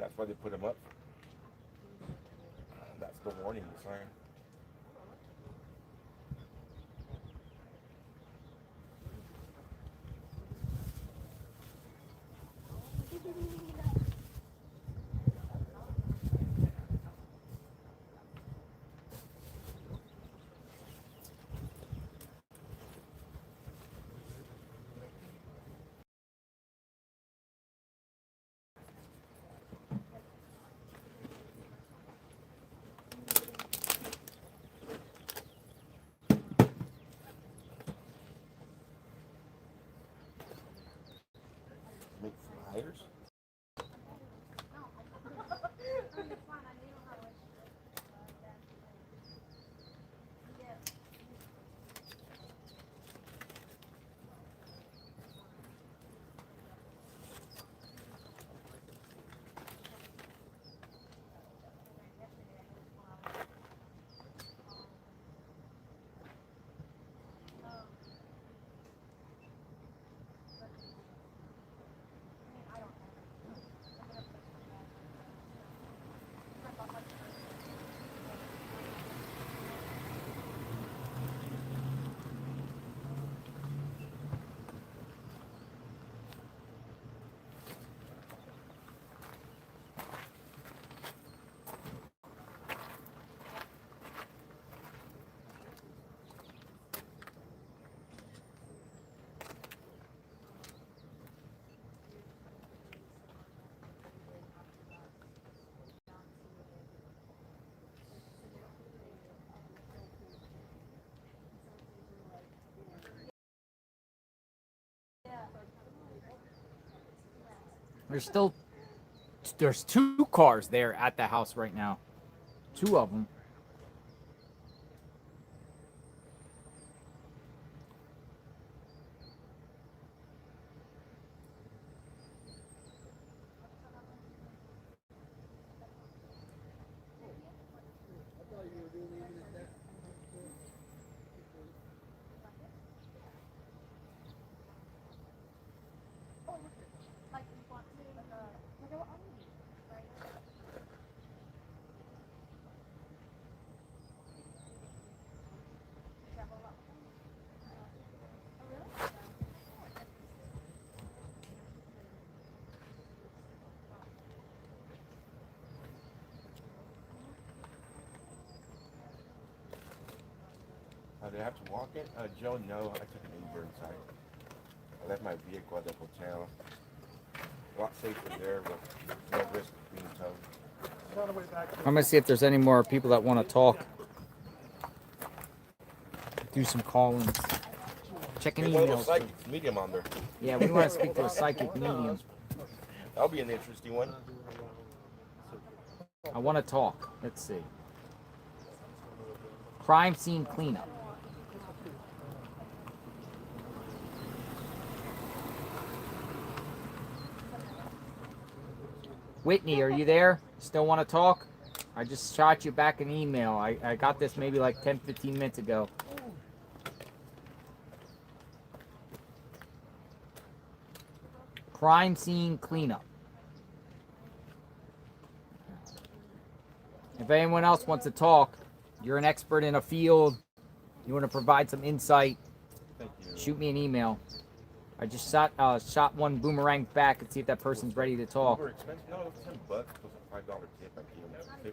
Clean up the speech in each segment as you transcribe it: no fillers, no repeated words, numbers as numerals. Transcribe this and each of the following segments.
That's why they put them up. That's the warning sign. Make flyers. There's two cars there at the house right now. Two of them. They have to walk it? Joe, no. I took an Uber inside. I left my vehicle at the hotel. A lot safer there with no risk of being towed. I'm gonna see if there's any more people that want to talk. Do some calling. Checking There's a little emails. psychic medium on there. Yeah, we want to speak to a psychic medium. That'll be an interesting one. I want to talk. Let's see. Crime scene cleanup. Whitney, are you there? Still want to talk? I just shot you back an email. I got this maybe like 10-15 minutes ago. Crime scene cleanup. If anyone else wants to talk, you're an expert in a field, you want to provide some insight, shoot me an email. I just shot one boomerang back and see if that person's ready to talk. Uber expensive? No, it was $10 plus a $5 tip. I gave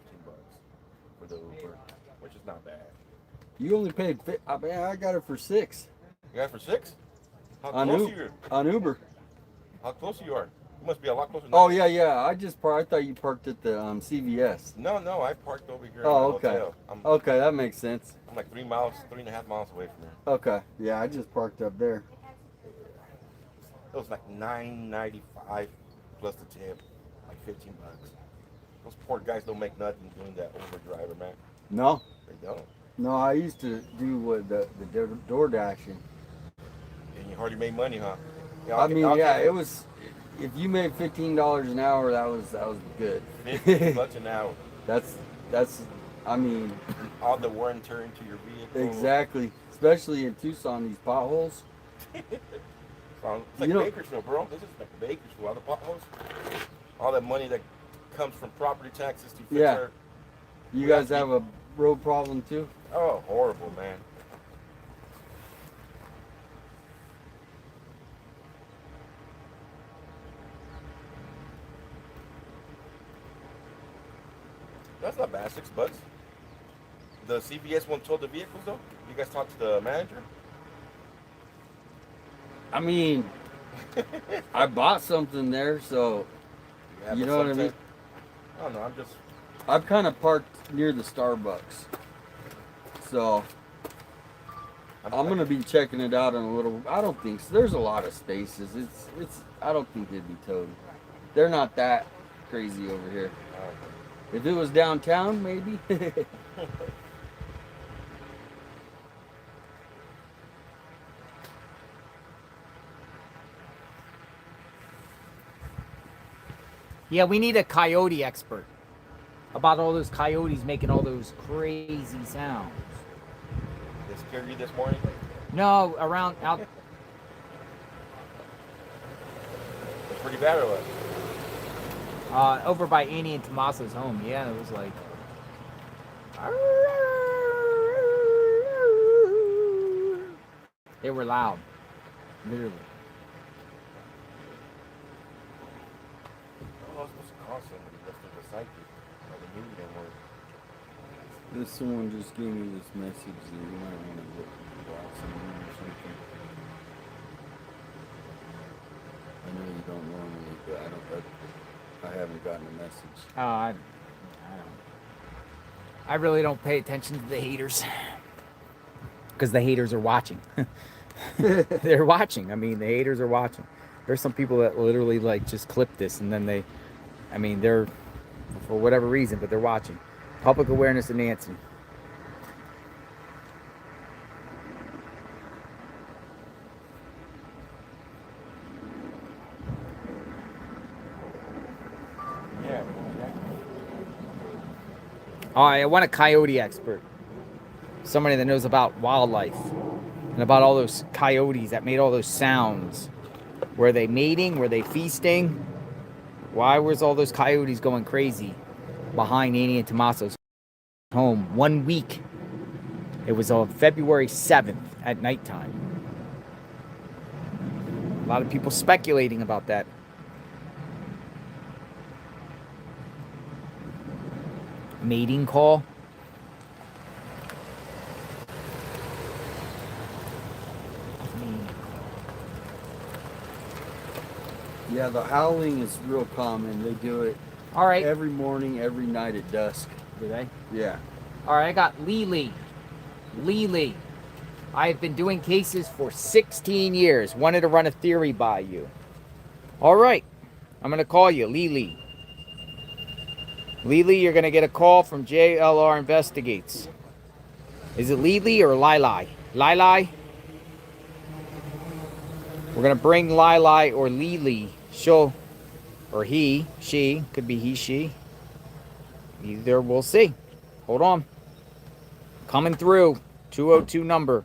them $15 for the Uber, which is not bad. You only paid. I got it for $6 You got it for $6? How on close Uber. are you? On Uber. How close you are? You must be a lot closer than Oh that. yeah. I thought you parked at the CVS. No, I parked over here. Oh, at the okay. hotel. Okay, that makes sense. I'm like 3.5 miles away from here. Okay, yeah, I just parked up there. It was like $9.95 plus the tip, like $15. Those poor guys don't make nothing doing that Uber driver, man. No, They don't. no, I used to do what the door dashing. And you hardly made money, huh? It was. If you made $15 an hour, that was good. $50 an hour. That's. I mean, All the wear and tear into your vehicle. exactly. Especially in Tucson, these potholes. It's like You know- Bakersfield, bro. This is like Bakersfield. All the potholes, all that money that comes from property taxes to fix Yeah. our... You guys have a road problem too? Oh, horrible, man. That's not bad, $6. The CVS won't tow the vehicles though? You guys talked to the manager? I mean, I bought something there, so have you a know what I sunset? mean? I don't know, I'm just... I've kind of parked near the Starbucks, so I'm gonna be checking it out in a little. I don't think so. There's a lot of spaces. It's. I don't think they'd be towed. They're not that crazy over here. If it was downtown, maybe. Yeah, we need a coyote expert about all those coyotes making all those crazy sounds. They scared you this morning? No, around out. It's pretty bad or what? Over by Annie and Tommaso's home. Yeah, it was like. They were loud, literally. Oh, I was supposed to call somebody left of the psychic. I knew they weren't. This someone just gave me this message that you might want to block someone or something. I know you don't normally, but I haven't gotten a message. I really don't pay attention to the haters because the haters are watching. They're watching. I mean, the haters are watching. There's some people that literally like just clip this and then they're for whatever reason, but they're watching. Public awareness of Nancy. Yeah. All right, I want a coyote expert. Somebody that knows about wildlife and about all those coyotes that made all those sounds. Were they mating? Were they feasting? Why was all those coyotes going crazy behind Annie and Tommaso's home 1 week? It was on February 7th at nighttime. A lot of people speculating about that. Mating call. Yeah, the howling is real common. They do it All right. every morning, every night at dusk. Do they? Yeah. All right, I got Lily. Lily. I have been doing cases for 16 years. Wanted to run a theory by you. All right. I'm going to call you, Lily. Lily, you're going to get a call from JLR Investigates. Is it Lily or Lili? Lili? We're going to bring Lili or Lily. She'll, or he, she, could be he, she. Either, we'll see. Hold on. Coming through. 202 number.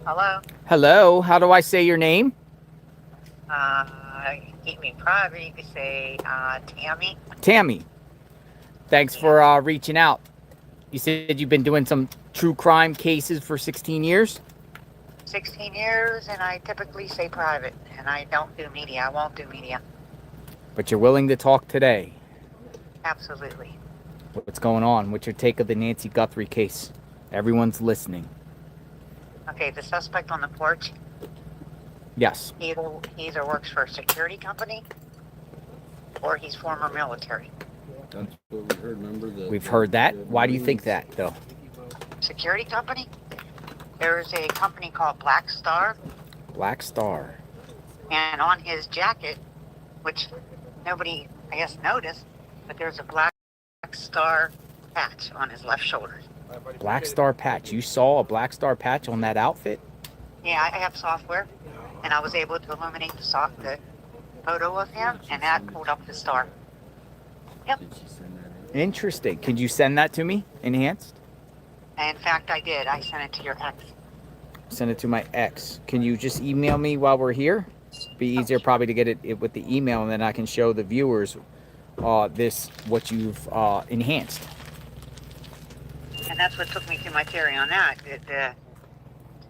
Hello. Hello. How do I say your name? Keep me private. You could say Tammy. Tammy. Thanks for reaching out. You said you've been doing some true crime cases for 16 years? 16 years, and I typically say private, and I don't do media. I won't do media. But you're willing to talk today. Absolutely. What's going on? What's your take of the Nancy Guthrie case? Everyone's listening. Okay, the suspect on the porch, Yes. he either works for a security company or he's former military. That's what we heard. Remember We've heard that. Why do you think that, though? Security company? There's a company called Black Star, Black Star. and on his jacket, which nobody, I guess, noticed, but there's a Black Star patch on his left shoulder. Black Star patch. You saw a Black Star patch on that outfit? Yeah, I have software, and I was able to illuminate the photo of him, and that pulled up the star. Yep. Did she send that in? Interesting. Could you send that to me, enhanced? In fact, I did. I sent it to your ex. Send it to my ex. Can you just email me while we're here? Be easier probably to get it with the email, and then I can show the viewers what you've enhanced. And that's what took me to my theory on that. The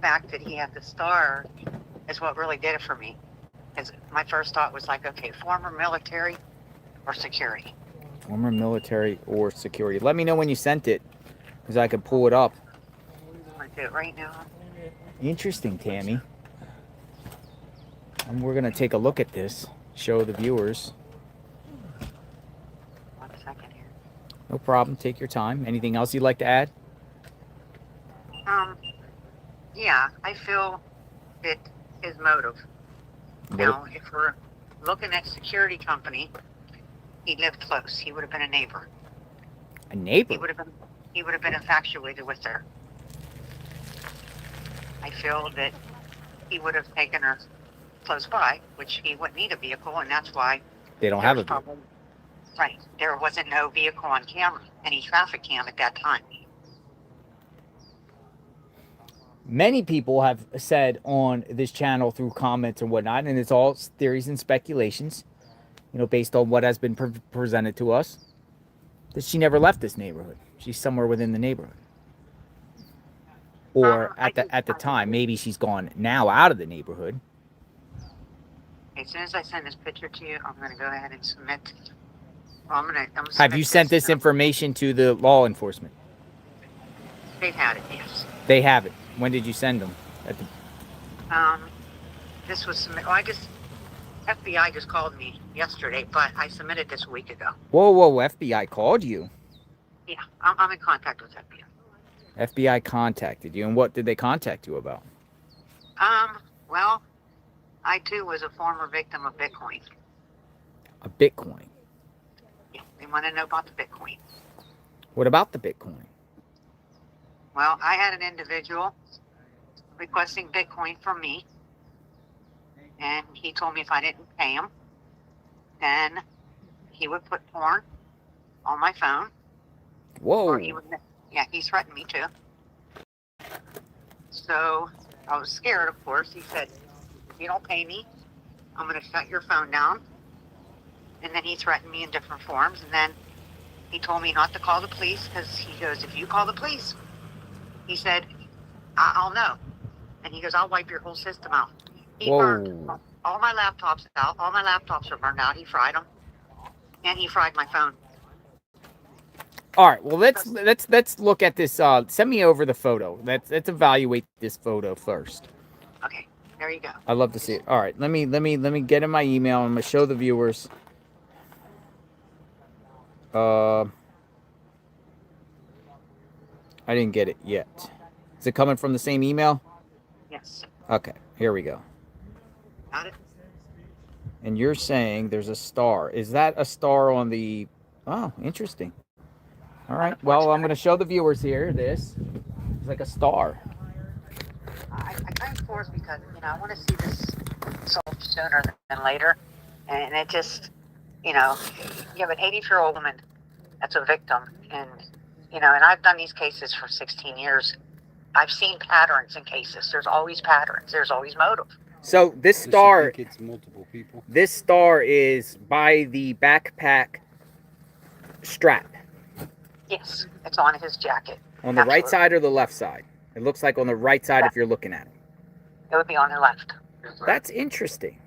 fact that he had the star is what really did it for me. Because my first thought was like, okay, former military or security. Former military or security. Let me know when you sent it, because I could pull it up. I'm going to do it right now. Interesting, Tammy. And we're going to take a look at this, show the viewers. 1 second here. No problem. Take your time. Anything else you'd like to add? Yeah, I feel that his motive. Now, if we're looking at security company, he lived close. He would have been a neighbor. A neighbor? He would have been infatuated with her. I feel that he would have taken her close by, which he wouldn't need a vehicle, and that's why They don't have a vehicle. Right. There wasn't no vehicle on camera, any traffic cam at that time. Many people have said on this channel through comments and whatnot, and it's all theories and speculations, based on what has been presented to us, that she never left this neighborhood. She's somewhere within the neighborhood. Or at the time, maybe she's gone now out of the neighborhood. As soon as I send this picture to you, I'm going to go ahead and submit. Well, Have you sent this information to the law enforcement? They've had it, yes. They have it. When did you send them? This was submitted. Well, I guess FBI just called me yesterday, but I submitted this a week ago. Whoa, FBI called you? Yeah, I'm in contact with FBI. FBI contacted you, and what did they contact you about? Well, I too was a former victim of Bitcoin. A Bitcoin? Yeah, they want to know about the Bitcoin. What about the Bitcoin? Well, I had an individual requesting Bitcoin from me, and he told me if I didn't pay him, then he would put porn on my phone. Whoa. Or he threatened me too. So I was scared, of course. He said, if you don't pay me, I'm going to shut your phone down. And then he threatened me in different forms. And then he told me not to call the police, because he goes, if you call the police, he said, I'll know. And he goes, I'll wipe your whole system out. He burned all my laptops out. All my laptops are burned out. He fried them. And he fried my phone. All right, well, let's look at this. Send me over the photo. Let's evaluate this photo first. Okay, there you go. I'd love to see it. All right, let me get in my email. I'm gonna show the viewers. I didn't get it yet. Is it coming from the same email? Yes. Okay, here we go. Got it? And you're saying there's a star. Is that a star on the... Oh, interesting. All right, well, I'm going to show the viewers here this. It's like a star. I kind of force because, I want to see this solved sooner than later. And it just, you have an 80-year-old woman that's a victim. And, and I've done these cases for 16 years. I've seen patterns in cases. There's always patterns. There's always motive. So this star... Does she think it's multiple people? This star is by the backpack strap. Yes, it's on his jacket. On the right side or the left side? It looks like on the right side if you're looking at it. It would be on the left. That's interesting.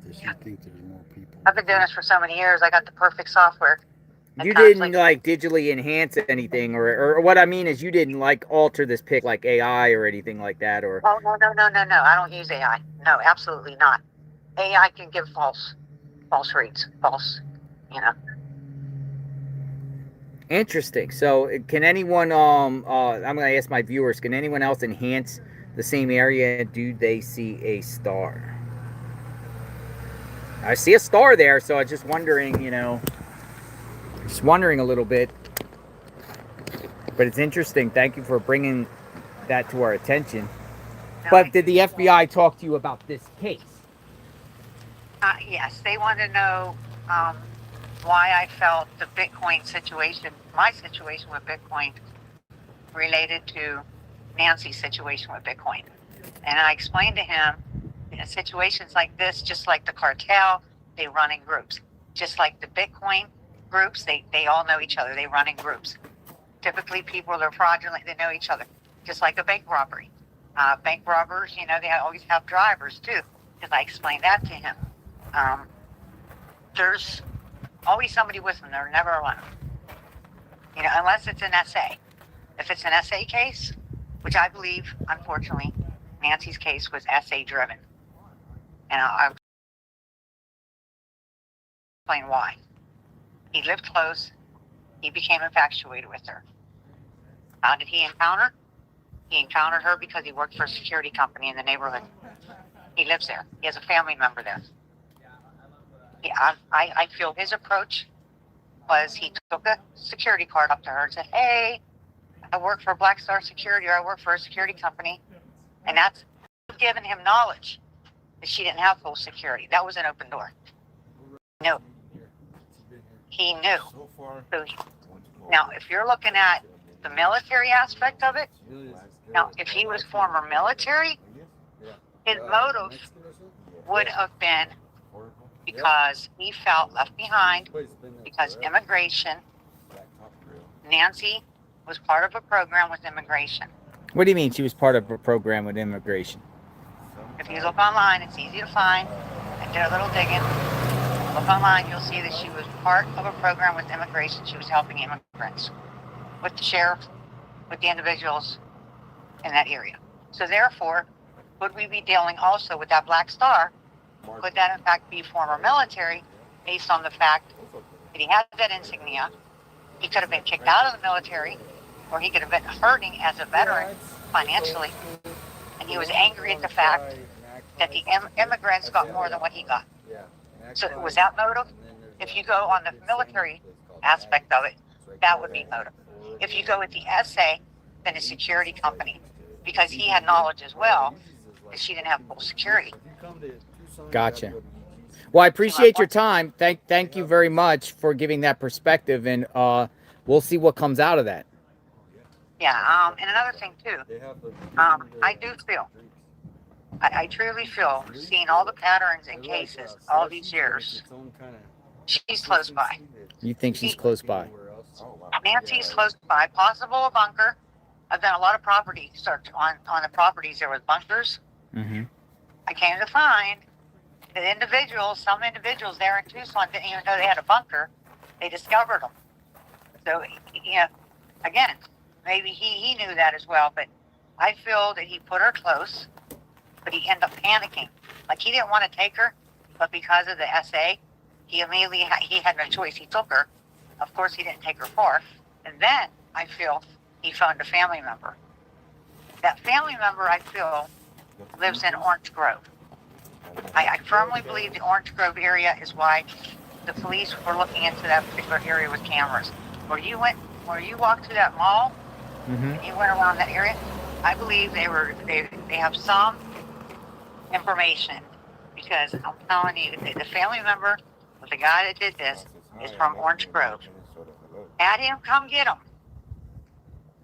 Does she think there's more people? I've been doing this for so many years. I got the perfect software. You didn't digitally enhance anything, or what I mean is you didn't alter this pic like AI or anything like that, or... Oh, no. I don't use AI. No, absolutely not. AI can give false reads. False. Interesting. So can anyone, I'm going to ask my viewers, can anyone else enhance the same area? Do they see a star? I see a star there, so I was just wondering, just wondering a little bit. But it's interesting. Thank you for bringing that to our attention. But did the FBI talk to you about this case? Yes, they want to know why I felt the Bitcoin situation, my situation with Bitcoin, related to Nancy's situation with Bitcoin. And I explained to him, in situations like this, just like the cartel, they run in groups. Just like the Bitcoin groups, they all know each other. They run in groups. Typically, people that are fraudulent, they know each other. Just like a bank robbery. Bank robbers, they always have drivers too. Because I explained that to him. There's always somebody with them. They're never alone. Unless it's an SA. If it's an SA case, which I believe, unfortunately, Nancy's case was SA driven. And I'll explain why. He lived close. He became infatuated with her. How did he encounter? He encountered her because he worked for a security company in the neighborhood. He lives there. He has a family member there. I feel his approach was he took a security card up to her and said, "Hey, I work for Black Star Security, or I work for a security company." And that's given him knowledge that she didn't have full security. That was an open door. No. He knew. So now, if you're looking at the military aspect of it, now, if he was former military, his motive would have been because he felt left behind, because immigration, Nancy was part of a program with immigration. What do you mean she was part of a program with immigration? If you look online, it's easy to find. I did a little digging. Look online, you'll see that she was part of a program with immigration. She was helping immigrants with the sheriff, with the individuals in that area. So therefore, would we be dealing also with that Black Star? Could that in fact be former military, based on the fact that he had that insignia? He could have been kicked out of the military, or he could have been hurting as a veteran financially, and he was angry at the fact that the immigrants got more than what he got. So was that motive? If you go on the military aspect of it, that would be motive. If you go with the SA, then a security company, because he had knowledge as well that she didn't have full security. Gotcha. Well, I appreciate your time. Thank you very much for giving that perspective, and we'll see what comes out of that. Yeah, and another thing too, I do feel, I truly feel, seeing all the patterns and cases all these years, she's close by. You think she's close by? Nancy's close by, possible a bunker. I've done a lot of property search on the properties. There was bunkers. Mm-hmm. I came to find that some individuals there in Tucson didn't even know they had a bunker. They discovered them. So, again, maybe he knew that as well, but I feel that he put her close, but he ended up panicking. Like, he didn't want to take her, but because of the SA, he had no choice. He took her. Of course, he didn't take her far. And then I feel he found a family member. That family member, I feel, lives in Orange Grove. I firmly believe the Orange Grove area is why the police were looking into that particular area with cameras. Where you walked through that mall, Mm-hmm. and you went around that area, I believe they have some information, because I'm telling you, the family member of the guy that did this is from Orange Grove. Had him come get him.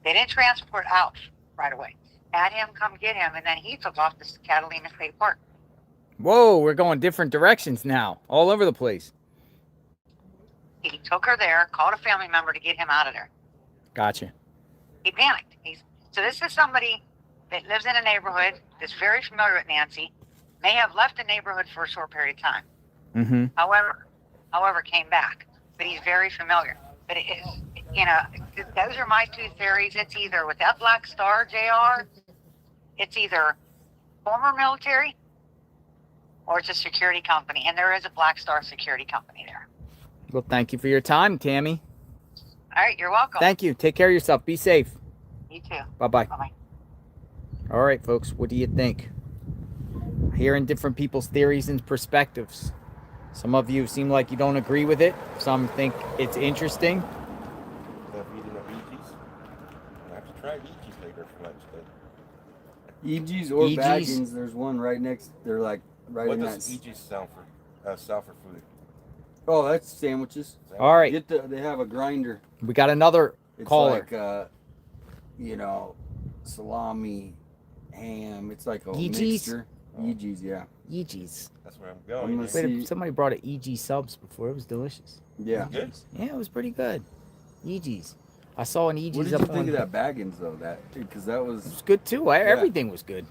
They didn't transport out right away. Had him come get him, and then he took off to Catalina State Park. Whoa, we're going different directions now, all over the place. He took her there, called a family member to get him out of there. Gotcha. He panicked. So this is somebody that lives in a neighborhood that's very familiar with Nancy, may have left the neighborhood for a short period of time. Mm-hmm. However, came back. But he's very familiar. But it is, those are my two theories. It's either with that Black Star, JR, it's either former military or it's a security company. And there is a Black Star security company there. Well, thank you for your time, Tammy. All right, you're welcome. Thank you. Take care of yourself. Be safe. You too. Bye-bye. Bye-bye. All right, folks, what do you think? Hearing different people's theories and perspectives. Some of you seem like you don't agree with it. Some think it's interesting. I have to try EG's later for lunch then. EG's or EG's? Baggins, there's one right next. They're like right What in does that. EG's sound for? Sell for food. Oh, that's sandwiches. All right. They have a grinder. We got another It's caller. like, you know, salami, ham. It's like a Yeegees? mixture. Yeegees, yeah. Yeegees. That's where I'm I'm going. gonna man. see- Wait, somebody brought a EG subs before. It was delicious. Yeah. Good. Yeah, it was pretty good. EGs. I saw an EGs What did up you think on. of that Baggins though? Because that It was was good too. Everything was good.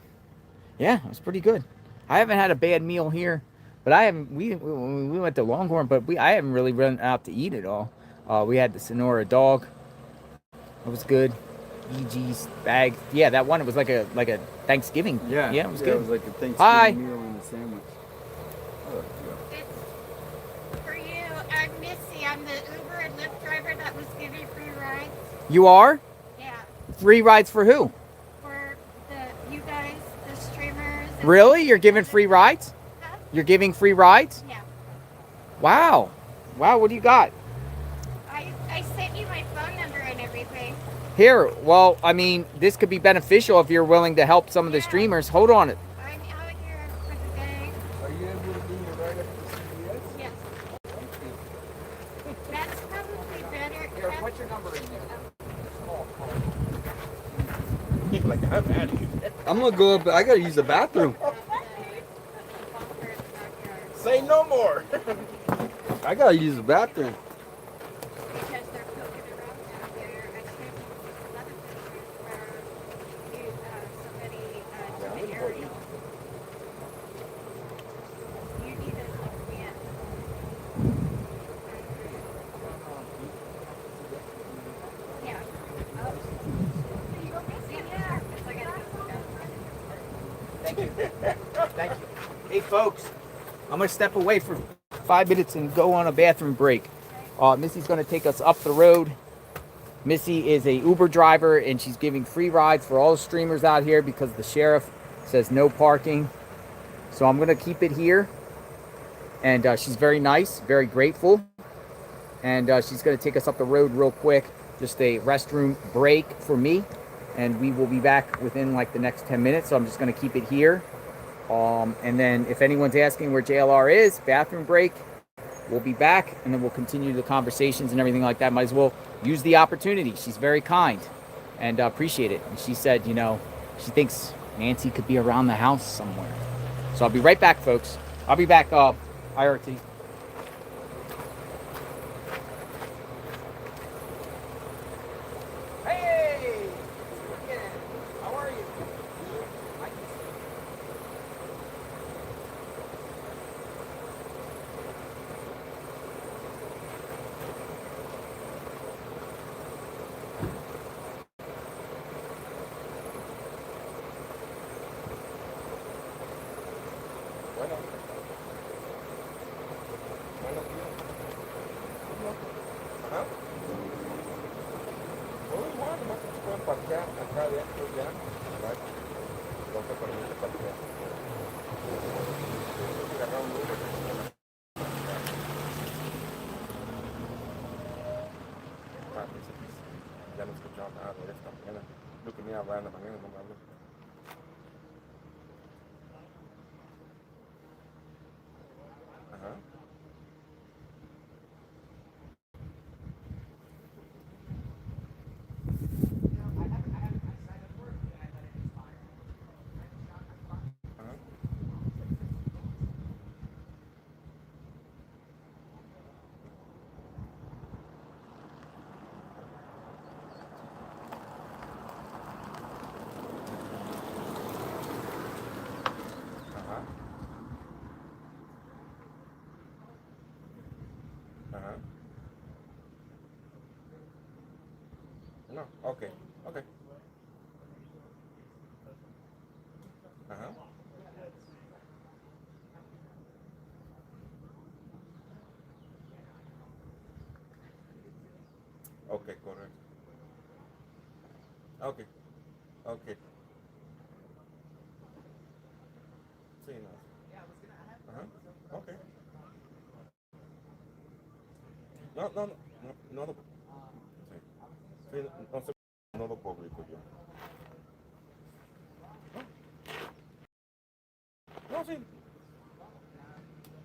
Yeah, it was pretty good. I haven't had a bad meal here, but I haven't. We went to Longhorn, but I haven't really run out to eat at all. We had the Sonora dog. It was good. EG's bag. Yeah, that one. It was like a Thanksgiving. yeah. Yeah, it was It good. was like a Thanksgiving Hi. meal and a sandwich. Oh, yeah. It's for you. I'm Missy. I'm the Uber and Lyft driver that was giving free rides. You are Yeah. free rides for who? For you guys, the streamers. and- Really? You're giving free rides? Huh? You're giving free rides? Yeah. Wow. Wow. What do you got? I sent you my phone number and everything. Here, well, I mean, this could be beneficial if you're willing to help some of the Yeah. streamers. Hold on it. I'm out here for the day. Are you able to be right up to CBS? Yes. That's probably better. Put your number in there. Like, I'm out of here. I'm gonna go up. I gotta use the bathroom. Say no more. I gotta use the bathroom. Because they're poking around down there. I sent another picture where somebody took an aerial. You need to look me up. Yeah. You go busy there. I gotta go. Thank you. Thank you. Hey, folks, I'm going to step away for 5 minutes and go on a bathroom break. Missy's going to take us up the road. Missy is a Uber driver, and she's giving free rides for all the streamers out here because the sheriff says no parking. So I'm going to keep it here. And she's very nice, very grateful. And she's going to take us up the road real quick. Just a restroom break for me. And we will be back within like the next 10 minutes. So I'm just going to keep it here. And then if anyone's asking where JLR is, bathroom break, we'll be back. And then we'll continue the conversations and everything like that. Might as well use the opportunity. She's very kind and appreciate it. And she said, you know, she thinks Nancy could be around the house somewhere. So I'll be right back, folks. I'll be back, IRT. Hey! How are you? Bueno. Bueno, tío. Ajá. Todo igual, nomás que se pueden parquear acá adentro ya. ¿Verdad? No se permite parquear. Agarrar un Uber. Dice que ya no he escuchado nada de esta mañana. Lo que me iba a hablar en la mañana, no me habló. Ajá. Ajá. Ajá. Ajá. No, okay, okay. Ajá. Okay, correcto. Okay, okay. Sí, no. Ajá, okay. No, no, no, no, no lo, sí. Sí, no, sé, no lo publico yo. No, sí.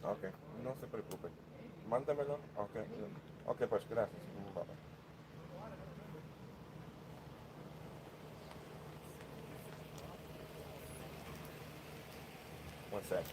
Okay, no no se preocupe. Mándamelo. Ok. Ok, pues gracias. Bye. One sec.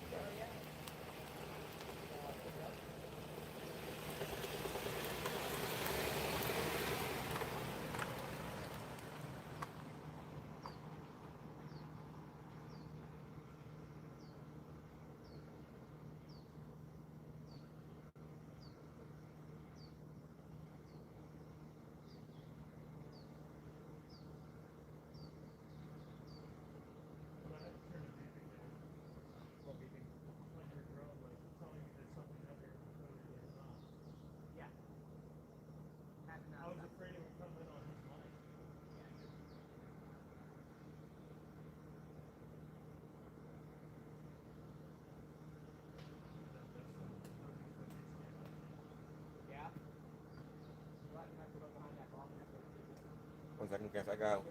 One second, guys. I got.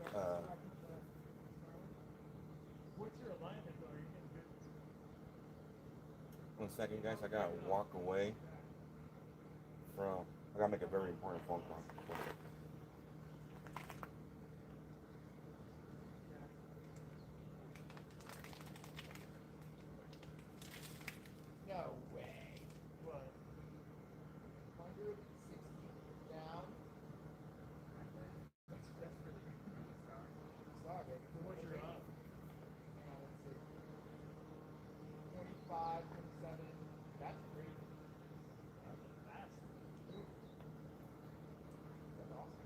One second, guys. I gotta walk away from. I gotta make a very important phone call. No way. What? 160 down. That's really good. Sorry, baby. What's your up? Let's see. 25, 27. That's great. That's awesome.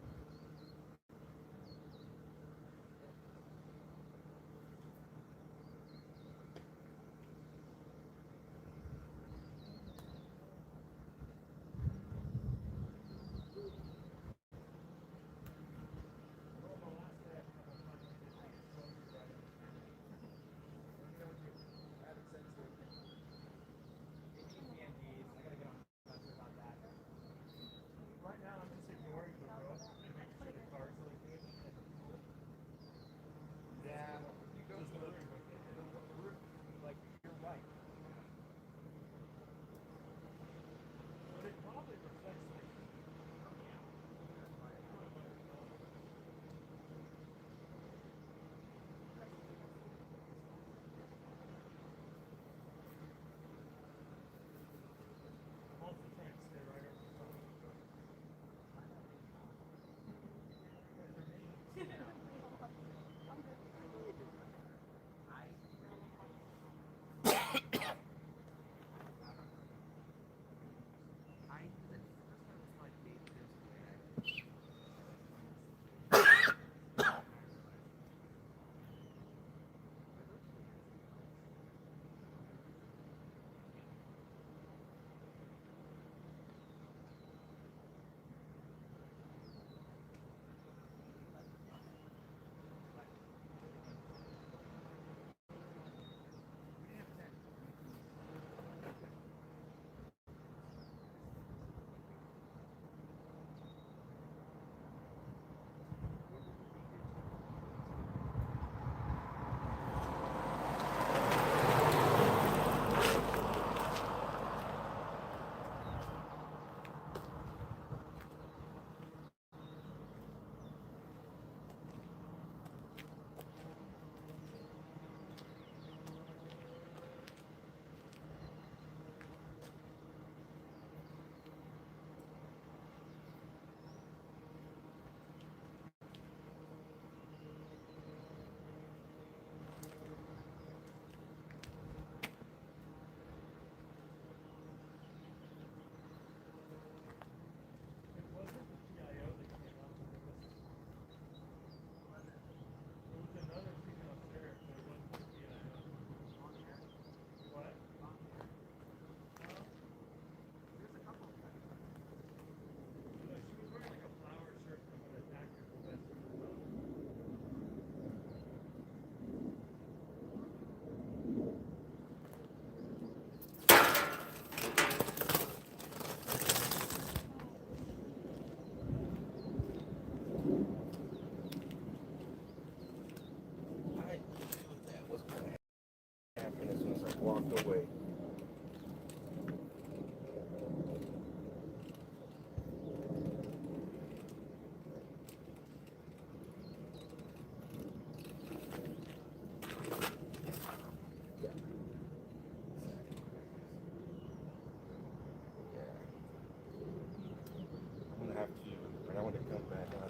when they come back, I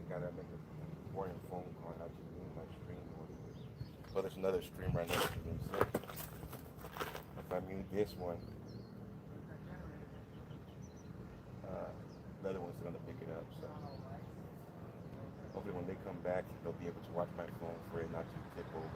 gotta make a important phone call out to move my stream order. But there's another stream right next to me. So if I mute this one, the other one's gonna pick it up. So hopefully when they come back, they'll be able to watch my phone for it not to tip over.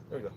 There we go.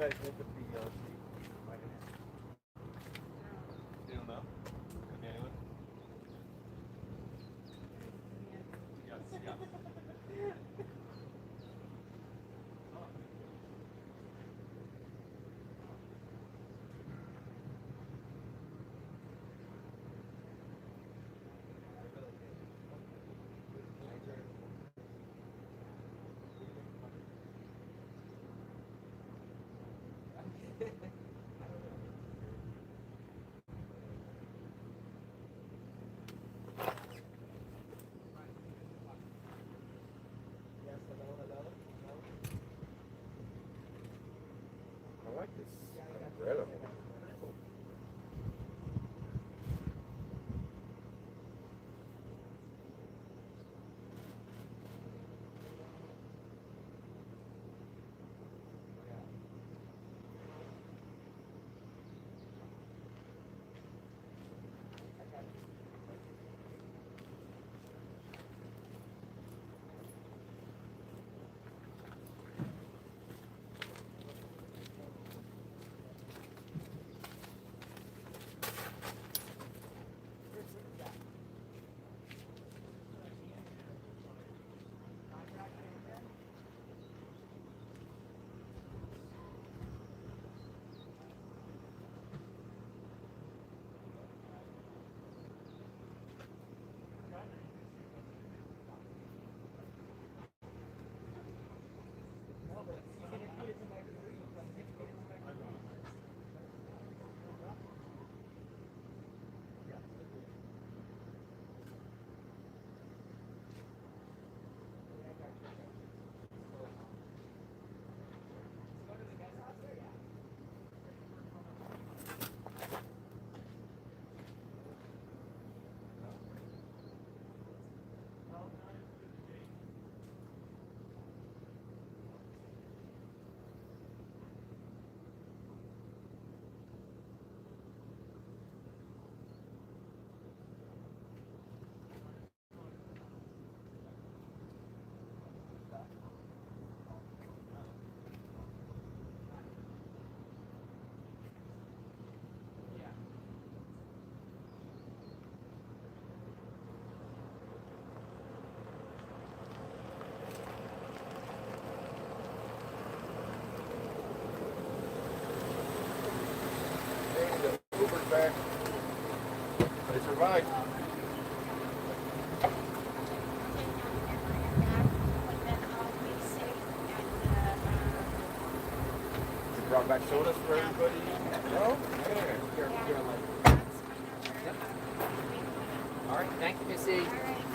guys look at the you don't know? Okay, anyone? Yes, yeah. I like this umbrella. Uber's back. They survived. You brought back sodas for everybody? No? Yeah. All right, thank you, Missy. You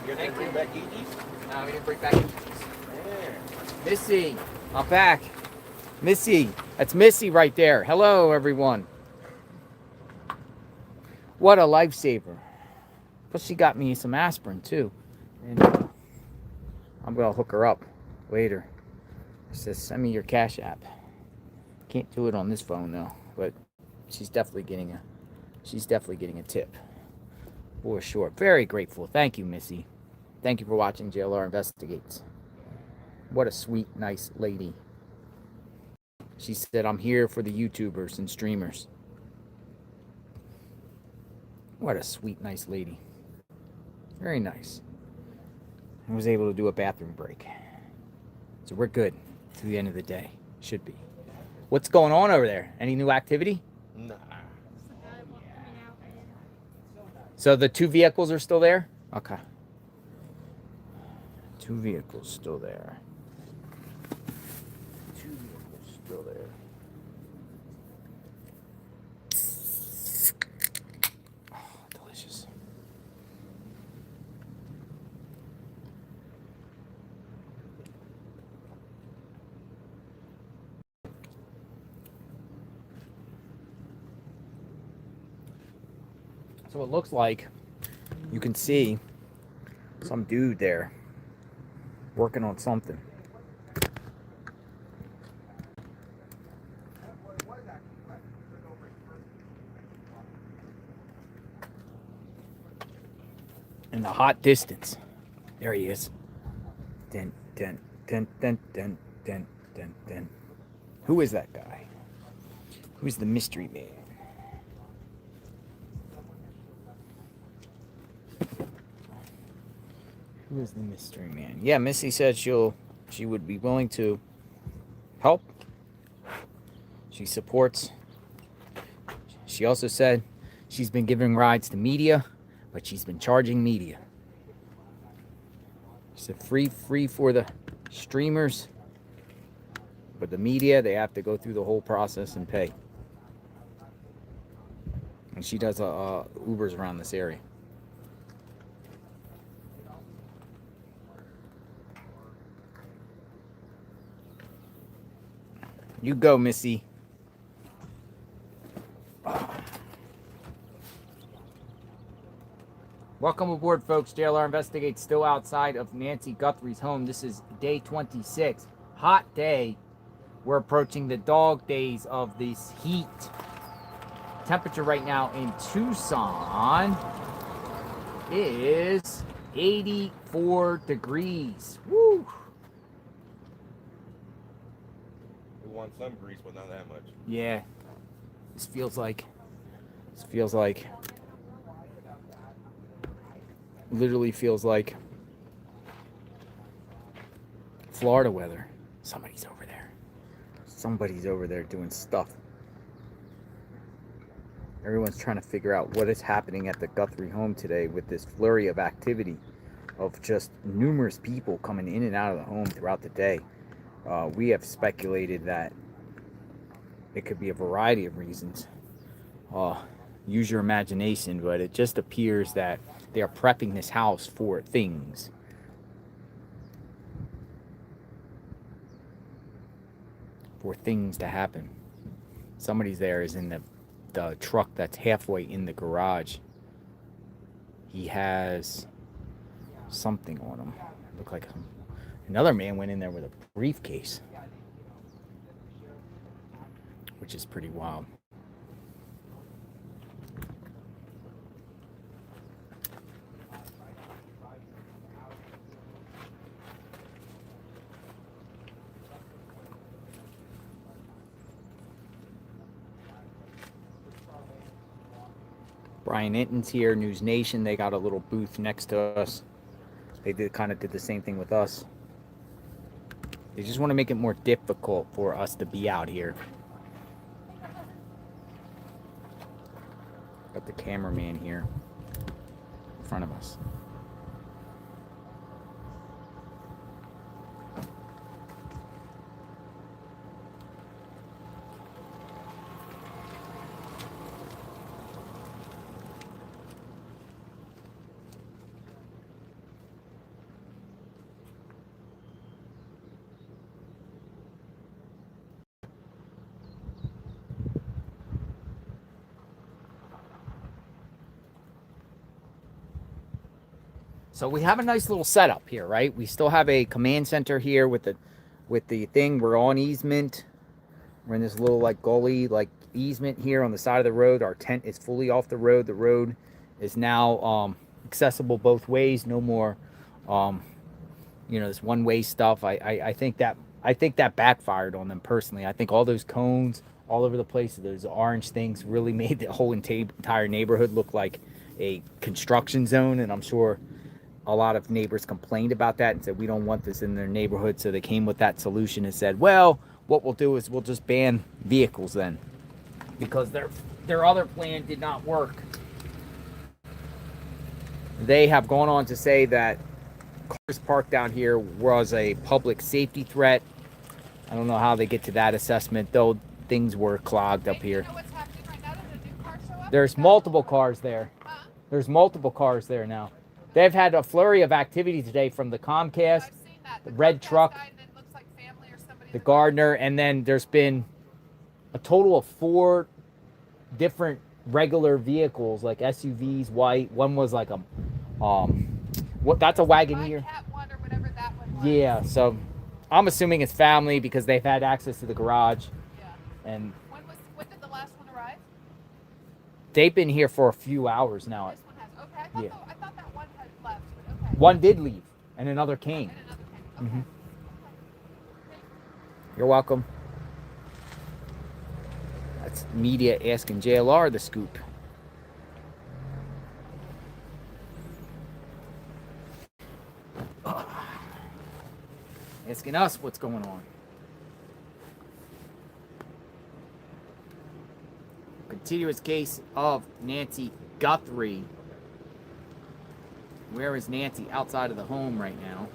guys didn't bring back Eegee's? No, we didn't bring back Eegee's. Yeah. Missy, I'm back. Missy, that's Missy right there. Hello, everyone. What a lifesaver. Plus, she got me some aspirin, too. And I'm going to hook her up later. It says, send me your Cash App. Can't do it on this phone, though. But she's definitely getting a tip. For sure. Very grateful. Thank you, Missy. Thank you for watching JLR Investigates. What a sweet, nice lady. She said, I'm here for the YouTubers and streamers. What a sweet, nice lady. Very nice. I was able to do a bathroom break. So we're good to the end of the day. Should be. What's going on over there? Any new activity? Nah. So the 2 vehicles are still there? Okay. 2 vehicles still there. 2 vehicles still there. Oh, delicious. So it looks like you can see some dude there working on something. In the hot distance. There he is. Dun, dun, dun, dun, dun, dun, dun, dun. Who is that guy? Who's the mystery man? Who is the mystery man? Yeah, Missy said she would be willing to help. She supports. She also said she's been giving rides to media, but she's been charging media. She said free for the streamers, but the media, they have to go through the whole process and pay. And she does Ubers around this area. You go, Missy. Welcome aboard, folks. JLR Investigates still outside of Nancy Guthrie's home. This is day 26. Hot day. We're approaching the dog days of this heat. Temperature right now in Tucson is 84 degrees. Woo! We want some grease, but not that much. Yeah. This feels like literally feels like Florida weather. Somebody's over there. Somebody's over there doing stuff. Everyone's trying to figure out what is happening at the Guthrie home today with this flurry of activity of just numerous people coming in and out of the home throughout the day. We have speculated that it could be a variety of reasons. Use your imagination, but it just appears that they are prepping this house for things. For things to happen. Somebody's there is in the truck that's halfway in the garage. He has something on him. Look like another man went in there with a briefcase, which is pretty wild. Brian Inton's here, News Nation. They got a little booth next to us. They kind of did the same thing with us. They just want to make it more difficult for us to be out here. Got the cameraman here in front of us. So we have a nice little setup here, right? We still have a command center here with the thing. We're on easement. We're in this little like gully like easement here on the side of the road. Our tent is fully off the road. The road is now accessible both ways. No more this one-way stuff. I think that backfired on them personally. I think all those cones all over the place, those orange things, really made the whole entire neighborhood look like a construction zone, and I'm sure a lot of neighbors complained about that and said, we don't want this in their neighborhood. So they came with that solution and said, well, what we'll do is we'll just ban vehicles then, because their other plan did not work. They have gone on to say that cars parked down here was a public safety threat. I don't know how they get to that assessment, though. Things were clogged up here. You know what's happening right now? Did a new car show up? There's multiple cars there. Huh? There's multiple cars there now. They've had a flurry of activity today from the Comcast, I've seen that. the red Comcast truck, guy, and then looks like family or somebody the in gardener, and then there's been a total of 4 different regular vehicles, like SUVs, white. One was like a that's a Wagoneer. Cat one or whatever that one was. Yeah, so I'm assuming it's family because they've had access to the garage. Yeah. And when did the last one arrive? they've been here for a few hours now. This one has. Okay. I thought that one had left. But okay. One did leave, and another came. And another came. Okay. Mhm. You're welcome. It's media asking JLR the scoop. Asking us what's going on. Continuous case of Nancy Guthrie. Where is Nancy? Outside of the home right now.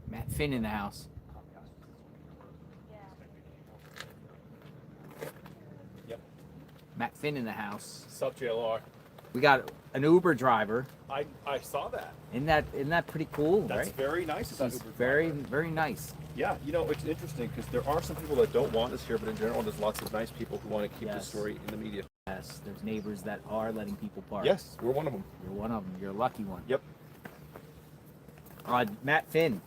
Matt Finn in the house. Yep. Matt Finn in the house. Sup, JLR? We got an Uber driver. I saw that. Isn't that pretty cool? That's right? very nice. She's very nice. Yeah, you know, it's interesting because there are some people that don't want us here, but in general, there's lots of nice people who want to keep the Yes. story in the media. Yes, there's neighbors that are letting people park. Yes, we're one of them. You're one of them. You're a lucky one. Yep. Matt Finn,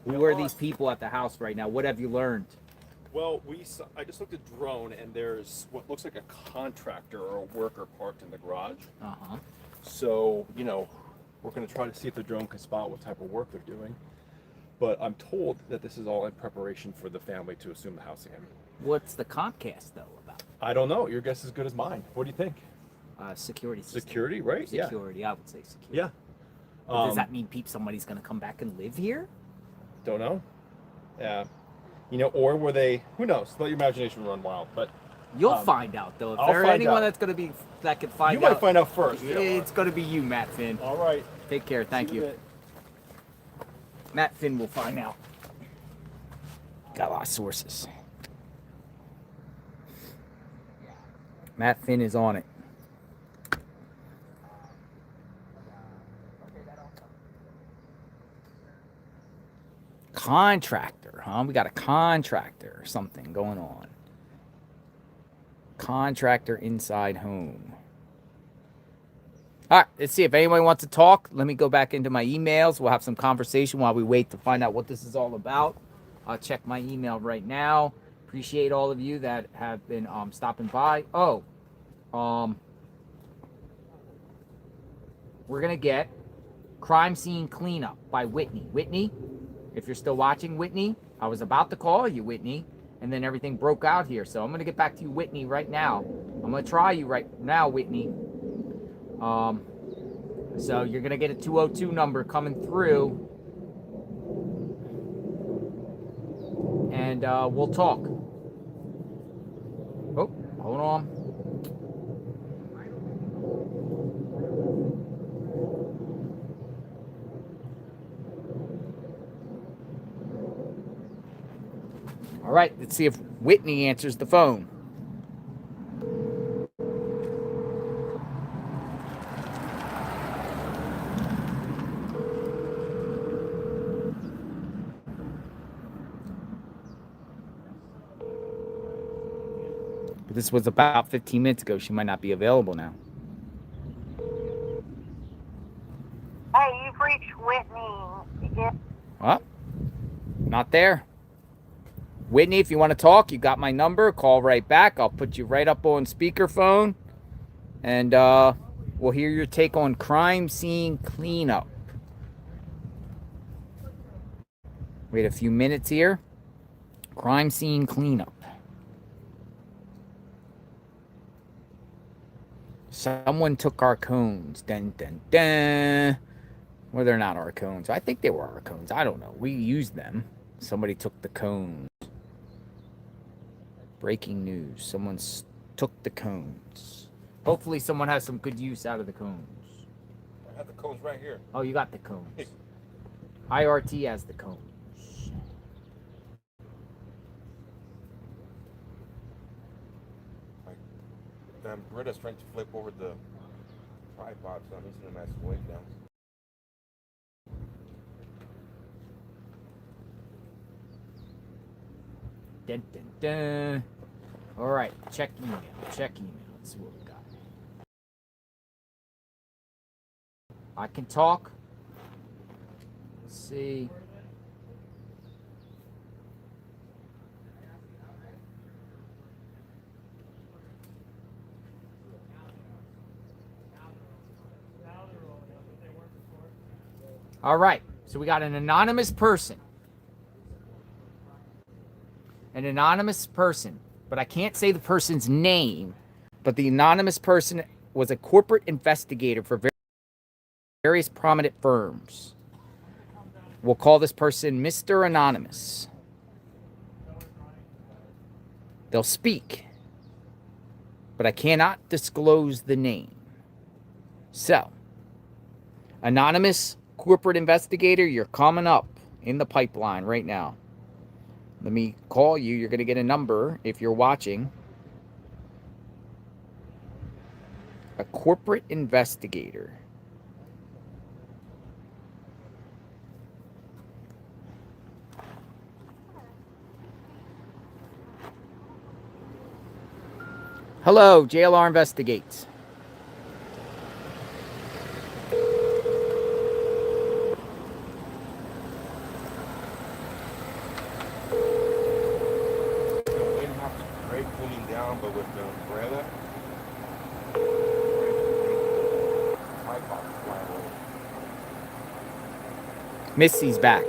who are these people at the house right now? What have you learned? Well, I just looked at drone, and there's what looks like a contractor or a worker parked in the garage. Uh-huh. So, you know, we're going to try to see if the drone can spot what type of work they're doing. But I'm told that this is all in preparation for the family to assume the house again. What's the Comcast, though, about? I don't know. Your guess is as good as mine. What do you think? Security system. Security, right? Security, I would say security. Yeah. Does that mean somebody's going to come back and live here? Don't know. Yeah. You know, or were they, who knows? Let your imagination run wild. But You'll find out, though. If I'll there's find anyone out. that's going to be, that can find you out. might find out first. It's going to be you, Matt Finn. All right. Take care. Thank See you in a you. bit. Matt Finn will find out. Got a lot of sources. Matt Finn is on it. Contractor, huh? We got a contractor or something going on. Contractor inside home. All right, let's see if anyone wants to talk. Let me go back into my emails. We'll have some conversation while we wait to find out what this is all about. I'll check my email right now. Appreciate all of you that have been stopping by. We're going to get Crime Scene Cleanup by Whitney. Whitney, if you're still watching, Whitney, I was about to call you, Whitney, and then everything broke out here. So I'm going to get back to you, Whitney, right now. I'm going to try you right now, Whitney. So you're going to get a 202 number coming through. And we'll talk. Oh, hold on. All right, let's see if Whitney answers the phone. But this was about 15 minutes ago. She might not be available now. Hey, you've reached Whitney. Yeah. Well, not there. Whitney, if you want to talk, you got my number. Call right back. I'll put you right up on speakerphone. And we'll hear your take on Crime Scene Cleanup. Wait a few minutes here. Crime Scene Cleanup. Someone took our cones. Dun, dun, dun. Well, they're not our cones. I think they were our cones. I don't know. We used them. Somebody took the cones. Breaking news. Someone took the cones. Hopefully someone has some good use out of the cones. I have the cones right here. Oh, you got the cones. IRT has the cones. Damn, Britta's trying to flip over the tripod, so I'm using them as weight now. Dun, dun, dun. All right, check email. Check email. Let's see what we got. I can talk. Let's see. All right, so we got an anonymous person. An anonymous person, but I can't say the person's name, but the anonymous person was a corporate investigator for various prominent firms. We'll call this person Mr. Anonymous. They'll speak, but I cannot disclose the name. So, anonymous corporate investigator, you're coming up in the pipeline right now. Let me call you. You're going to get a number if you're watching. A corporate investigator. Hello, JLR Investigates. Cooling down, but with the umbrella, Missy's back.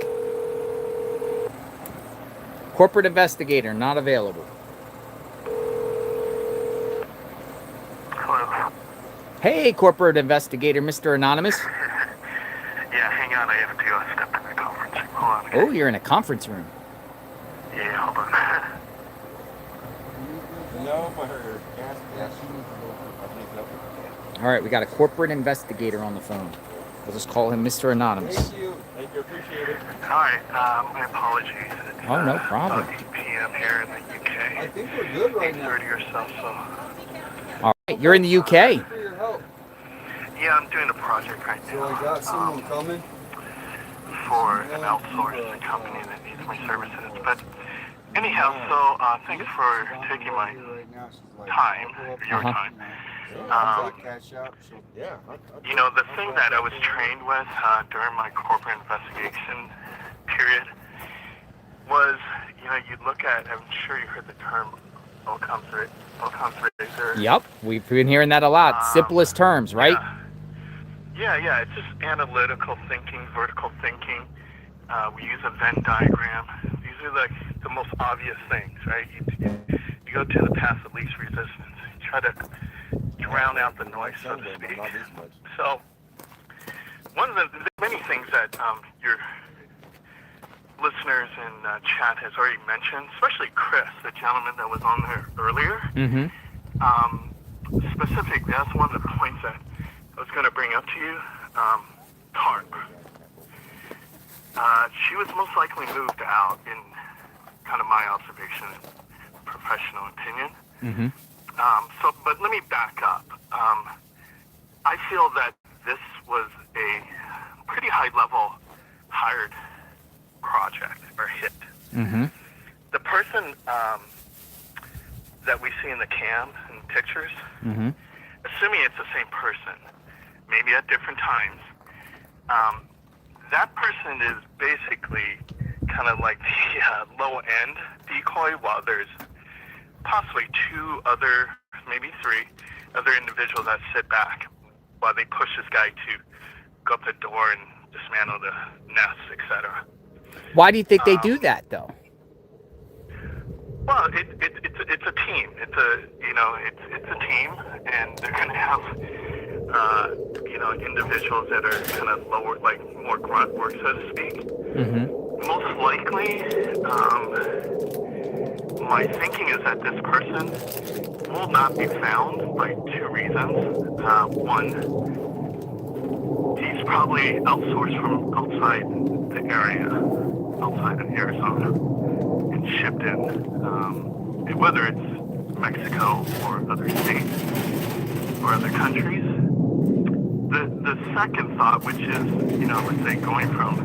Corporate investigator not available. Hello. Hey, corporate investigator, Mr. Anonymous. Yeah, hang on. I have to step in the conference room. Hold on. Okay? Oh, you're in a conference room. Yeah, hold on. no, but her gas. All right, we got a corporate investigator on the phone. We'll just call him Mr. Anonymous. Thank you, appreciate it. Hi, my apologies. It's, Oh, no problem. 8 p.m. here in the UK. I think we're good right now. 8:30 or so, All right, you're in the UK. Thank you for your help. Yeah, I'm doing a project right now. So I got someone coming. For an outsourced company that needs my services. But anyhow, so thanks for taking my time, your time. You know, the thing that I was trained with during my corporate investigation period was, you know, you'd look at, I'm sure you heard the term Occam's razor. Yep, we've been hearing that a lot. Simplest terms, right? Yeah, it's just analytical thinking, vertical thinking. We use a Venn diagram. These are like the most obvious things, right? You go to the path of least resistance. You try to drown out the noise, so to speak. So, one of the many things that your listeners in chat has already mentioned, especially Chris, the gentleman that was on there earlier, specifically, that's one of the points that I was going to bring up to you. TARP. She was most likely moved out in kind of my observation and professional opinion. But let me back up. I feel that this was a pretty high-level hired project or hit. The person that we see in the cam and pictures, assuming it's the same person, maybe at different times, that person is basically kind of like the low-end decoy, while there's possibly two other, maybe three other individuals that sit back while they push this guy to go up the door and dismantle the nest, etc. Why do you think they do that, though? Well, it's a team. It's a team, and they're gonna have individuals that are kind of lower, like more grunt work, so to speak. Mm-hmm. Most likely, my thinking is that this person will not be found by two reasons. One, he's probably outsourced from outside the area, outside of Arizona, and shipped in, whether it's Mexico or other states or other countries. The second thought, which is, let's say going from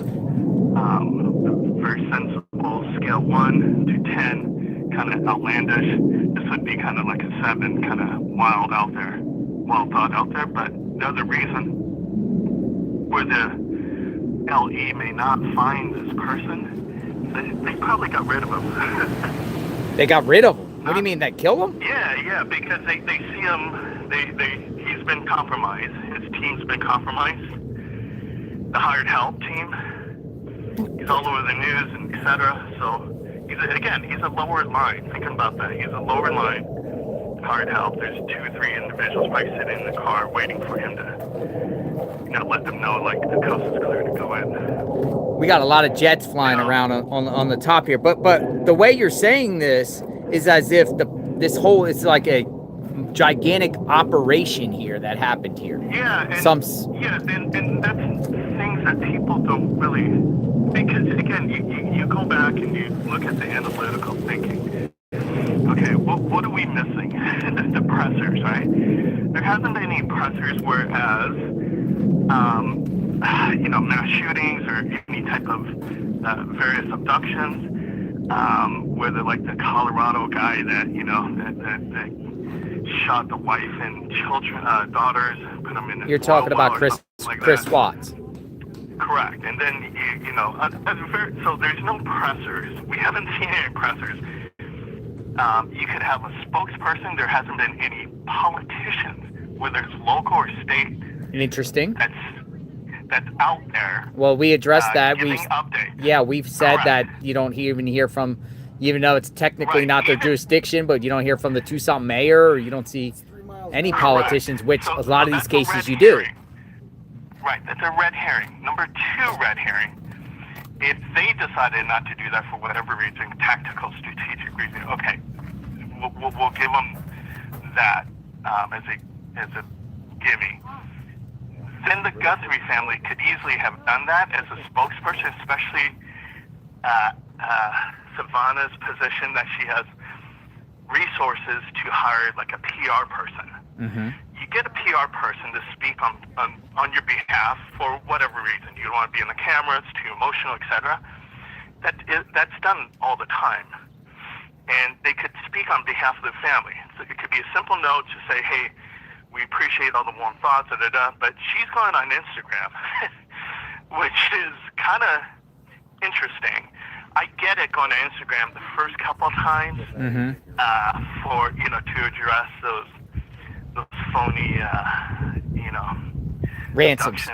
very sensible scale 1 to 10, kind of outlandish, this would be kind of like a 7, kind of wild thought out there. But the other reason where the LE may not find this person, they probably got rid of him. They got rid of him? What do you mean, they killed him? Yeah, because they see him, he's been compromised. His team's been compromised. The hired help team, he's all over the news and etc. So he's a lower line. Think about that. He's a lower line hired help. There's 2 or 3 individuals probably sitting in the car waiting for him to, let them know like the coast is clear to go in. We got a lot of jets flying around on the top here, but the way you're saying this is as if it's like a gigantic operation here that happened here. Yeah, and that's things that people don't really, because again, you go back and you look at the analytical thinking. Okay, what are we missing? The pressers, right? There hasn't been any pressers, whereas mass shootings or any type of various abductions, whether like the Colorado guy that shot the wife and children, daughters, put them in his You're talking about Chris that. Watts. Correct. And then, so there's no pressers. We haven't seen any pressers. You could have a spokesperson. There hasn't been any politicians, whether it's local or state. Interesting. That's out there. Well, we addressed that. Giving updates. Yeah, we've said Correct. that you don't even hear from, even though it's technically not their jurisdiction, but you don't hear from the Tucson mayor, or you don't see any politicians, which a lot of these cases you do. Right, that's a red herring. Number 2 red herring, if they decided not to do that for whatever reason, tactical, strategic reason, okay, we'll give them that as a gimme. Then the Guthrie family could easily have done that as a spokesperson, especially Savannah's position that she has resources to hire like a PR person. Mm-hmm. You get a PR person to speak on your behalf for whatever reason. You don't want to be in the camera, it's too emotional, etc. That's done all the time. And they could speak on behalf of the family. So it could be a simple note to say, hey, we appreciate all the warm thoughts, but she's going on Instagram, which is kind of interesting. I get it going to Instagram the first couple of times for, to address those phony, ransoms.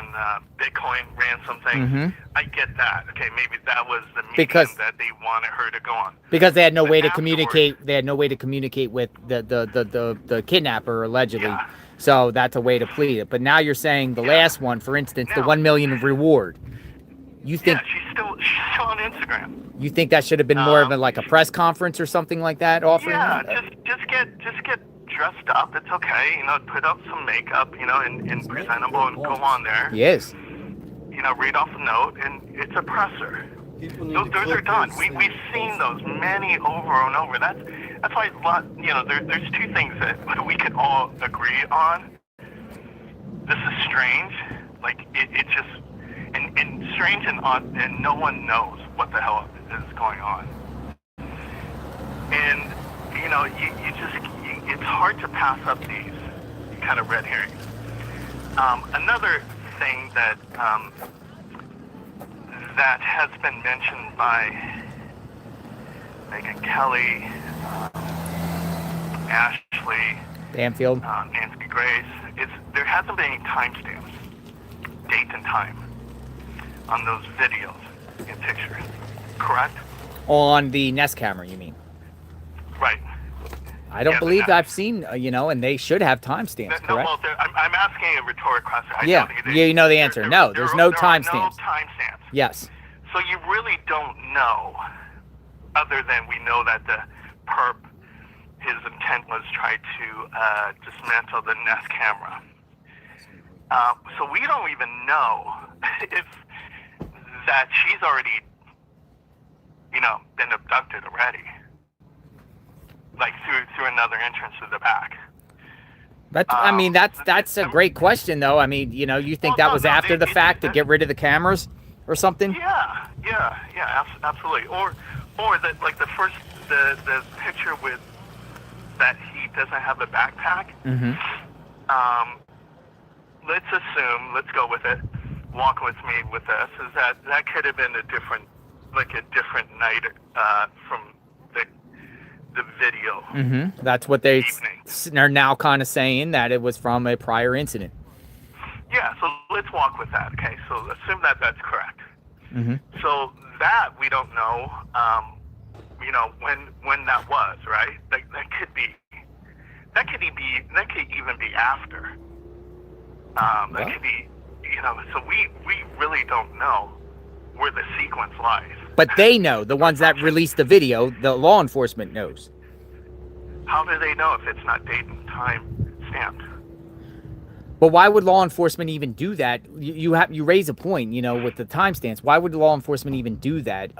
Bitcoin ransom thing. Mm-hmm. I get that. Okay, maybe that was the medium Because that they wanted her to go on. Because they had no But way to afterwards- communicate. They had no way to communicate with the kidnapper allegedly. Yeah. So that's a way to plead it. But now you're saying the last one, for instance, the Now- $1 million of reward. You think Yeah, she's still on Instagram. you think that should have been more of a press conference or something like that offering? Yeah, that? just get dressed up. It's okay. Put up some makeup. And presentable, and go on there. Yes. Read off a note, and it's a presser. Those are done. We've seen those many over and over. That's why there's 2 things that we could all agree on. This is strange. Like it just and strange and odd, and no one knows what the hell is going on. And it's hard to pass up these kind of red herrings. Another thing that that has been mentioned by Megan Kelly, Ashley, Banfield. Nancy Grace, there hasn't been any timestamps, date and time, on those videos and pictures, correct? On the Nest camera, you mean? Right. I don't Yeah, believe but- I've seen, and they should have timestamps, No, correct? well, I'm asking a rhetorical question. I Yeah, know yeah, you know the answer. No, there's no there are timestamps. No timestamps. Yes. So you really don't know, other than we know that the perp, his intent was try to dismantle the Nest camera. So we don't even know if that she's already, been abducted already, like through another entrance to the back. That's a great question, though. I mean, you think that was after the fact to get rid of the cameras or something? Yeah, absolutely. Or that like the first the picture with that he doesn't have a backpack. Mm-hmm. Let's go with it. Walk with me with this. Is that could have been a different night from the video. Mm-hmm. That's what they're now kind of saying, that it was from a prior incident. Yeah, so let's walk with that. Okay, so assume that that's correct. Mm-hmm. So that we don't know, when that was, right? That could even be after. That could be, so we really don't know where the sequence lies. But they know, the ones that released the video, the law enforcement knows. How do they know if it's not date and time stamped? But why would law enforcement even do that? You raise a point, with the timestamps. Why would law enforcement even do that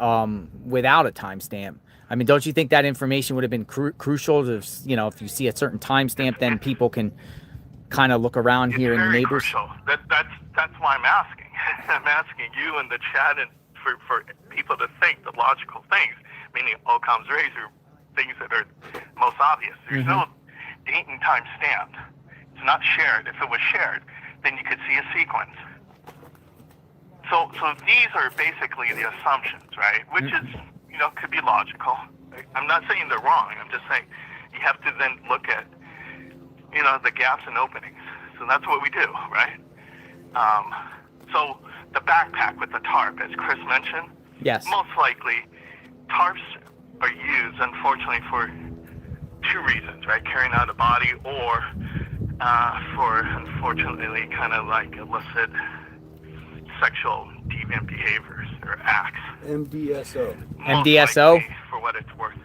without a timestamp? I mean, don't you think that information would have been crucial? If you see a certain timestamp, then people can kind of look around here in the neighbors. Crucial. That's why I'm asking. I'm asking you in the chat and for people to think the logical things, meaning Ocam's razor, things that are most obvious. There's no date and time stamped. It's not shared. If it was shared, then you could see a sequence. So these are basically the assumptions, right? Which is, could be logical. I'm not saying they're wrong. I'm just saying you have to then look at, the gaps and openings. So that's what we do, right? So the backpack with the tarp, as Chris mentioned, yes, most likely tarps are used, unfortunately, for two reasons, right? Carrying out a body or for, unfortunately, kind of like illicit sexual deviant behaviors or acts. MDSO. Most MDSO? likely, for what it's worth.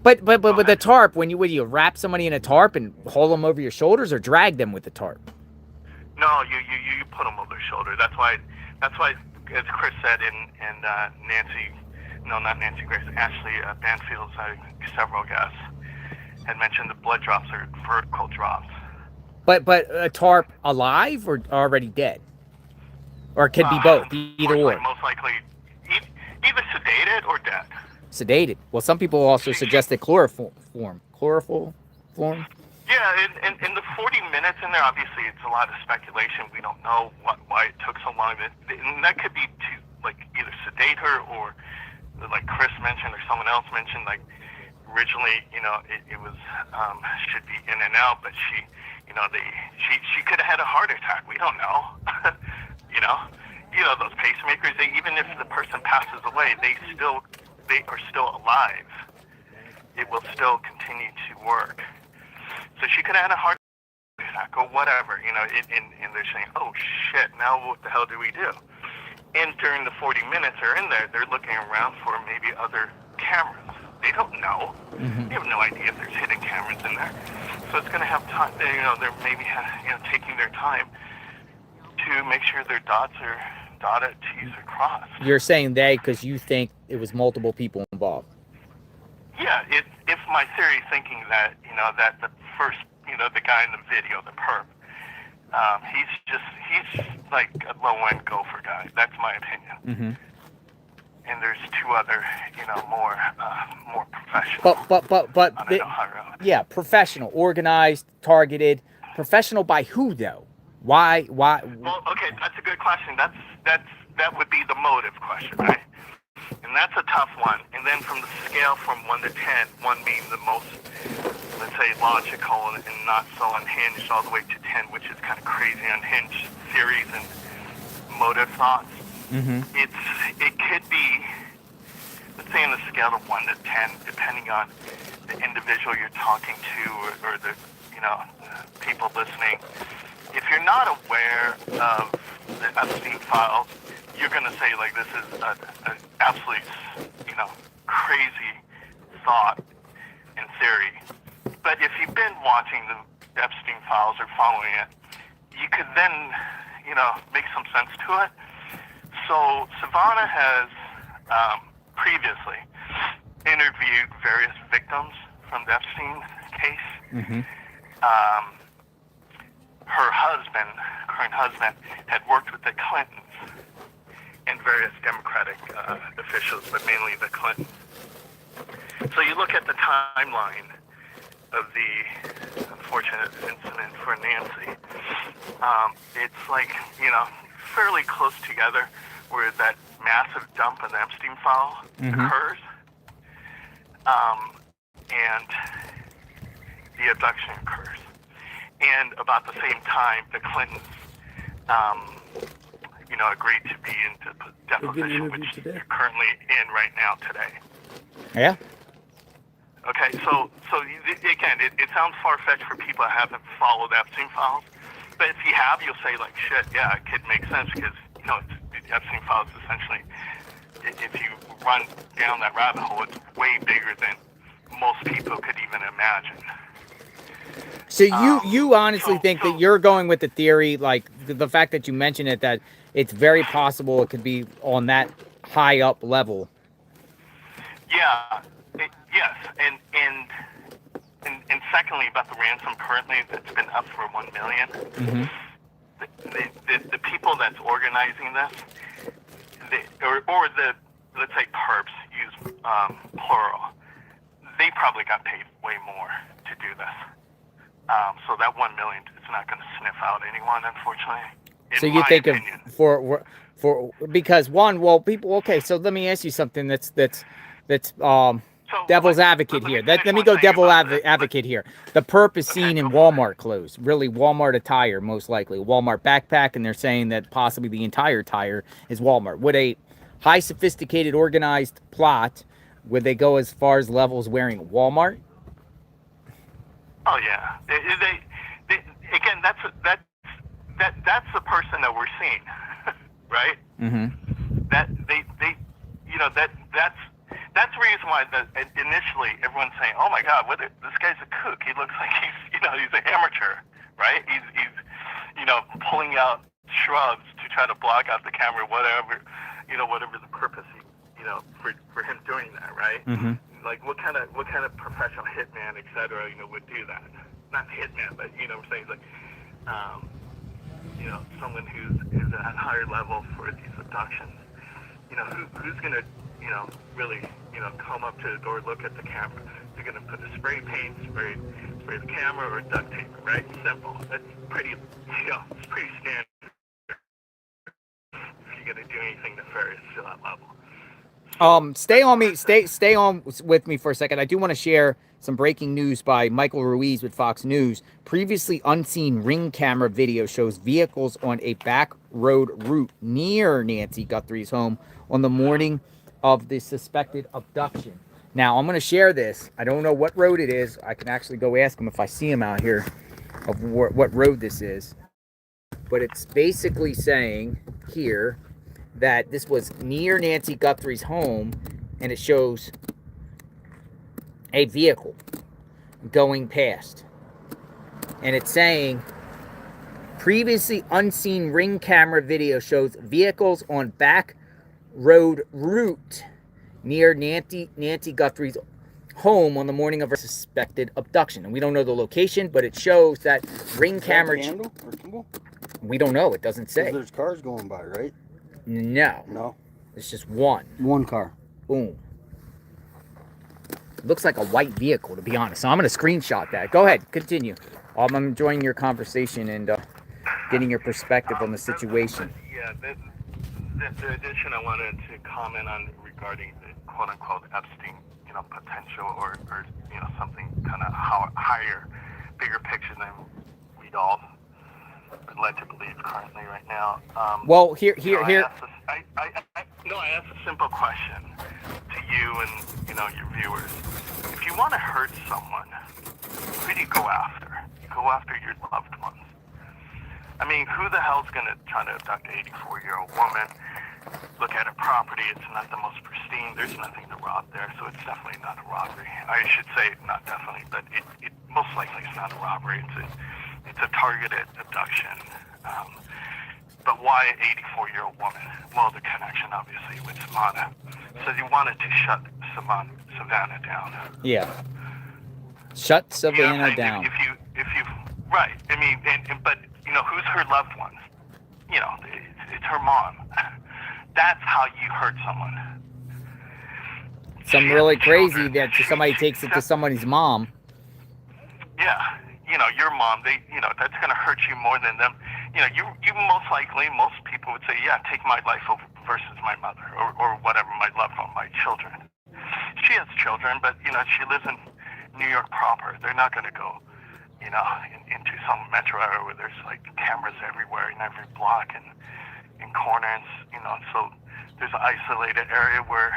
But with the tarp, when you wrap somebody in a tarp and haul them over your shoulders, or drag them with the tarp? No, you put them over their shoulder. That's why, as Chris said, and not Nancy Grace, Ashley Banfield's several guests had mentioned the blood drops are vertical drops. But a tarp alive or already dead? Or it could be both, either or. Most likely either sedated or dead. Sedated. Well, some people also suggested chloroform. Yeah, in the 40 minutes in there, obviously it's a lot of speculation. We don't know why it took so long. And that could be to either sedate her or, like Chris mentioned or someone else mentioned, originally, it was should be in and out, but she could have had a heart attack. We don't know. Those pacemakers. Even if the person passes away, they are still alive. It will still continue to work. So she could have had a heart attack or whatever, and they're saying, oh shit, now what the hell do we do? And during the 40 minutes they're in there, they're looking around for maybe other cameras. They don't know. Mm-hmm. They have no idea if there's hidden cameras in there. So it's going to have time, they're maybe taking their time to make sure their dots are dotted, T's are crossed. You're saying they because you think it was multiple people involved. Yeah, if my theory thinking that, that the first, the guy in the video, the perp, he's like a low-end gopher guy. That's my opinion. Mm-hmm. And there's two other, more professional. But on the high road. yeah, professional, organized, targeted. Professional by who, though? Why? Well, okay, that's a good question. That would be the motive question, right? And that's a tough one. And then from the scale from 1 to 10, 1 being the most, let's say, logical and not so unhinged, all the way to 10, which is kind of crazy unhinged theories and motive thoughts. Mm-hmm. It could be, let's say on a scale of 1 to 10, depending on the individual you're talking to or the, people listening, if you're not aware of the Epstein files, you're going to say, like, this is an absolute, crazy thought and theory. But if you've been watching the Epstein files or following it, you could then, make some sense to it. So Savannah has previously interviewed various victims from the Epstein case. Mm-hmm. Her current husband, had worked with the Clintons and various Democratic officials, but mainly the Clintons. So you look at the timeline of the unfortunate incident for Nancy. It's like, fairly close together where that massive dump in the Epstein file occurs. And the abduction occurs. And about the same time, the Clintons, agreed to be in the deposition, which you're currently in right now today. Yeah. Okay, so again, it sounds far-fetched for people that haven't followed Epstein files, but if you have, you'll say, like, shit, yeah, it could make sense because, the Epstein files essentially, if you run down that rabbit hole, it's way bigger than most people could even imagine. So you honestly think that you're going with the theory, like the fact that you mentioned it, that it's very possible it could be on that high up level. Yeah, yes, and secondly, about the ransom currently that's been up for $1 million. Mm-hmm. The people that's organizing this, or the, let's say, perps, use plural, they probably got paid way more to do this. So that $1 million is not going to sniff out anyone, unfortunately. So you think opinion. for because people, okay, so let me ask you something that's devil's advocate here. Let me go devil advocate here. The perp is seen in Walmart clothes, really Walmart attire, most likely Walmart backpack, and they're saying that possibly the entire attire is Walmart. Would a high sophisticated organized plot, would they go as far as levels wearing Walmart? Oh yeah, they again, that's the person that we're seeing, right? Mm-hmm. That's the reason why initially everyone's saying, oh my God, this guy's a kook. He looks like he's an amateur, right? He's pulling out shrubs to try to block out the camera, whatever the purpose, for him doing that, right? Mm-hmm. Like what kind of professional hitman, et cetera, would do that? Not hitman, but what I'm saying, like, someone who's at a higher level for these abductions. Who's gonna, really, come up to the door, look at the camera? They're gonna put a spray paint, spray the camera, or duct tape, right? Simple. That's pretty, it's pretty standard. If you're gonna do anything nefarious to that level. Stay on with me for a second. I do want to share some breaking news by Michael Ruiz with Fox News. Previously unseen ring camera video shows vehicles on a back road route near Nancy Guthrie's home on the morning of the suspected abduction. Now, I'm going to share this. I don't know what road it is. I can actually go ask him if I see him out here of what road this is. But it's basically saying here that this was near Nancy Guthrie's home, and it shows a vehicle going past. And it's saying, previously unseen ring camera video shows vehicles on back road route near Nancy Guthrie's home on the morning of her suspected abduction. And we don't know the location, but it shows that ring camera... Handle or Kimball? We don't know. It doesn't say. There's cars going by, right? No. It's just one. One car. Boom. Looks like a white vehicle, to be honest. So I'm going to screenshot that. Go ahead. Continue. I'm enjoying your conversation and getting your perspective on the situation. The addition I wanted to comment on regarding the quote-unquote Epstein, potential or something kind of higher, bigger picture than we'd all led to believe currently right now. Well, here. I asked a simple question to you and your viewers. If you want to hurt someone, who do you go after? You go after your loved ones. I mean, who the hell's gonna try to abduct an 84-year-old woman? Look at her property; it's not the most pristine. There's nothing to rob there, so it's definitely not a robbery. I should say not definitely, but it most likely is not a robbery. It's a targeted abduction. But why an 84-year-old woman? Well, the connection, obviously, with Savannah. So you wanted to shut Savannah down. Yeah. Shut Savannah down. If you, right. I mean, but who's her loved ones? It's her mom. That's how you hurt someone. Some really crazy that somebody takes it to somebody's mom. Yeah, your mom. That's gonna hurt you more than them. You most likely, most people would say, yeah, take my life over versus my mother or whatever, my loved one, my children. She has children, but she lives in New York proper. They're not gonna go, into some metro area where there's like cameras everywhere in every block and in corners. So there's an isolated area where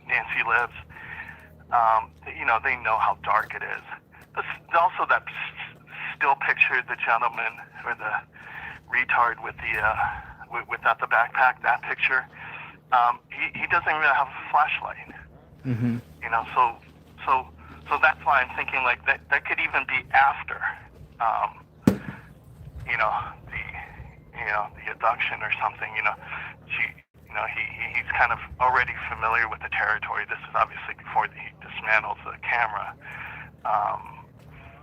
Nancy lives. They know how dark it is. Also, that still picture, the gentleman or the retard with the without the backpack. That picture, he doesn't even have a flashlight. Mm-hmm. So that's why I'm thinking like that could even be after, the abduction or something. He's kind of already familiar with the territory. This is obviously before he dismantles the camera.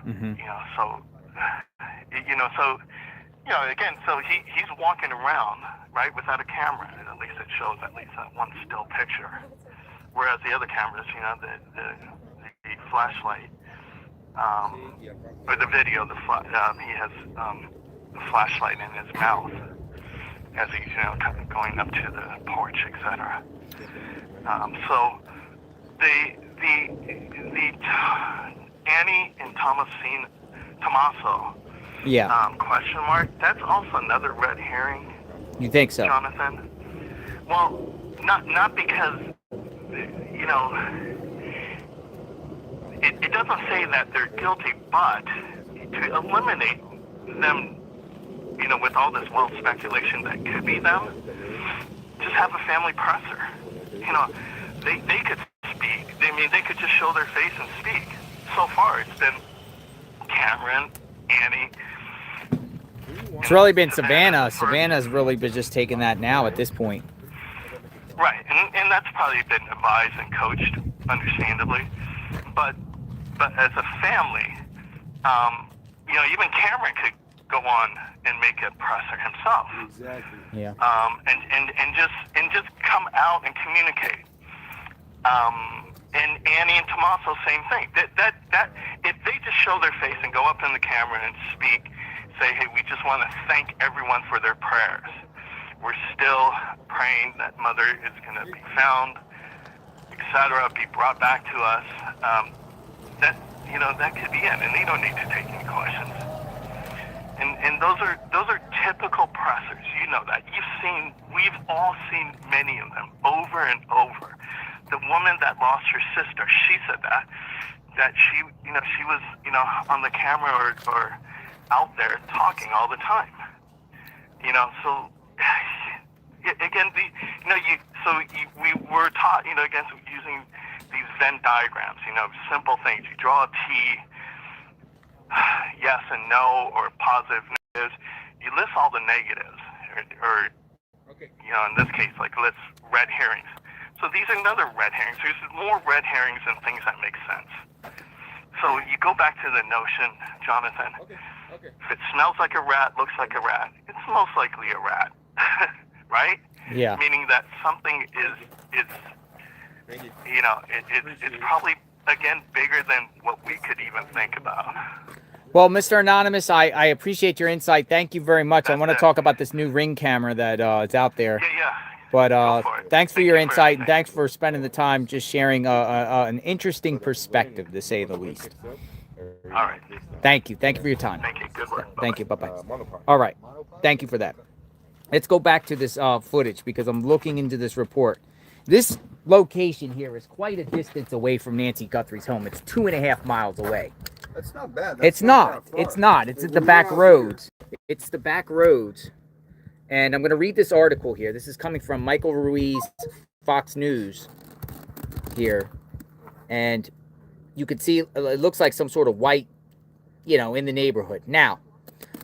Mm-hmm. Again, so he's walking around, right, without a camera. At least it shows at least that one still picture. Whereas the other cameras, the flashlight, or the video, he has the flashlight in his mouth as he's, kind of going up to the porch, etc. So the Annie and Tommaso, yeah, question mark, that's also another red herring. You think so? Jonathan? Well, not because, it doesn't say that they're guilty, but to eliminate them, with all this wild speculation that could be them, just have a family presser. They could speak. They could just show their face and speak. So far, it's been Cameron, Annie. It's really been Savannah. Savannah's really been just taking that now at this point. Right, and that's probably been advised and coached, understandably. But as a family, even Cameron could go on and make a presser himself. Exactly. Yeah. And just come out and communicate. And Annie and Tommaso, same thing. That if they just show their face and go up in the camera and speak, say, hey, we just want to thank everyone for their prayers. We're still praying that Mother is going to be found, etc., be brought back to us. That could be it, and they don't need to take any questions. And those are typical pressers. You know that. We've all seen many of them over and over. The woman that lost her sister, she said that she was, on the camera or out there talking all the time. So again, we were taught, again, using these Venn diagrams, simple things. You draw a T, yes and no, or positive, negatives. You list all the negatives, or in this case, like list red herrings. So these are another red herrings. There's more red herrings than things that make sense. So you go back to the notion, Jonathan. Okay. If it smells like a rat, looks like a rat, it's most likely a rat, right? Yeah. Meaning that something is it's probably, again, bigger than what we could even think about. Well, Mr. Anonymous, I appreciate your insight. Thank you very much. I want to talk about this new Ring camera that is out there. Yeah. But thanks for your insight, and thanks for spending the time just sharing an interesting perspective, to say the least. All right. Thank you. Thank you for your time. Thank you. Good work. Thank you. Bye-bye. All right. Thank you for that. Let's go back to this footage, because I'm looking into this report. This location here is quite a distance away from Nancy Guthrie's home. It's 2.5 miles away. That's not bad. It's not. It's not. It's at the back roads. It's the back roads. And I'm going to read this article here. This is coming from Michael Ruiz, Fox News here. And you can see it looks like some sort of white, in the neighborhood. Now,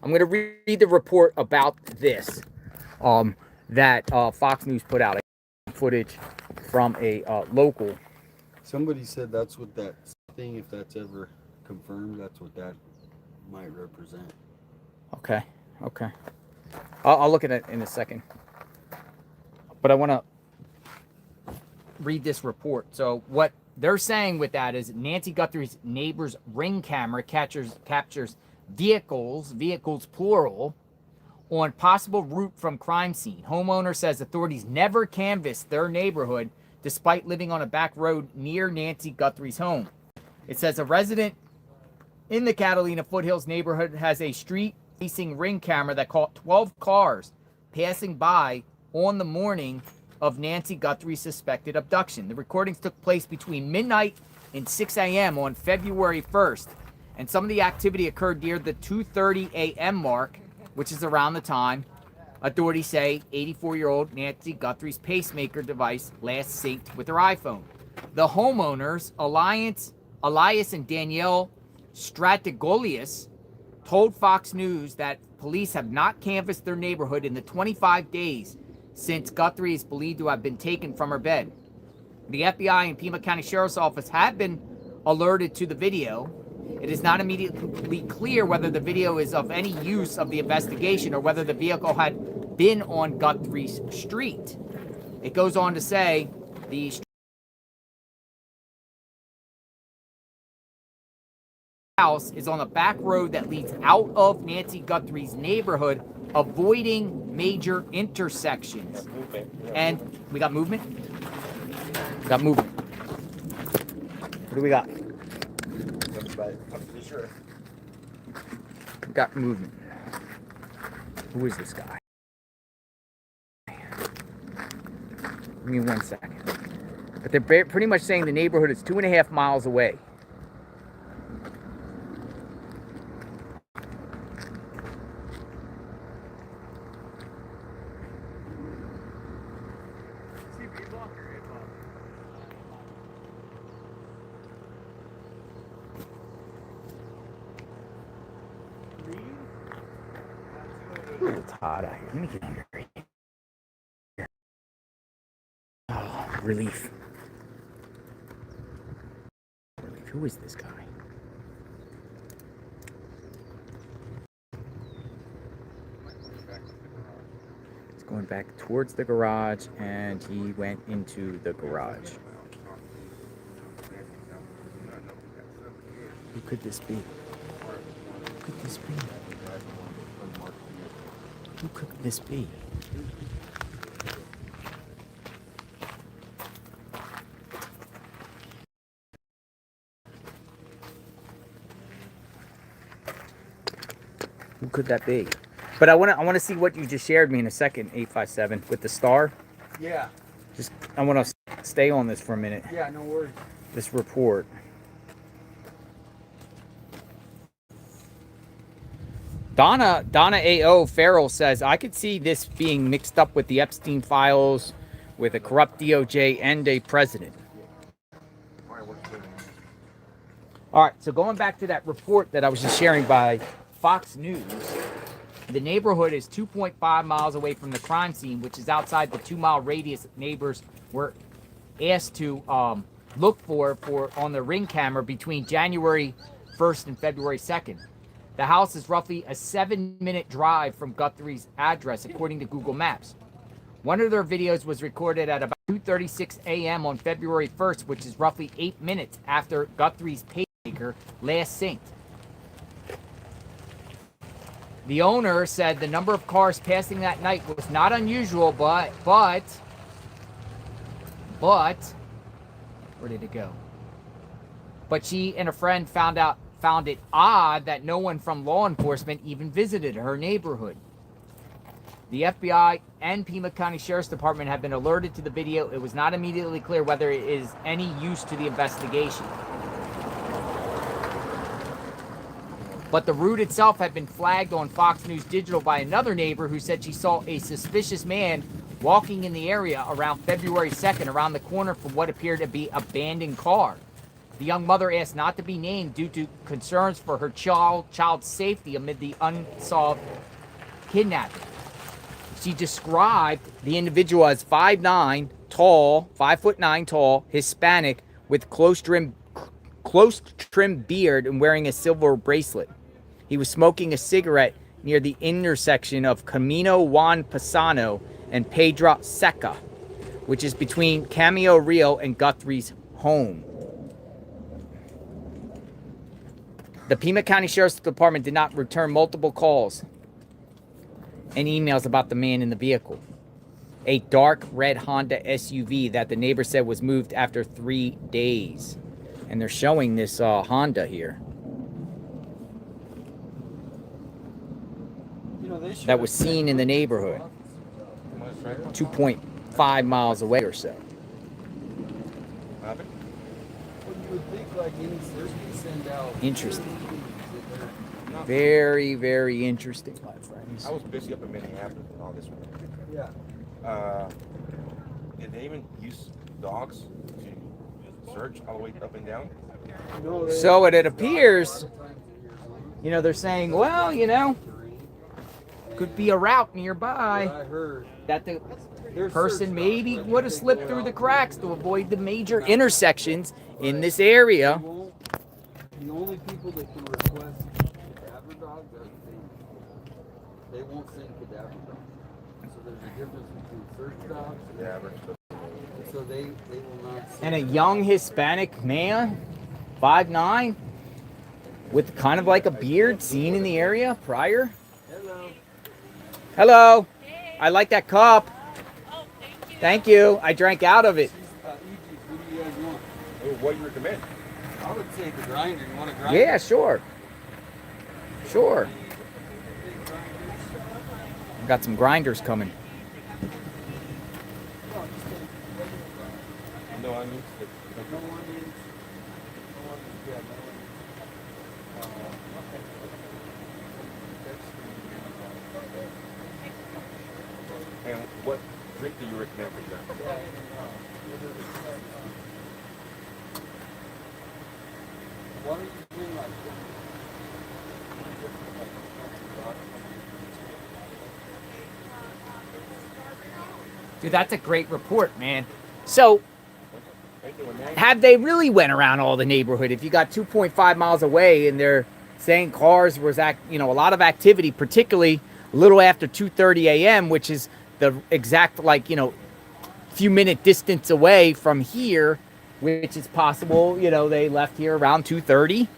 I'm going to read the report about this that Fox News put out. Footage from a local. Somebody said that's what that thing, if that's ever confirmed, that's what that might represent. Okay. I'll look at it in a second. But I want to read this report. So what they're saying with that is Nancy Guthrie's neighbor's Ring camera captures vehicles plural, on possible route from crime scene. Homeowner says authorities never canvassed their neighborhood despite living on a back road near Nancy Guthrie's home. It says a resident in the Catalina Foothills neighborhood has a street-facing Ring camera that caught 12 cars passing by on the morning of Nancy Guthrie's suspected abduction. The recordings took place between midnight and 6 a.m. on February 1st, and some of the activity occurred near the 2:30 a.m. mark, which is around the time authorities say 84-year-old Nancy Guthrie's pacemaker device last synced with her iPhone. The homeowners, Elias and Danielle Strategolius, told Fox News that police have not canvassed their neighborhood in the 25 days since Guthrie is believed to have been taken from her bed. The FBI and Pima County Sheriff's Office have been alerted to the video. It is not immediately clear whether the video is of any use of the investigation or whether the vehicle had been on Guthrie's street. It goes on to say the house is on the back road that leads out of Nancy Guthrie's neighborhood, avoiding major intersections. And we got movement? We got movement. What do we got? I'm pretty sure. We got movement. Who is this guy? Give me 1 second. But they're pretty much saying the neighborhood is 2.5 miles away. It's hot out here. Let me get here. Oh, relief. Who is this guy? He's going back towards the garage, and he went into the garage. Who could this be? Who could this be? Who could this be? Who could that be? But I want to see what you just shared me in a second, 857, with the star. Yeah. I want to stay on this for a minute. Yeah, no worries. This report. Donna A.O. Farrell says, I could see this being mixed up with the Epstein files, with a corrupt DOJ and a president. All right, so going back to that report that I was just sharing by Fox News, the neighborhood is 2.5 miles away from the crime scene, which is outside the 2-mile radius neighbors were asked to look for on the Ring camera between January 1st and February 2nd. The house is roughly a 7-minute drive from Guthrie's address, according to Google Maps. One of their videos was recorded at about 2:36 a.m. on February 1st, which is roughly 8 minutes after Guthrie's pacemaker last synced. The owner said the number of cars passing that night was not unusual, but where did it go? But she and a friend found it odd that no one from law enforcement even visited her neighborhood. The FBI and Pima County Sheriff's Department have been alerted to the video. It was not immediately clear whether it is any use to the investigation. But the route itself had been flagged on Fox News Digital by another neighbor who said she saw a suspicious man walking in the area around February 2nd around the corner from what appeared to be an abandoned car. The young mother asked not to be named due to concerns for her child's safety amid the unsolved kidnapping. She described the individual as 5'9", tall, 5'9" tall, Hispanic, with close trimmed beard and wearing a silver bracelet. He was smoking a cigarette near the intersection of Camino Juan Pisano and Pedro Seca, which is between Camino Rio and Guthrie's home. The Pima County Sheriff's Department did not return multiple calls and emails about the man in the vehicle. A dark red Honda SUV that the neighbor said was moved after 3 days. And they're showing this Honda here. That was seen in the neighborhood. 2.5 miles away or so. Well, you would think like any search they send out. Interesting. Very, very interesting, my friends. I was busy up in Minneapolis and all this. Yeah. Did they even use dogs to search all the way up and down? No, So it appears, you know, they're saying, well, you know, could be a route nearby I heard that the person maybe would have slipped through the cracks to avoid the major intersections in this area. the only people that can request cadaver dogs are they won't send cadaver dogs. So there's a difference between search dogs and so they will not send And a young Hispanic man, 5'9", with kind of like a beard, seen in the area prior. Hello. Hello. I like that cup. Thank you. I drank out of it. What do you guys want? Oh, what do you recommend? I would say the grinder. You want a grinder? Yeah, sure. Sure. I've got some grinders coming. No, I mean, and what drink do you recommend for them? Why don't you bring like Dude, that's a great report, man. So, have they really went around all the neighborhood? If you got 2.5 miles away and they're saying cars was a lot of activity, particularly a little after 2:30 a.m., which is the exact few minute distance away from here, which is possible, they left here around 2:30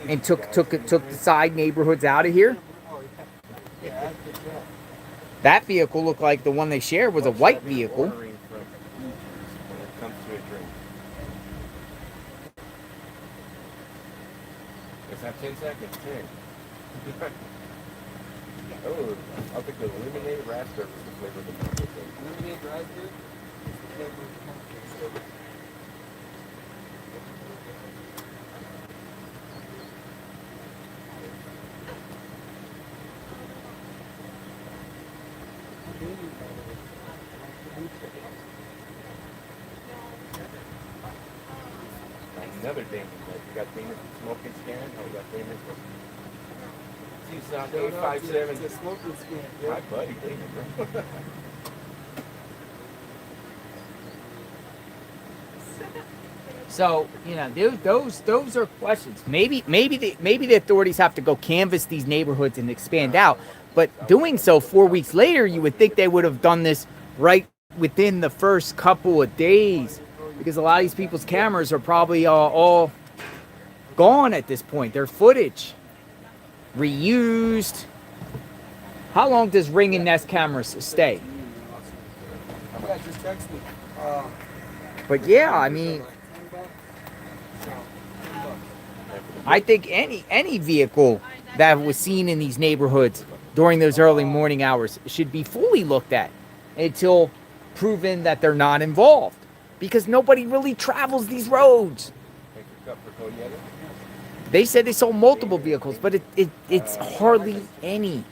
and took the side neighborhoods out of here. That vehicle looked like the one they shared was a white vehicle. Let's have 10 seconds. 10. Oh, I'll pick the lemonade raspberry for the flavor of the pumpkin. lemonade raspberry? It's the flavor of the pumpkin. Another thing, you got famous for smoking scan, or you got famous for Tucson 857. It's a smoking skin. My buddy, David, bro. So, those are questions. Maybe the authorities have to go canvass these neighborhoods and expand out. But doing so 4 weeks later, you would think they would have done this right within the first couple of days, because a lot of these people's cameras are probably all gone at this point. Their footage reused. How long does Ring and Nest cameras stay? Yeah, just text me. But yeah, I mean, I think any vehicle that was seen in these neighborhoods during those early morning hours should be fully looked at until proven that they're not involved, because nobody really travels these roads. They said they saw multiple vehicles, but it's hardly any.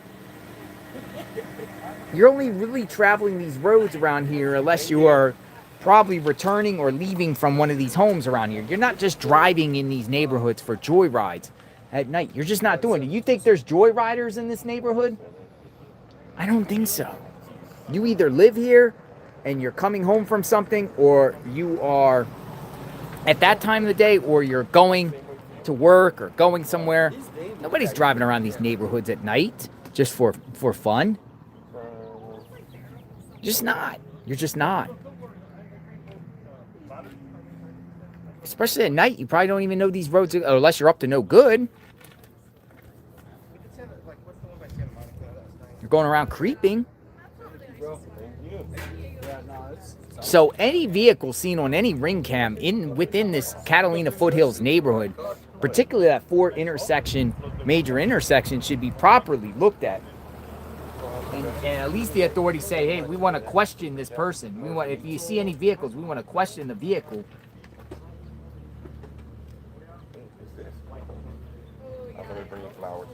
You're only really traveling these roads around here unless you are probably returning or leaving from one of these homes around here. You're not just driving in these neighborhoods for joyrides at night. You're just not doing it. You think there's joyriders in this neighborhood? I don't think so. You either live here and you're coming home from something, or you are at that time of the day, or you're going to work or going somewhere. Nobody's driving around these neighborhoods at night just for fun. Just not. You're just not. Especially at night, you probably don't even know these roads, unless you're up to no good. You're going around creeping. So any vehicle seen on any ring cam within this Catalina Foothills neighborhood, particularly that 4 major intersection, should be properly looked at. And at least the authorities say, hey, we want to question this person. If you see any vehicles, we want to question the vehicle. I'm gonna bring you flowers.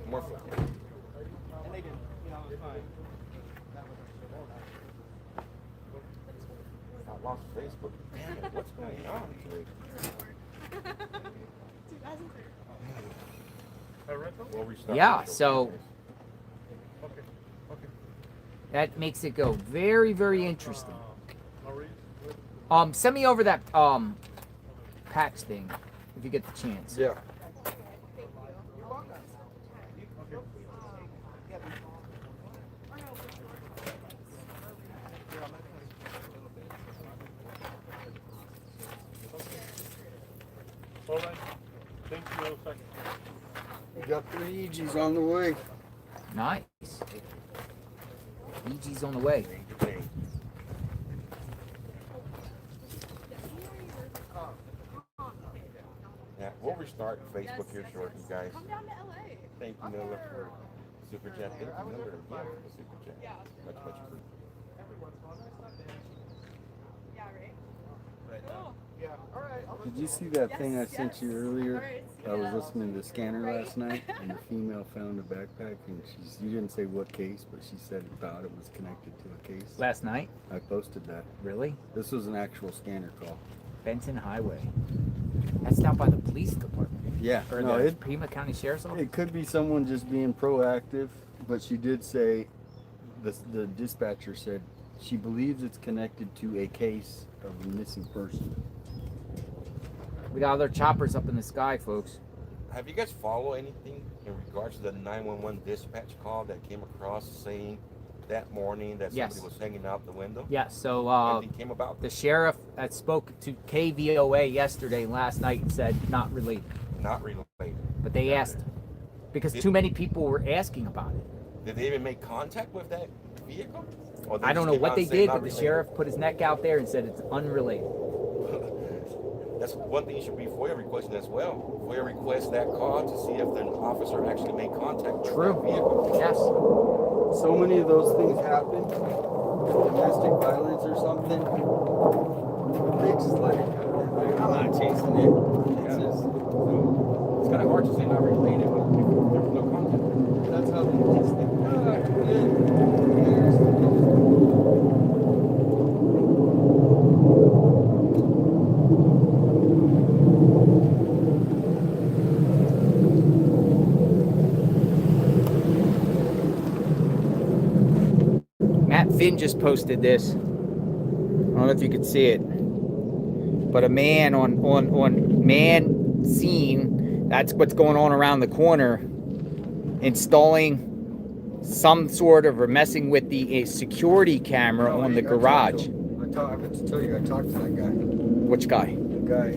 More flowers. I lost Facebook. Damn it, what's going on today? We'll restart Yeah, the show. so that makes it go very, very interesting. Send me over that patch thing if you get the chance. Yeah. All right. Thank you. We got 3 EGs on the way. Nice. EG's on the way. Yeah, we'll restart Facebook here shortly, guys. Come down to LA. Thank you, Miller, for super chat. Thank you, Miller, again for the super chat. Much appreciated. Yeah, right? Did you see that thing I sent you earlier? I was listening to Scanner last night, and the female found a backpack, and you didn't say what case, but she said it thought it was connected to a case. Last night? I posted that. Really? This was an actual Scanner call. Benton Highway. That's down by the police department. Yeah. Or No, the Pima County Sheriff's Office? it could be someone just being proactive, but she did say, the dispatcher said, she believes it's connected to a case of a missing person. We got other choppers up in the sky, folks. Have you guys followed anything in regards to the 911 dispatch call that came across saying that morning that Yes. somebody was hanging out the window? Yeah, so Anything came about? the sheriff that spoke to KVOA last night and said not related. Not related. But they asked, because too many people were asking about it. Did they even make contact with that vehicle? Or they I don't just know came what out they and said did, not but the related? sheriff put his neck out there and said it's unrelated. That's one thing you should be FOIA requesting as well. FOIA request that call to see if the officer actually made contact with True. that vehicle. Yes. So many of those things happen, domestic violence or something, they just let it go. I'm not chasing it. It's just, It's kind of hard to say not related when there was no contact. that's how they just think. Matt Finn just posted this. I don't know if you could see it, but a man on man scene. That's what's going on around the corner, installing some sort of, or messing with the security camera on the garage. I have to tell you, I talked to that guy. Which guy? The guy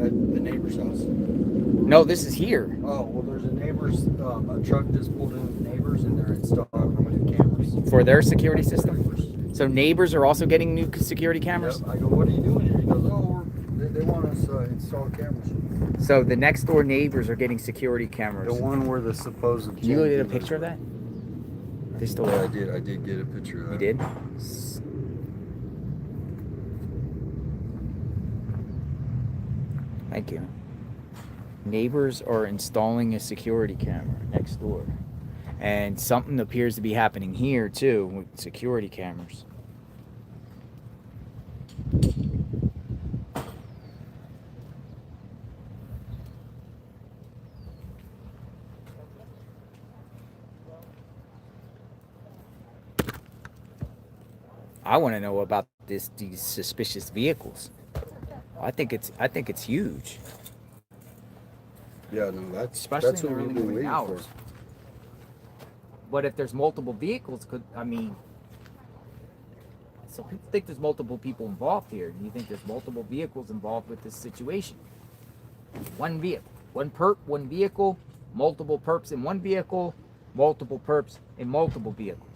at the neighbor's house. No, this is here. Oh, well, there's a neighbor's, a truck just pulled in with neighbors and they're installing new cameras. For their security system. So neighbors are also getting new security cameras. Yep. I go, what are you doing here? He goes, oh, They want us to install cameras. So the next door neighbors are getting security cameras. The one where the supposed. Can you get a picture of that? They still Yeah, I did get a picture of that. You did? Thank you. Neighbors are installing a security camera next door. And something appears to be happening here too with security cameras. I want to know about these suspicious vehicles. I think it's huge. Yeah, no, that's Especially that's in the what we've early been morning waiting hours. for. But if there's multiple vehicles, some people think there's multiple people involved here. Do you think there's multiple vehicles involved with this situation? One vehicle, one vehicle, multiple perps in one vehicle, multiple perps in multiple vehicles.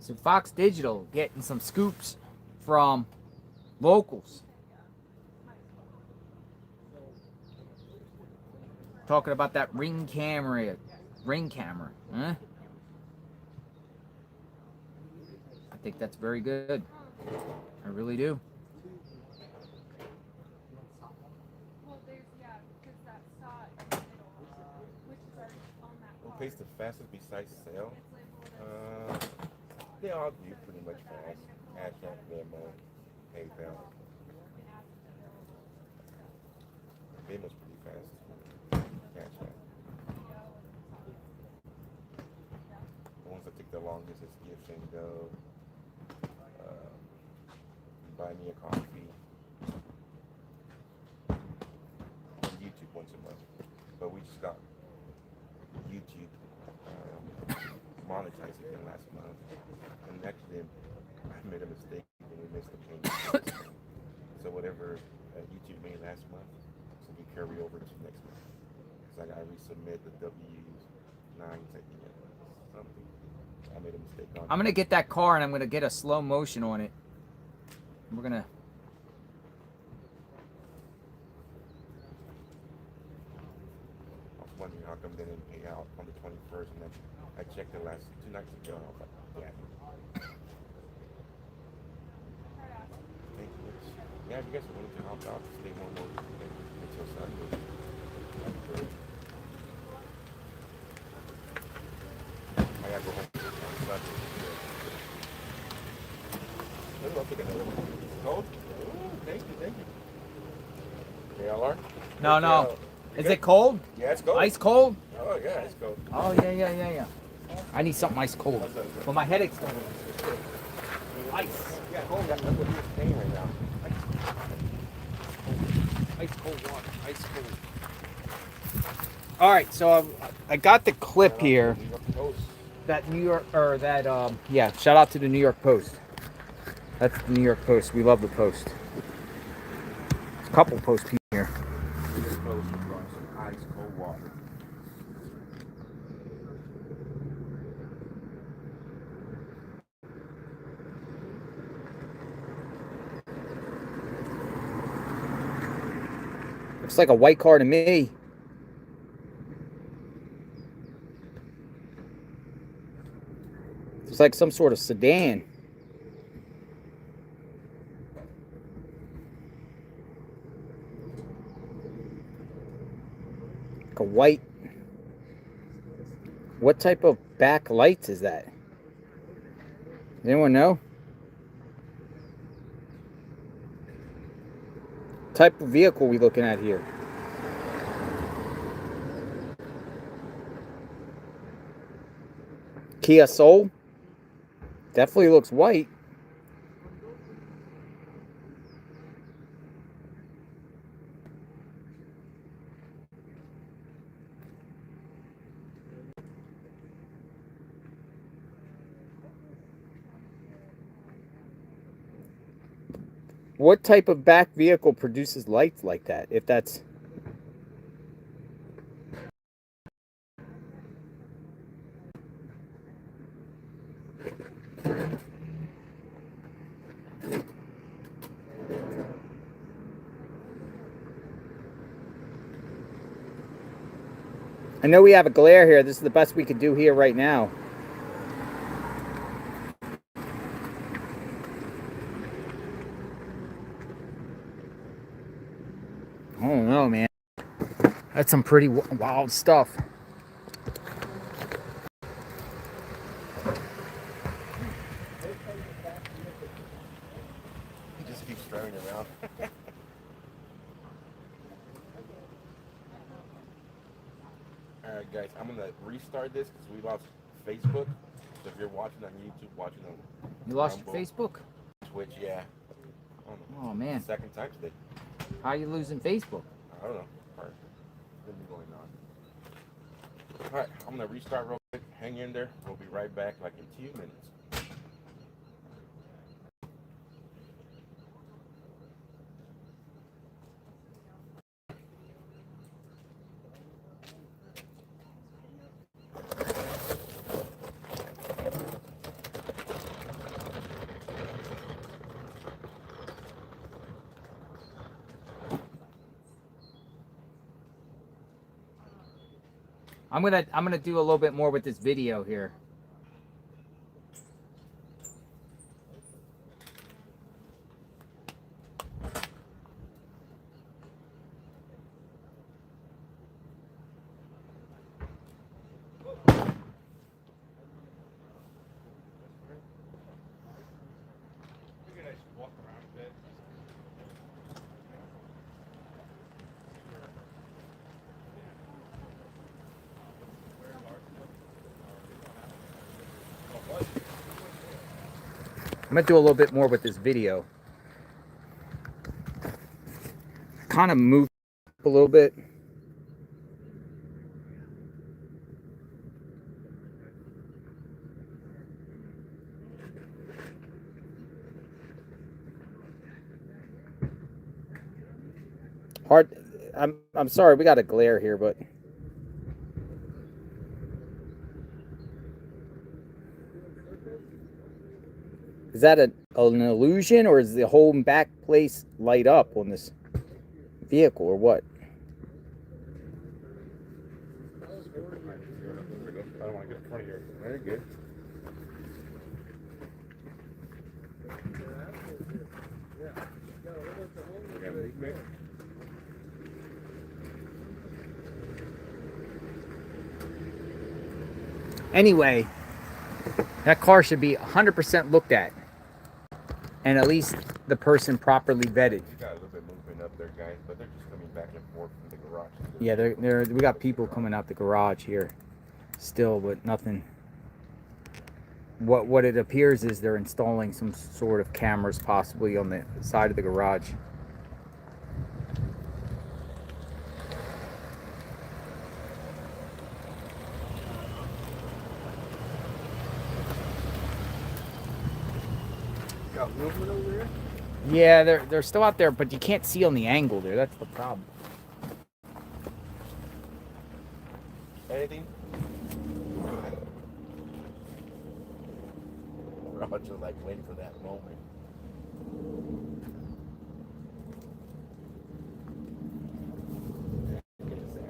So Fox Digital getting some scoops from locals. Talking about that ring camera, huh? I think that's very good. I really do. Well, there's, yeah, because that saw in the middle, which is already on that Who car. pays the fastest besides sale? It's labeled as They all do pretty much fast. Cash App, Venmo, PayPal. Venmo's pretty fast. Cash App. The ones that take the longest is Gift and Go. Buy me a coffee. And YouTube once a month. But we just got YouTube monetized again last month. And actually, I made a mistake and we missed the payment. So whatever YouTube made last month, so we carry over to next month. Because I gotta resubmit the W-9s at the end. Something. I made a mistake on I'm gonna get that car and I'm gonna get a slow motion on it. We're gonna. I was wondering how come they didn't pay out on the 21st, and then I checked the last 2 nights ago. I was like, yeah. Thank you. Yeah, if you guys are willing to help out, stay one more week until Sunday. That'd be great. I gotta go home on Sunday. Ooh, I'll take another one. Cold? Ooh, thank you. KLR? No. Is it cold? Yeah, it's cold. Ice cold? Oh, yeah, it's cold. Oh yeah. I need something ice cold. Well, my headache's going. Ice. Yeah, cold. That's what he's paying right now. Ice cold water. Ice cold. All right, so I got the clip here. That New York, or that yeah. Shout out to the New York Post. That's the New York Post. We love the Post. There's a couple Post people here. Ice cold water. Looks like a white car to me. It's like some sort of sedan. Like a white. What type of back lights is that? Does anyone know? Type of vehicle we looking at here? Kia Soul. Definitely looks white. What type of back vehicle produces lights like that? If that's... I know we have a glare here. This is the best we could do here right now. I don't know, man. That's some pretty wild stuff. He just keeps driving around. Alright guys, I'm gonna restart this because we lost Facebook. So if you're watching on YouTube, watching on You lost Rumble, your Facebook? Twitch, yeah. I don't know. Oh, man. Second time today. How are you losing Facebook? I don't know. Alright. What's been going on? Alright, I'm gonna restart real quick. Hang in there. We'll be right back like in 2 minutes. I'm gonna do a little bit more with this video here. I'm gonna do a little bit more with this video. Kind of move a little bit. Hard. I'm sorry, we got a glare here, but is that an illusion, or is the whole back place light up on this vehicle, or what? I don't want to get in front of you. Very good. Anyway, that car should be 100% looked at, and at least the person properly vetted. You got a little bit movement up there, guys, but they're just coming back and forth from the garage. Yeah, we got people coming out the garage here still, but nothing. What it appears is they're installing some sort of cameras possibly on the side of the garage. Got movement over there? Yeah, they're still out there, but you can't see on the angle there. That's the problem. Anything? We're just like waiting for that moment. Get his ass.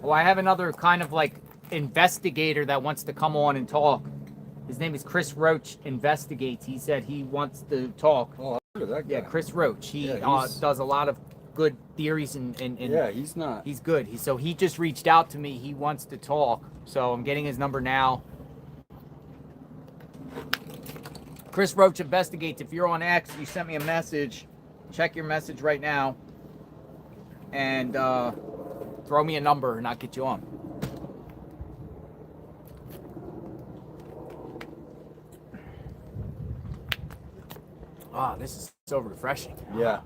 Oh, I have another kind of like investigator that wants to come on and talk. His name is Chris Roach Investigates. He said he wants to talk. Oh, I heard of that guy. Yeah, Chris Roach. He Yeah, he's- does a lot of good theories and Yeah, he's not. he's good. So he just reached out to me. He wants to talk. So I'm getting his number now. Chris Roach Investigates. If you're on X, you sent me a message. Check your message right now. And throw me a number and I'll get you on. Ah, this is so refreshing. Yeah.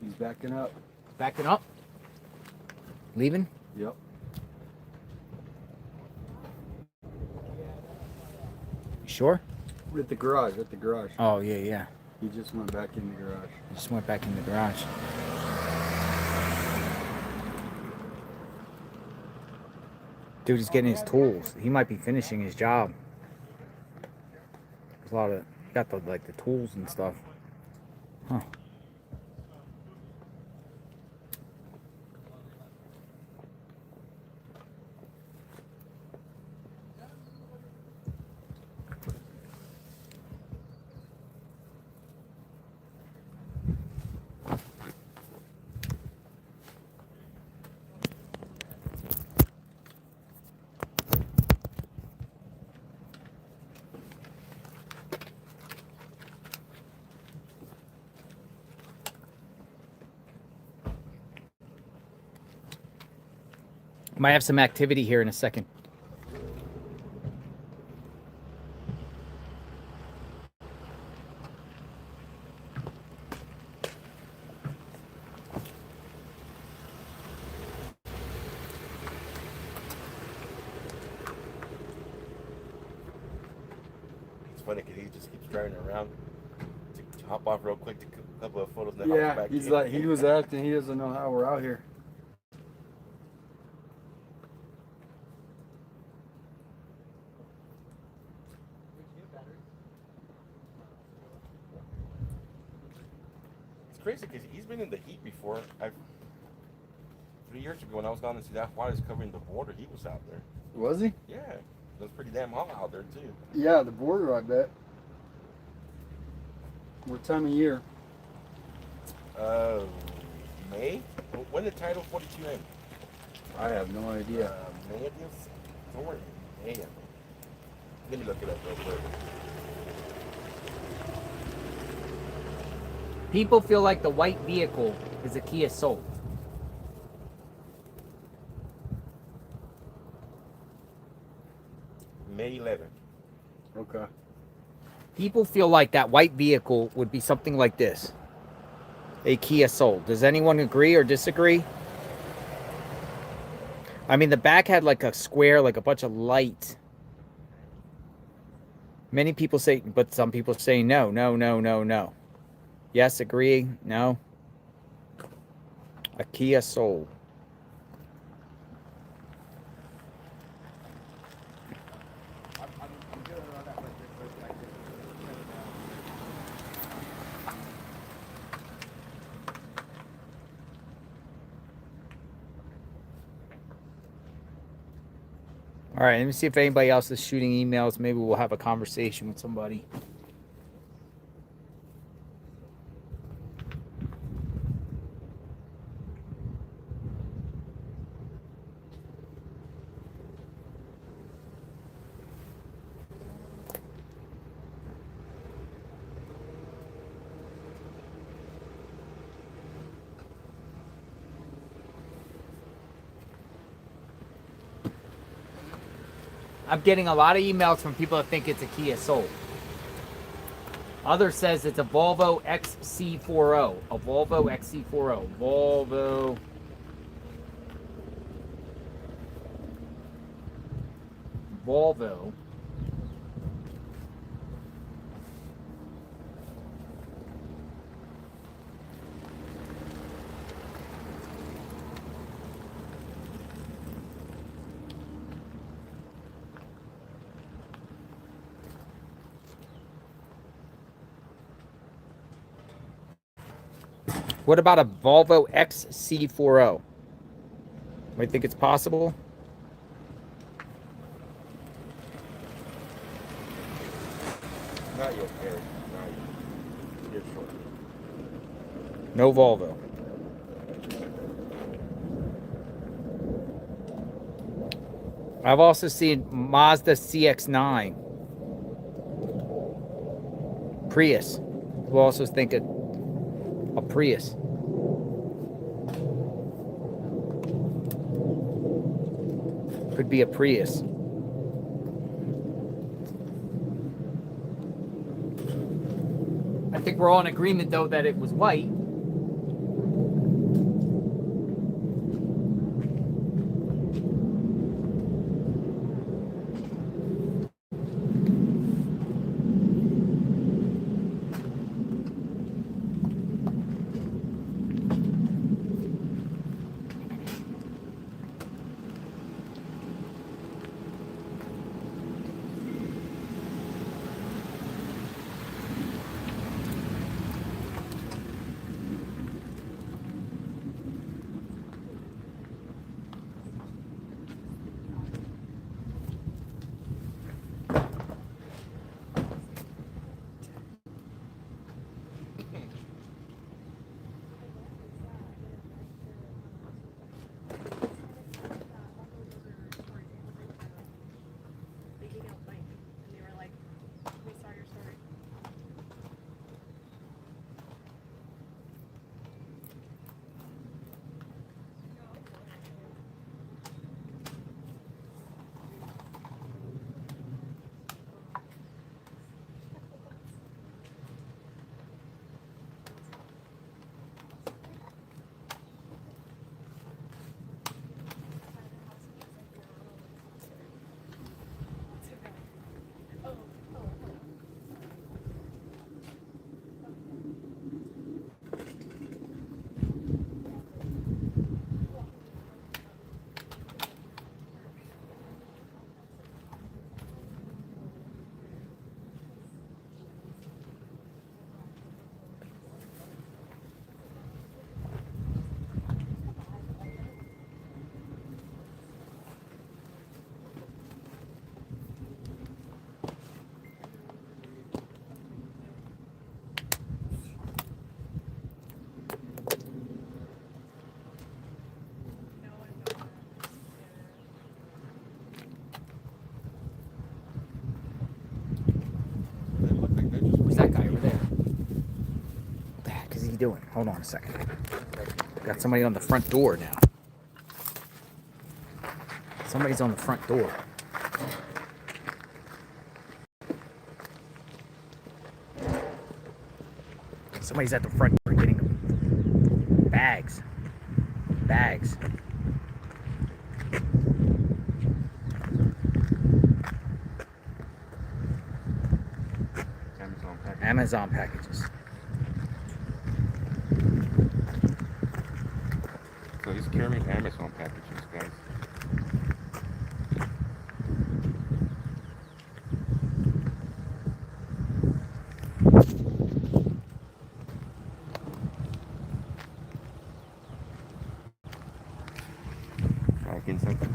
He's backing up. Backing up. Leaving? Yep. You sure? At the garage. Oh, yeah. He just went back in the garage. Just went back in the garage. Dude is getting his tools. He might be finishing his job. There's a lot of, got the tools and stuff. Huh. Might have some activity here in a second. It's funny because he just keeps driving around to hop off real quick to a couple of photos. And then hops Yeah, back he's in. like, he was acting. He doesn't know how we're out here. It's crazy because he's been in the heat before. 3 years ago when I was down in see that fires covering the border, he was out there. Was he? Yeah, it was pretty damn hot out there too. Yeah, the border, I bet. What time of year? May? When did Title 42 end? I have no idea. May, I guess? Somewhere in May, I think. Let me look it up real quick. People feel like the white vehicle is a Kia Soul. May 11th. Okay. People feel like that white vehicle would be something like this. A Kia Soul. Does anyone agree or disagree? I mean, the back had like a square, like a bunch of light. Many people say, but some people say no, no, no, no, no. Yes, agree, no. A Kia Soul. All right, let me see if anybody else is shooting emails. Maybe we'll have a conversation with somebody. I'm getting a lot of emails from people that think it's a Kia Soul. Others says it's a Volvo XC40. A Volvo XC40. Volvo Volvo. What about a Volvo XC40? I think it's possible. Not yet, Gary. Not yet. You're short. No Volvo. I've also seen Mazda CX-9. Prius. We'll also think a Prius. Could be a Prius. I think we're all in agreement, though, that it was white. Who's that guy over there? What the heck is he doing? Hold on a second. Got somebody on the front door now. Somebody's on the front door. Somebody's at the front door getting bags. Bags. Amazon packages. So he's carrying Amazon packages, guys. I can something.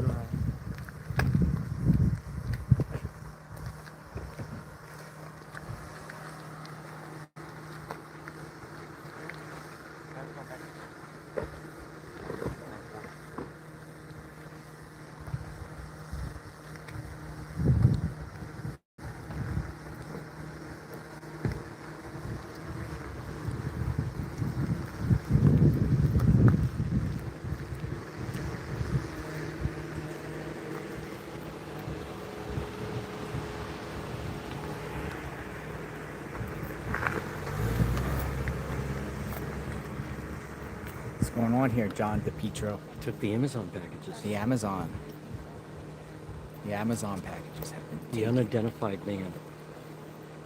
What's going on here, John DePietro? Took the Amazon packages. The Amazon. The Amazon packages have been The taken. unidentified van.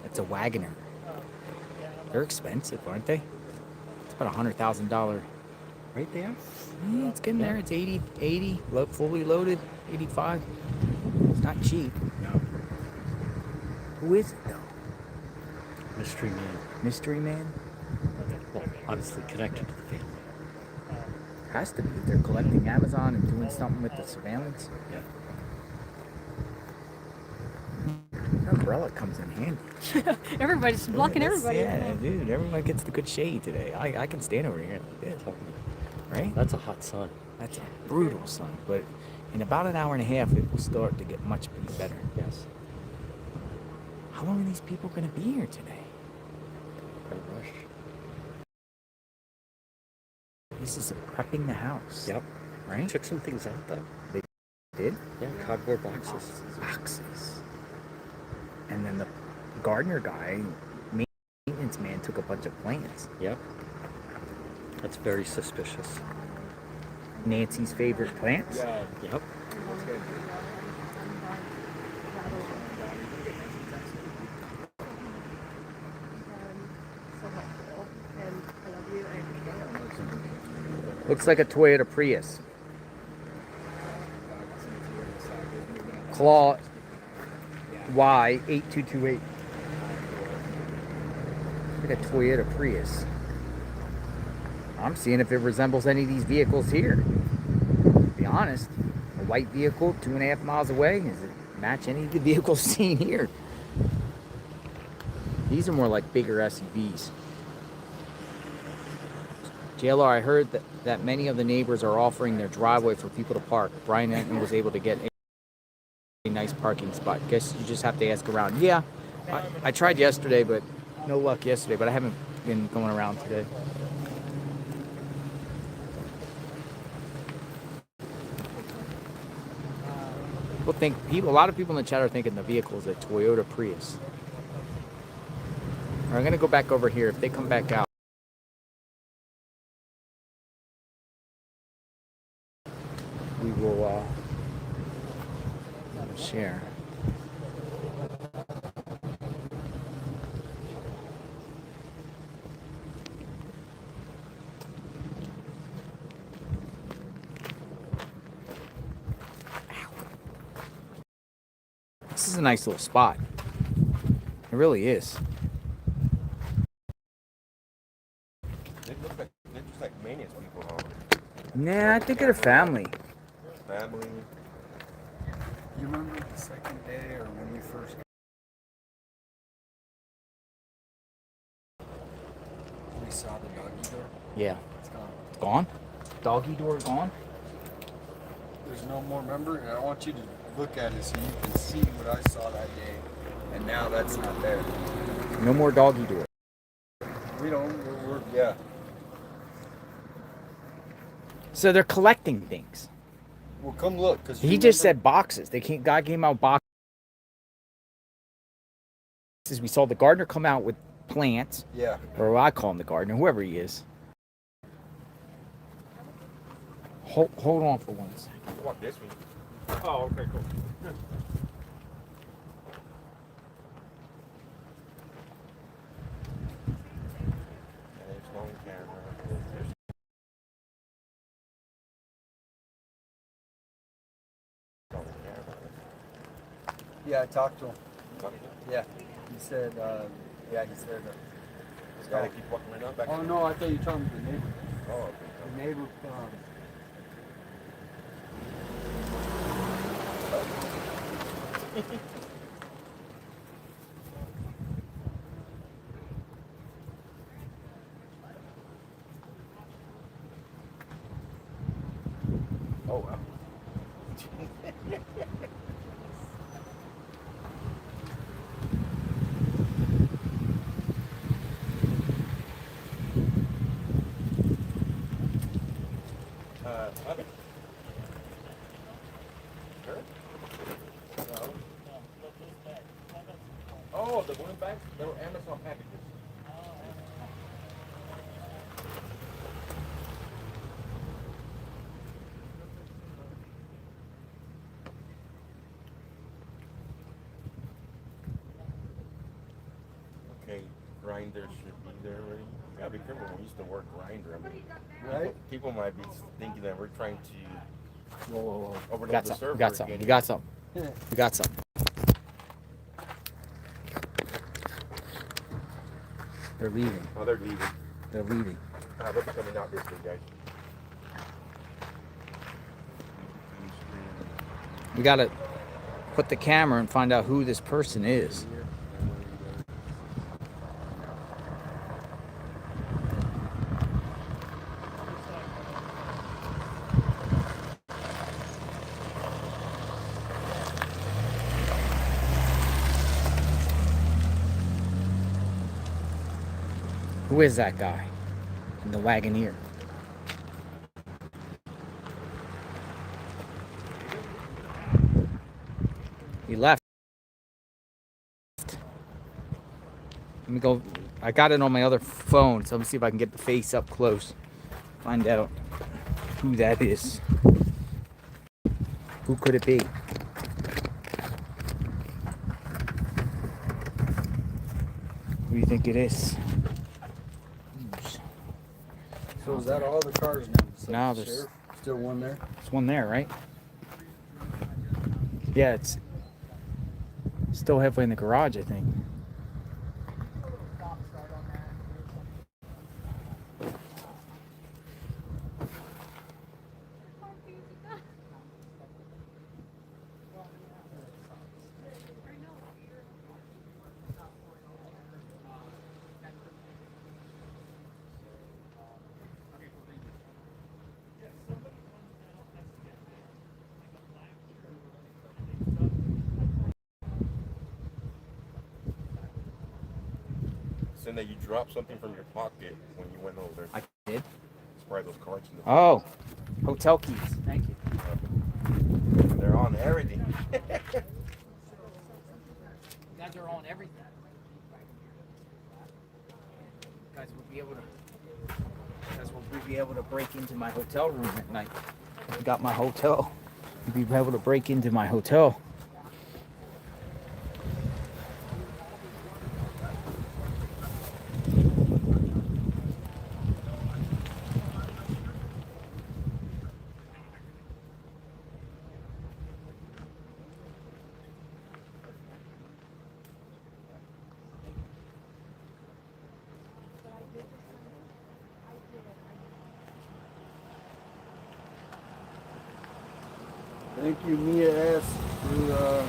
It's a Wagoner. They're expensive, aren't they? It's about $100,000. Right there? Yeah, it's getting there. It's 80, fully loaded, 85. It's not cheap. No. Who is it, though? Mystery man. Mystery man? Well, obviously connected to the family. Has to be. If they're collecting Amazon and doing something with the surveillance. Yeah. That umbrella comes in handy. Everybody's blocking everybody. Yeah, dude. Everyone gets the good shade today. I can stand over here like this, right? That's a hot sun. That's a brutal sun, but in about an hour and a half, it will start to get much better. Yes. How long are these people going to be here today? Gotta rush. This is prepping the house. Yep. Right? Took some things out though. They did? Yeah, cardboard boxes. Boxes. And then the gardener guy, maintenance man, took a bunch of plants. Yep. That's very suspicious. Nancy's favorite plants? Yep. Looks like a Toyota Prius. Claw Y8228. Like a Toyota Prius. I'm seeing if it resembles any of these vehicles here. To be honest, a white vehicle 2.5 miles away, does it match any of the vehicles seen here? These are more like bigger SUVs. JLR, I heard that many of the neighbors are offering their driveway for people to park. Brian Enton was able to get a nice parking spot. Guess you just have to ask around. Yeah, I tried yesterday, but no luck yesterday, but I haven't been going around today. A lot of people in the chat are thinking the vehicle is a Toyota Prius. All right, I'm gonna go back over here. If they come back out, we will share. This is a nice little spot. It really is. They look like they're just like maintenance people, huh? Nah, I think of the family. Family. You remember the second day or when we first we saw the doggy door? Yeah. It's gone. It's gone? Doggy door gone? There's no more, remember? And I want you to look at it so you can see what I saw that day. And now that's not there. No more doggy door. We don't, yeah. So they're collecting things. Well, come look. Cause He just said boxes. God came out boxes. We saw the gardener come out with plants. Yeah. Or I call him the gardener, whoever he is. Hold on for 1 second. Walk this way. Oh, okay, cool. There's no camera. Yeah, I talked to him. Yeah. He said, yeah, he said. This guy that keep walking right now back. Oh, no, I thought you were talking to the neighbor. Oh, okay. The neighbor, Oh, wow. Okay. Sure? No. Oh, the wooden bags? They were Amazon packages. grinder should be there already. You gotta be careful when we used to work grinder. I mean, Right? people might be thinking that we're trying to Whoa, whoa, whoa. We overload got the some. server. We got some. again. We got some. We got some. They're leaving. Oh, they're leaving. They're leaving. They'll be coming out this way, guys. We gotta put the camera and find out who this person is. Who is that guy in the Wagoneer? He left. Let me go. I got it on my other phone, so let me see if I can get the face up close. Find out who that is. Who could it be? Who do you think it is? So is that all the cars now? besides No, the there's- sheriff? Still one there? There's one there, right? Yeah, it's still halfway in the garage, I think. Saying that you dropped something from your pocket when you went over. I did. It's probably those cards in the Oh, hotel keys. Thank you. They're on everything. You guys are on everything. You guys will be able to. You guys will be able to break into my hotel room at night. I got my hotel. You'll be able to break into my hotel. Thank you, Mia S, for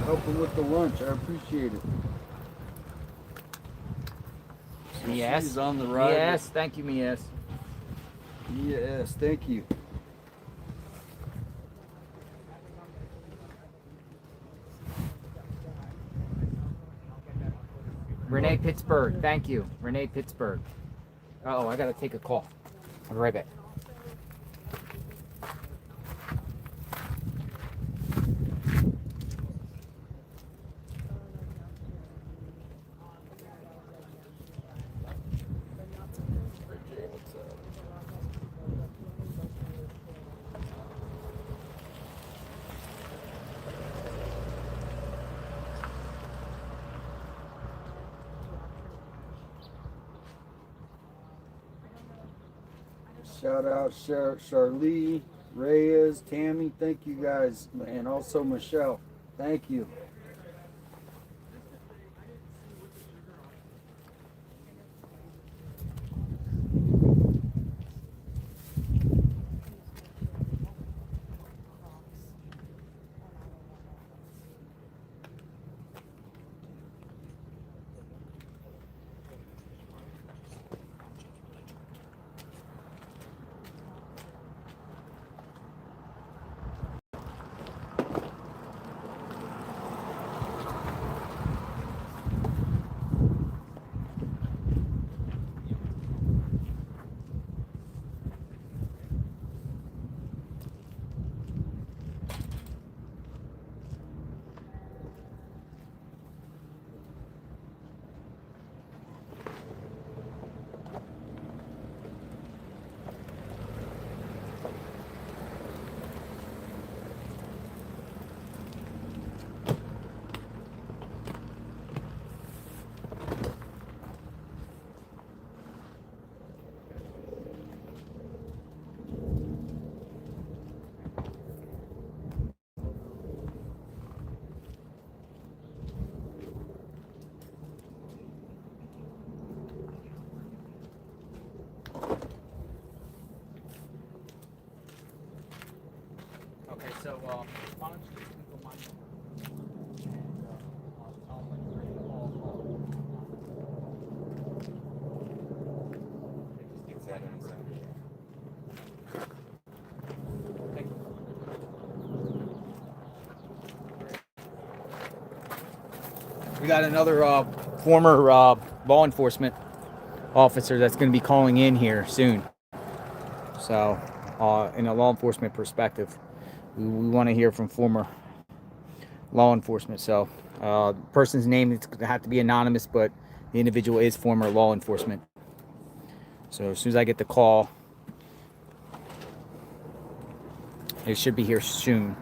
helping with the lunch. I appreciate it. So Yes. She's on the ride. Yes, thank you, Mies. Mia S, thank you. Renee Pittsburgh, thank you. Renee Pittsburgh. Oh, I gotta take a call. I'll be right back. Shout out Charlie, Reyes, Tammy. Thank you guys. And also Michelle. Thank you. So, why don't you just leave a line number? And I'll tell them when you're ready to call. It's that inside. Thank you. We got another former law enforcement officer that's going to be calling in here soon. So, in a law enforcement perspective, we want to hear from former law enforcement. So, the person's name is going to have to be anonymous, but the individual is former law enforcement. So, as soon as I get the call, it should be here soon.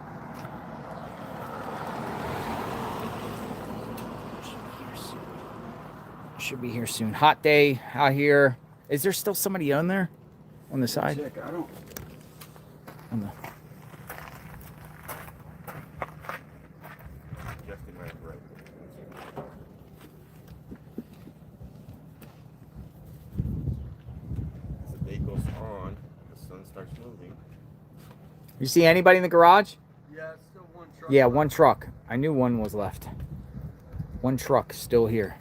Should be here soon. Hot day out here. Is there still somebody on there? On the side? Check, I don't. On the... Just in my break. As the day goes on, the sun starts moving. You see anybody in the garage? Yeah, it's still one truck. Yeah, one truck. I knew one was left. One truck still here.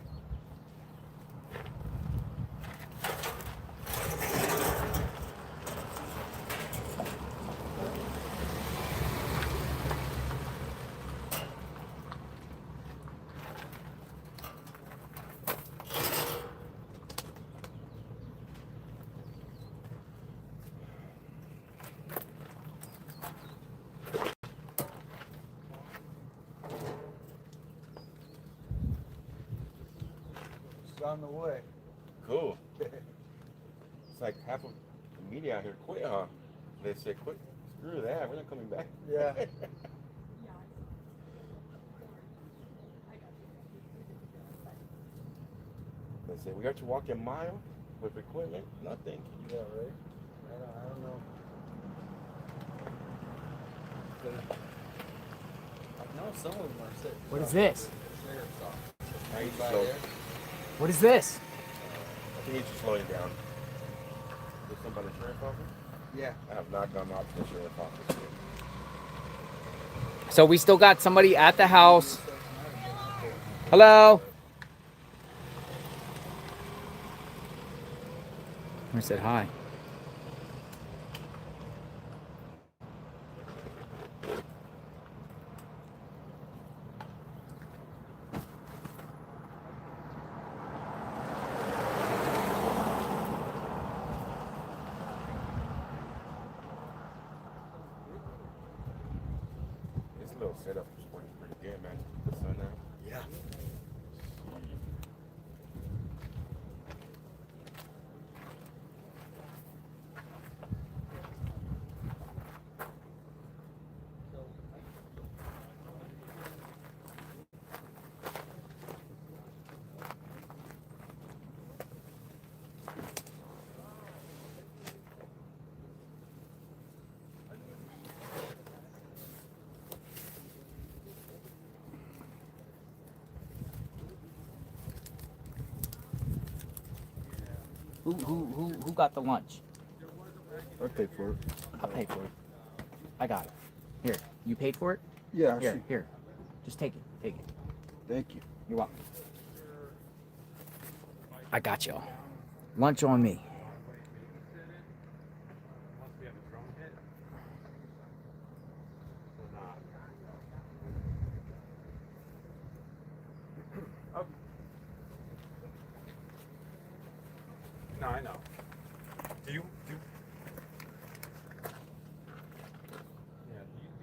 It's on the way. Cool. It's like half of the media out here quit, huh? They said, quit. Screw that. We're not coming back. Yeah. They said, we got to walk a mile with equipment. Nothing. Yeah, right. I don't know. I know some of them are sitting. What is this? Sheriff's office. I need to By slow. there. What is this? I think you should slow it down. Is somebody the sheriff's office? Yeah. I have not gone out to the sheriff's office yet. So we still got somebody at the house. Hello? I said hi. This little setup is working pretty good, man. The sun out. Yeah. Who got the lunch? I'll pay for it. I'll pay for it. I got it. Here, you paid for it? Yeah, Here, sure. here. Just take it. Take it. Thank you. You're welcome. I got y'all. Lunch on me. No, I know. Do you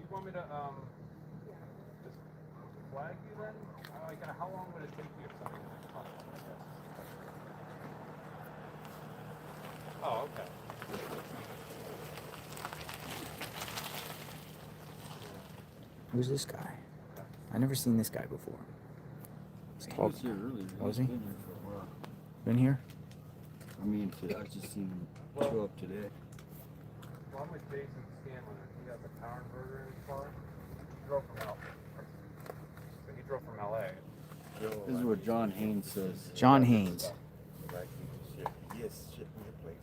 want me to just flag you then? How long would it take you if something comes up like this? Oh, okay. Who's this guy? I never seen this guy before. He's He tall. was here earlier. Was he? Been here for a while. Been here? I mean, I just seen him show up today. Well, I'm with Jason Scanlon. He has a power inverter in his car. He drove from LA. This is what John Haynes says. John Haynes. Like, yes, ship me a plate.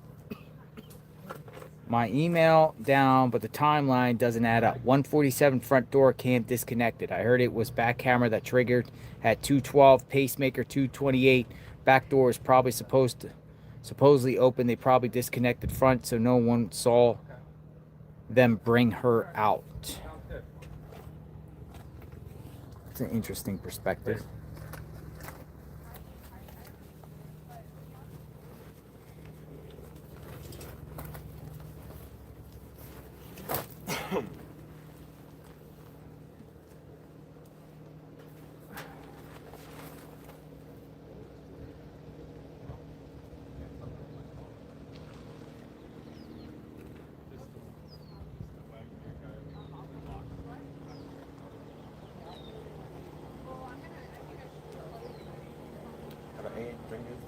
My email down, but the timeline doesn't add up. 147 front door cam disconnected. I heard it was back camera that triggered at 212, pacemaker 228. Back door is probably supposedly open. They probably disconnected front, so no one saw them bring her out. It's an interesting perspective.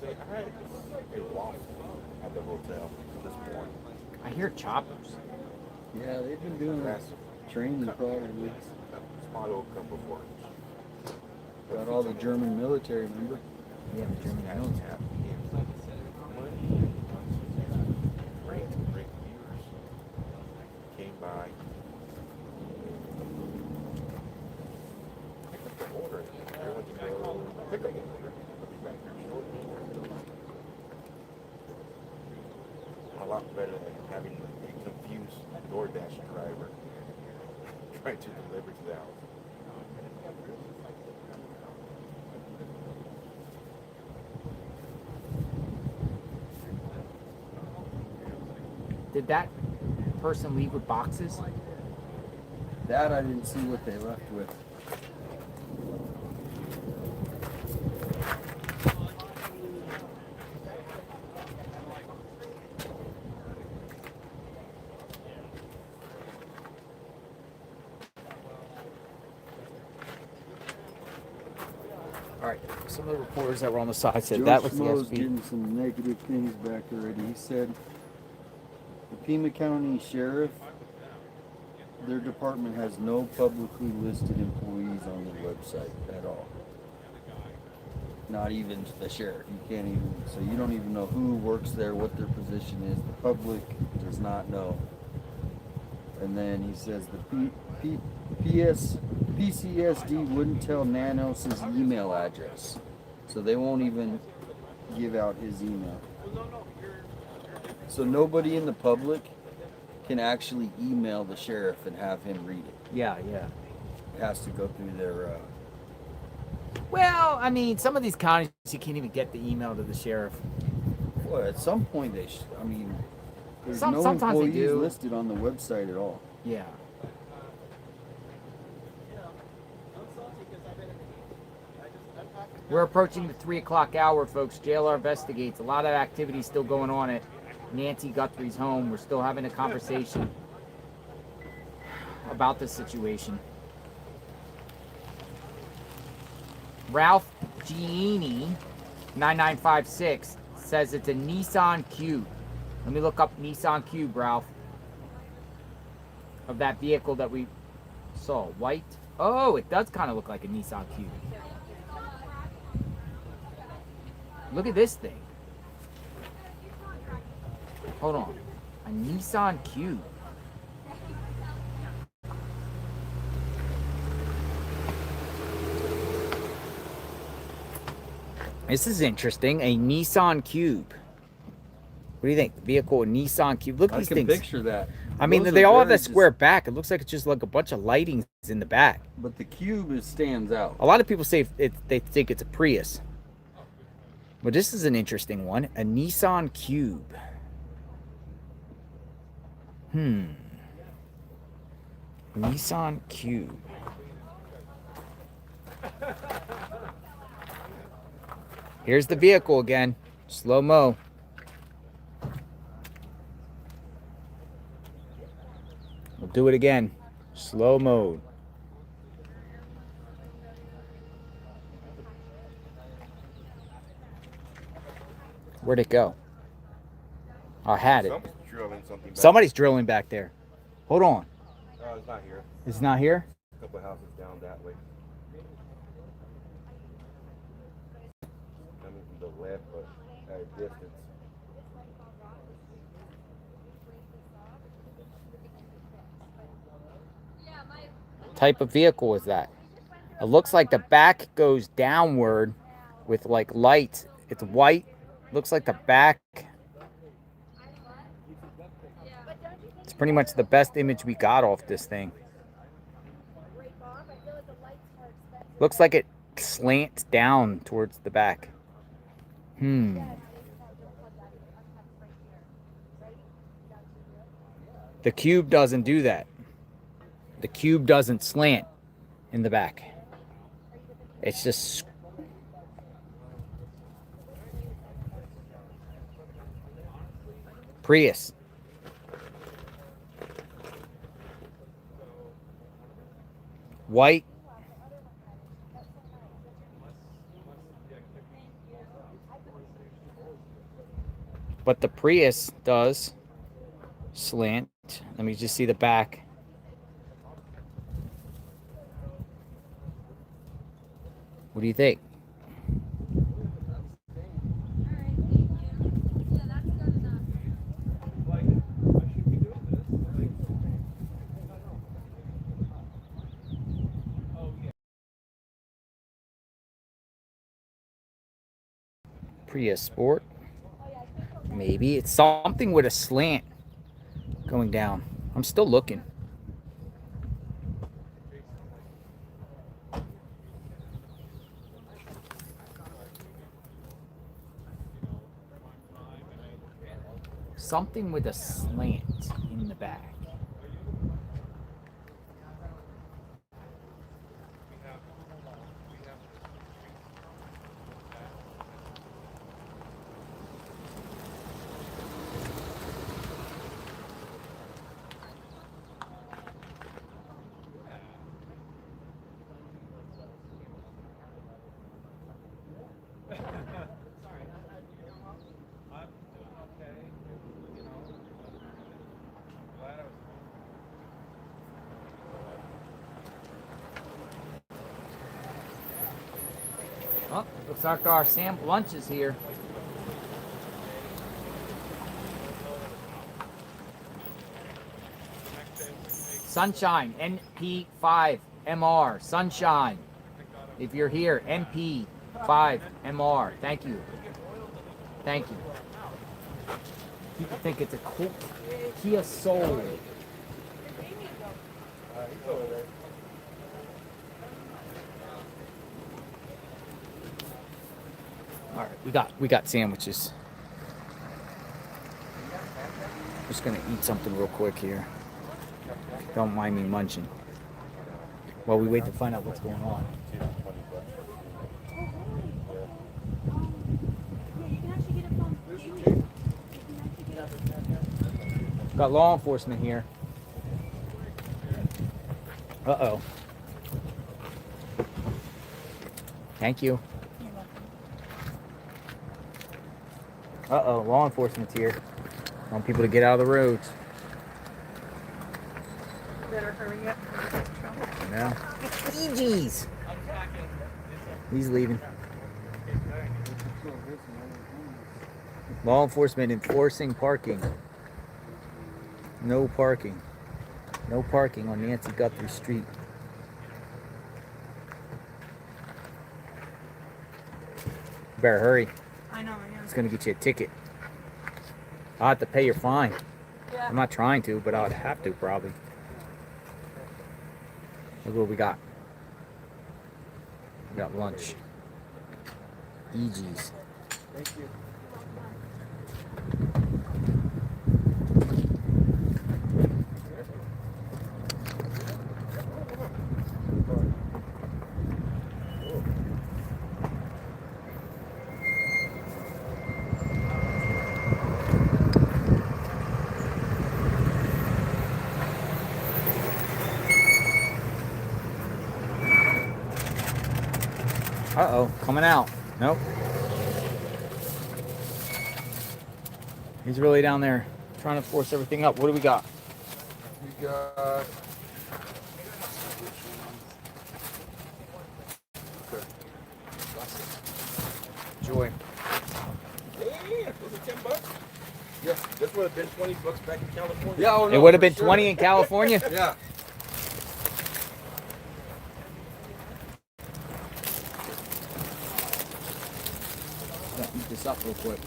I had a waffle at the hotel this morning. I hear choppers. Yeah, they've been doing That's training probably. spot will come before. Got all the German military, remember? Yeah, the German Has military. happened. Great viewers came by. Picked up the order. I went to go pick up the order. I'll be back here shortly. A lot better than having a confused DoorDash driver trying to deliver to the house. Did that person leave with boxes? That I didn't see what they left with. All right. Some of the reporters that were on the side said Joe that was the Schmo's SB. getting some negative things back already. He said the Pima County Sheriff, their department has no publicly listed employees on their website at all. Not even the sheriff. You can't even, so you don't even know who works there, what their position is. The public does not know. And then he says the PCSD wouldn't tell Nanos his email address. So they won't even give out his email. So nobody in the public can actually email the sheriff and have him read it. Yeah, yeah. It has to go through their. Well, I mean, some of these counties you can't even get the email to the sheriff. Well, at some point they. I mean, there's no Sometimes they employees do. listed on the website at all. Yeah. We're approaching the 3 o'clock hour, folks. JLR investigates. A lot of activity still going on at Nancy Guthrie's home. We're still having a conversation about this situation. Ralph Gianni, 9956, says it's a Nissan Cube. Let me look up Nissan Cube, Ralph. Of that vehicle that we saw. White. Oh, it does kind of look like a Nissan Cube. Look at this thing. Hold on. A Nissan Cube. This is interesting. A Nissan Cube. What do you think? The vehicle, a Nissan Cube. Look at I these can things. picture that. I mean, Those they are all have very that square back. It looks like it's just like a bunch of lightings in the back. But the cube stands out. A lot of people say they think it's a Prius. But this is an interesting one. A Nissan Cube. Nissan Cube. Here's the vehicle again. Slow-mo. We'll do it again. Slow mode. Where'd it go? I had it. Somebody's drilling something back. Somebody's drilling back there. Hold on. It's not here. It's not here? A couple of houses down that way. Coming from the left, but at a distance. type of vehicle is that? It looks like the back goes downward with like lights. It's white. Looks like the back. It's pretty much the best image we got off this thing. Looks like it slants down towards the back. The Cube doesn't do that. The Cube doesn't slant in the back. It's just Prius. White. But the Prius does slant. Let me just see the back. What do you think? Prius Sport. Maybe it's something with a slant going down. I'm still looking. Something with a slant in the back. Oh, looks like our sample lunch is here. Sunshine, NP5MR, Sunshine. If you're here, NP5MR. Thank you. Thank you. People think it's a cool Kia Soul. All right, we got sandwiches. Just gonna eat something real quick here. Don't mind me munching while we wait to find out what's going on. Got law enforcement here. Uh-oh. Thank you. Uh-oh, law enforcement's here. I want people to get out of the roads. Better hurry up. No. Jeez. He's leaving. Law enforcement enforcing parking. No parking. No parking on Nancy Guthrie Street. Better hurry. I know, yeah. It's gonna get you a ticket. I'll have to pay your fine. Yeah. I'm not trying to, but I would have to probably. Look what we got. We got lunch. EG's. Thank you. Uh-oh, coming out. Nope. He's really down there trying to force everything up. What do we got? We got Joy. Yeah, was it $10? Yeah, this would have been $20 back in California. yeah. Oh, no, It would have for been sure. 20 in California? Yeah. this up real quick.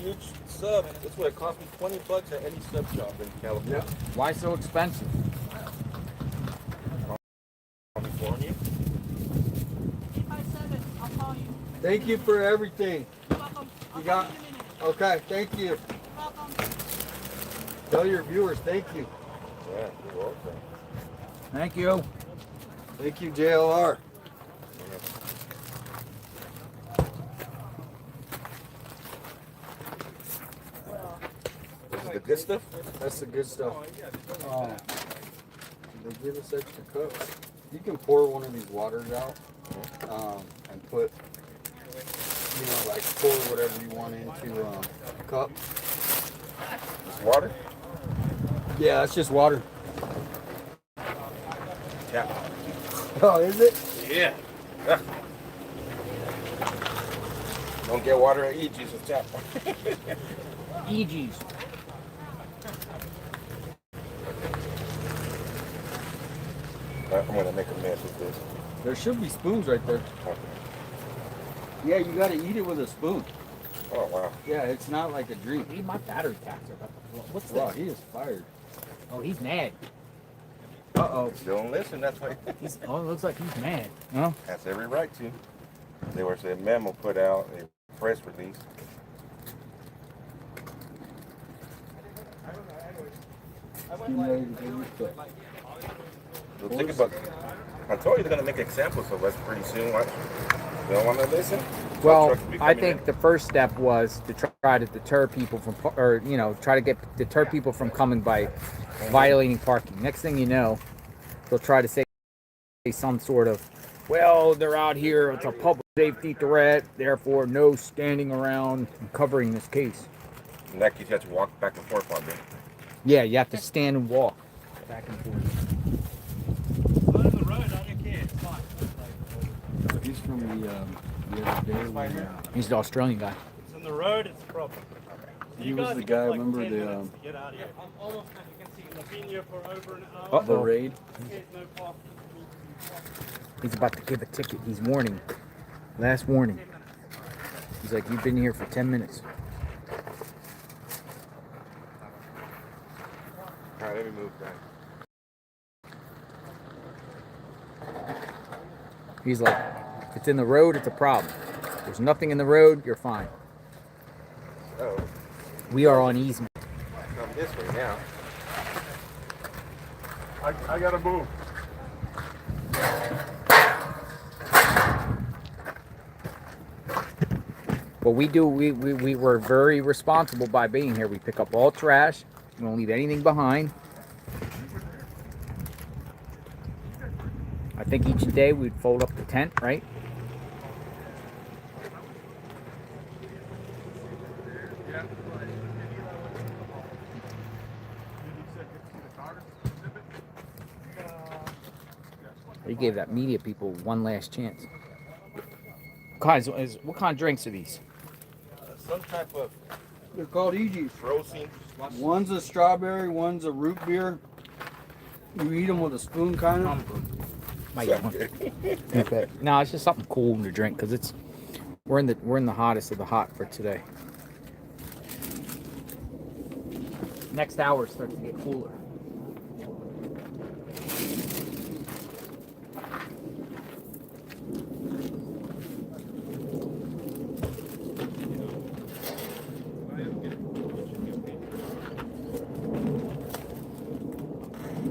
Huge sub. That's what it cost me, $20 at any sub shop in California. Why so expensive? California. Thank you for everything. You're welcome. I'll You got. call you in a minute. Okay, thank you. You're welcome. Tell your viewers thank you. Yeah, you're welcome. Thank you. Thank you, JLR. This is the good stuff? That's the good stuff. They give us extra cups. You can pour one of these waters out and put, like pour whatever you want into a cup. It's water? Yeah, that's just water. Tap. Oh, is it? Yeah. Don't get water at EG's, it's tap. EG's. I'm gonna make a mess with this. There should be spoons right there. Okay. Yeah, you gotta eat it with a spoon. Oh, wow. Yeah, it's not like a drink. Hey, my battery packs are about to blow. What's Wow, this? he is fired. Oh, he's mad. Uh-oh. Don't listen, that's why. It looks like he's mad. Huh? That's every right to. There was a memo put out, a press release. Getting ready to go eat that. So think about, I told you they're gonna make examples of us pretty soon. Watch. You don't want to listen? Well, Trucks will be I coming think in. the first step was to try to deter people from, or try to deter people from coming by violating parking. Next thing you know, they'll try to say some sort of, well, they're out here, it's a public safety threat, therefore no standing around and covering this case. In that case, you have to walk back and forth on it. Yeah, you have to stand and walk back and forth. He's from the other day when He's the Australian guy. It's in the road, it's a problem. he was the guy, remember the Get out of here. I'm almost, as you can see, I've been here for over an hour. Uh-oh. raid. There's no parking. He's about to give a ticket. He's warning. Last warning. He's like, you've been here for 10 minutes. All right, let me move that. He's like, if it's in the road, it's a problem. If there's nothing in the road, you're fine. Oh, We are on easement. come this way now. I gotta move. What we do, we were very responsible by being here. We pick up all trash. We don't leave anything behind. I think each day we'd fold up the tent, right? They gave that media people one last chance. Guys, what kind of drinks are these? Some type of They're called EGs. frozen. One's a strawberry, one's a root beer. You eat them with a spoon, kind of. Might get one. Okay. No, it's just something cool to drink because we're in the hottest of the hot for today. Next hour starts to get cooler.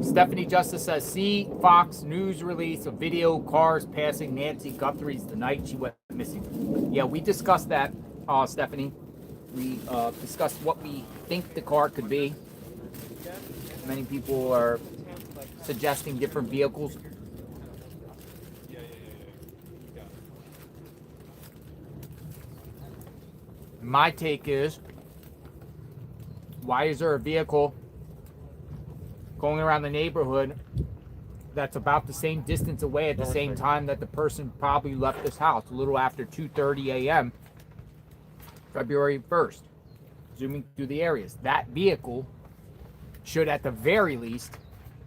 Stephanie Justice says, see Fox News release of video cars passing Nancy Guthrie's the night she went missing. Yeah, we discussed that, Stephanie. We discussed what we think the car could be. Many people are suggesting different vehicles. My take is, why is there a vehicle going around the neighborhood that's about the same distance away at the same time that the person probably left this house, a little after 2:30 a.m. February 1st, zooming through the areas? That vehicle should, at the very least,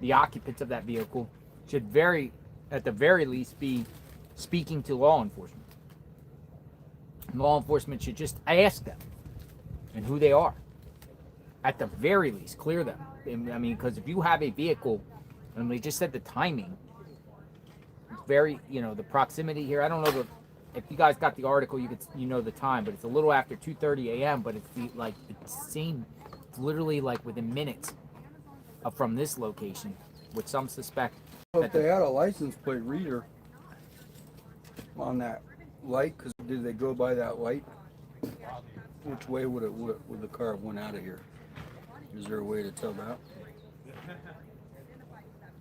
the occupants of that vehicle should at the very least be speaking to law enforcement. law enforcement should just ask them and who they are. At the very least, clear them. I mean, because if you have a vehicle, and they just said the timing, it's very, the proximity here. I don't know if you guys got the article, you know the time, but it's a little after 2:30 a.m. But it's it's literally like within minutes from this location, which some suspect. If they had a license plate reader on that light, because did they go by that light? Which way would the car have went out of here? Is there a way to tell that?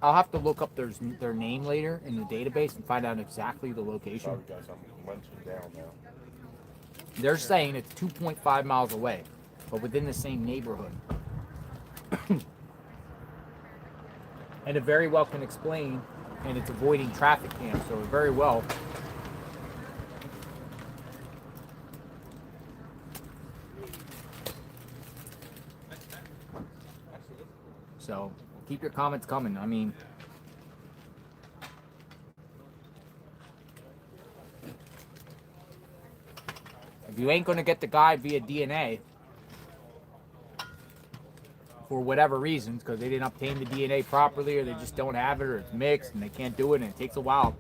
I'll have to look up their name later in the database and find out exactly the location. Sorry guys, I'm munching down now. They're saying it's 2.5 miles away, but within the same neighborhood. And it very well can explain, and it's avoiding traffic cams, so very well. So keep your comments coming. I mean, if you ain't going to get the guy via DNA for whatever reasons, because they didn't obtain the DNA properly, or they just don't have it, or it's mixed and they can't do it and it takes a while.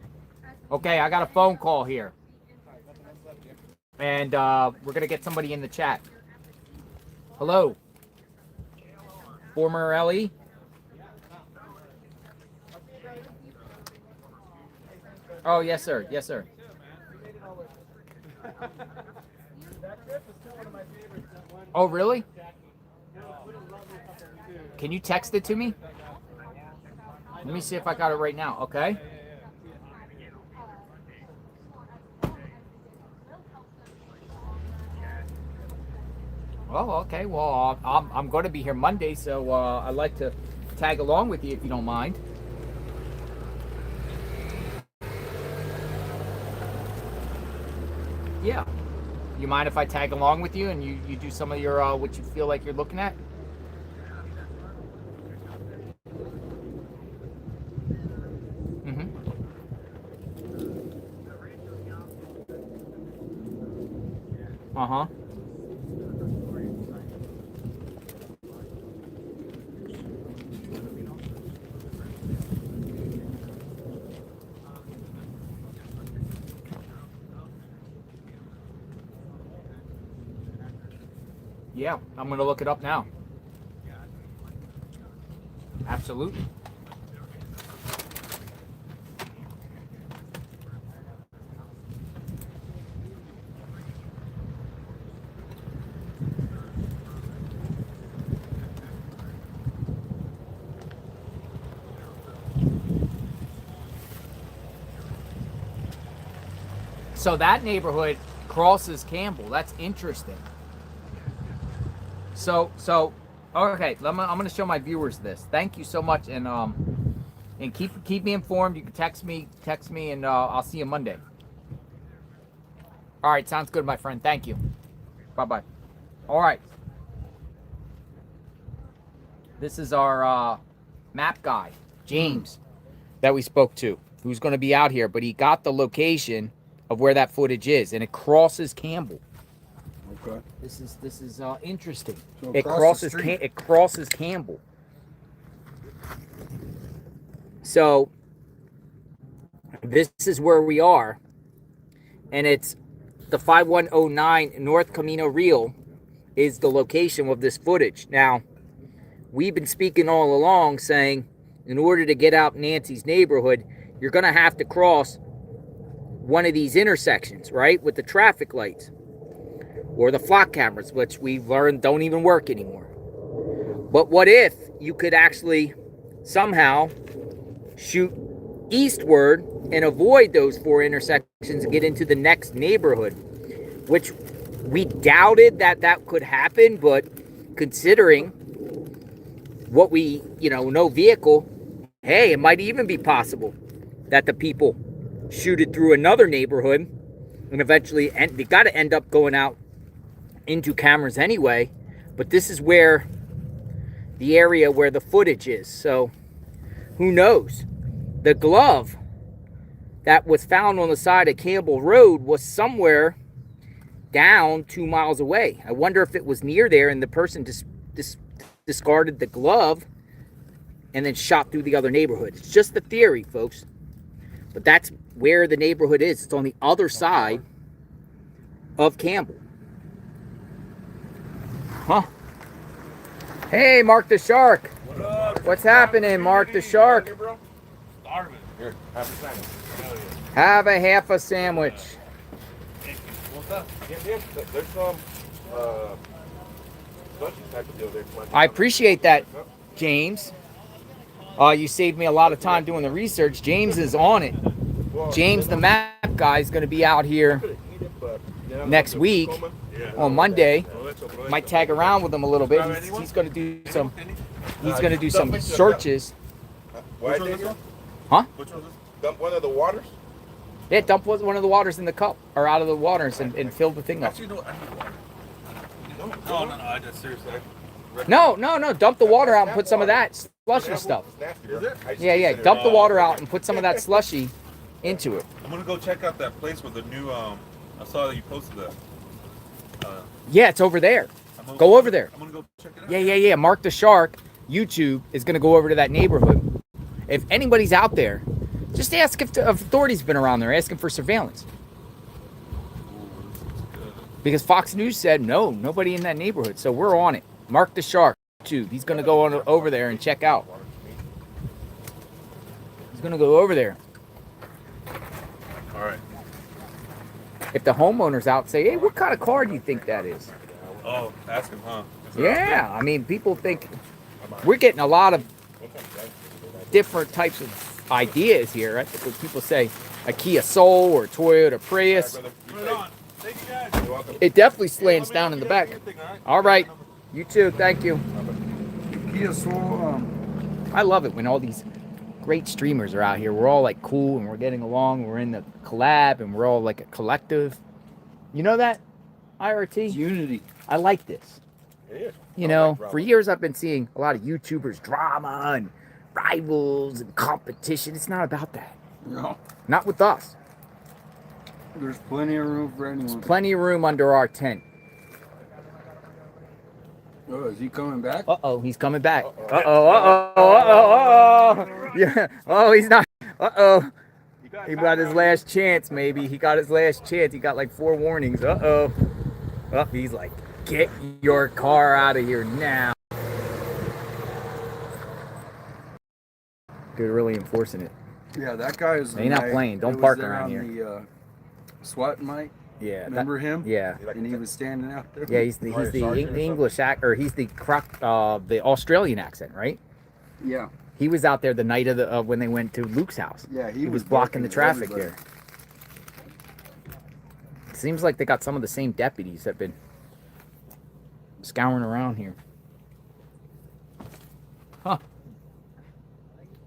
Okay, I got a phone call here. And we're going to get somebody in the chat. Hello. Former LE? Oh, yes, sir. Yes, sir. Oh, really? Can you text it to me? Let me see if I got it right now, okay? Oh, okay. Well, I'm going to be here Monday, so I'd like to tag along with you if you don't mind. Yeah. You mind if I tag along with you and you do some of your what you feel like you're looking at? Mm-hmm. Uh-huh. Yeah, I'm going to look it up now. Absolutely. So that neighborhood crosses Campbell. That's interesting. So okay, I'm gonna show my viewers this. Thank you so much, and keep me informed. You can text me, and I'll see you Monday. All right, sounds good, my friend. Thank you. Bye. All right. This is our map guy, James, that we spoke to, who's going to be out here, but he got the location of where that footage is, and it crosses Campbell. Okay. This is interesting. So It crosses Campbell. So this is where we are, and it's the 5109 North Camino Real is the location of this footage. Now, we've been speaking all along saying in order to get out Nancy's neighborhood, you're going to have to cross one of these intersections, right, with the traffic lights or the flock cameras, which we've learned don't even work anymore. But what if you could actually somehow shoot eastward and avoid those four intersections and get into the next neighborhood, which we doubted that could happen, but considering what we, no vehicle, hey, it might even be possible that the people shoot it through another neighborhood and eventually they got to end up going out into cameras anyway. But this is where the area where the footage is, so who knows? The glove that was found on the side of Campbell Road was somewhere down 2 miles away. I wonder if it was near there and the person discarded the glove and then shot through the other neighborhood. It's just a theory, folks. But that's where the neighborhood is. It's on the other side of Campbell. Huh? Hey, Mark the Shark. What's happening, Mark the Shark? Here, have a sandwich. Have a half a sandwich. What's up? Yeah, there's some sushi type of deal there. I appreciate that, James. You saved me a lot of time doing the research. James is on it. James, the map guy, is going to be out here next week on Monday. Might tag around with him a little bit. He's going to do some. He's going to do some searches. Which one is this? Huh? Which one is this? Dump one of the waters? Yeah, dump one of the waters in the cup or out of the waters and fill the thing up. Actually, no, I need water. No, I just seriously. No. Dump the water out and put some of that slushy stuff. Yeah. Dump the water out and put some of that slushy into it. I'm gonna go check out that place with the new. I saw that you posted that. Yeah, it's over there. Go over there. I'm gonna go check it out. Yeah. Mark the Shark YouTube is gonna go over to that neighborhood. If anybody's out there, just ask if the authorities been around there. Asking for surveillance. Because Fox News said no, nobody in that neighborhood. So we're on it. Mark the Shark YouTube. He's gonna go on over there and check out. He's gonna go over there. All right. If the homeowner's out, say, hey, what kind of car do you think that is? Oh, ask him, huh? Yeah, I mean, people think we're getting a lot of different types of ideas here. Right? Because people say a Kia Soul or a Toyota Prius. Right on. Thank you guys. It definitely slants down in the back. All right, you too. Thank you. Kia Soul, I love it when all these great streamers are out here. We're all like cool and we're getting along. We're in the collab and we're all like a collective. You know that? IRT? unity. I like this. It is. You know, for years I've been seeing a lot of YouTubers drama and rivals and competition. It's not about that. No, Not with us. there's plenty of room for anyone. Plenty of room under our tent. Oh, is he coming back? Uh-oh, he's coming back. Uh-oh. Yeah. Oh, he's not. Uh-oh. He got his last chance, maybe. He got his last chance. He got like 4 warnings. Uh-oh. Oh, he's like, get your car out of here now. They're really enforcing it. Yeah, that guy is. They're not playing. Don't that park was there around on here. The SWAT mic. Yeah. Remember him? Yeah. And he was standing out there. Yeah, he's the English or he's the Australian accent, right? Yeah. He was out there the night of when they went to Luke's house. Yeah, He was blocking the traffic there. Seems like they got some of the same deputies that have been scouring around here. Huh.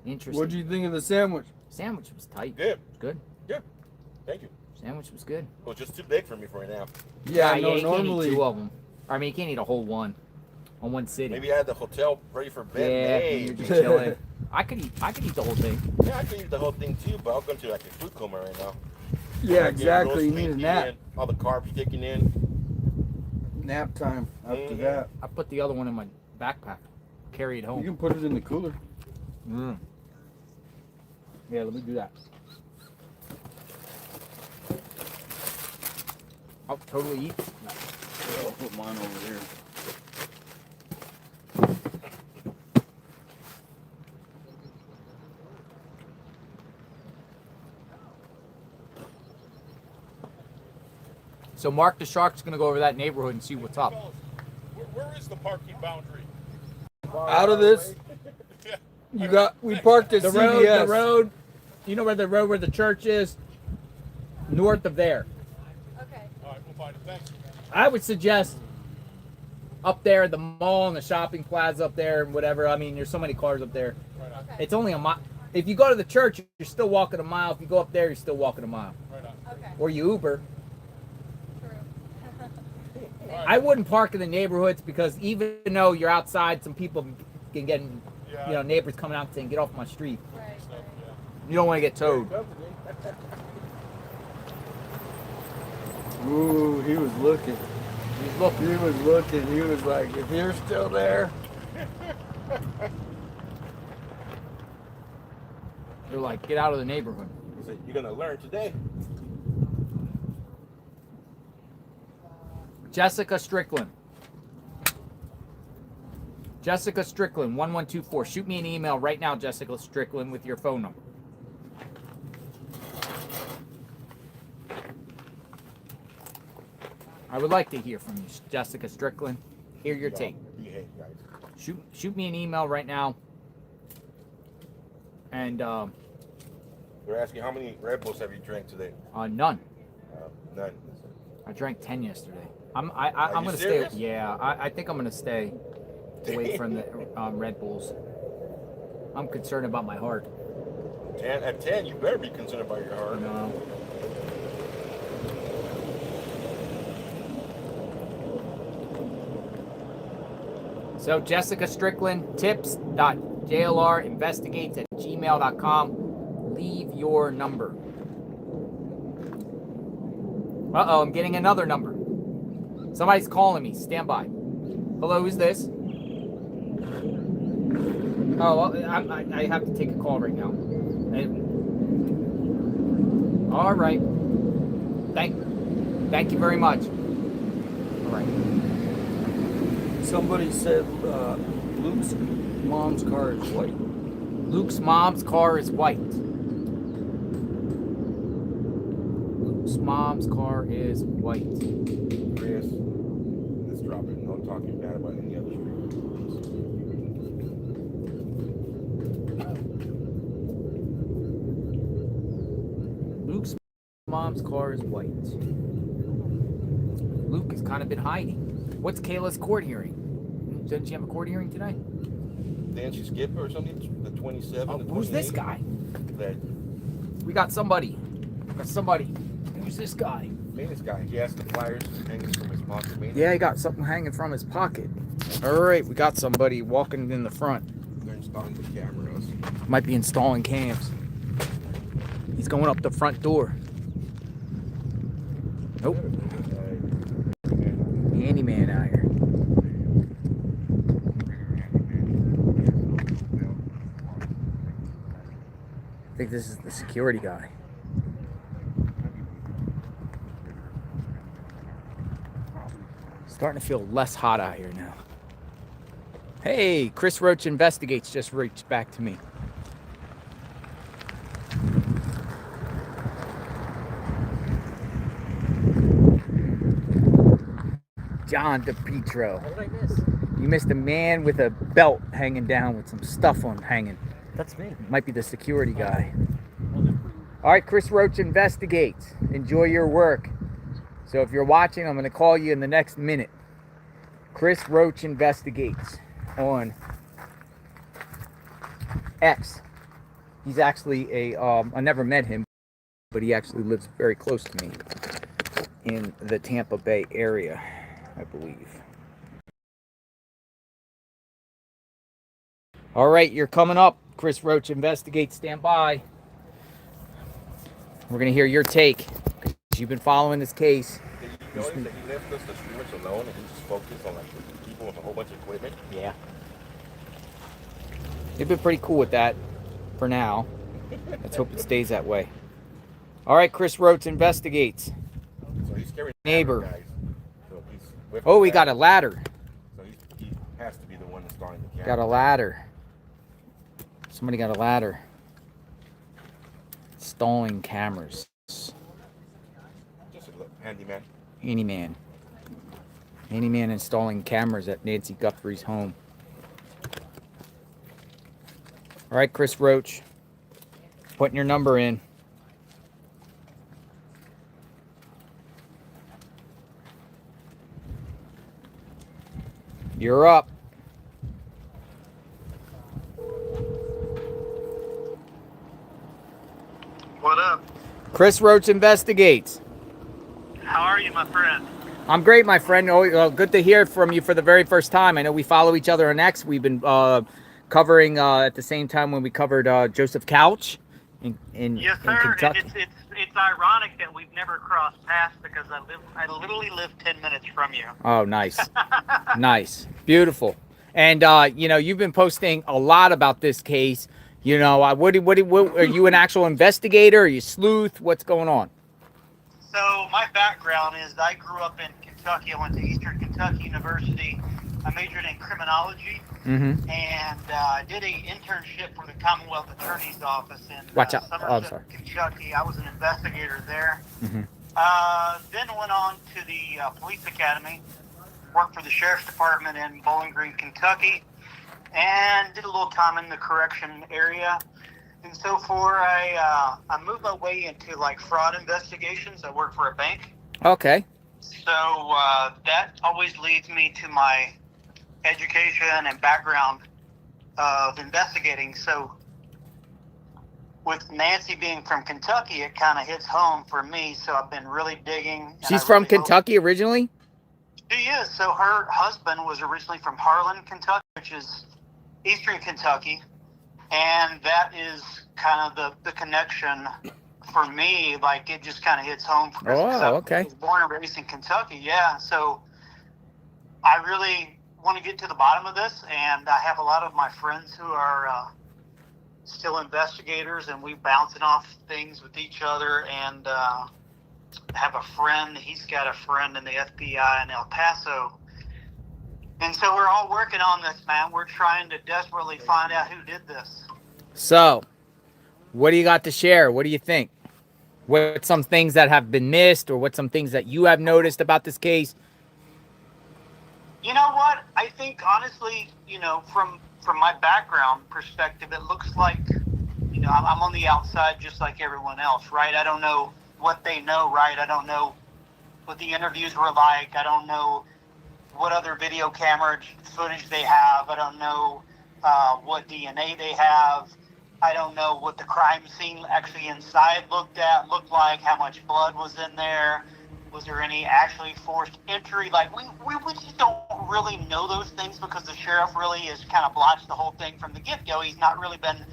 Interesting. What'd you think of the sandwich? Sandwich was tight. Good. It was good. Yeah. Thank you. Sandwich was good. Well, just too big for me for right now. Yeah, you no, can't normally. eat 2 of them. I mean, you can't eat a whole one on one sitting. Maybe I had the hotel ready for bed. Yeah, Hey. you're just chilling. I could eat the whole thing. Yeah, I could eat the whole thing too, but I'll go to like a food coma right now. Yeah, Get exactly. You roast need a meat nap. in, all the carbs kicking in. Nap time after Mhm. that. I put the other one in my backpack. Carry it home. You can put it in the cooler. Yeah, let me do that. I'll totally eat. I'll put mine over here. So Mark the Shark's gonna go over that neighborhood and see what's up. Where is the parking boundary? Out of this. We parked at The CVS. road. You know where the church is? North of there. Okay. All right, we'll find it. Thanks. I would suggest up there at the mall and the shopping plaza up there and whatever. I mean, there's so many cars up there. Okay. It's only a mile. If you go to the church, you're still walking a mile. If you go up there, you're still walking a mile. Okay. Or you Uber. True. I wouldn't park in the neighborhoods because even though you're outside, some people can get, neighbors coming out saying, "Get off my street." Right. You don't want to get towed. Ooh, he was looking. He's looking. He was looking. He was like, if you're still there. They're like, get out of the neighborhood. He said, you're gonna learn today. Jessica Strickland. Jessica Strickland, 1124. Shoot me an email right now, Jessica Strickland, with your phone number. I would like to hear from you, Jessica Strickland. Hear your take. Behave, guys. Shoot me an email right now. And They're asking how many Red Bulls have you drank today? none. None. I drank 10 yesterday. I'm Are you gonna serious? stay. Yeah, I think I'm gonna stay away from the Red Bulls. I'm concerned about my heart. 10 at 10, you better be concerned about your heart. No. So Jessica Strickland, tips.jlrinvestigates@gmail.com. Leave your number. Uh-oh, I'm getting another number. Somebody's calling me. Stand by. Hello, who's this? Oh, well, I have to take a call right now. All right. Thank you very much. All right. Somebody said Luke's mom's car is white. Luke's mom's car is white. Luke's mom's car is white. Chris, let's drop it. No talking bad about any other street. Luke's mom's car is white. Luke has kind of been hiding. What's Kayla's court hearing? Doesn't she have a court hearing today? Didn't she skip or something? The 27th, Oh, the 28th? who's this guy? That We got somebody. Who's this guy? maintenance guy. He has the flyers hanging from his pocket. Maintenance. Yeah, he got something hanging from his pocket. All right, we got somebody walking in the front. They're installing the cameras. Might be installing cams. He's going up the front door. Nope. Handyman out here. I think this is the security guy. Starting to feel less hot out here now. Hey, Chris Roach Investigates just reached back to me. John DePietro. What did I miss? You missed a man with a belt hanging down with some stuff on hanging. That's me. Might be the security guy. All right, Chris Roach Investigates. Enjoy your work. So if you're watching, I'm going to call you in the next minute. Chris Roach Investigates on X. He's actually I never met him, but he actually lives very close to me in the Tampa Bay area, I believe. All right, you're coming up. Chris Roach Investigates. Stand by. We're going to hear your take. You've been following this case. Did you notice that he left us the streamers alone and he just focused on like the people with a whole bunch of equipment? Yeah. You've been pretty cool with that for now. Let's hope it stays that way. All right, Chris Roach Investigates. So he's carrying Neighbor. guys. So he's with Oh, we the got a ladder. So he has to be the one installing the camera. Got a ladder. Somebody got a ladder. Installing cameras. Just a little handyman. Handyman. Handyman installing cameras at Nancy Guthrie's home. All right, Chris Roach. Putting your number in. You're up. What up? Chris Roach Investigates. How are you, my friend? I'm great, my friend. Oh, good to hear from you for the very first time. I know we follow each other on X. We've been covering at the same time when we covered Joseph Couch in Yes, sir. Kentucky. And it's ironic that we've never crossed paths because I literally live 10 minutes from you. Oh, nice. Nice. Beautiful. And, you know, you've been posting a lot about this case. You know, what are you an actual investigator? Are you sleuth? What's going on? So my background is I grew up in Kentucky. I went to Eastern Kentucky University. I majored in criminology. Mm-hmm. And I did an internship for the Commonwealth Attorney's Office in Watch out. Somerset, Oh, I'm sorry. Kentucky. I was an investigator there. Mm-hmm. Then went on to the police academy, worked for the sheriff's department in Bowling Green, Kentucky, and did a little time in the correction area. And so forth, I moved my way into like fraud investigations. I work for a bank. Okay. So that always leads me to my education and background of investigating. So with Nancy being from Kentucky, it kind of hits home for me. So I've been really digging. She's from Kentucky originally? She is. So her husband was originally from Harlan, Kentucky, which is Eastern Kentucky. And that is kind of the connection for me. Like it just kind of hits home for me. Oh, okay. I was born and raised in Kentucky. Yeah. So I really want to get to the bottom of this, and I have a lot of my friends who are still investigators, and we bouncing off things with each other. And I have a friend, he's got a friend in the FBI in El Paso, and so we're all working on this, man. We're trying to desperately find out who did this. So, what do you got to share? What do you think? What's some things that have been missed, or what's some things that you have noticed about this case? You know what? I think honestly, you know, from my background perspective, it looks like, you know, I'm on the outside just like everyone else, right? I don't know what they know, right? I don't know what the interviews were like. I don't know what other video camera footage they have. I don't know what DNA they have. I don't know what the crime scene actually inside looked like, how much blood was in there. Was there any actually forced entry? Like, we just don't really know those things because the sheriff really has kind of blotched the whole thing from the get-go. He's not really been,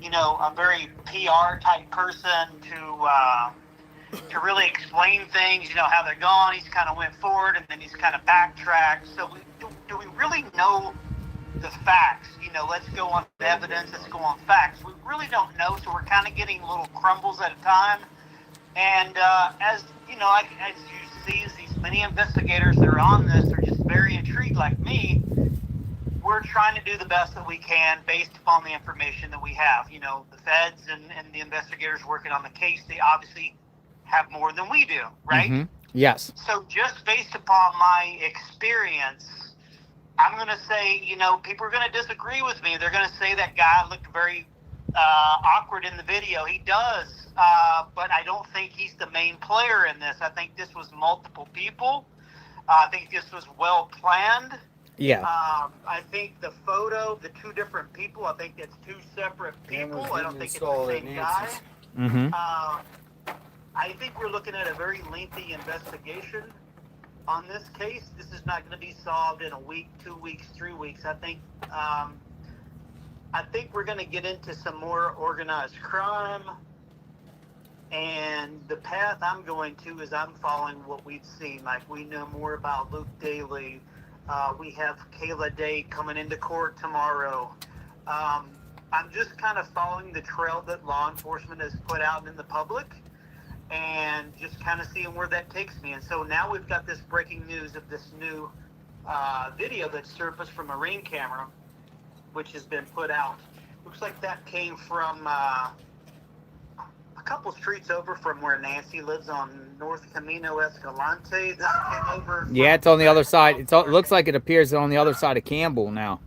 you know, a very PR type person to really explain things, you know, how they're going. He's kind of went forward and then he's kind of backtracked. So do we really know the facts? You know, let's go on evidence, let's go on facts. We really don't know, so we're kind of getting little crumbles at a time. And as you know, as you see, as these many investigators that are on this are just very intrigued like me. We're trying to do the best that we can based upon the information that we have. You know, the feds and the investigators working on the case, they obviously have more than we do, right? Mm-hmm. Yes. So just based upon my experience, I'm going to say, you know, people are going to disagree with me. They're going to say that guy looked very awkward in the video. He does, but I don't think he's the main player in this. I think this was multiple people. I think this was well planned. Yeah. I think the photo, the two different people, I think that's two separate people. I don't think it's the same guy. Mm-hmm. I think we're looking at a very lengthy investigation on this case. This is not going to be solved in a week, 2 weeks, 3 weeks. I think we're going to get into some more organized crime. And the path I'm going to is I'm following what we've seen. Like, we know more about Luke Daly. We have Kayla Day coming into court tomorrow. I'm just kind of following the trail that law enforcement has put out in the public and just kind of seeing where that takes me. And so now we've got this breaking news of this new video that surfaced from a Ring camera, which has been put out. Looks like that came from a couple streets over from where Nancy lives on North Camino Escalante. That came over. Yeah, it's on the other side. It looks like it appears on the other side of Campbell now.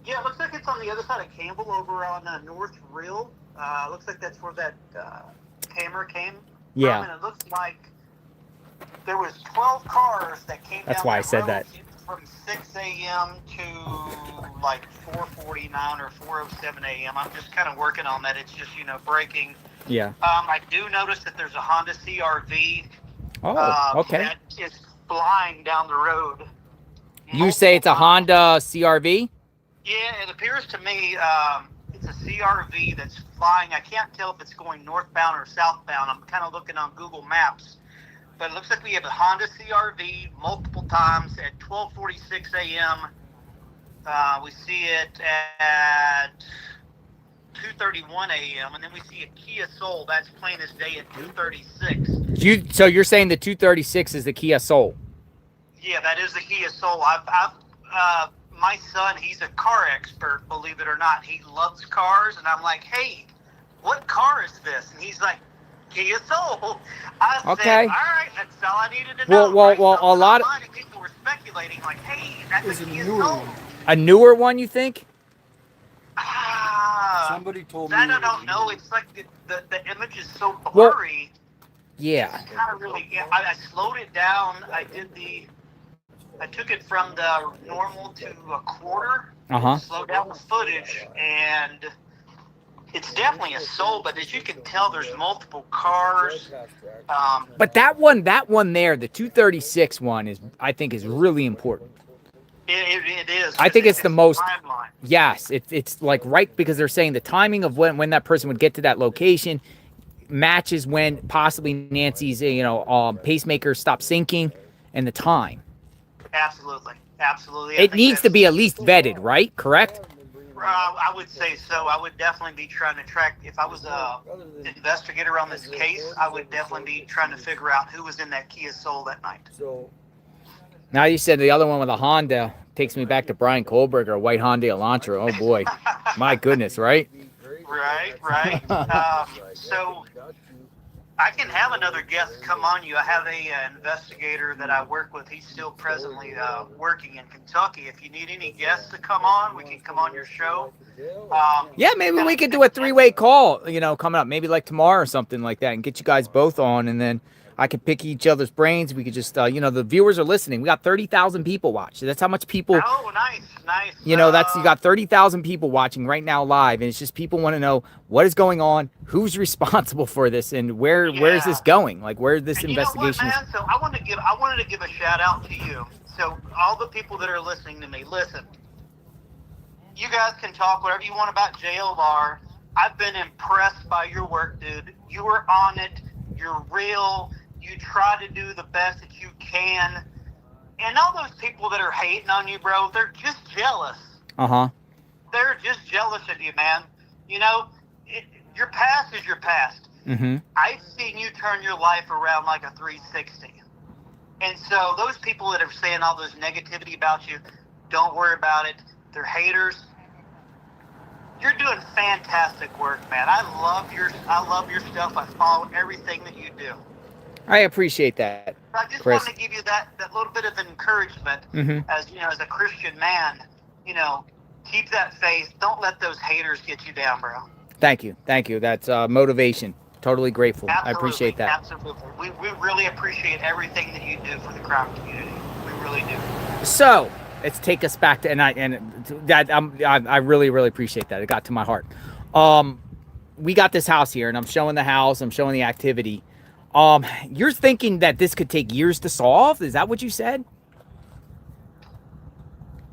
Yeah, it looks like it's on the other side of Campbell over on North Rill. Looks like that's where that camera came Yeah. from. And it looks like there was 12 cars that came That's down why I the said road that. from 6 a.m. to like 4:49 or 4:07 a.m. I'm just kind of working on that. It's just, you know, breaking. Yeah. I do notice that there's a Honda CR-V. Oh, okay. That is flying down the road. You say it's a Honda CR-V? Yeah, it appears to me it's a CRV that's flying. I can't tell if it's going northbound or southbound. I'm kind of looking on Google Maps. But it looks like we have a Honda CRV multiple times at 12:46 a.m. We see it at 2:31 a.m. and then we see a Kia Soul that's plain as day at 2:36. So you're saying the 236 is the Kia Soul? Yeah, that is the Kia Soul. My son, he's a car expert, believe it or not. He loves cars, and I'm like, hey, what car is this? And he's like, Kia Soul. I said, Okay. all right, that's all I needed to know. Well, right? well, So a lot of people were speculating, like, hey, that's a Kia Soul. a newer one, you think? Somebody told me. That I don't know. It's like the image is so blurry. Yeah. It's kind of really. I slowed it down. I took it from the normal to a quarter. Slowed down the footage, and it's definitely a Soul. But as you can tell, there's multiple cars. But that one there, the 236 one I think is really important. It is. I think it's the most. Timeline. Yes, it's like right, because they're saying the timing of when that person would get to that location matches when possibly Nancy's pacemaker stopped syncing, and the time. Absolutely. It needs to be at least vetted, right? Correct? I would say so. I would definitely be trying to track. If I was an investigator on this case, I would definitely be trying to figure out who was in that Kia Soul that night. Now you said the other one with a Honda takes me back to Brian Kohlberger, a white Honda Elantra. Oh boy, my goodness, right? Right. So I can have another guest come on you. I have a investigator that I work with. He's still presently working in Kentucky. If you need any guests to come on, we can come on your show. Yeah, maybe we could do a 3-way call, coming up, maybe like tomorrow or something like that, and get you guys both on, and then I could pick each other's brains. We could just, the viewers are listening. We got 30,000 people watch. That's how much people. Oh, nice. You got 30,000 people watching right now live, and it's just people want to know what is going on, who's responsible for this, and where is this going? Like where this investigation is. So I wanted to give a shout out to you. So all the people that are listening to me, listen. You guys can talk whatever you want about JLR. I've been impressed by your work, dude. You were on it. You're real. You try to do the best that you can. And all those people that are hating on you, bro, they're just jealous. They're just jealous of you, man. Your past is your past. I've seen you turn your life around like a 360. And so those people that are saying all this negativity about you, don't worry about it. They're haters. You're doing fantastic work, man. I love your stuff. I follow everything that you do. I appreciate that. I just Chris. want to give you that little bit of encouragement as as a Christian man. Keep that faith. Don't let those haters get you down, bro. Thank you. That's motivation. Totally grateful. Absolutely. I appreciate that. Absolutely. We really appreciate everything that you do for the crime community. We really do. So let's take us back to I really, really appreciate that. It got to my heart. We got this house here, and I'm showing the house. I'm showing the activity. You're thinking that this could take years to solve? Is that what you said?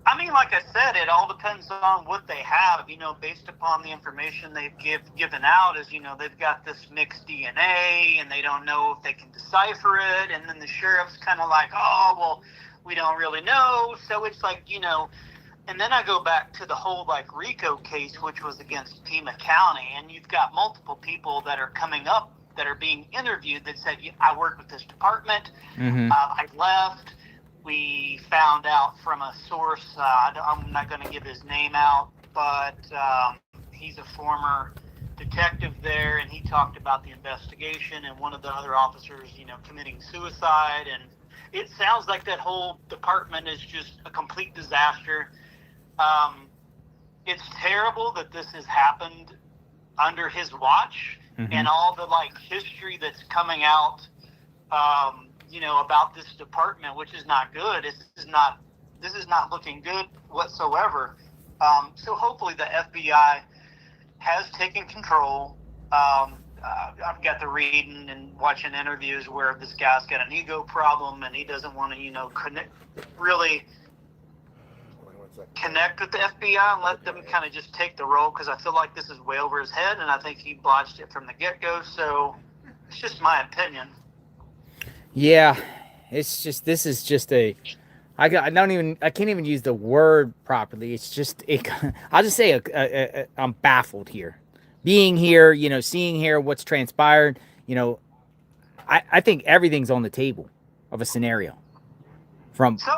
I mean, like I said, it all depends on what they have, based upon the information they've given out is, they've got this mixed DNA and they don't know if they can decipher it. And then the sheriff's kind of like, oh, well, we don't really know. So it's like, and then I go back to the whole RICO case, which was against Pima County. And you've got multiple people that are coming up that are being interviewed that said, I work with this department. I left. We found out from a source, I'm not going to give his name out, but he's a former detective there, and he talked about the investigation and one of the other officers, committing suicide. And it sounds like that whole department is just a complete disaster. It's terrible that this has happened under his watch, and all the history that's coming out, about this department, which is not good. This is not looking good whatsoever. So hopefully the FBI has taken control. I've got the reading and watching interviews where this guy's got an ego problem and he doesn't want to, really connect with the FBI and let them kind of just take the role, because I feel like this is way over his head, and I think he botched it from the get-go. So it's just my opinion. Yeah, it's just, this is just a, I can't even use the word properly. It's just, I'll just say I'm baffled here. Being here, seeing here what's transpired, I think everything's on the table of a scenario. From So,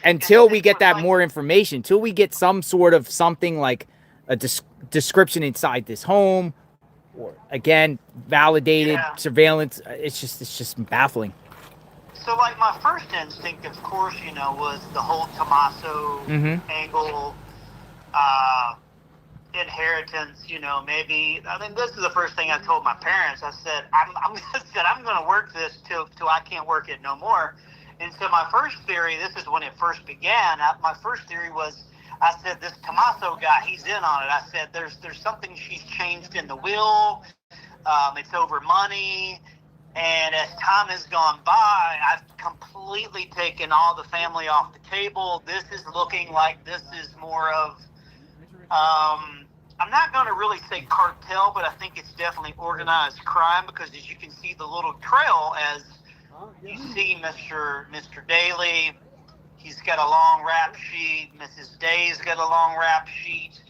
until we get that more information, until we get some sort of something like a description inside this home, or again validated surveillance, it's just baffling. So, like, my first instinct, of course, was the whole Tommaso angle, inheritance. Maybe. I mean, this is the first thing I told my parents. I said, I'm going to work this till I can't work it no more. And so my first theory, this is when it first began. My first theory was, I said, this Tommaso guy, he's in on it. I said, there's something she's changed in the will. It's over money. And as time has gone by, I've completely taken all the family off the table. This is looking like this is more of, I'm not going to really say cartel, but I think it's definitely organized crime, because as you can see the little trail, as you see Mr. Daly, he's got a long rap sheet. Mrs. Day's got a long rap sheet.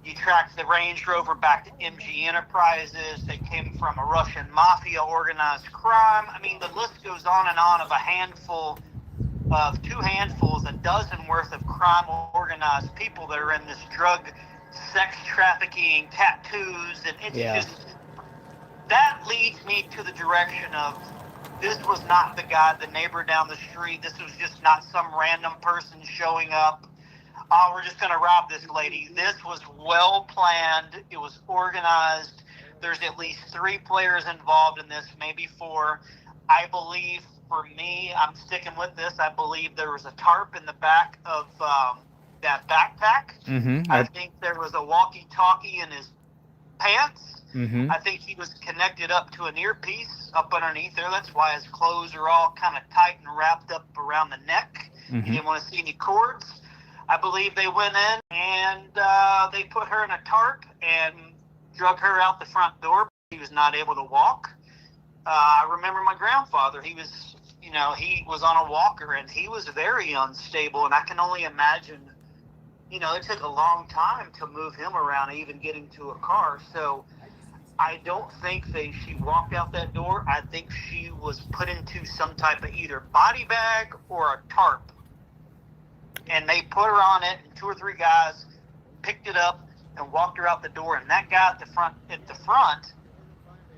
You track the Range Rover back to MG Enterprises. They came from a Russian mafia organized crime. I mean, the list goes on and on of two handfuls, a dozen worth of crime organized people that are in this drug, sex trafficking, tattoos, and it's just, that leads me to the direction of, this was not the guy, the neighbor down the street. This was just not some random person showing up. Oh, we're just going to rob this lady. This was well planned. It was organized. There's at least 3 players involved in this, maybe 4. I believe, for me, I'm sticking with this. I believe there was a tarp in the back of that backpack. Mm-hmm. I think there was a walkie-talkie in his pants. Mm-hmm. I think he was connected up to an earpiece up underneath there. That's why his clothes are all kind of tight and wrapped up around the neck. Mm-hmm. He didn't want to see any cords. I believe they went in and they put her in a tarp and drug her out the front door. He was not able to walk. I remember my grandfather. He was, he was on a walker, and he was very unstable. And I can only imagine, it took a long time to move him around, even getting to a car. So I don't think she walked out that door. I think she was put into some type of either body bag or a tarp. And they put her on it, and 2 or 3 guys picked it up and walked her out the door. And that guy at the front,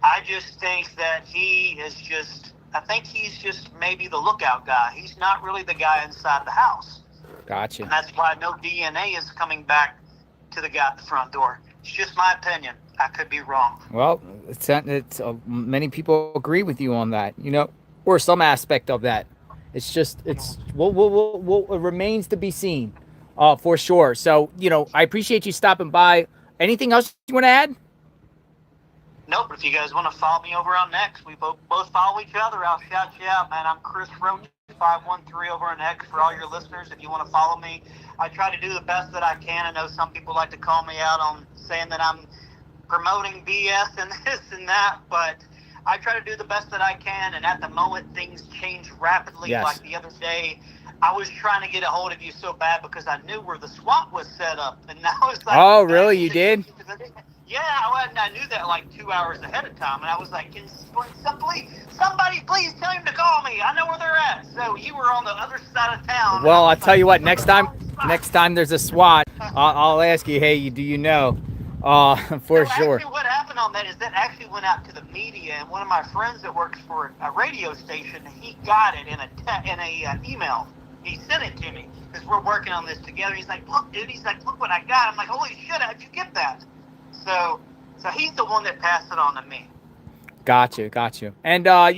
I just think that he's just maybe the lookout guy. He's not really the guy inside the house. Gotcha. And that's why no DNA is coming back to the guy at the front door. It's just my opinion. I could be wrong. Well, it's many people agree with you on that, or some aspect of that. It's just, it remains to be seen, for sure. So, I appreciate you stopping by. Anything else you want to add? Nope. If you guys want to follow me over on X, we both follow each other. I'll shout you out, man. I'm Chris Roach, 513 over on X for all your listeners. If you want to follow me, I try to do the best that I can. I know some people like to call me out on saying that I'm promoting BS and this and that, but I try to do the best that I can, and at the moment, things change rapidly. Yes. Like the other day, I was trying to get a hold of you so bad because I knew where the swamp was set up, and I was like, oh, really? You did? Yeah, I knew that like 2 hours ahead of time, and I was like, can somebody please tell him to call me? I know where they're at. So you were on the other side of town. Well, I'll tell you what, next time there's a SWAT, I'll ask you, hey, do you know? For sure. Actually, what happened on that is that actually went out to the media, and one of my friends that works for a radio station, he got it in a email. He sent it to me because we're working on this together. He's like, look, dude. He's like, look what I got. I'm like, holy shit, how'd you get that? So he's the one that passed it on to me. Got you. And I'll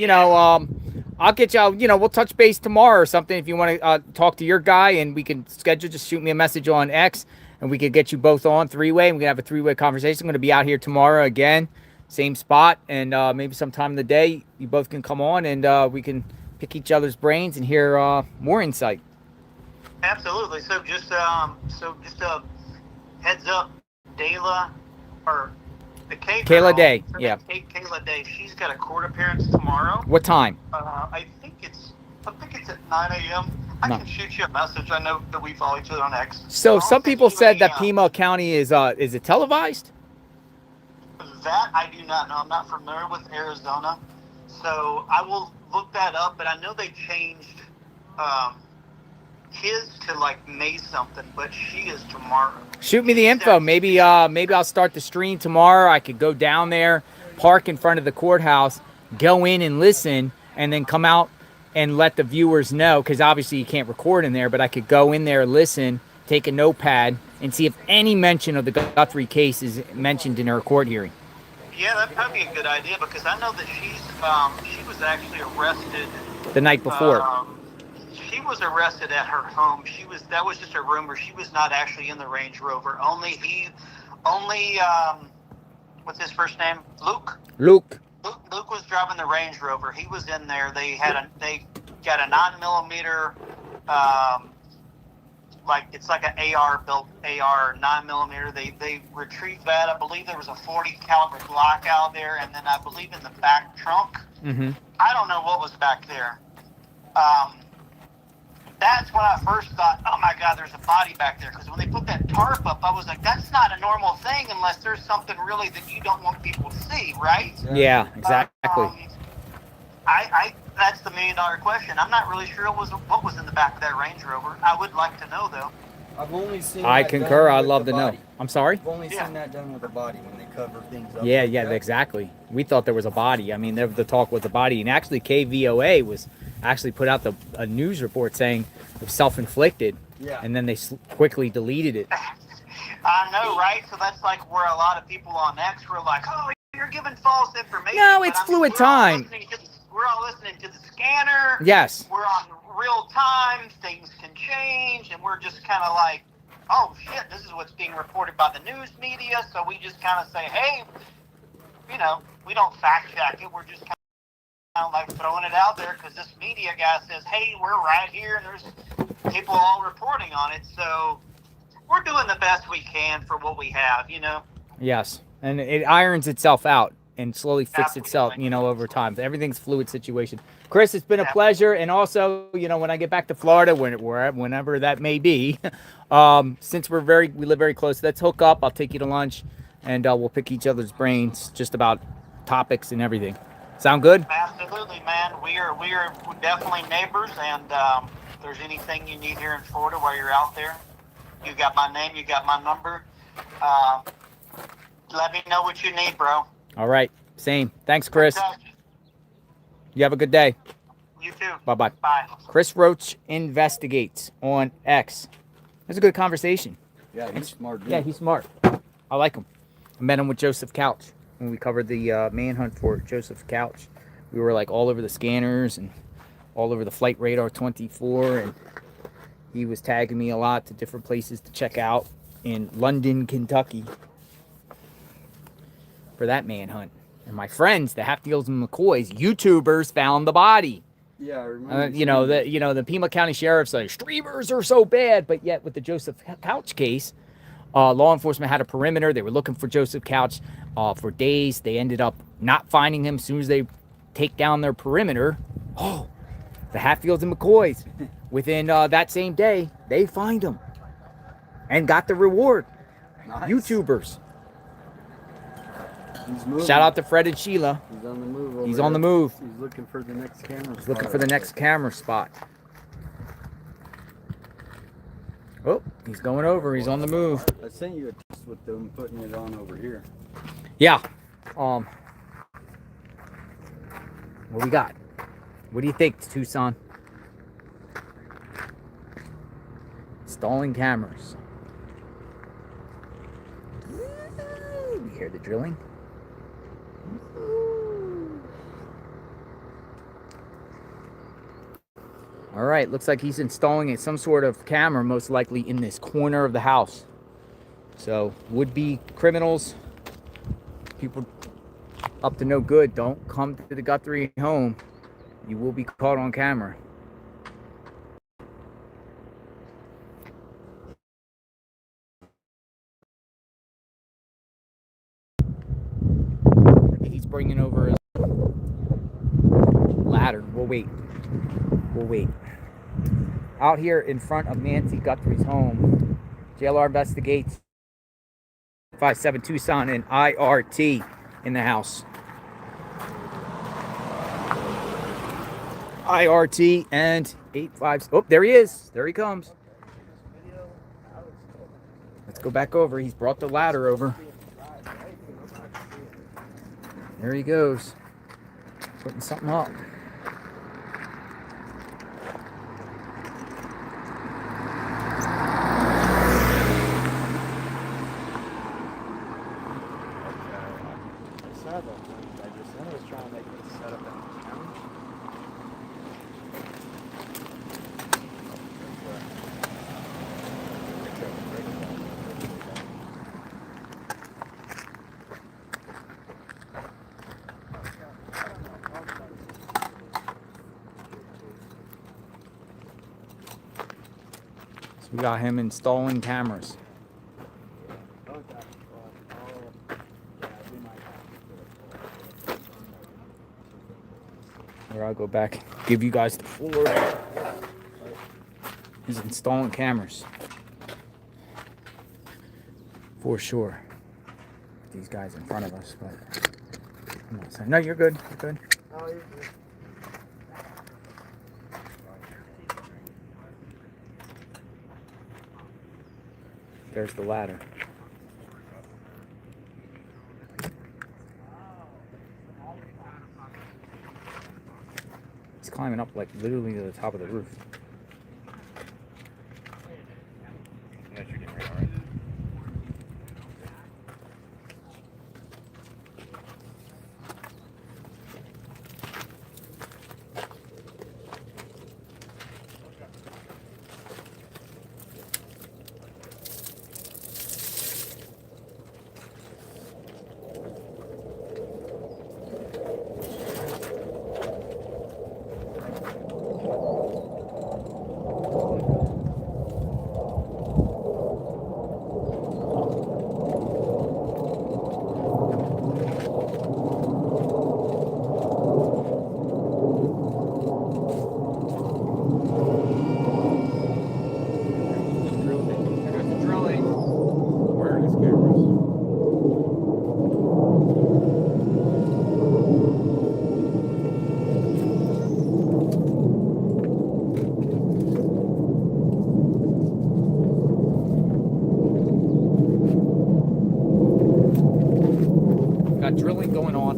get you. We'll touch base tomorrow or something if you want to talk to your guy, and we can schedule. Just shoot me a message on X. And we could get you both on 3-way, and we can have a 3-way conversation. I'm going to be out here tomorrow again, same spot, and maybe sometime in the day you both can come on, and we can pick each other's brains and hear more insight. Absolutely. So just a heads up, Dayla, or the K girl, Kayla Day, yeah. Kayla Day. She's got a court appearance tomorrow. What time? I think it's at 9 a.m. I No. can shoot you a message. I know that we follow each other on X. So I'll some send people you said a, that Pima County is it televised? That I do not know. I'm not familiar with Arizona, so I will look that up. But I know they changed his to like May something, but she is tomorrow. Shoot me the info. Maybe I'll start the stream tomorrow. I could go down there, park in front of the courthouse, go in and listen, and then come out and let the viewers know, because obviously you can't record in there, but I could go in there, listen, take a notepad, and see if any mention of the Guthrie case is mentioned in her court hearing. Yeah, that'd probably be a good idea, because I know that she was actually arrested The night before. She was arrested at her home. That was just a rumor. She was not actually in the Range Rover. Only what's his first name? Luke was driving the Range Rover. He was in there. They got a 9mm, it's like an AR built AR 9mm. They retrieved that. I believe there was a 40 caliber Glock out there, and then I believe in the back trunk. Mm-hmm. I don't know what was back there. That's when I first thought, oh my God, there's a body back there. Because when they put that tarp up, I was like, that's not a normal thing unless there's something really that you don't want people to see, right? Yeah, exactly. That's the $1 million question. I'm not really sure what was in the back of that Range Rover. I would like to know, though. I've only seen. I that concur. done I'd with love the to know. body. I'm sorry? I've only seen that done with a body when they cover things up. Yeah, like yeah, that. exactly. We thought there was a body. I mean, the talk was a body. And actually, KVOA was actually put out a news report saying it was self-inflicted. Yeah. And then they quickly deleted it. I know, right? So that's like where a lot of people on X were like, oh, you're giving false information. No, But it's I mean, fluid time. We're all listening to the scanner. Yes. We're on real time. Things can change. And we're just kind of like, oh, shit, this is what's being reported by the news media. So we just kind of say, hey, we don't fact check it. We're just kind of like throwing it out there because this media guy says, hey, we're right here. And there's people all reporting on it. So we're doing the best we can for what we have, Yes. And it irons itself out and slowly fixes itself, over time. Everything's fluid situation. Chris, it's been a pleasure. And also, when I get back to Florida, whenever that may be, since we live very close, let's hook up. I'll take you to lunch and we'll pick each other's brains just about topics and everything. Sound good? Absolutely, man. We are definitely neighbors, and if there's anything you need here in Florida while you're out there, you got my name, you got my number. Let me know what you need, bro. All right. Same. Thanks, Chris. You have a good day. You too. Bye-bye. Bye. Chris Roach Investigates on X. That's a good conversation. Yeah, he's smart. Dude. Yeah, he's smart. I like him. I met him with Joseph Couch when we covered the manhunt for Joseph Couch. We were like all over the scanners and all over the Flight Radar 24, and he was tagging me a lot to different places to check out in London, Kentucky for that manhunt. And my friends, the Hatfields and McCoys, YouTubers, found the body. Yeah, I remember. The Pima County Sheriff's like, streamers are so bad, but yet with the Joseph Couch case, law enforcement had a perimeter. They were looking for Joseph Couch for days. They ended up not finding him. As soon as they take down their perimeter, the Hatfields and McCoys, within that same day, they find him and got the reward. Nice. YouTubers. He's moving. Shout out to Fred and Sheila. He's on the move. He's on the move. He's looking for the next camera. He's looking for the next camera spot. Oh, he's going over. He's on the move. I sent you a text with them putting it on over here. Yeah. What we got? What do you think, Tucson? Installing cameras. You hear the drilling? All right, looks like he's installing some sort of camera, most likely in this corner of the house. So, would-be criminals, people up to no good, don't come to the Guthrie home. You will be caught on camera. bringing over his ladder. We'll wait. We'll wait. Out here in front of Nancy Guthrie's home, JLR investigates 57 Tucson and IRT in the house. IRT and 85. Oh, there he is. There he comes. Let's go back over. He's brought the ladder over. There he goes. Putting something up. We got him installing cameras. Here, I'll go back, give you guys the floor. He's installing cameras. For sure. These guys in front of us, but I'm not saying. No, you're good. You're good. Oh, you're good. There's the ladder. He's climbing up like literally to the top of the roof. Got drilling going on.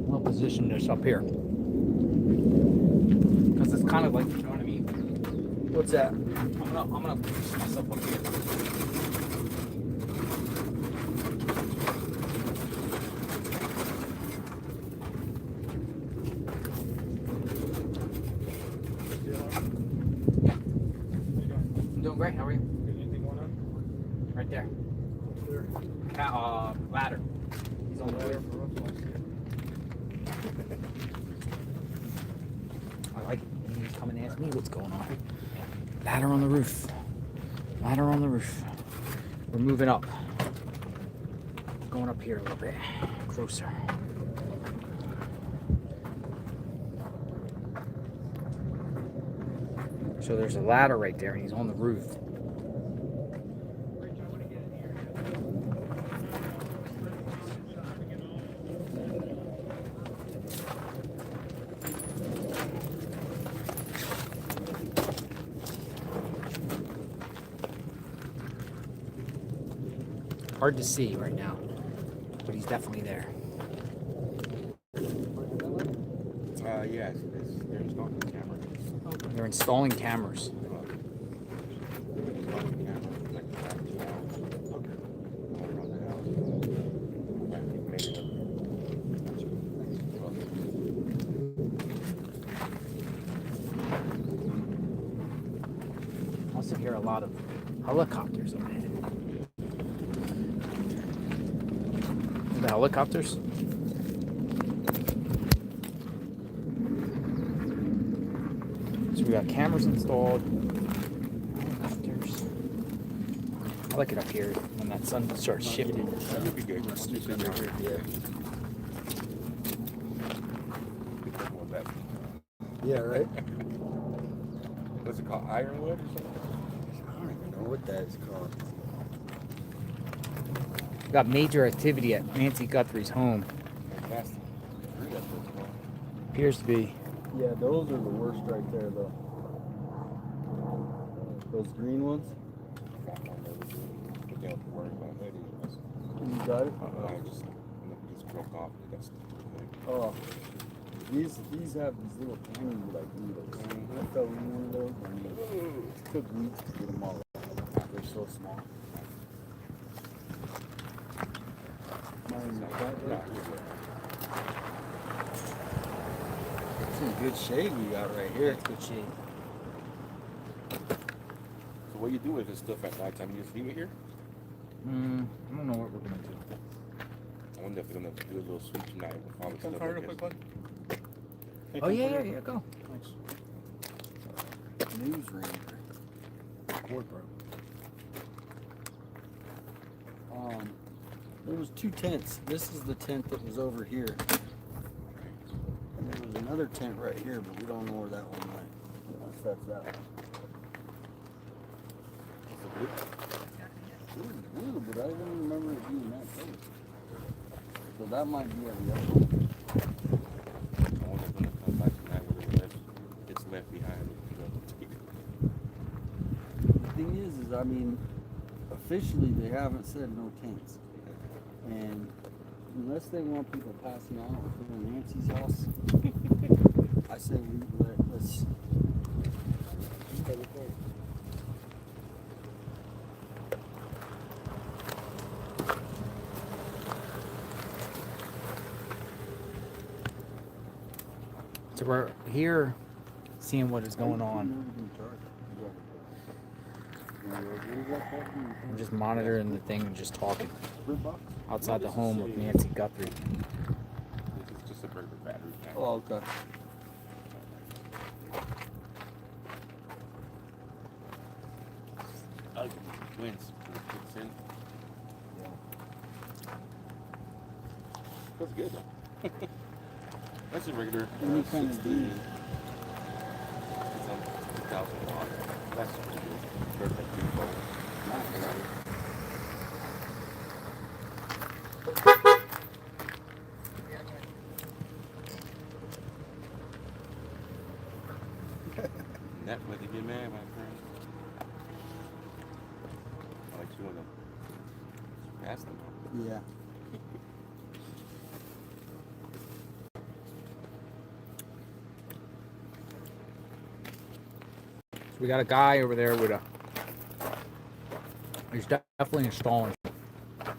We'll position this up here. Because it's kind of like, you know what I mean? What's that? I'm gonna position myself up here. I'm doing great. How are you? Anything going on? Right there. Ladder. He's on the ladder. I like it. He's coming to ask me what's going on. Ladder on the roof. Ladder on the roof. We're moving up. Going up here a little bit. Closer. So there's a ladder right there and he's on the roof. Hard to see right now, but he's definitely there. Yes, they're installing cameras. They're installing cameras. I also hear a lot of helicopters overhead. helicopters? So we got cameras installed. Helicopters. I like it up here when that sun starts shifting. That'd be good. Yeah, right? What's it called? Ironwood or something? I don't even know what that is called. We got major activity at Nancy Guthrie's home. Fantastic. That's what it's called. Appears to be. Yeah, those are the worst right there, though. Those green ones. Got one there. But they don't worry about that either. You got it? I just broke off. That's Oh, these have these little tiny like needles. I fell in one of those. And it took weeks to get them all out. They're so small. Some good shade we got right here. That's good shade. So what you do with this stuff at nighttime? You just leave it here? I don't know what we're gonna do. I wonder if we're gonna do a little sweep tonight with all the stuff. Come real quick, bud. Oh yeah, go. News ranger. Wardrobe. There was 2 tents. This is the tent that was over here. And there was another tent right here, but we don't know where that one went. Unless that's that one. It was blue, but I don't remember it being that color. So that might be the other one. I wonder if when it comes back tonight, whether it's left behind. The thing is I mean, officially they haven't said no tents. And unless they want people passing out in Nancy's house, I say let's. So we're here seeing what is going on. We're just monitoring the thing and just talking. Outside the home of Nancy Guthrie. This is just a burger battery pack. Oh, okay. Ugly winds kicks in. Feels good though. That's a regular. Any kind of 60. It's on 2,000 watts. That's pretty good. Perfect default. That's what they get mad, my friend. I like chewing them. Pass them. Yeah. So we got a guy over there with he's definitely installing a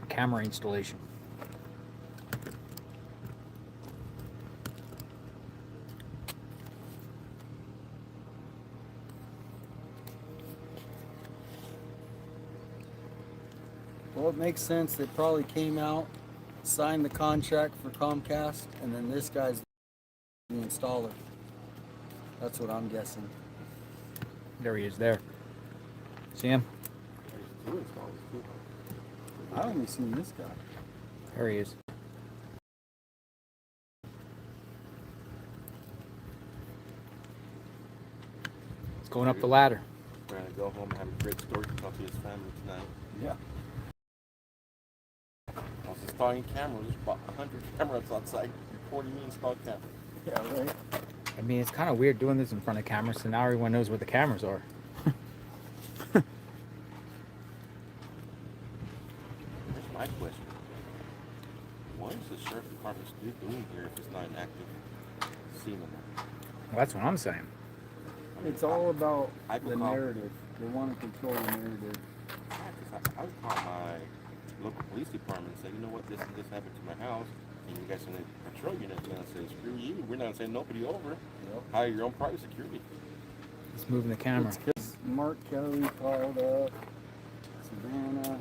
camera installation. Well, it makes sense. They probably came out, signed the contract for Comcast, and then this guy's the installer. That's what I'm guessing. There he is there. See him? I only seen this guy. There he is. It's going up the ladder. We're gonna go home and have a great story to tell to his family tonight. Yeah. I was installing cameras, about 100 cameras outside recording me install cameras. Yeah, right. I mean, it's kind of weird doing this in front of cameras, so now everyone knows where the cameras are. Here's my question. What is the sheriff department still doing here if it's not an active scene? Well, that's what I'm saying. I mean, It's all about I the could call- narrative. They want to control the narrative. I would call my local police department and say, you know what, this and this happened to my house, and you guys in the patrol unit are going to say, screw you, we're not sending nobody over. Yep. Hire your own private security. It's moving the camera. It's 'cause Mark Kelly called up Savannah.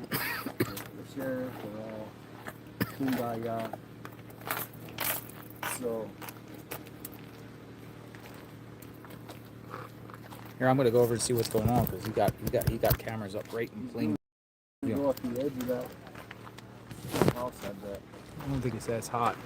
sheriff, they're all kumbaya. So Here, I'm gonna go over and see what's going on because he got cameras up right in plain. you go off the edge of that house, I bet. I don't think it's as hot.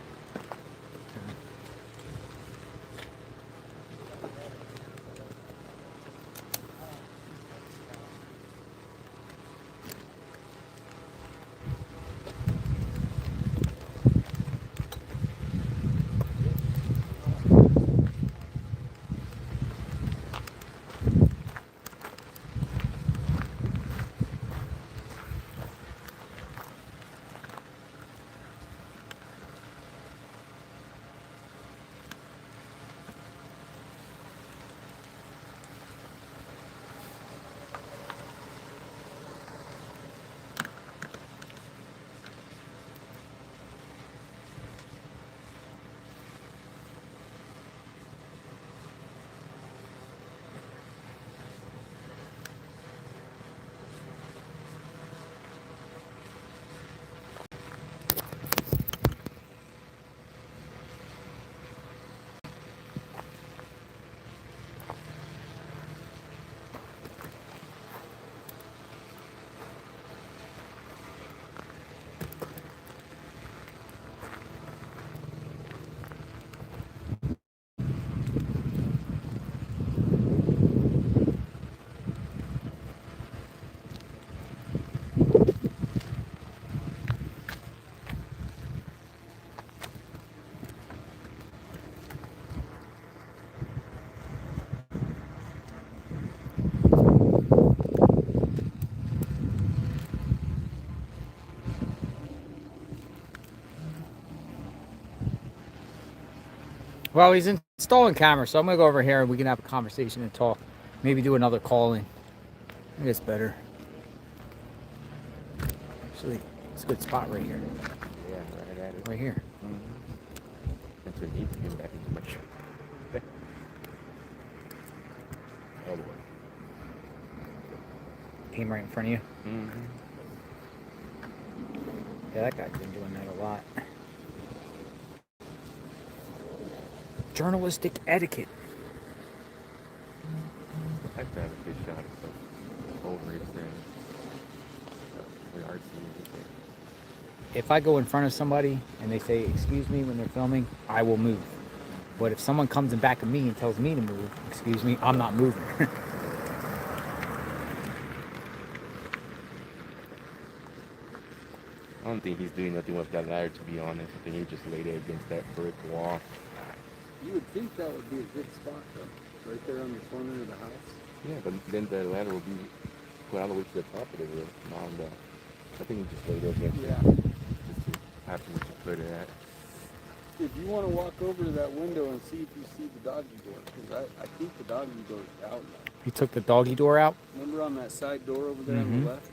Well, he's installing cameras, so I'm gonna go over here and we can have a conversation and talk. Maybe do another call in. I think it's better. Actually, it's a good spot right here. Yeah, right at it. Right here. That's what needs to get back into my shirt. Oh boy. Came right in front of you. Mm-hmm. Yeah, that guy's been doing that a lot. Journalistic etiquette. I have to have a good shot of some old race thing. Really artsy music. If I go in front of somebody and they say, excuse me, when they're filming, I will move. But if someone comes in back of me and tells me to move, excuse me, I'm not moving. I don't think he's doing nothing with that ladder, to be honest. I think he just laid it against that brick wall. You would think that would be a good spot, though, right there on the corner of the house. Yeah, but then the ladder will be put all the way to the top of the roof. And I think he just laid it against Yeah. it. Just to happen to put it at. If you want to walk over to that window and see if you see the doggy door, because I think the doggy door is out now. You took the doggy door out? Remember on that side door over there on the left?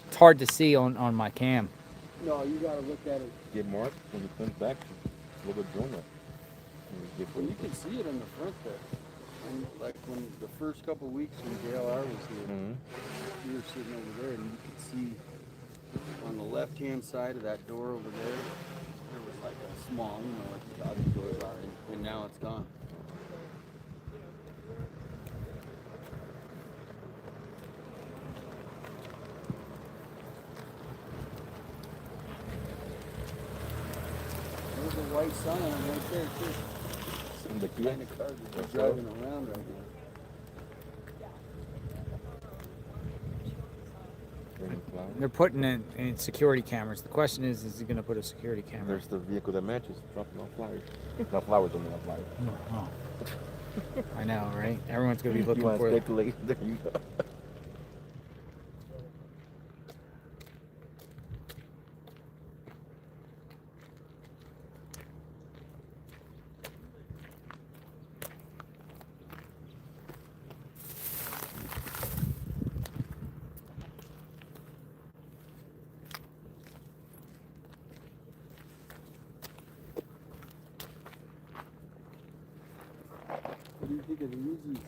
It's hard to see on my cam. No, you got to look at it. Get Mark when he comes back. Look at Jonah. Well, you can see it in the front there. And like when the first couple of weeks when JLR was here, we were sitting over there and you could see on the left-hand side of that door over there, there was like a small, like the doggy doors are, and now it's gone. There's a white sign right there too. The kind of cars that are driving around right now. They're putting in security cameras. The question is he going to put a security camera? There's the vehicle that matches, dropping off flowers. Not flowers, only not flowers. Oh. I know, right? Everyone's going to be looking for it. There you go. What do you think of the Yeezys?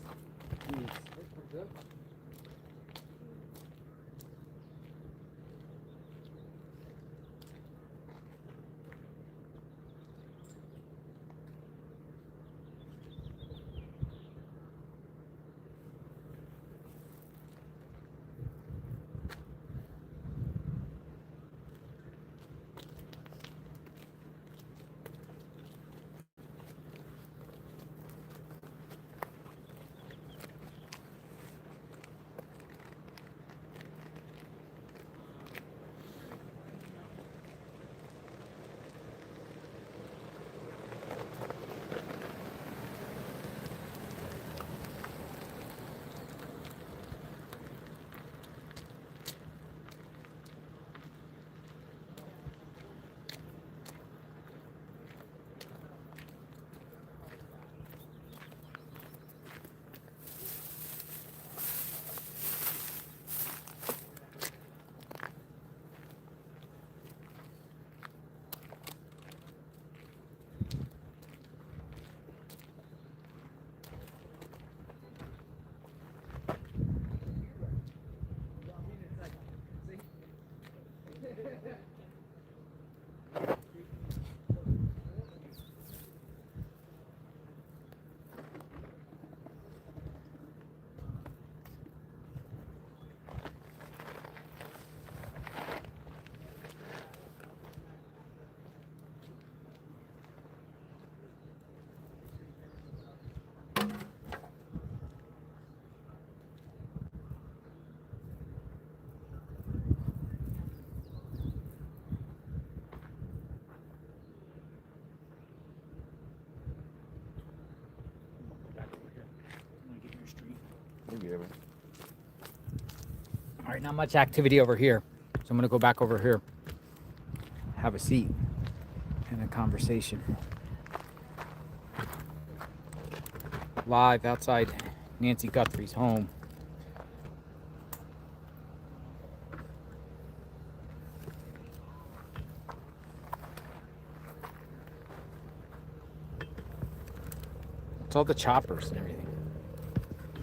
All right, not much activity over here. So I'm going to go back over here, have a seat, and a conversation. Live outside Nancy Guthrie's home. It's all the choppers and everything.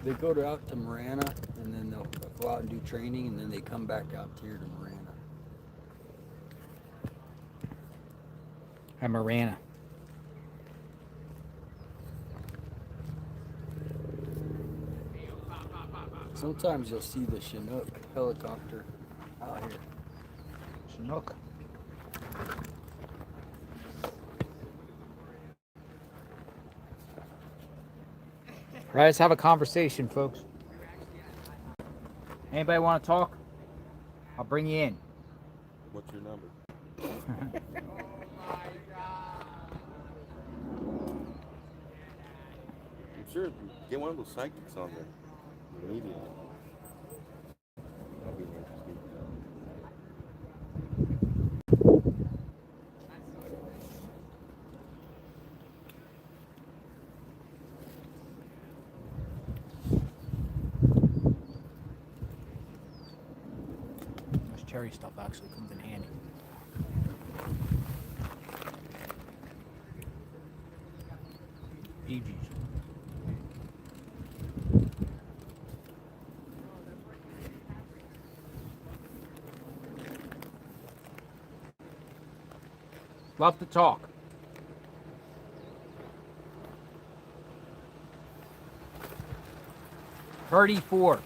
They go out to Marana, and then they'll go out and do training, and then they come back out here to Marana. At Marana. Sometimes you'll see the Chinook helicopter out here. Chinook. All right, let's have a conversation, folks. Anybody want to talk? I'll bring you in. What's your number? I'm sure get one of those psychics on there immediately. That'll be interesting. This cherry stuff actually comes in handy. Eegee's. Love to talk. Purdy for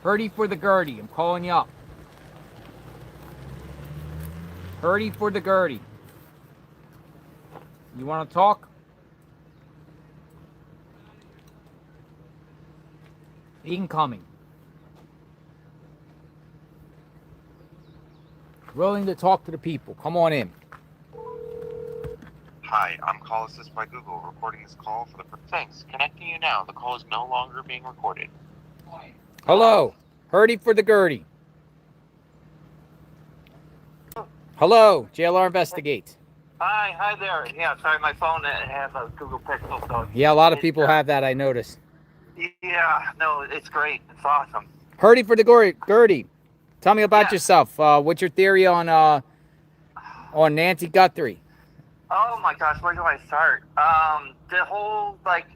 the Gertie. I'm calling you up. Purdy for the Gertie. You want to talk? Incoming. Willing to talk to the people. Come on in. Hi, I'm Call Assist by Google, recording this call for the... Thanks. Connecting you now. The call is no longer being recorded. Hello. Purdy for the Gertie. Hello. JLR Investigates. Hi there. Yeah, sorry, my phone has a Google Pixel, so... Yeah, a lot of people have that, I noticed. Yeah, no, it's great. It's awesome. Purdy for the Gertie. Tell me about yourself. What's your theory on Nancy Guthrie? Oh my gosh, where do I start? The whole, like,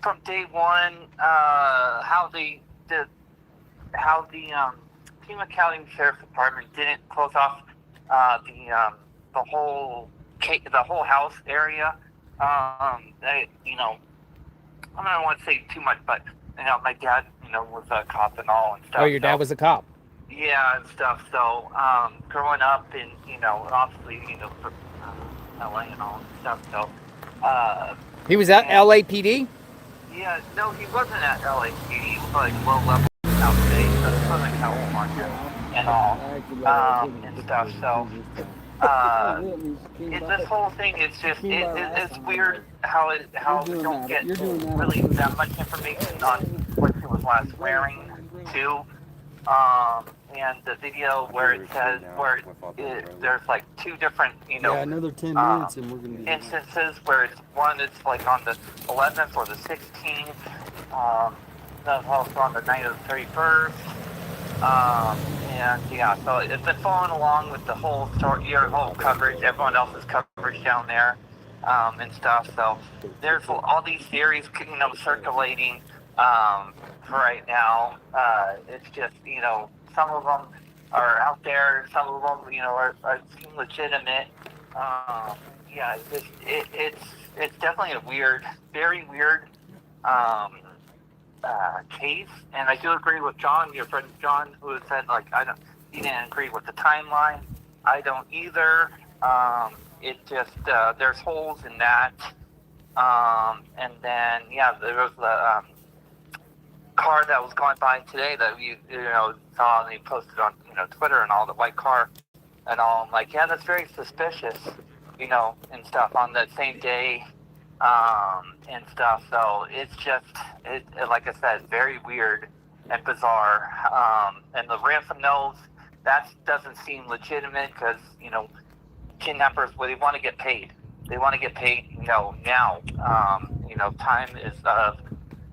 from day one, how the Pima County Sheriff's Department didn't close off the whole house area. You know, I don't want to say too much, but you know, my dad, you know, was a cop and all and stuff. Oh, your dad was a cop. Yeah, and stuff. So, growing up in, you know, obviously, you know, for LA and all and stuff. So, He was at LAPD? yeah, no, he wasn't at LAPD. He was like low level outstate, so Southern California and all, and stuff. So, this whole thing is just, it's weird how we don't get really that much information on what she was last wearing, too. And the video where it says, there's like two different, you know, another 10 minutes and we're going to be instances where it's one, it's like on the 11th or the 16th, that's also on the night of the 31st, and yeah, so it's been following along with the whole story, your whole coverage, everyone else's coverage down there, and stuff, so there's all these theories, you know, circulating, for right now. It's just, you know, some of them are out there. Some of them, are seem legitimate. Yeah, it's definitely a weird, very weird case. And I do agree with John, your friend John, who said like he didn't agree with the timeline. I don't either. It just there's holes in that. And then there was the car that was going by today that you saw, and he posted on Twitter and all, the white car and all. I'm like, yeah, that's very suspicious, and stuff on that same day, and stuff. So it's just like I said, very weird and bizarre. And the ransom notes, that doesn't seem legitimate because kidnappers, well, they want to get paid. They want to get paid, now.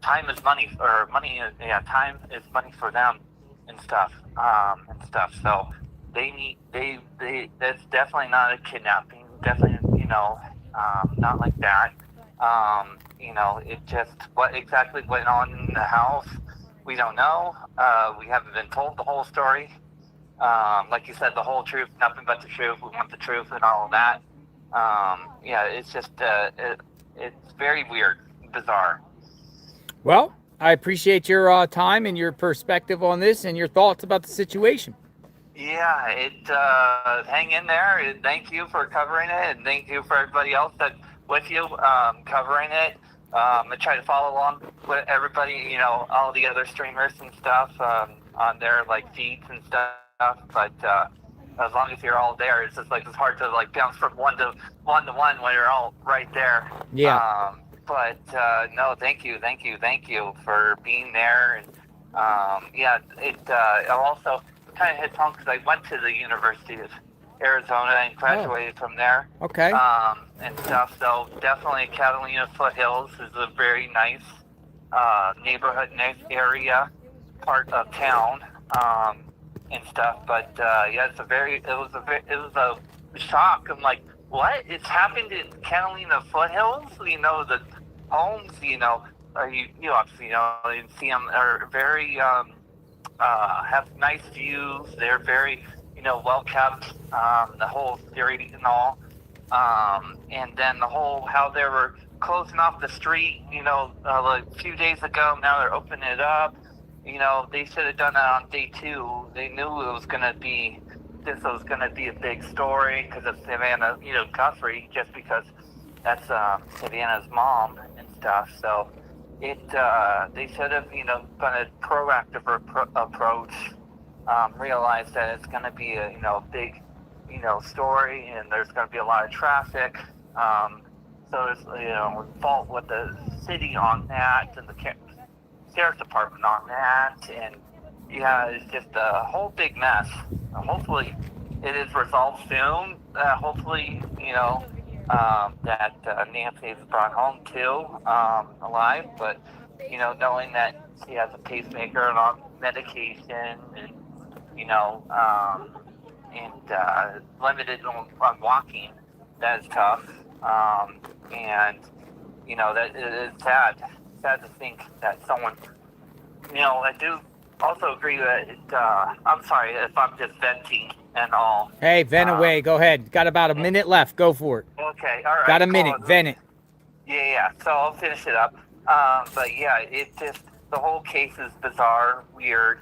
Time is money, or money is, time is money for them and stuff. So that's definitely not a kidnapping. Definitely, not like that. It just, what exactly went on in the house, we don't know. We haven't been told the whole story. Like you said, the whole truth, nothing but the truth. We want the truth and all of that. It's just, it's very weird, bizarre. Well, I appreciate your time and your perspective on this and your thoughts about the situation. Yeah, hang in there. And thank you for covering it, and thank you for everybody else that with you covering it. I try to follow along with everybody, all the other streamers and stuff on their like feeds and stuff. But as long as you're all there, it's just like it's hard to like bounce from one to one when you're all right there. Yeah. But no, thank you for being there. And it also kind of hits home because I went to the University of Arizona and graduated from there. Okay. And stuff. So definitely Catalina Foothills is a very nice neighborhood, nice area, part of town, and stuff. But it was a shock. I'm like, what? It's happened in Catalina Foothills? The homes, you obviously, you see them are very, have nice views. They're very, well kept, the whole street and all. And then the whole, how they were closing off the street, like a few days ago, now they're opening it up. They should have done that on day 2. They knew this was going to be a big story because of Savannah, Guthrie, just because that's Savannah's mom and stuff. So they should have, done a proactive approach, realized that it's going to be a big, story, and there's going to be a lot of traffic. So there's, fault with the city on that and the sheriff's department on that, and it's just a whole big mess. Hopefully it is resolved soon. Hopefully, that Nancy is brought home too, alive, but knowing that she has a pacemaker and on medication, and limited on walking, that is tough. And that it is sad to think that someone, I do also agree that I'm sorry if I'm just venting and all. Hey, vent away. Go ahead. Got about a minute left. Go for it. Okay, all right. Got a minute. Vent it. Yeah. So I'll finish it up. But yeah, it just, the whole case is bizarre, weird.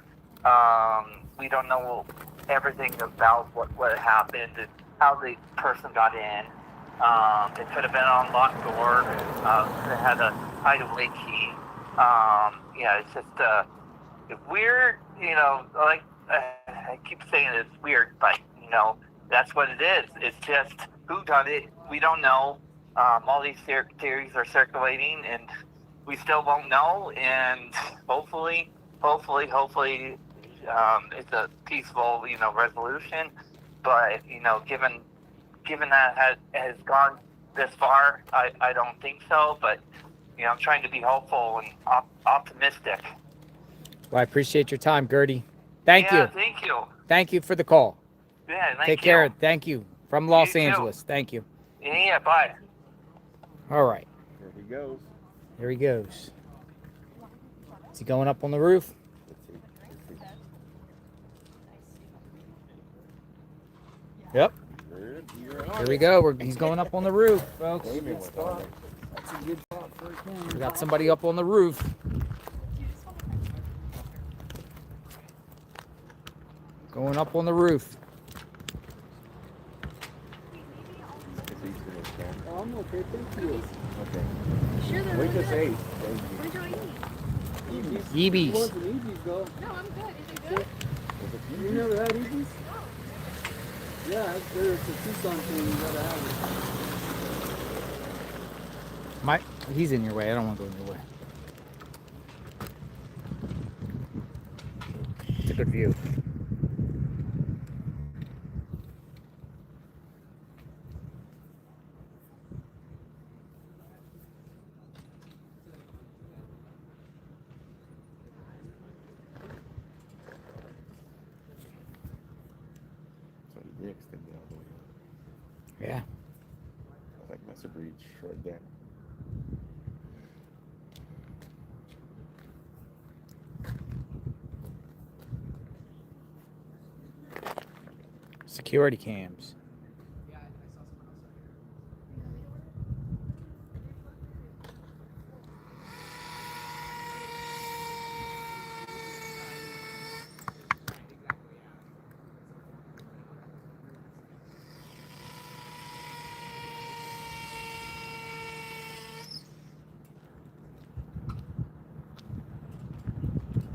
We don't know everything about what happened and how the person got in. It could have been on locked door. It had a hideaway key. It's just weird. Like I keep saying it's weird, but that's what it is. It's just who done it. We don't know. All these theories are circulating, and we still won't know. And hopefully, it's a peaceful, resolution. But given that has gone this far, I don't think so. But I'm trying to be hopeful and optimistic. Well, I appreciate your time, Gertie. Thank you. Thank you. Thank you for the call. Yeah, thank you. Take care. Thank you. From Los You too. Angeles. Thank you. Yeah, bye. All right. Here he goes. Here he goes. Is he going up on the roof? Yep. You're Here we go. He's going up on the roof, folks. Damon was on there. That's a good spot for a camera. We got somebody up on the roof. Going up on the roof. Oh, I'm okay, thank you. Okay. Sure, they're We really just good. ate. Where'd you eat? Yeebies. It wasn't Eebies though. No, I'm good. Is it good? You never had Eebies? Yeah, it's there. It's a Tucson thing. You gotta have He's in your way. I don't want to go in your way. It's a good view. So he did extend it all the way up. Yeah. I was like, that's a breach right there. Security cams.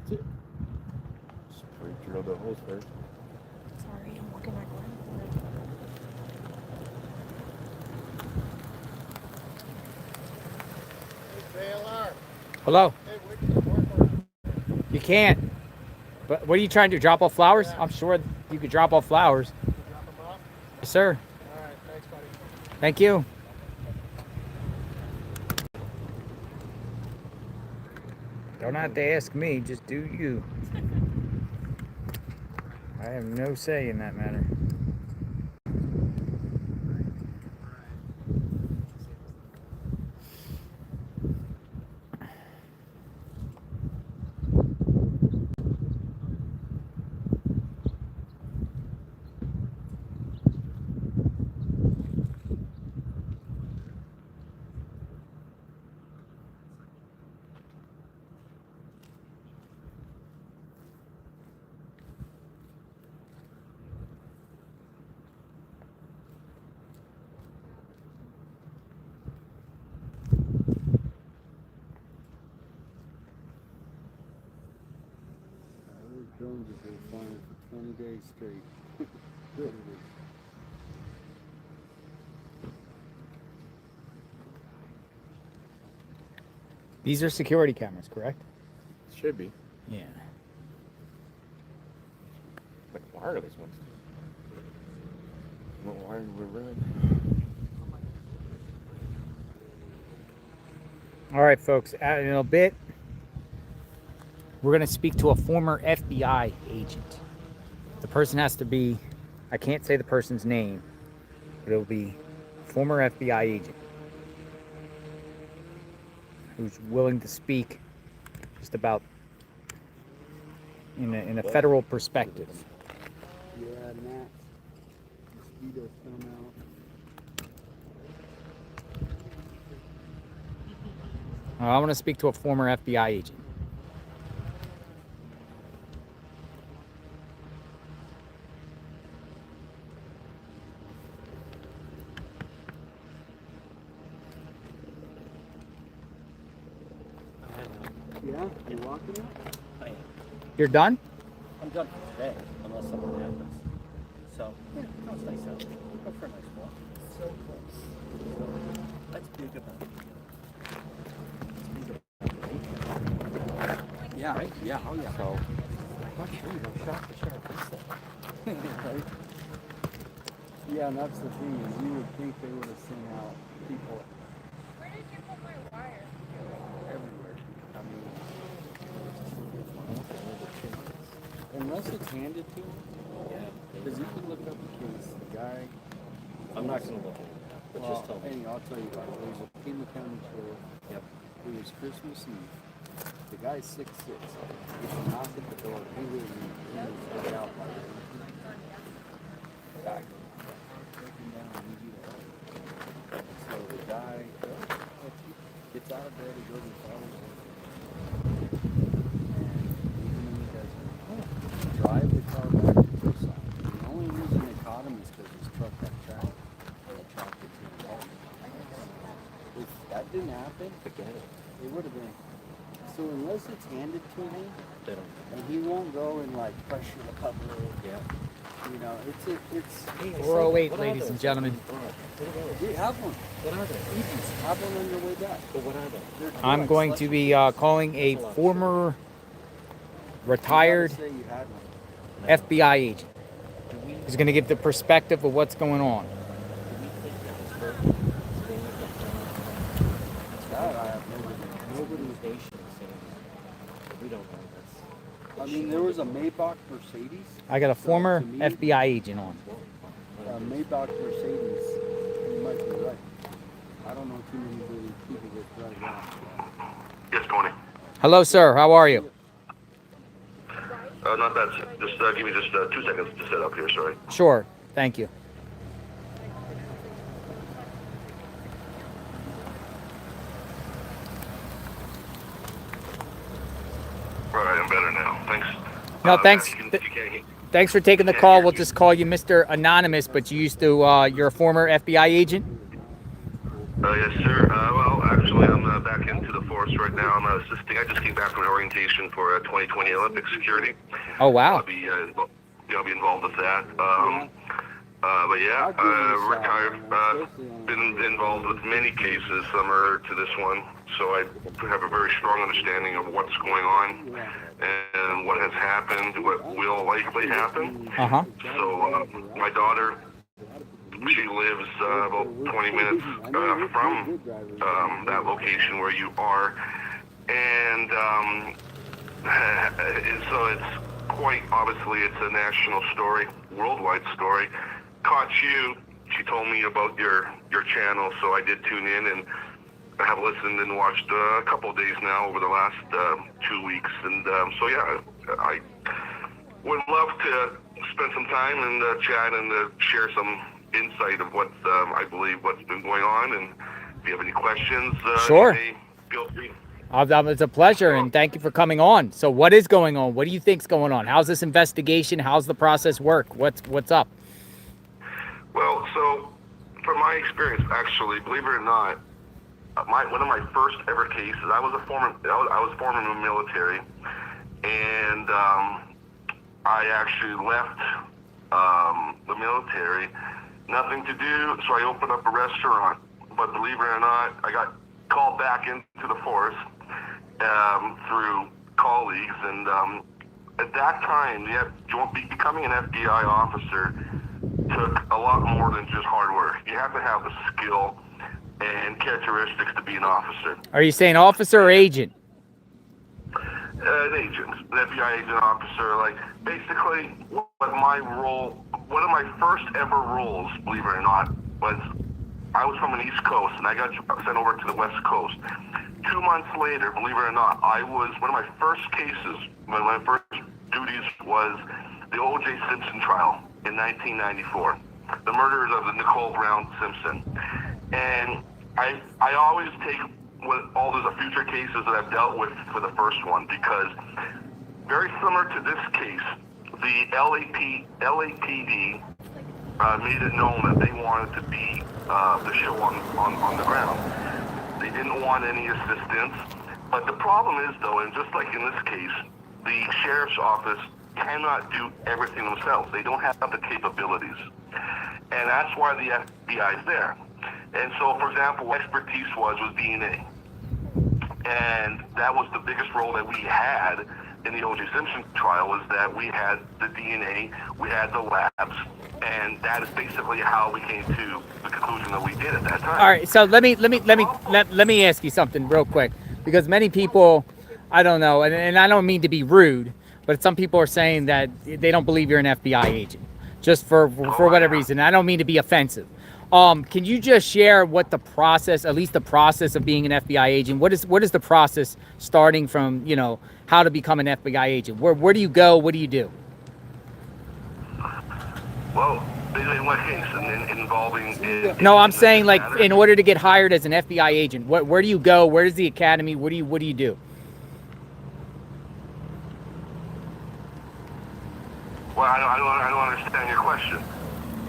Just drill the holes first. Sorry, I'm walking back around. Hello. You can't. But what are you trying to do? Drop off flowers? I'm sure you could drop off flowers. Yes, sir. All right, thanks, buddy. Thank you. Don't have to ask me, just do you. I have no say in that matter. Those drones have been flying for 20 days straight. Good. These are security cameras, correct? Should be. Yeah. Like wireless ones. No wire we're running. All right, folks. In a bit, we're going to speak to a former FBI agent. The person has to be, I can't say the person's name, but it'll be former FBI agent who's willing to speak just about in a federal perspective. Yeah, gnats. Mosquitoes come out. I want to speak to a former FBI agent. Yeah, you're walking it? I am. You're done? I'm done for today, unless something happens. So, yeah, no, it's nice out. Go for a nice walk. So close. So, let's be a good one. Yeah, right? Yeah, oh yeah. So, I'm not sure you don't shop the sheriff. Right? Yeah, and that's the thing is you would think they would have sent out people Where did you put my wire? everywhere. I mean, unless it's handed to them. Yeah. Because you can look up the case. The guy. I'm not going to look into that, but just tell me. Hey, I'll tell you about it. There's a Pima County sheriff. Yep. It was Christmas Eve. The guy's 6'6". He knocked at the door. He was out by the guy. It would have been. So unless it's handed to him, They don't. and he won't go and like pressure the public. Yeah. You know, it's. Hey, I saw 408, that. What are ladies those? and gentlemen. What are those? We have one. What are they? Easy. Have one on your way back. But what are they? They're I'm like going slush to be calling a That's a lot. former You retired gotta say you had one. FBI agent. Do we, He's going to give the perspective of what's going on. do we think that was her staying at the That I have nobody. station saying that? But we don't know this. I mean, there was a Maybach Mercedes. I got a So, former to me, FBI agent on. Maybach Mercedes. You might be right. I don't know too many really people that drive that. Yes, Tony. Hello, sir. How are you? Not bad. Just give me just 2 seconds to set up here. Sorry. Sure. Thank you. All right, I'm better now. Thanks. No, thanks. You can't. Thanks for taking the call. We'll just call you Mr. Anonymous, but you used to, you're a former FBI agent? Yes, sir. Well, actually, I'm back into the force right now. I'm assisting. I just came back from an orientation for 2020 Olympic security. Oh, wow. I'll be involved with that. But yeah, Rick, I've been involved with many cases similar to this one, so I have a very strong understanding of what's going on and what has happened, what will likely happen. Uh-huh. So my daughter, she lives about 20 minutes from that location where you are, and so it's quite obviously it's a national story, worldwide story. Caught you. She told me about your channel, so I did tune in, and I have listened and watched a couple of days now over the last 2 weeks, and so yeah, I would love to spend some time and chat and share some insight of what I believe what's been going on, and if you have any questions, Sure. feel free. It's a pleasure, and thank you for coming on. So what is going on? What do you think's going on? How's this investigation? How's the process work? What's up? Well, so from my experience, actually, believe it or not, one of my first ever cases, I was former in the military, and I actually left the military, nothing to do, so I opened up a restaurant. But believe it or not, I got called back into the force through colleagues, and at that time, becoming an FBI officer took a lot more than just hard work. You have to have the skill and characteristics to be an officer. Are you saying officer or agent? An agent, an FBI agent officer. Like, basically, what my role, one of my first ever roles, believe it or not, was I was from the East Coast, and I got sent over to the West Coast. 2 months later, believe it or not, one of my first cases, one of my first duties was the O.J. Simpson trial in 1994, the murders of the Nicole Brown Simpson. And I always take all those future cases that I've dealt with for the first one, because very similar to this case, the LAPD made it known that they wanted to be the show on the ground. They didn't want any assistance. But the problem is, though, and just like in this case, the sheriff's office cannot do everything themselves. They don't have the capabilities. And that's why the FBI is there. And so, for example, what expertise was DNA. And that was the biggest role that we had in the O.J. Simpson trial, was that we had the DNA, we had the labs, and that is basically how we came to the conclusion that we did at that time. All right, so let me ask you something real quick, because many people, I don't know, and I don't mean to be rude, but some people are saying that they don't believe you're an FBI agent, just for whatever reason. I don't mean to be offensive. Can you just share what the process, at least the process of being an FBI agent, what is the process starting from, how to become an FBI agent? Where do you go? What do you do? Well, in what case? Involving... No, I'm saying, like, in order to get hired as an FBI agent, where do you go? Where is the academy? What do you do? Well, I don't understand your question.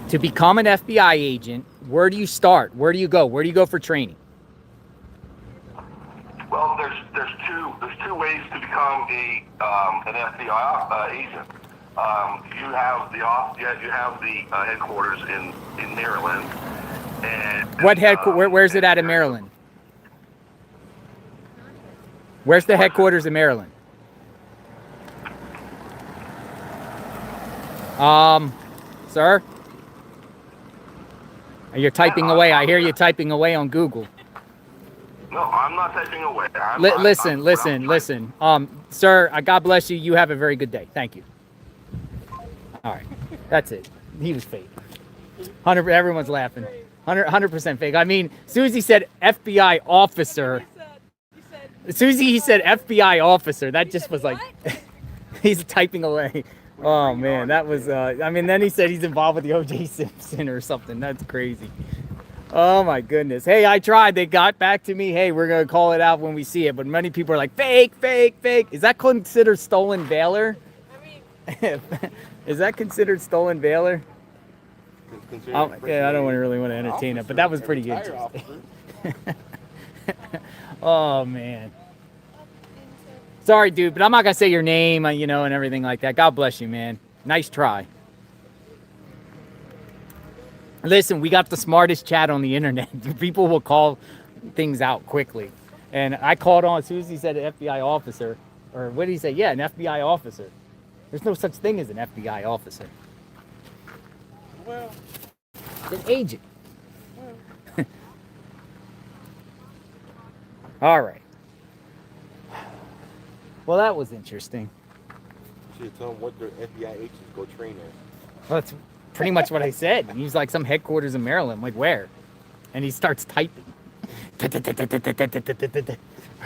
To become an FBI agent, where do you start? Where do you go? Where do you go for training? Well, there's an FBI agent. You have the headquarters in Maryland. And What where's it at in Maryland? Where's the headquarters in Maryland? Sir? You're typing away. I hear you typing away on Google. No, I'm not typing away. Listen. Sir, God bless you. You have a very good day. Thank you. All right. That's it. He was fake. 100. Everyone's laughing. 100% fake. I mean, Susie said FBI officer. Susie, he said FBI officer. That just was like, he's typing away. Oh man, that was. I mean, then he said he's involved with the O.J. Simpson or something. That's crazy. Oh my goodness. Hey, I tried. They got back to me. Hey, we're gonna call it out when we see it. But many people are like, fake. Is that considered stolen valor? Is that considered stolen valor? Yeah, I don't really want to entertain it, but that was pretty interesting. Oh man. Sorry, dude, but I'm not gonna say your name, and everything like that. God bless you, man. Nice try. Listen, we got the smartest chat on the internet. People will call things out quickly, and I called on. Susie said an FBI officer, or what did he say? Yeah, an FBI officer. There's no such thing as an FBI officer. Well, it's an agent. All right. Well, that was interesting. You should tell them what their FBI agents go train at. Well, that's pretty much what I said. He's like some headquarters in Maryland. Like, where? And he starts typing.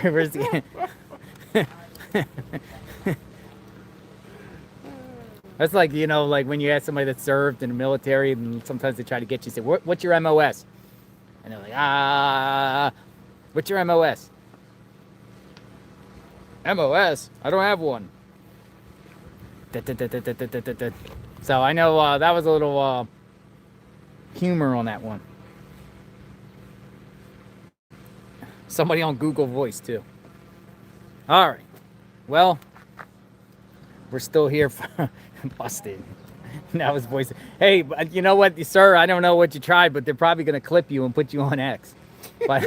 Where's he? That's like, like when you ask somebody that served in the military, and sometimes they try to get you, say, what's your MOS? And they're like, what's your MOS? MOS? I don't have one. So I know that was a little humor on that one. Somebody on Google Voice too. All right. Well, we're still here for busted. That was voice. Hey, you know what, sir? I don't know what you tried, but they're probably going to clip you and put you on X. But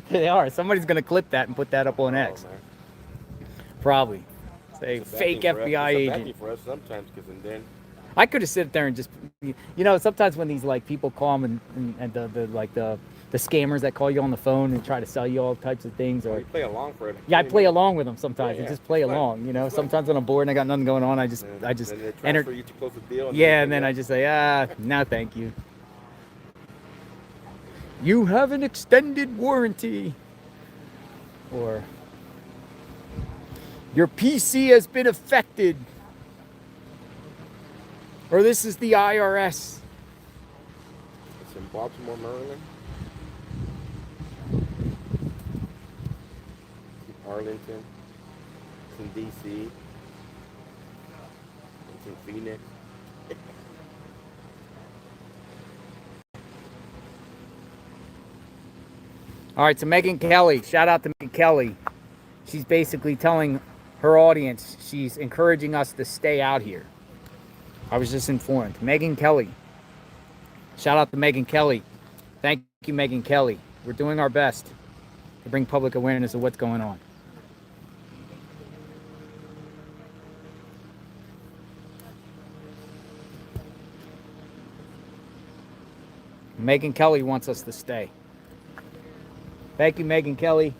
they are. Somebody's going to clip that and put that up on X. Man. Probably. Say fake FBI agent. It's for us sometimes, because then I could have sit there and just, sometimes when these like people call them and the scammers that call you on the phone and try to sell you all types of things, or you play along for it. Yeah, I play along with them sometimes. I just play along. Sometimes when I'm bored and I got nothing going on, I just enter. You to close the deal. And then I just say, no, thank you. You have an extended warranty, or your PC has been affected, or this is the IRS. It's in Baltimore, Maryland. Arlington. It's in DC. It's in Phoenix. All right, so Megan Kelly, shout out to Megan Kelly. She's basically telling her audience, she's encouraging us to stay out here. I was just informed. Megan Kelly. Shout out to Megan Kelly. Thank you, Megan Kelly. We're doing our best to bring public awareness of what's going on. Megan Kelly wants us to stay. Thank you, Megan Kelly.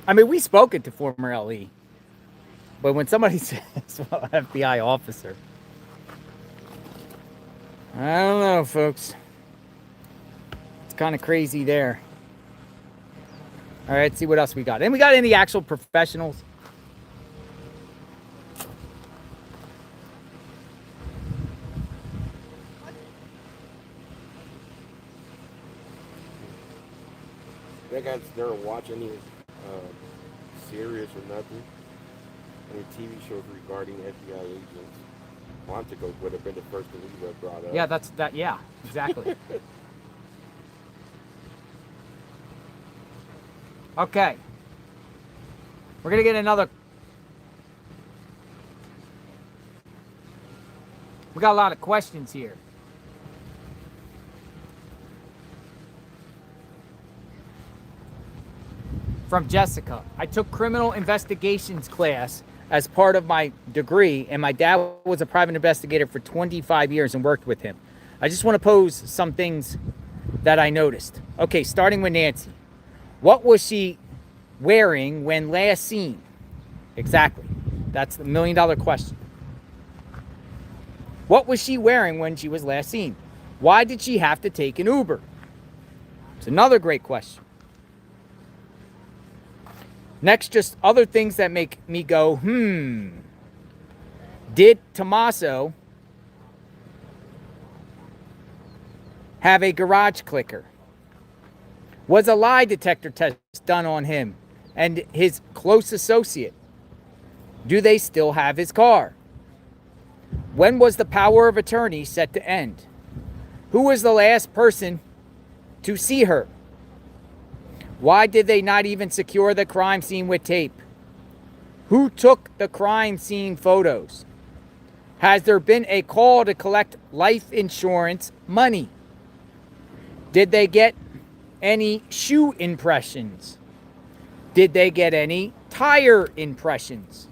I mean, we spoke it to former LE, but when somebody says FBI officer, I don't know, folks. It's kind of crazy there. All right, let's see what else we got. And we got any actual professionals? That guy's never watch any series or nothing. Any TV shows regarding FBI agents. Quantico would have been the first thing we would have brought up. Yeah, that's that. Yeah, exactly. Okay. We're going to get another. We got a lot of questions here. From Jessica. I took criminal investigations class as part of my degree, and my dad was a private investigator for 25 years and worked with him. I just want to pose some things that I noticed. Okay, starting with Nancy. What was she wearing when last seen? Exactly. That's the $1 million question. What was she wearing when she was last seen? Why did she have to take an Uber? It's another great question. Next, just other things that make me go, Did Tommaso have a garage clicker? Was a lie detector test done on him and his close associate? Do they still have his car? When was the power of attorney set to end? Who was the last person to see her? Why did they not even secure the crime scene with tape? Who took the crime scene photos? Has there been a call to collect life insurance money? Did they get any shoe impressions? Did they get any tire impressions?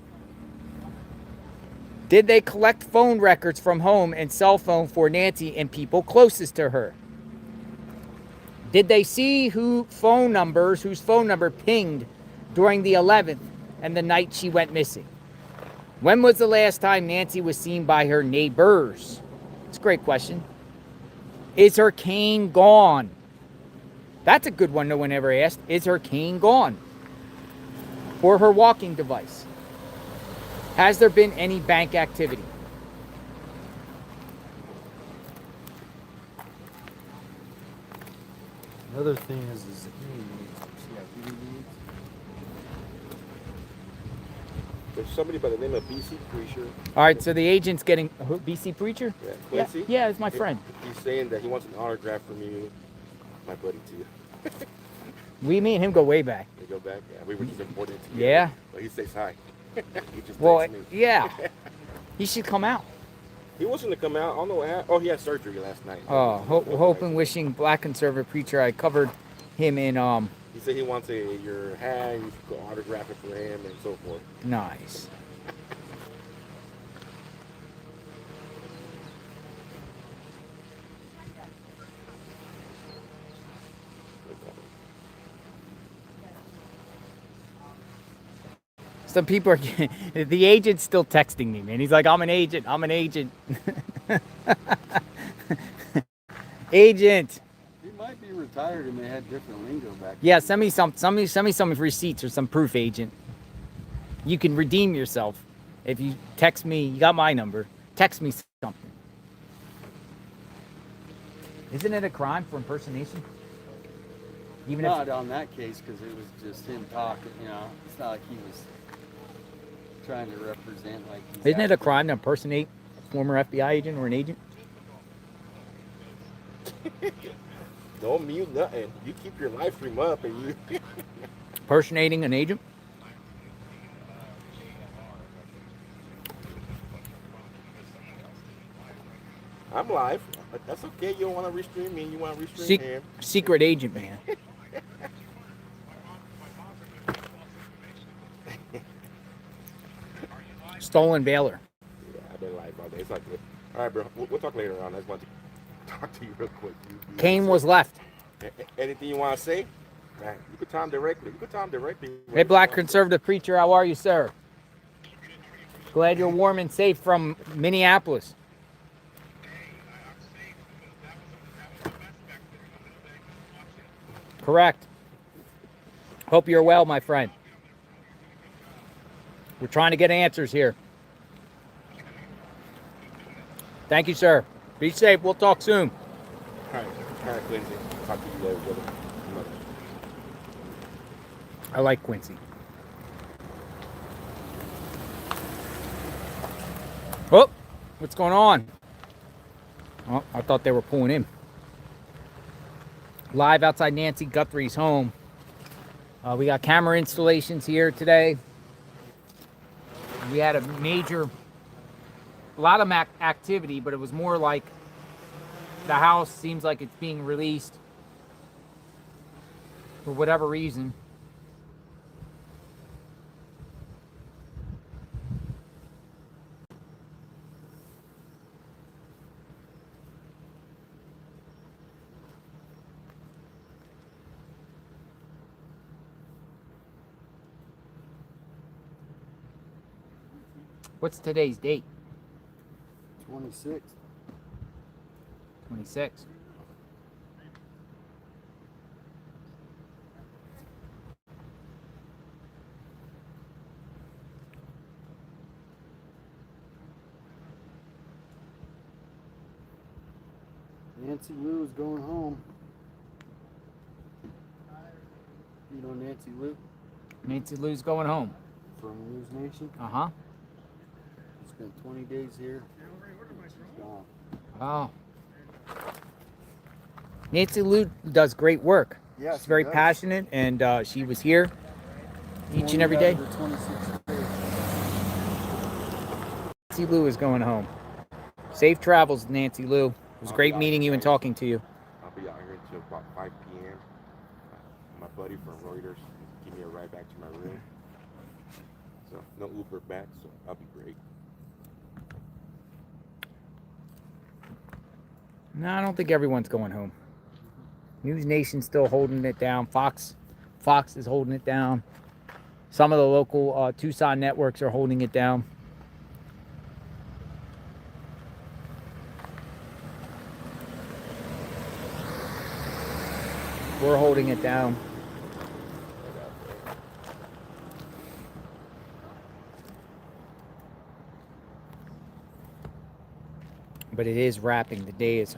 Did they collect phone records from home and cell phone for Nancy and people closest to her? Did they see whose phone number pinged during the 11th and the night she went missing? When was the last time Nancy was seen by her neighbors? It's a great question. Is her cane gone? That's a good one no one ever asked. Is her cane gone? Or her walking device? Has there been any bank activity? Another thing is hearing needs. Yeah, hearing needs. There's somebody by the name of BC Preacher. All right, so the agent's getting BC Preacher? Yeah, Quincy? Yeah, it's my friend. He's saying that he wants an autograph from you, my buddy, too. Me and him go way back. We go back? Yeah, we were just important to Yeah. But he says hi. He just Well, texts me. yeah. He should come out. He wasn't to come out. I don't know what happened. Oh, he had surgery last night. Oh, hoping, wishing, black conservative preacher. I covered him in He said he wants your hat. You should go autograph it for him and so forth. Nice. Some people are the agent's still texting me, man. He's like, I'm an agent. Agent. He might be retired and they had different lingo back Yeah, send me some receipts or some proof, agent. You can redeem yourself if you text me. You got my number. Text me something. Isn't it a crime for impersonation? Even not on that case because it was just him talking. You know, it's not like he was trying to represent like. Isn't it a crime to impersonate a former FBI agent or an agent? Don't mute nothing. You keep your live stream up and you. Impersonating an agent? I'm live. But that's okay. You don't want to restream me. You want to restream him. Secret agent, man. Stolen valor. Yeah, I've been live all day. It's not good. All right, bro. We'll talk later on. I just want to talk to you real quick. Kane was left. Anything you want to say? Man, you could tell him directly. Hey, black conservative preacher, how are you, sir? Glad you're warm and safe from Minneapolis. Correct. Hope you're well, my friend. We're trying to get answers here. Thank you, sir. Be safe. We'll talk soon. All right, Quincy. Talk to you later, brother. I like Quincy. Oh, What's going on? Oh, I thought they were pulling in. Live outside Nancy Guthrie's home. We got camera installations here today. We had a lot of activity, but it was more like the house seems like it's being released for whatever reason. What's today's date? 26. 26. Nancy Lou is going home. You know Nancy Lou? Nancy Lou's going home. From News Nation? Uh-huh. Spent 20 days here. She's gone. Oh. Nancy Lou does great work. Yeah, she's very does. passionate, and she was here each and every day. Nancy Lou is going home. Safe travels, Nancy Lou. It was great meeting you and talking to you. I'll be out here until about 5 p.m. My buddy from Reuters give me a ride back to my room. So no Uber back, so I'll be great. No, I don't think everyone's going home. News Nation's still holding it down. Fox is holding it down. Some of the local Tucson networks are holding it down. We're holding it down. But it is wrapping. The day is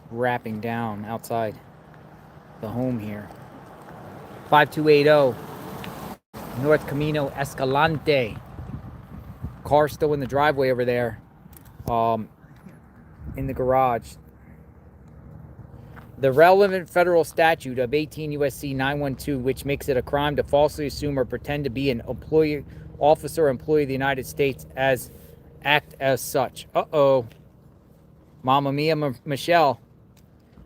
wrapping down outside the home here. 5280 North Camino Escalante. Car still in the driveway over there. In the garage. The relevant federal statute of 18 U.S.C. 912, which makes it a crime to falsely assume or pretend to be an employee, officer or employee of the United States act as such. Uh-oh. Mamma mia, Michelle.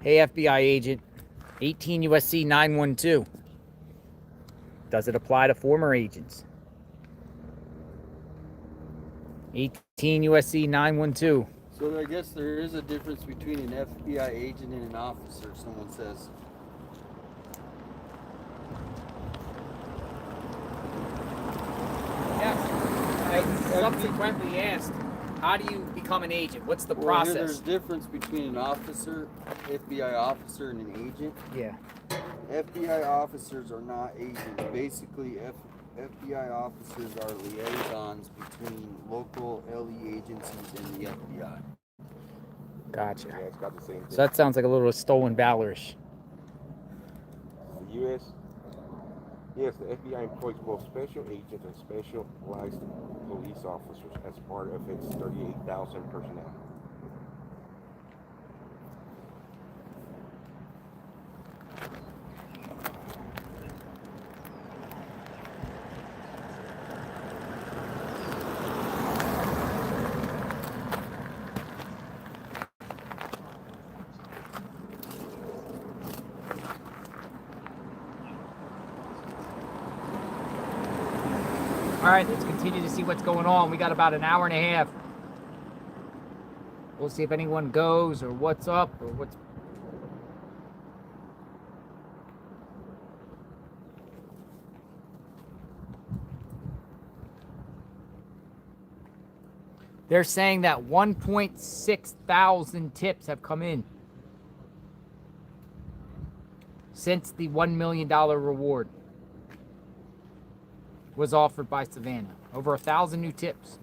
Hey, FBI agent. 18 U.S.C. 912. Does it apply to former agents? 18 U.S.C. 912. So I guess there is a difference between an FBI agent and an officer, someone says. Yes. I subsequently asked, how do you become an agent? What's the process? There's a difference between an officer, FBI officer, and an agent. Yeah. FBI officers are not agents. Basically, FBI officers are liaisons between local LE agencies and the FBI. Gotcha. Yeah, it's got the same thing. So that sounds like a little stolen valorish. The U.S. Yes, the FBI employs both special agents and specialized police officers as part of its 38,000 personnel. All right, let's continue to see what's going on. We got about an hour and a half. We'll see if anyone goes or what's up or what's... They're saying that 1.6 thousand tips have come in since the $1 million reward was offered by Savannah. Over 1,000 new tips.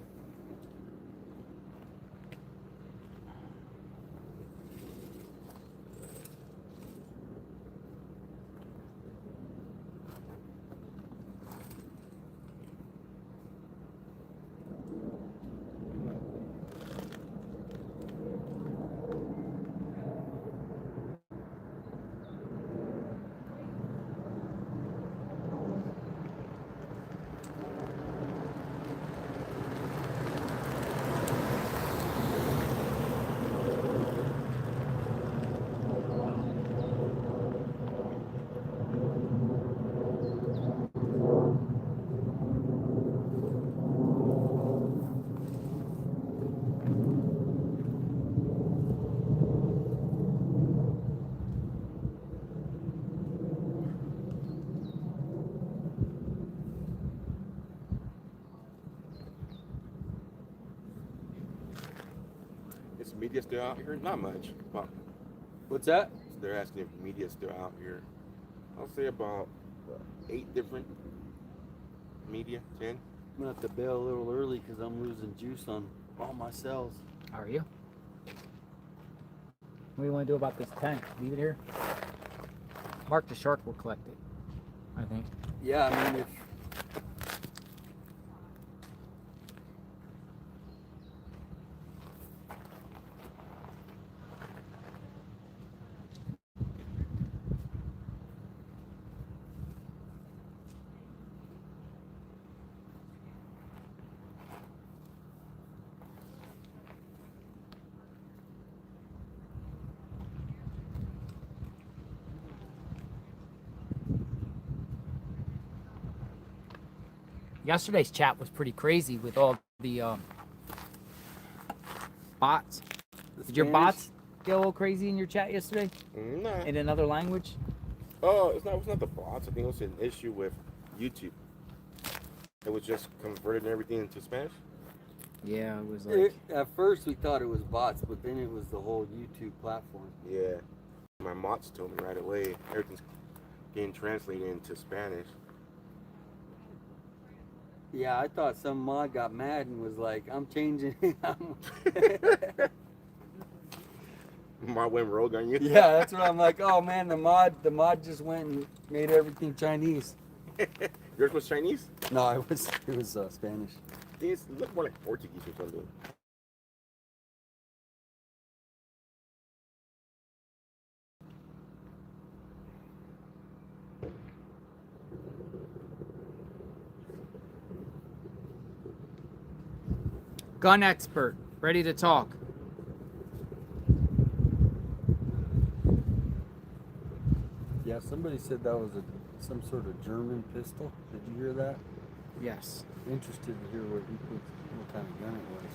media still out here? Not much. About, What's that? they're asking if media still out here. I'll say about 8 different media, 10. I'm gonna have to bail a little early because I'm losing juice on all my cells. Are you? What do you want to do about this tank? Leave it here? Mark the Shark will collect it, I think. Yeah, I mean, if Yesterday's chat was pretty crazy with all the bots. Did your bots get a little crazy in your chat yesterday? Nah. In another language? Oh, it's not the bots. I think it was an issue with YouTube. It was just converting everything into Spanish. Yeah, it was like... at first we thought it was bots, but then it was the whole YouTube platform. Yeah. My mods told me right away, everything's getting translated into Spanish. Yeah, I thought some mod got mad and was like, I'm changing. Mod went rogue on you? Yeah, that's what I'm like. Oh man, the mod just went and made everything Chinese. Yours was Chinese? No, it was Spanish. It looked more like Portuguese or something. Gun expert, ready to talk. Yeah, somebody said that was some sort of German pistol. Did you hear that? Yes. Interested to hear what kind of gun it was.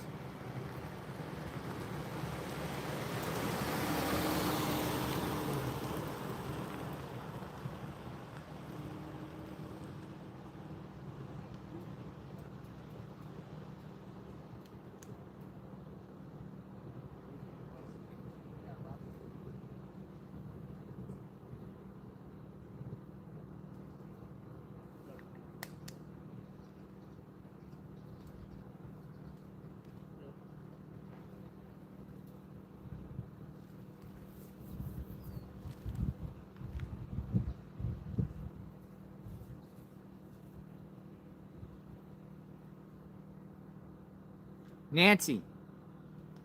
Nancy,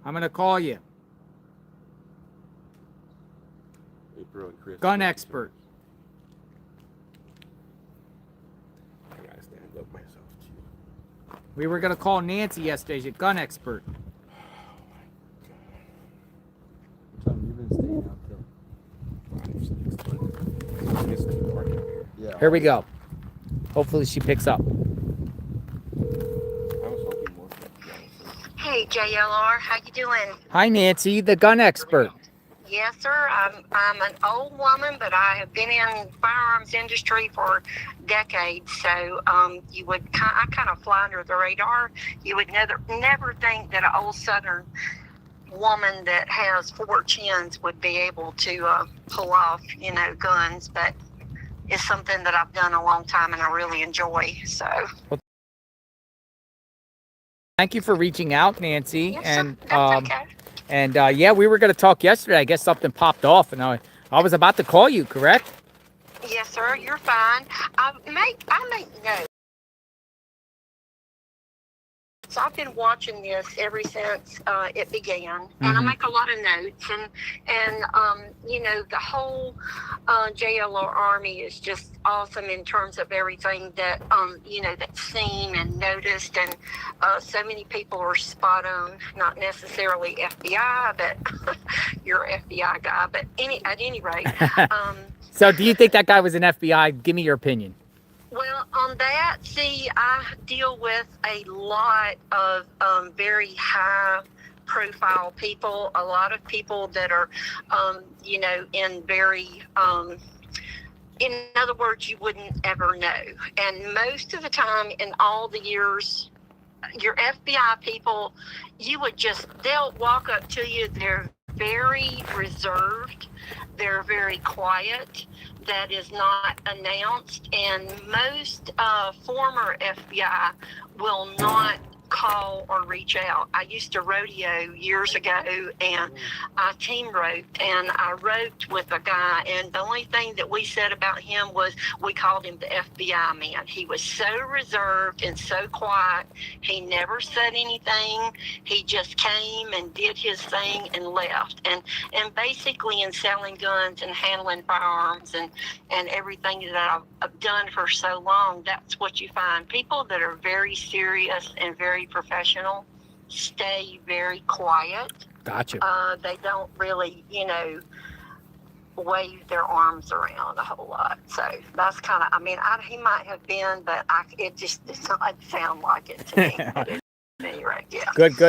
I'm going to call you. April and Chris. Gun expert. I gotta stand up myself too. We were going to call Nancy yesterday. She's a gun expert. What time you been staying out till? Yeah. Here we go. Hopefully she picks up. Hey, JLR, how you doing? Hi, Nancy, the gun expert. Yes, sir. I'm an old woman, but I have been in firearms industry for decades. So I kind of fly under the radar. You would never think that an old Southern woman that has 4 chins would be able to pull off, guns. But it's something that I've done a long time and I really enjoy. So. Thank you for reaching out, Nancy. Yes, and sir. That's okay. And yeah, we were going to talk yesterday. I guess something popped off, and I was about to call you. Correct? Yes, sir. You're fine. I make notes. So I've been watching this ever since it began, and I make a lot of notes. And the whole JLR Army is just awesome in terms of everything that that's seen and noticed. And so many people are spot on. Not necessarily FBI, but you're an FBI guy. But at any rate. So, do you think that guy was an FBI? Give me your opinion. Well, on that, see, I deal with a lot of very high-profile people, a lot of people that are, in very, in other words, you wouldn't ever know. And most of the time, in all the years your FBI people, they'll walk up to you. They're very reserved. They're very quiet. That is not announced. And most former FBI will not call or reach out. I used to rodeo years ago, and I team roped, and I roped with a guy, and the only thing that we said about him was we called him the FBI man. He was so reserved and so quiet. He never said anything. He just came and did his thing and left. And basically in selling guns and handling firearms and everything that I've done for so long, that's what you find. People that are very serious and very professional stay very quiet. Gotcha. They don't really, wave their arms around a whole lot. So that's kind of, he might have been, but it doesn't sound like it to me. At any rate, yeah. Good.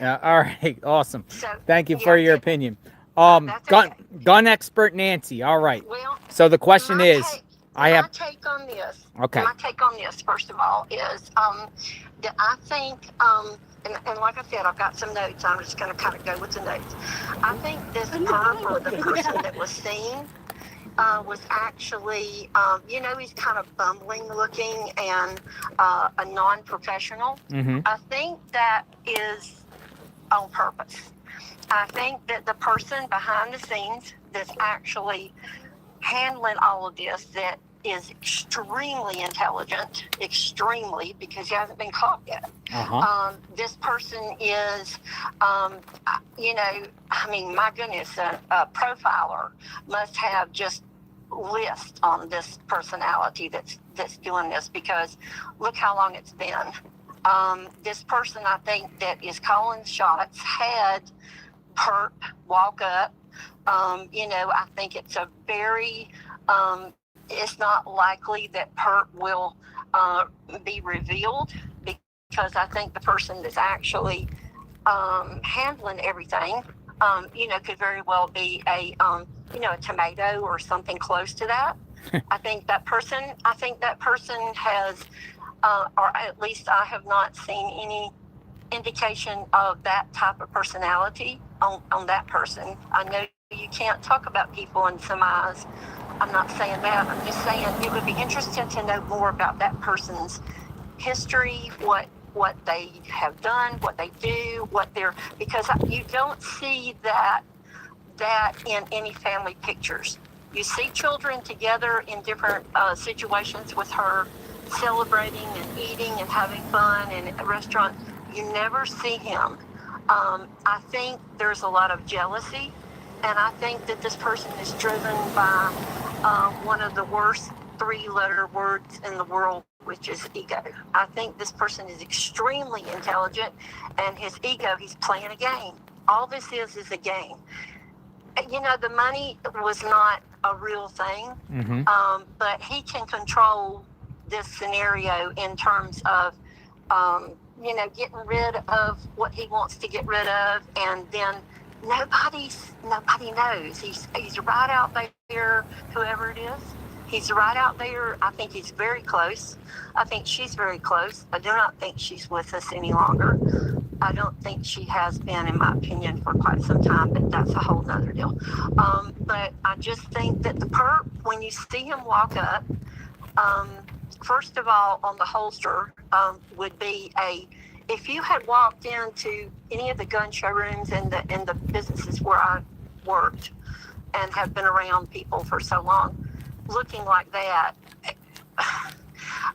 All right, awesome. So, Thank you for your opinion. That's okay. Gun expert Nancy. All right. Well, So the question is, my take on this. Okay. My take on this, first of all, is that I think, and like I said, I've got some notes. I'm just going to kind of go with the notes. I think this perp, or the person that was seen, was actually, he's kind of bumbling looking and a non-professional. Mm-hmm. I think that is on purpose. I think that the person behind the scenes that's actually handling all of this, that is extremely intelligent, because he hasn't been caught yet. This person is, my goodness, a profiler must have just list on this personality that's doing this, because look how long it's been. This person, I think, that is calling shots had perp walk up. I think it's a very, it's not likely that perp will be revealed, because I think the person that's actually handling everything, could very well be a tomato or something close to that. I think that person has, or at least I have not seen any indication of that type of personality on that person. I know you can't talk about people in some eyes. I'm not saying that. I'm just saying it would be interesting to know more about that person's history, what they have done, what they do, because you don't see that in any family pictures. You see children together in different situations with her, celebrating and eating and having fun and at restaurants. You never see him. I think there's a lot of jealousy, and I think that this person is driven by one of the worst 3-letter words in the world, which is ego. I think this person is extremely intelligent, and his ego, he's playing a game. All this is a game. The money was not a real thing, but he can control this scenario in terms of, getting rid of what he wants to get rid of, and then nobody knows. He's right out there, whoever it is. He's right out there. I think he's very close. I think she's very close. I do not think she's with us any longer. I don't think she has been, in my opinion, for quite some time, but that's a whole nother deal. But I just think that the perp, when you see him walk up, first of all, on the holster, would be if you had walked into any of the gun showrooms and the businesses where I worked and have been around people for so long, looking like that,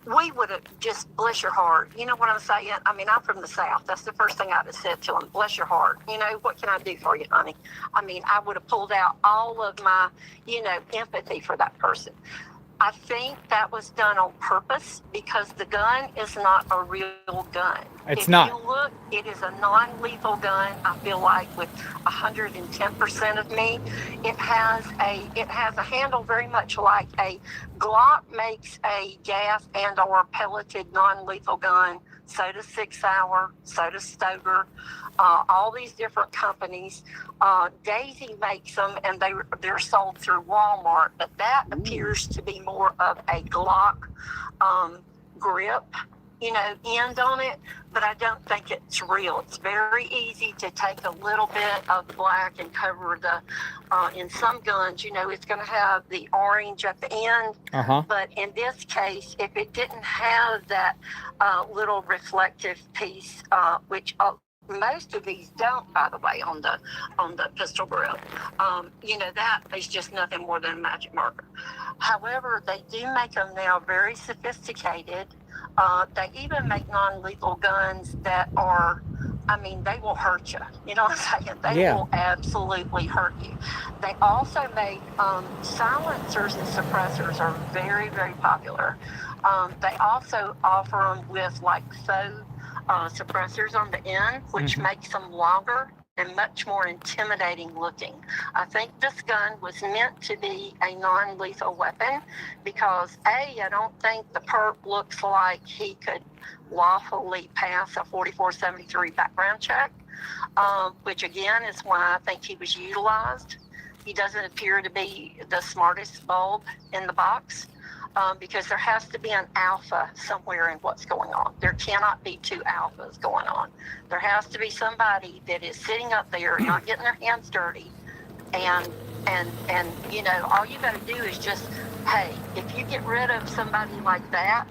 we would have just, bless your heart. You know what I'm saying? I'm from the South. That's the first thing I'd have said to him. Bless your heart. What can I do for you, honey? I would have pulled out all of my, empathy for that person. I think that was done on purpose, because the gun is not a real gun. It's not. If you look, it is a non-lethal gun. I feel like with 110% of me, it has a handle very much like a Glock makes a gas and or pelleted non-lethal gun. So does 6 Hour, so does Stoker, all these different companies. Daisy makes them, and they're sold through Walmart, but that appears to be more of a Glock grip end on it, but I don't think it's real. It's very easy to take a little bit of black and cover in some guns, it's going to have the orange at the end. But in this case, if it didn't have that little reflective piece, which most of these don't, by the way, on the pistol grip, that is just nothing more than a magic marker. However, they do make them now very sophisticated. They even make non-lethal guns that are, they will hurt you. You know what I'm saying? They will absolutely hurt you. They also make silencers and suppressors are very, very popular. They also offer them with like faux suppressors on the end, which makes them longer and much more intimidating looking. I think this gun was meant to be a non-lethal weapon because I don't think the perp looks like he could lawfully pass a 4473 background check, which again is why I think he was utilized. He doesn't appear to be the smartest bulb in the box. Because there has to be an alpha somewhere in what's going on. There cannot be two alphas going on. There has to be somebody that is sitting up there, not getting their hands dirty, and all you got to do is just, hey, if you get rid of somebody like that,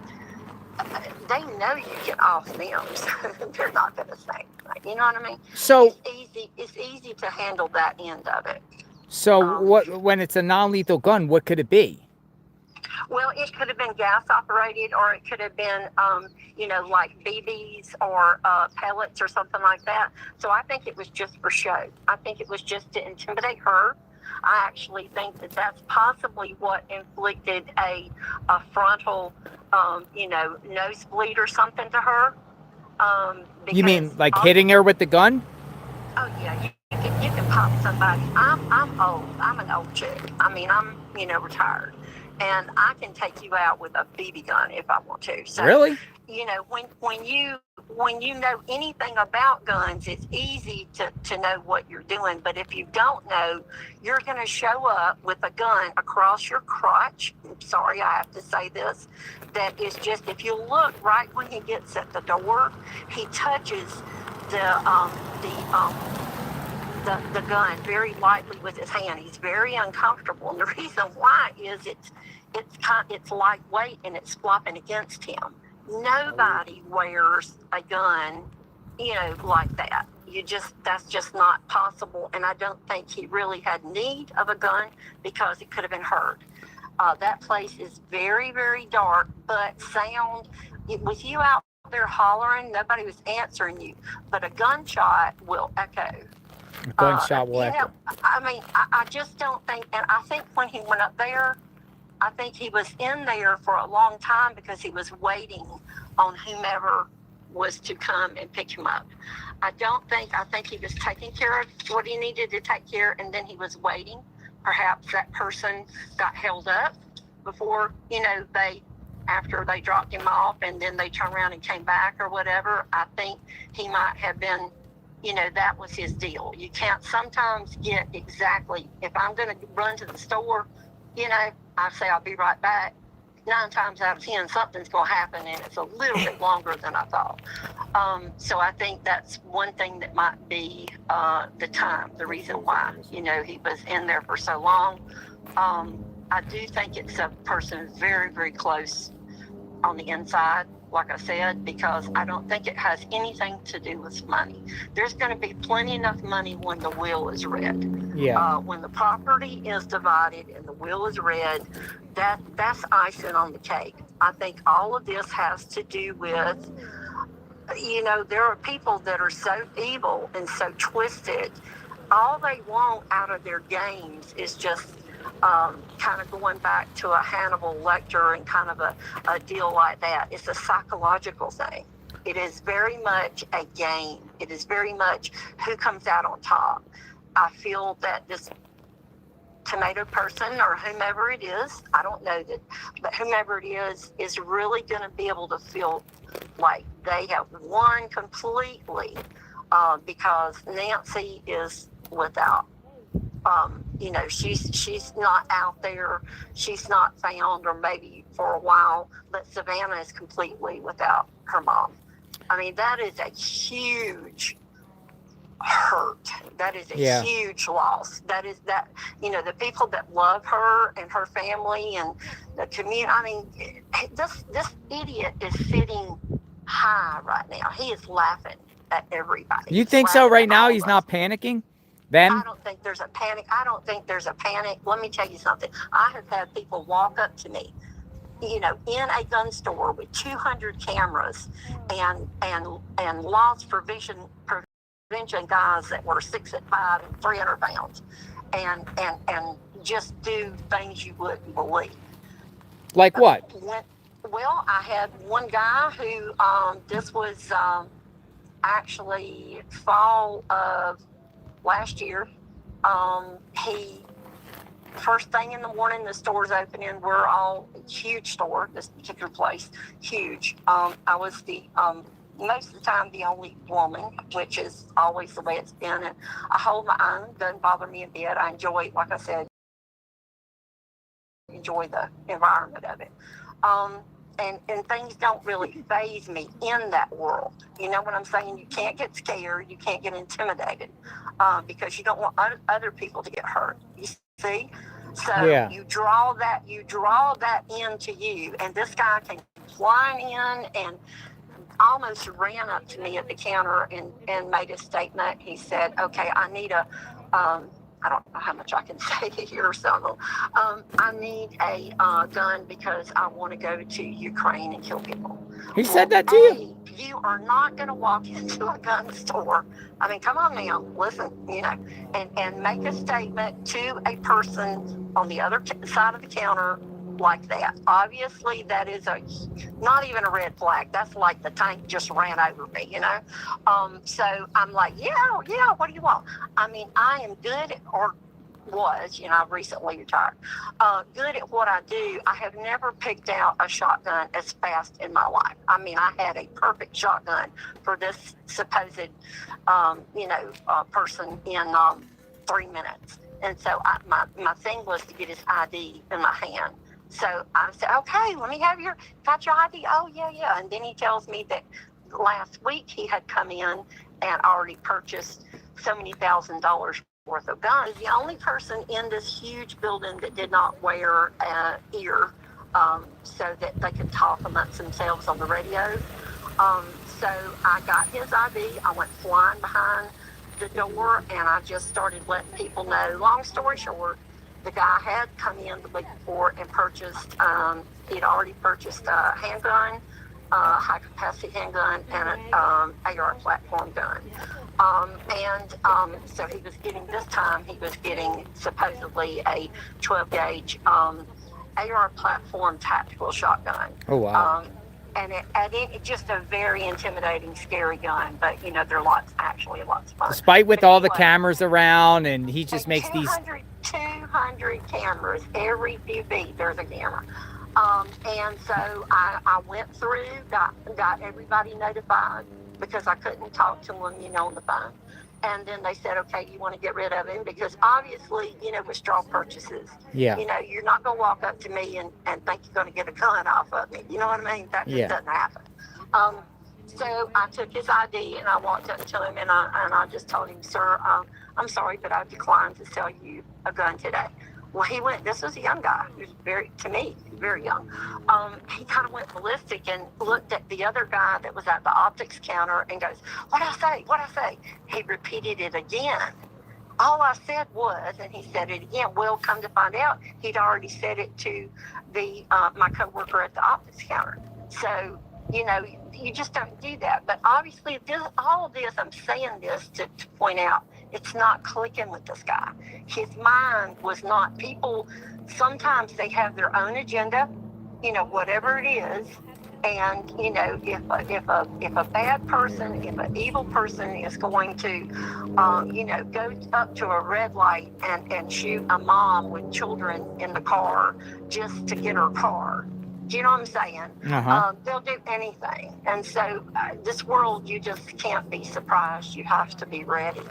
they know you get off them. So they're not going to say, you know what I mean? So it's easy to handle that end of it. So when it's a non-lethal gun, what could it be? Well, it could have been gas operated, or it could have been, like BBs or pellets or something like that. So I think it was just for show. I think it was just to intimidate her. I actually think that that's possibly what inflicted a frontal, nosebleed or something to her. You mean like hitting her with the gun? Oh yeah, you can pop somebody. I'm old. I'm an old chick. I'm retired. And I can take you out with a BB gun if I want to. So, really? When you know anything about guns, it's easy to know what you're doing. But if you don't know, you're going to show up with a gun across your crotch. I'm sorry, I have to say this. That is just, if you look right when he gets at the door, he touches the gun very lightly with his hand. He's very uncomfortable, and the reason why is it's lightweight and it's flopping against him. Nobody wears a gun, like that. That's just not possible, and I don't think he really had need of a gun because it could have been heard. That place is very, very dark, but sound, with you out there hollering, nobody was answering you, but a gunshot will echo. A gunshot will echo. I just don't think, and I think when he went up there, I think he was in there for a long time because he was waiting on whomever was to come and pick him up. I think he was taking care of what he needed to take care, and then he was waiting. Perhaps that person got held up before, after they dropped him off, and then they turned around and came back or whatever. I think he might have been, that was his deal. You can't sometimes get exactly, if I'm going to run to the store, I say I'll be right back. 9 times out of 10, something's going to happen, and it's a little bit longer than I thought. So I think that's one thing that might be the time, the reason why, he was in there for so long. I do think it's a person very, very close on the inside, like I said, because I don't think it has anything to do with money. There's going to be plenty enough money when the will is read. Yeah. When the property is divided and the will is read, that's icing on the cake. I think all of this has to do with, there are people that are so evil and so twisted. All they want out of their games is just kind of going back to a Hannibal Lecter and kind of a deal like that. It's a psychological thing. It is very much a game. It is very much who comes out on top. I feel that this tomato person or whomever it is, I don't know that, but whomever it is really going to be able to feel like they have won completely because Nancy is without you know, she's not out there, she's not found, or maybe for a while, but Savannah is completely without her mom. I mean, that is a huge hurt. That is a huge loss. That, you know, the people that love her and her family and the community. I mean, this idiot is sitting high right now. He is laughing at everybody. You think so right now? He's not panicking? Then? I don't think there's a panic. Let me tell you something. I have had people walk up to me, you know, in a gun store with 200 cameras and loss prevention guys that were 6'5" and 300 pounds, and just do things you wouldn't believe. Like what? Well, I had one guy who this was actually fall of last year. He first thing in the morning, the store's opening. We're all huge store. This particular place, huge. I was the most of the time the only woman, which is always the way it's been. And I hold my own. Doesn't bother me a bit. I enjoy, like I said, enjoy the environment of it. And things don't really faze me in that world. You know what I'm saying? You can't get scared. You can't get intimidated because you don't want other people to get hurt. You see? So you draw that into you. And this guy came flying in and almost ran up to me at the counter and made a statement. He said, okay, I need I don't know how much I can say here, so I need a gun because I want to go to Ukraine and kill people. He said that to you? You are not going to walk into a gun store. I mean, come on now, listen, you know, and make a statement to a person on the other side of the counter like that. Obviously, that is not even a red flag. That's like the tank just ran over me, you know? So I'm like, yeah, what do you want? I mean, I am good was, you know, I've recently retired, good at what I do. I have never picked out a shotgun as fast in my life. I mean, I had a perfect shotgun for this supposed, person in 3 minutes. And so my thing was to get his ID in my hand. So I said, okay, let me have got your ID? Oh, yeah. And then he tells me that last week he had come in and already purchased so many $1,000s worth of guns. The only person in this huge building that did not wear an ear so that they could talk amongst themselves on the radio. So I got his ID. I went flying behind the door and I just started letting people know. Long story short, the guy had come in the week before and purchased, he'd already purchased a handgun, high-capacity handgun, and an AR platform gun. So he was getting supposedly a 12-gauge AR platform tactical shotgun. Oh, wow. And it just a very intimidating, scary gun. But, you know, they're lots of fun. Despite with all the cameras around, and he just makes 200 cameras. Every few feet, there's a camera. And so I went through, got everybody notified because I couldn't talk to them, you know, on the phone. And then they said, okay, you want to get rid of him? Because obviously, you know, with straw purchases, you know, you're not going to walk up to me and think you're going to get a gun off of me. You know what I mean? That just doesn't happen. So I took his ID and I walked up to him and I just told him, sir, I'm sorry, but I declined to sell you a gun today. Well, he went, this was a young guy. He was very young. He kind of went ballistic and looked at the other guy that was at the optics counter and goes, what'd I say? He repeated it again. All I said was, and he said it again, well, come to find out, he'd already said it to the my coworker at the optics counter. So, you know, you just don't do that. But obviously, all of this, I'm saying this to point out, it's not clicking with this guy. His mind was not, people, sometimes they have their own agenda, you know, whatever it is. And, you know, if a bad person, if an evil person is going to, you know, go up to a red light and shoot a mom with children in the car just to get her car, Do you know what I'm saying? Uh-huh. They'll do anything. And so this world, you just can't be surprised. You have to be ready.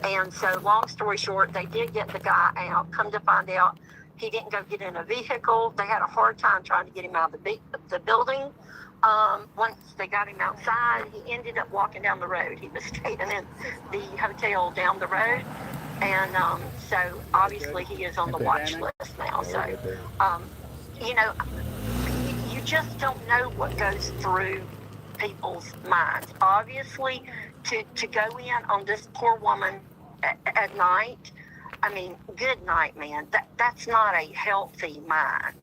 And so long story short, they did get the guy out. Come to find out, he didn't go get in a vehicle. They had a hard time trying to get him out of the building. Once they got him outside, he ended up walking down the road. He was staying in the hotel down the road. And so obviously he is on the watch list now. So, you know, you just don't know what goes through people's minds. Obviously, to go in on this poor woman at night, I mean, good night, man. That's not a healthy mind.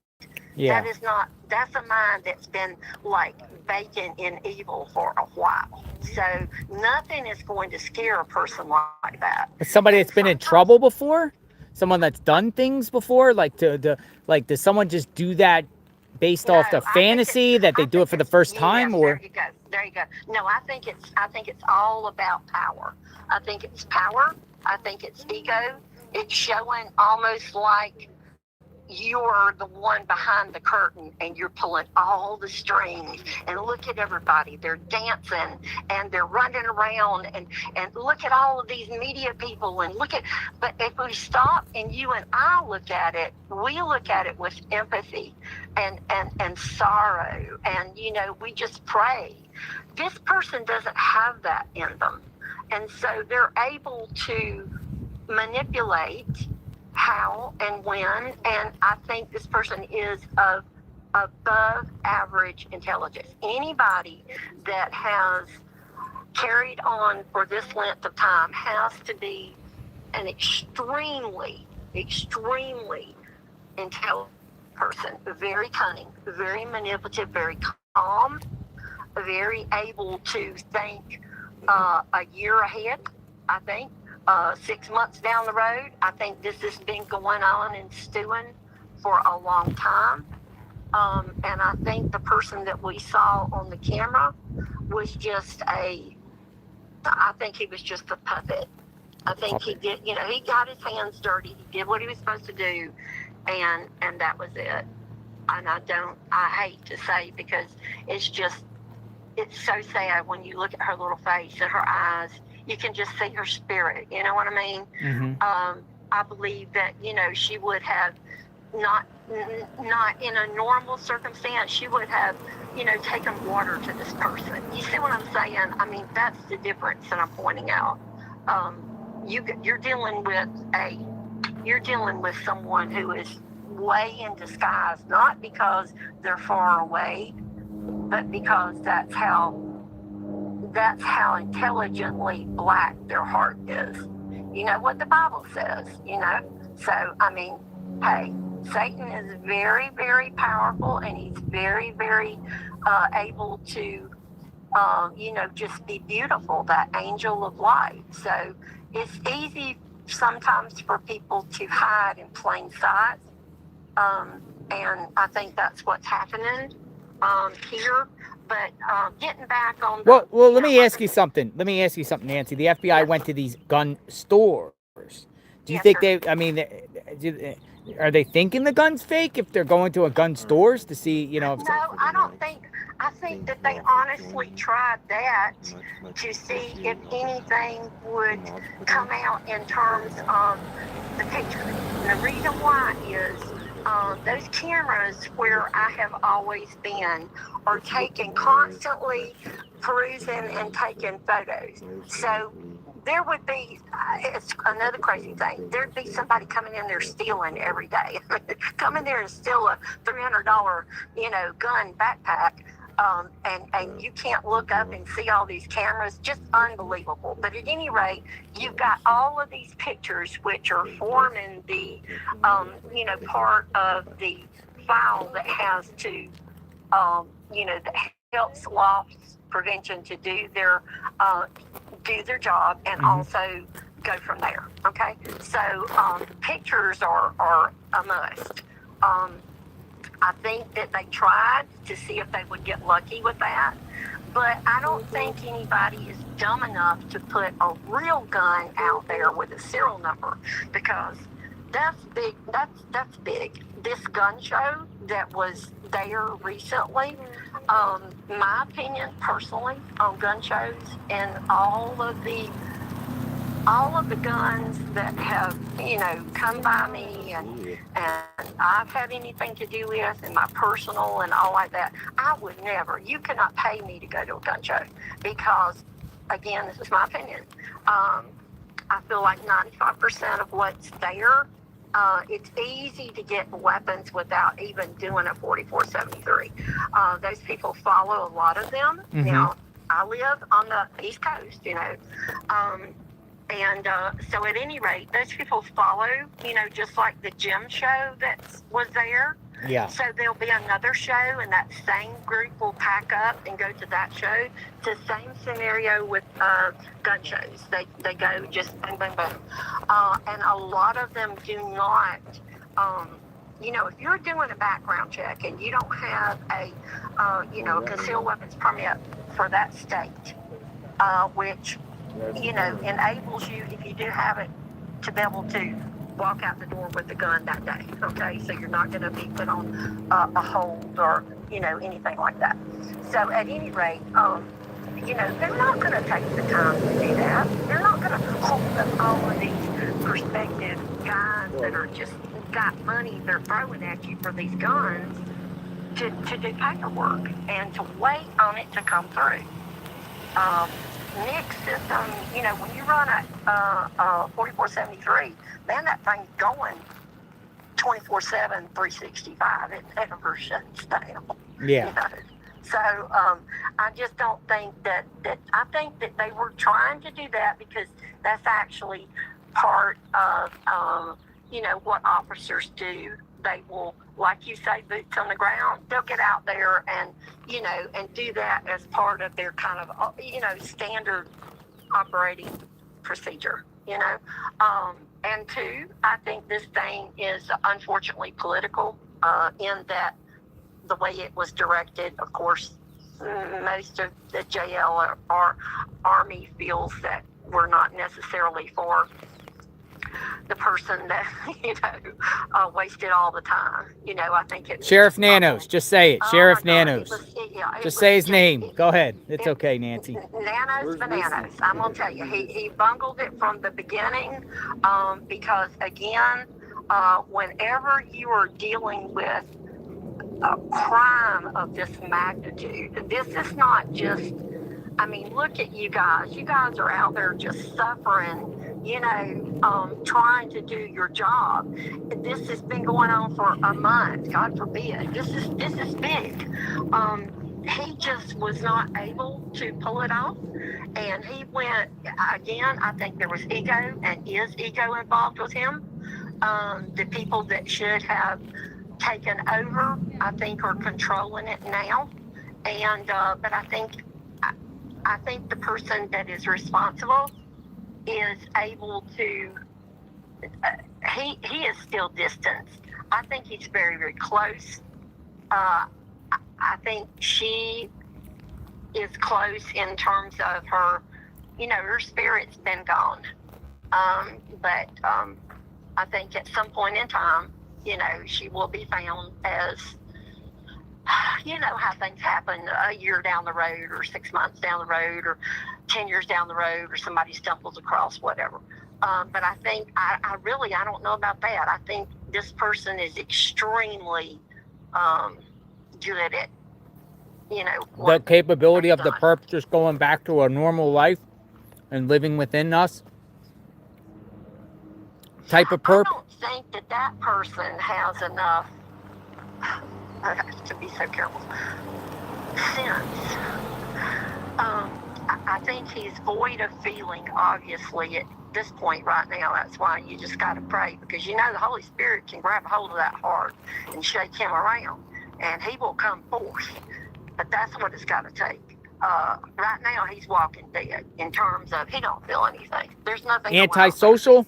Yeah. That is not, that's a mind that's been like bacon in evil for a while. So nothing is going to scare a person like that. But somebody that's been in trouble before? Someone that's done things before? Like, does someone just do that based off the fantasy that they do it for the first time? Or There you go. No, I think it's all about power. I think it's power. I think it's ego. It's showing almost like you're the one behind the curtain and you're pulling all the strings, and look at everybody, they're dancing and they're running around, and look at all of these media people, and but if we stop and you and I look at it, we look at it with empathy and sorrow, and you know, we just pray. This person doesn't have that in them, and so they're able to manipulate how and when, and I think this person is of above average intelligence. Anybody that has carried on for this length of time has to be an extremely intelligent person, very cunning, very manipulative, very calm, very able to think a year ahead, I think. 6 months down the road. I think this has been going on and stewing for a long time. And I think the person that we saw on the camera was just I think he was just a puppet. I think he did, you know, he got his hands dirty. He did what he was supposed to do, and that was it. And I hate to say, because it's so sad when you look at her little face and her eyes. You can just see her spirit, you know what I mean? Mm-hmm. I believe that, you know, she would have not in a normal circumstance, she would have, you know, taken water to this person. You see what I'm saying? I mean, that's the difference that I'm pointing out. You're dealing with someone who is way in disguise, not because they're far away, but because that's how intelligently black their heart is. You know what the Bible says, you know? So, I mean, hey, Satan is very, very powerful, and he's very, very able to, you know, just be beautiful, that angel of light. So it's easy sometimes for people to hide in plain sight. And I think that's what's happening here. But getting back on the... Well, let me ask you something. Nancy. The FBI went to these gun stores. Do you think are they thinking the gun's fake if they're going to a gun stores to see, you know? No, I don't think. I think that they honestly tried that to see if anything would come out in terms of the picture. And the reason why is those cameras where I have always been are taken constantly, perusing and taking photos. So there would be, it's another crazy thing, there'd be somebody coming in there stealing every day. Come in there and steal a $300, you know, gun backpack. And you can't look up and see all these cameras, just unbelievable. But at any rate, you've got all of these pictures which are forming the, you know, part of the file that has to, you know, that helps loss prevention to do their job, and also go from there. Okay, so pictures are a must. I think that they tried to see if they would get lucky with that, but I don't think anybody is dumb enough to put a real gun out there with a serial number, because That's big. That's big. This gun show that was there recently, my opinion personally on gun shows and all of the guns that have, come by me and I've had anything to do with in my personal and all like that, I would never. You cannot pay me to go to a gun show because, again, this is my opinion. I feel like 95% of what's there, it's easy to get weapons without even doing a 4473. Those people follow a lot of them. Mhm. Now, I live on the East Coast, so at any rate, those people follow, just like the gym show that was there. Yeah. So there'll be another show, and that same group will pack up and go to that show. It's the same scenario with gun shows. They go just boom, boom, boom. And a lot of them do not, if you're doing a background check and you don't have a concealed weapons permit for that state, which, enables you, if you do have it, to be able to walk out the door with the gun that day, okay? So you're not going to be put on a hold or, anything like that. So at any rate, they're not going to take the time to do that. They're not going to hold up all of these prospective guys that are just got money they're throwing at you for these guns to do paperwork and to wait on it to come through. NICS system, when you run a 4473, man, that thing's going 24/7, 365. It never shuts down. Yeah. So I just don't think that I think that they were trying to do that because that's actually part of what officers do. They will, like you say, boots on the ground. They'll get out there and and do that as part of their kind of standard operating procedure. And two, I think this thing is unfortunately political in that the way it was directed. Of course, most of the JL or Army feels that we're not necessarily for the person that wasted all the time. I think it's Sheriff Nanos, just say it. Sheriff Nanos. It Just was say his name. Go ahead. It's okay, Nancy. Nanos bananas. I'm gonna tell you, he bungled it from the beginning, because again, whenever you are dealing with a crime of this magnitude, this is not just. I mean, look at you guys. You guys are out there just suffering, trying to do your job. This has been going on for a month. God forbid. This is big. He just was not able to pull it off, and he went again. I think there was ego and is ego involved with him. The people that should have taken over, I think, are controlling it now, and but I think the person that is responsible is able to, he is still distanced. I think he's very, very close. I think she is close in terms of her, her spirit's been gone. But I think at some point in time, she will be found as, how things happen a year down the road or 6 months down the road or 10 years down the road or somebody stumbles across whatever. But I think, I don't know about that. I think this person is extremely good at, The capability of the perp just going back to a normal life and living within us type of perp. I don't think that person has enough, I have to be so careful, sense. I think he's void of feeling, obviously, at this point right now. That's why you just got to pray, because the Holy Spirit can grab a hold of that heart and shake him around, and he will come forth. But that's what it's got to take. Right now, he's walking dead in terms of he don't feel anything. There's nothing. Antisocial?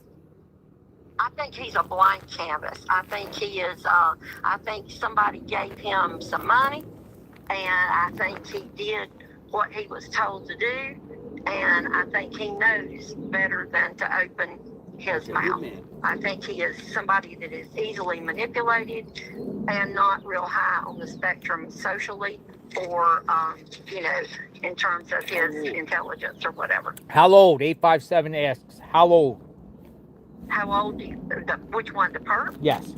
I think he's a blank canvas. I think he is, I think somebody gave him some money, and I think he did what he was told to do, and I think he knows better than to open his mouth. I think he is somebody that is easily manipulated and not real high on the spectrum socially or, in terms of his intelligence or whatever. How old? 857 asks, how old? How old? Which one? The perp? Yes.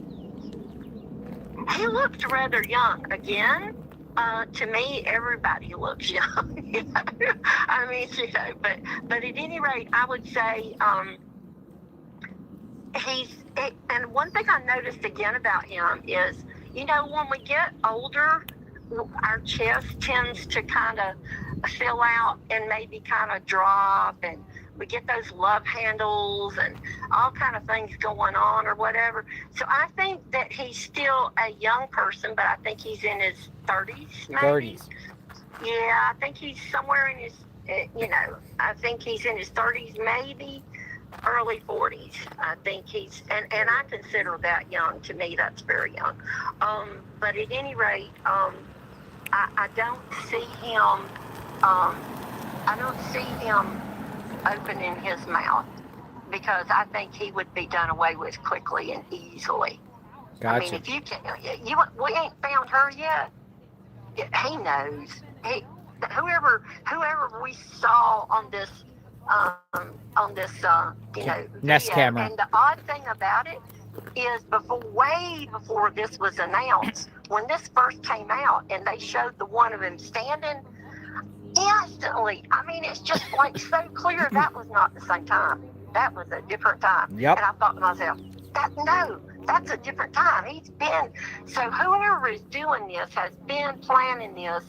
He looks rather young. Again, to me, everybody looks young. I mean, but at any rate, I would say and one thing I noticed again about him is, when we get older, our chest tends to kind of fill out and maybe kind of drop, and we get those love handles and all kind of things going on or whatever. So I think that he's still a young person, but I think he's in his 30s, maybe. 30s. Yeah, I think he's somewhere in his, I think he's in his 30s, maybe early 40s. I think he's, and I consider that young. To me, that's very young. But at any rate, I don't see him, opening his mouth, because I think he would be done away with quickly and easily. Gotcha. I mean, if you can, we ain't found her yet. He knows. Whoever we saw on this, Nest video. camera. And the odd thing about it is, way before this was announced, when this first came out and they showed the one of him standing, instantly, I mean, it's just like so clear that was not the same time. That was a different time. Yep. And I thought to myself, that's a different time. So whoever is doing this has been planning this,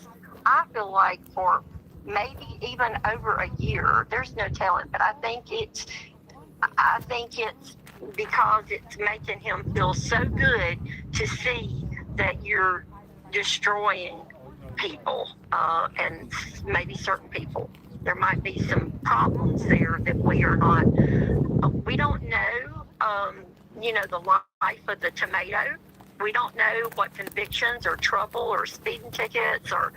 I feel like, for maybe even over a year. There's no telling, but I think it's because it's making him feel so good to see that you're destroying people, and maybe certain people. There might be some problems there that we don't know, the life of the tomato. We don't know what convictions or trouble or speeding tickets or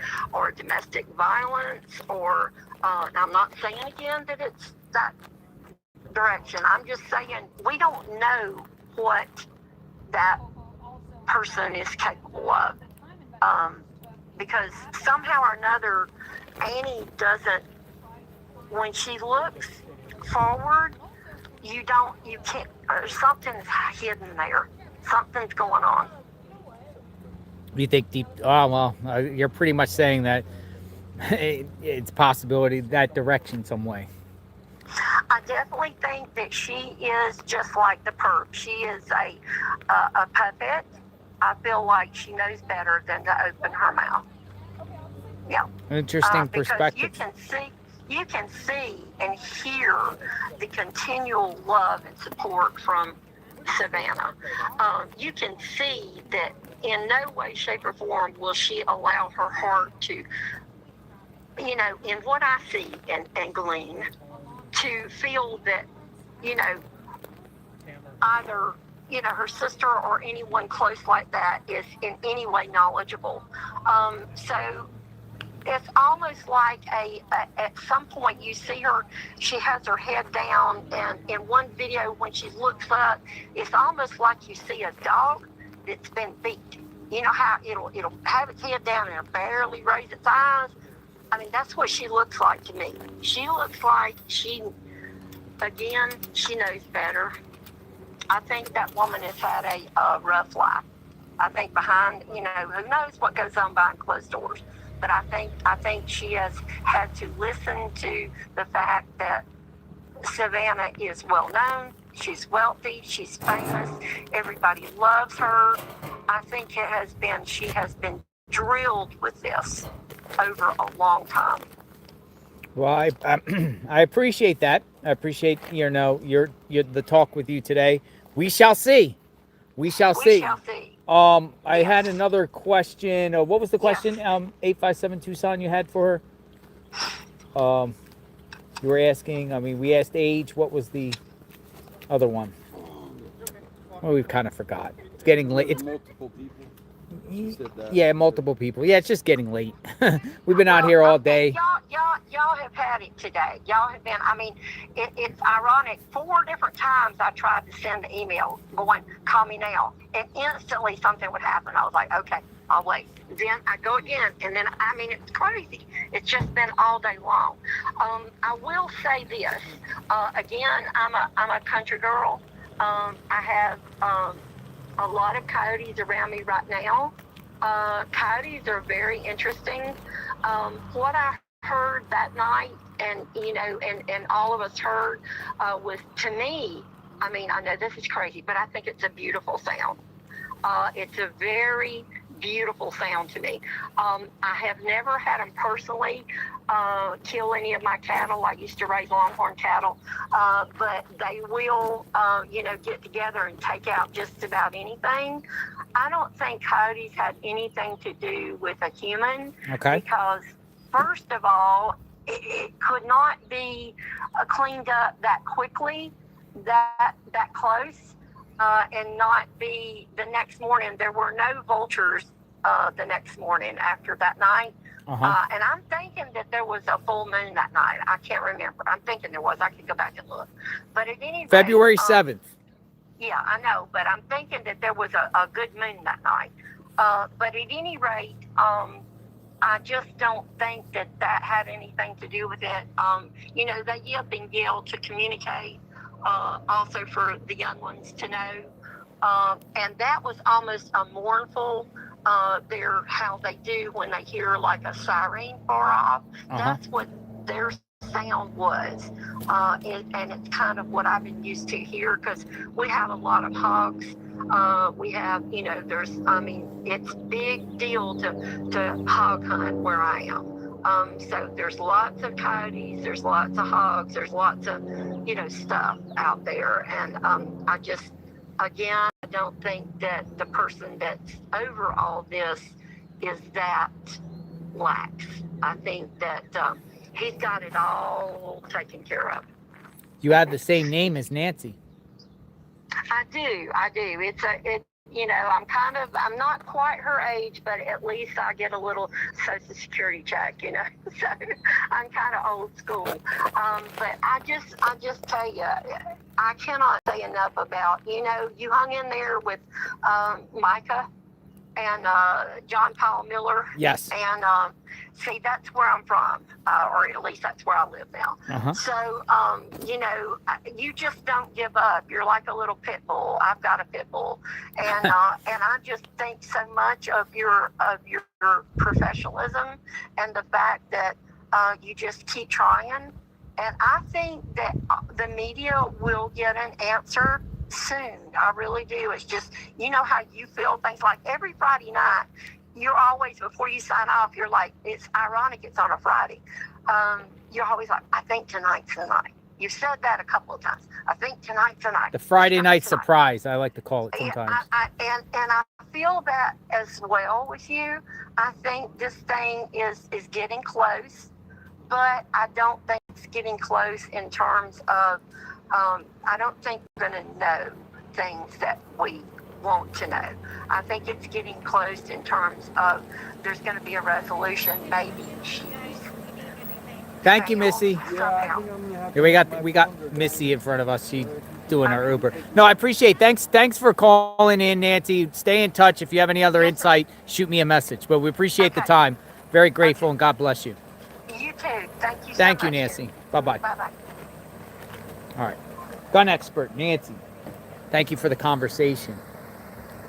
domestic violence or, I'm not saying again that it's that direction. I'm just saying we don't know what that person is capable of. Because somehow or another, Annie doesn't, when she looks forward, you can't, something's hidden there. Something's going on. You think you're pretty much saying that it's possibility that direction some way. I definitely think that she is just like the perp. She is a puppet. I feel like she knows better than to open her mouth. Yeah. Interesting perspective. You can see and hear the continual love and support from Savannah. You can see that in no way, shape, or form will she allow her heart to, in what I see and glean, to feel that, either, her sister or anyone close like that is in any way knowledgeable. So it's almost like at some point you see her, she has her head down, and in one video when she looks up, it's almost like you see a dog that's been beat. You know how it'll have its head down and it'll barely raise its eyes? I mean, that's what she looks like to me. She looks like she knows better. I think that woman has had a rough life. I think behind, who knows what goes on behind closed doors. But I think she has had to listen to the fact that Savannah is well known, she's wealthy, she's famous, everybody loves her. I think she has been drilled with this over a long time. Well, I appreciate that. I appreciate the talk with you today. We shall see. We shall see. I had another question. What was the question? 857 Tucson you had for her? You were asking. We asked age. What was the other one? Well, we've kind of forgot. It's getting late. Multiple people. She said that. Yeah, multiple people. Yeah, it's just getting late. We've been out here all day. Y'all have had it today. Y'all have been, I mean, it's ironic. 4 different times I tried to send the email going, call me now. And instantly something would happen. I was like, okay, I'll wait. Then I go again. And then, I mean, it's crazy. It's just been all day long. I will say this. Again, I'm a country girl. I have a lot of coyotes around me right now. Coyotes are very interesting. What I heard that night, and and all of us heard, was, to me, I mean, I know this is crazy, but I think it's a beautiful sound. It's a very beautiful sound to me. I have never had them personally kill any of my cattle. I used to raise longhorn cattle, but they will, get together and take out just about anything. I don't think coyotes had anything to do with a human. Okay. Because, first of all, it could not be cleaned up that quickly, that close. And not be the next morning. There were no vultures the next morning after that night. And I'm thinking that there was a full moon that night. I can't remember. I'm thinking there was. I could go back and look. But at any rate, February 7th. Yeah, I know. But I'm thinking that there was a good moon that night. But at any rate, I just don't think that had anything to do with it. They yip and yell to communicate. Also for the young ones to know. And that was almost a mournful, how they do when they hear like a siren far off. That's what their sound was. And it's kind of what I've been used to here, because we have a lot of hogs. We have, it's big deal to hog hunt where I am. So there's lots of coyotes, there's lots of hogs, there's lots of, stuff out there. And I just, again, I don't think that the person that's over all this is that lax. I think that he's got it all taken care of. You have the same name as Nancy. I do. I'm not quite her age, but at least I get a little Social Security check, so I'm kind of old school. But I just tell you, I cannot say enough about, you hung in there with Micah and John Paul Miller. Yes. And see, that's where I'm from, or at least that's where I live now. So, you just don't give up. You're like a little pit bull. I've got a pit bull, and I just think so much of your professionalism and the fact that you just keep trying. And I think that the media will get an answer soon. I really do. It's just, how you feel things, like every Friday night, you're always, before you sign off, you're like, it's ironic it's on a Friday. You're always like, I think tonight's the night. You've said that a couple of times. I think tonight's the night. The Friday night surprise, I like to call it sometimes. And I feel that as well with you. I think this thing is getting close, but I don't think it's getting close in terms of, I don't think we're going to know things that we want to know. I think it's getting close in terms of there's going to be a resolution, maybe issues. Thank you, Missy. Here we got Missy in front of us. She's doing our Uber. No, I appreciate it. Thanks for calling in, Nancy. Stay in touch. If you have any other insight, shoot me a message. But we appreciate the time. Very grateful, and God bless you. You too. Thank you so Thank you, much. Nancy. Bye-bye. Bye-bye. All right. Gun expert, Nancy. Thank you for the conversation.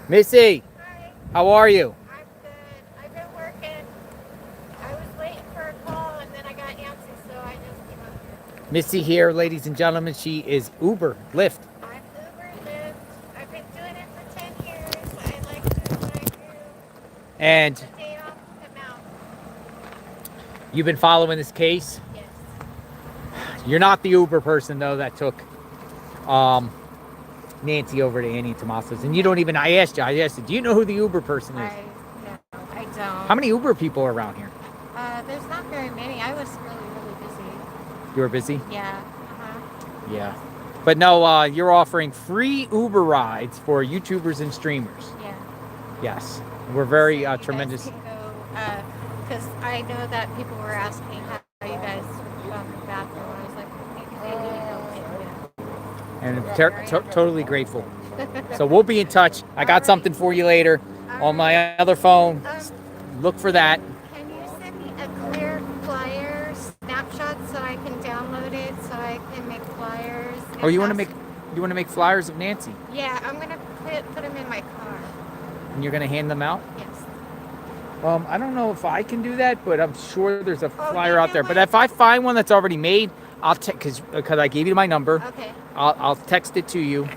Missy, Hi. how are you? I'm good. I've been working. I was waiting for a call, and then I got antsy, so I just came up here. Missy here, ladies and gentlemen. She is Uber, Lyft. I'm Uber Lyft. I've been doing it for 10 years. I like doing what I do. And The day off, I'm out. you've been following this case? Yes. You're not the Uber person, though, that took Nancy over to Annie Tomaso's. And you don't even, I asked you, do you know who the Uber person is? No, I don't. How many Uber people are around here? There's not very many. I was really busy. You were busy? Yeah. Yeah. But no, you're offering free Uber rides for YouTubers and streamers. Yeah. Yes. We're very so you tremendous. guys can go, because I know that people were asking how you guys found the bathroom. I was like, maybe they need help getting it. And totally grateful. So we'll be in touch. I got something for you later on my other phone. Look for that. Can you send me a clear flyer snapshot so I can download it so I can make flyers? Oh, you want to make flyers of Nancy? Yeah, I'm gonna put them in my car. And you're gonna hand them out? Yes. I don't know if I can do that, but I'm sure there's a flyer out there. But if I find one that's already made, I'll because I gave you my number. Okay. I'll text it to you.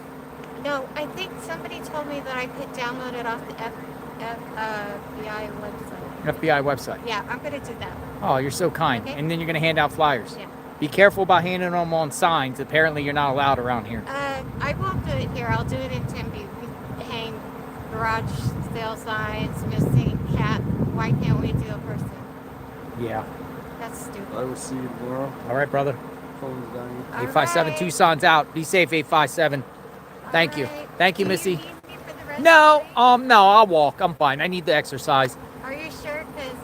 No, I think somebody told me that I could download it off the FBI website. FBI website. Yeah, I'm gonna do that. Oh, you're so kind. Okay. And then you're gonna hand out flyers. Yeah. Be careful about handing them on signs. Apparently, you're not allowed around here. I won't do it here. I'll do it in Tempe. We hang garage sale signs, missing cat. Why can't we do a person? Yeah. That's stupid. I will see you tomorrow. All right, brother. Phone's dying. 857 Tucson's out. Be safe, 857. Thank you. Thank you, Missy. No, I'll walk. I'm fine. I need the exercise. Are you sure? Because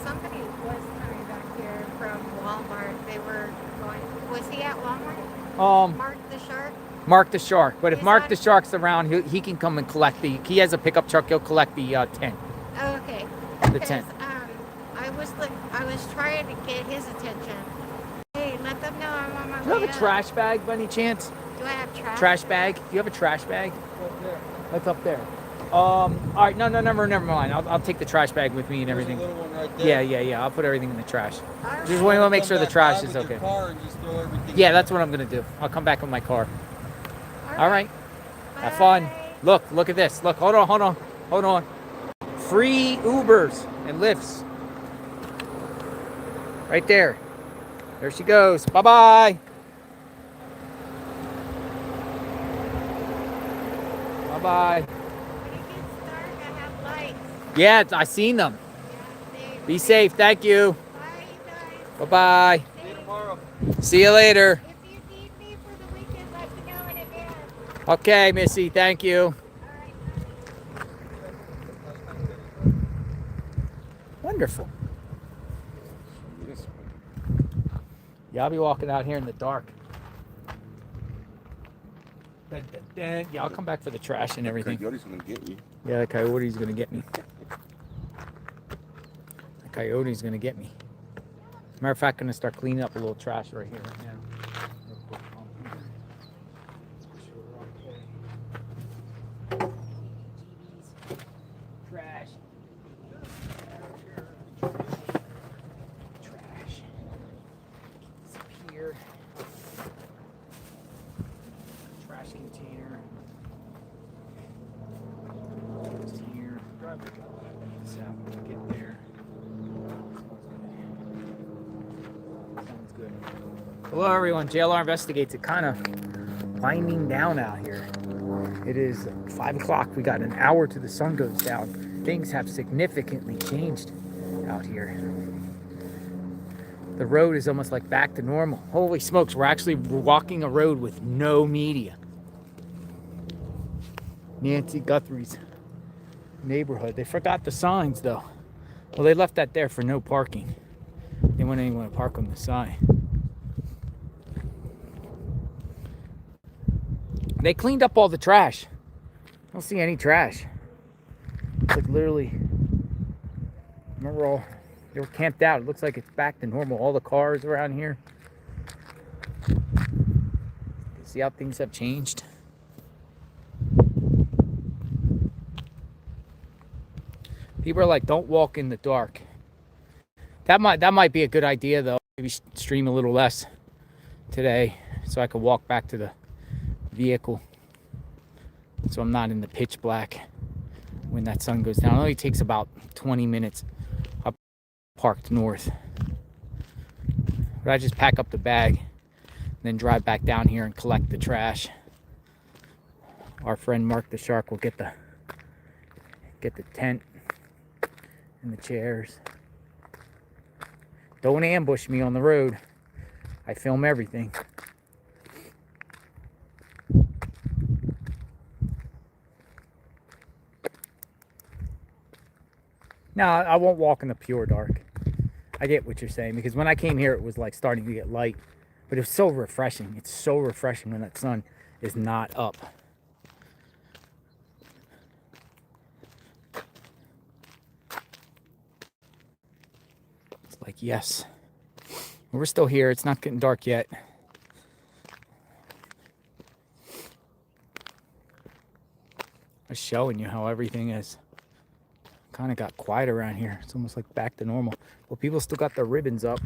somebody was coming back here from Walmart. They were going. Was he at Walmart? Mark the Shark. Mark the Shark. But if Mark the Shark's around, he can come and collect the. He has a pickup truck. He'll collect the tent. Oh, okay. The tent. I was trying to get his attention. Hey, let them know I'm on my way. Do you have a up. trash bag by any chance? Do I have trash? Trash bag? Do you have a trash bag? That's up there. All right, no, never mind. I'll take the trash bag with me and everything. There's a little one right there. Yeah. I'll put everything in the trash. Just want to make sure the trash is okay. Yeah, that's what I'm gonna do. I'll come back with my car. All right. Have fun. Look at this. Look, hold on. Free Ubers and Lyfts. Right there. There she goes. Bye-bye. Bye-bye. Yeah, I seen them. Be safe. Thank you. Bye-bye. See you tomorrow. See you later. If you need me for the weekend, let me know in advance. Okay, Missy. Thank you. Wonderful. Yeah, I'll be walking out here in the dark. Yeah, I'll come back for the trash and everything. Coyote's gonna get you. Yeah, the coyote's gonna get me. The coyote's gonna get me. Matter of fact, I'm gonna start cleaning up a little trash right here right now. Trash. Trash. Disappear. Trash container. Just here. This out when we get there. Sounds good. Hello everyone, JLR Investigates. It kind of winding down out here. It is 5 o'clock. We got an hour till the sun goes down. Things have significantly changed out here. The road is almost like back to normal. Holy smokes, we're actually walking a road with no media. Nancy Guthrie's neighborhood. They forgot the signs though. Well, they left that there for no parking. They wouldn't even want to park on the side. They cleaned up all the trash. I don't see any trash. It's like literally, remember they were camped out. It looks like it's back to normal. All the cars around here. See how things have changed? People are like, don't walk in the dark. That might be a good idea though. Maybe stream a little less today so I can walk back to the vehicle. So I'm not in the pitch black when that sun goes down. It only takes about 20 minutes up parked north. But I just pack up the bag and then drive back down here and collect the trash. Our friend Mark the Shark will get the tent and the chairs. Don't ambush me on the road. I film everything. No, I won't walk in the pure dark. I get what you're saying, because when I came here, it was like starting to get light, but it was so refreshing. It's so refreshing when that sun is not up. It's like, yes, we're still here. It's not getting dark yet. I'm showing you how everything is kind of got quiet around here. It's almost like back to normal. Well, people still got their ribbons up.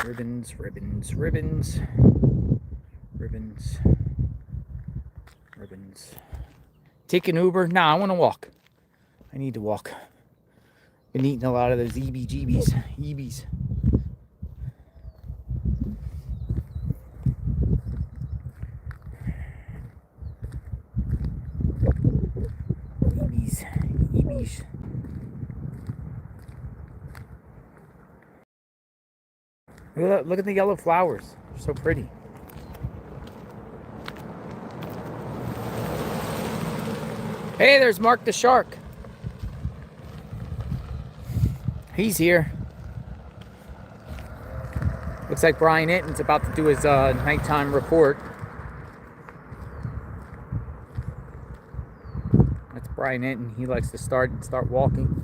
Ribbons, ribbons, ribbons, ribbons, ribbons. Take an Uber? Nah, I want to walk. I need to walk. Been eating a lot of those EBGBs. EBs. EBs. Look at the yellow flowers. They're so pretty. Hey, there's Mark the Shark. He's here. Looks like Brian Itten's about to do his nighttime report. That's Brian Itten. He likes to start walking.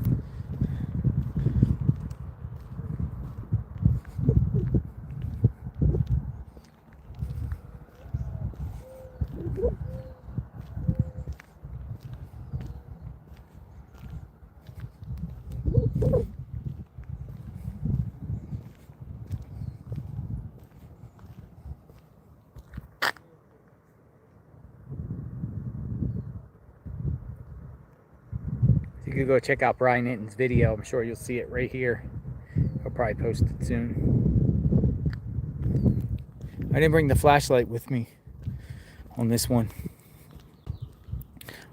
You could go check out Brian Itten's video. I'm sure you'll see it right here. I'll probably post it soon. I didn't bring the flashlight with me on this one.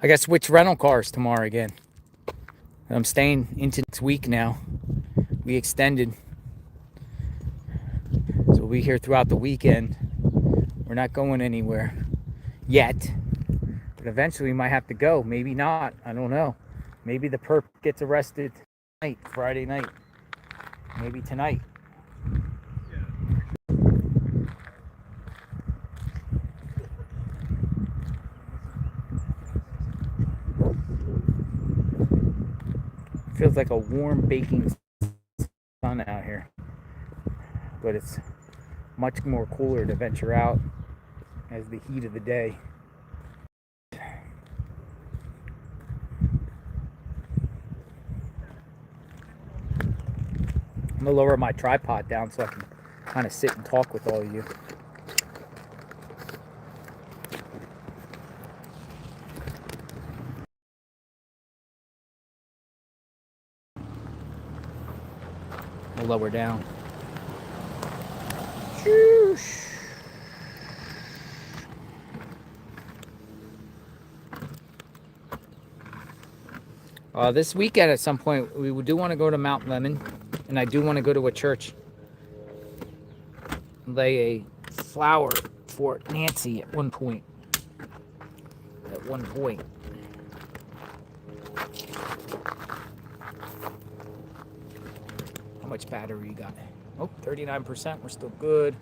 I got to switch rental cars tomorrow again. I'm staying into next week now. We extended. So we'll be here throughout the weekend. We're not going anywhere yet. But eventually we might have to go. Maybe not. I don't know. Maybe the perp gets arrested tonight, Friday night. Maybe tonight. Feels like a warm baking sun out here. But it's much more cooler to venture out as the heat of the day. I'm gonna lower my tripod down so I can kind of sit and talk with all of you. I'll lower down. This weekend at some point, we do want to go to Mount Lemon, and I do want to go to a church. Lay a flower for Nancy at one point. How much battery you got? Oh, 39%. We're still good.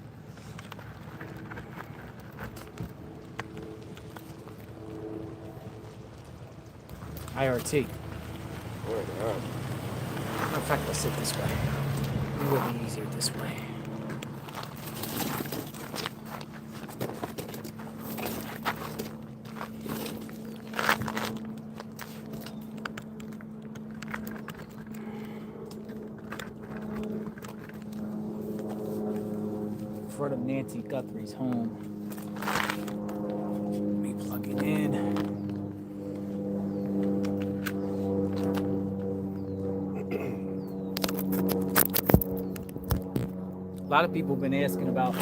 IRT. In fact, I'll sit this way. It will be easier this way. In front of Nancy Guthrie's home. Let me plug it in. A lot of people have been asking about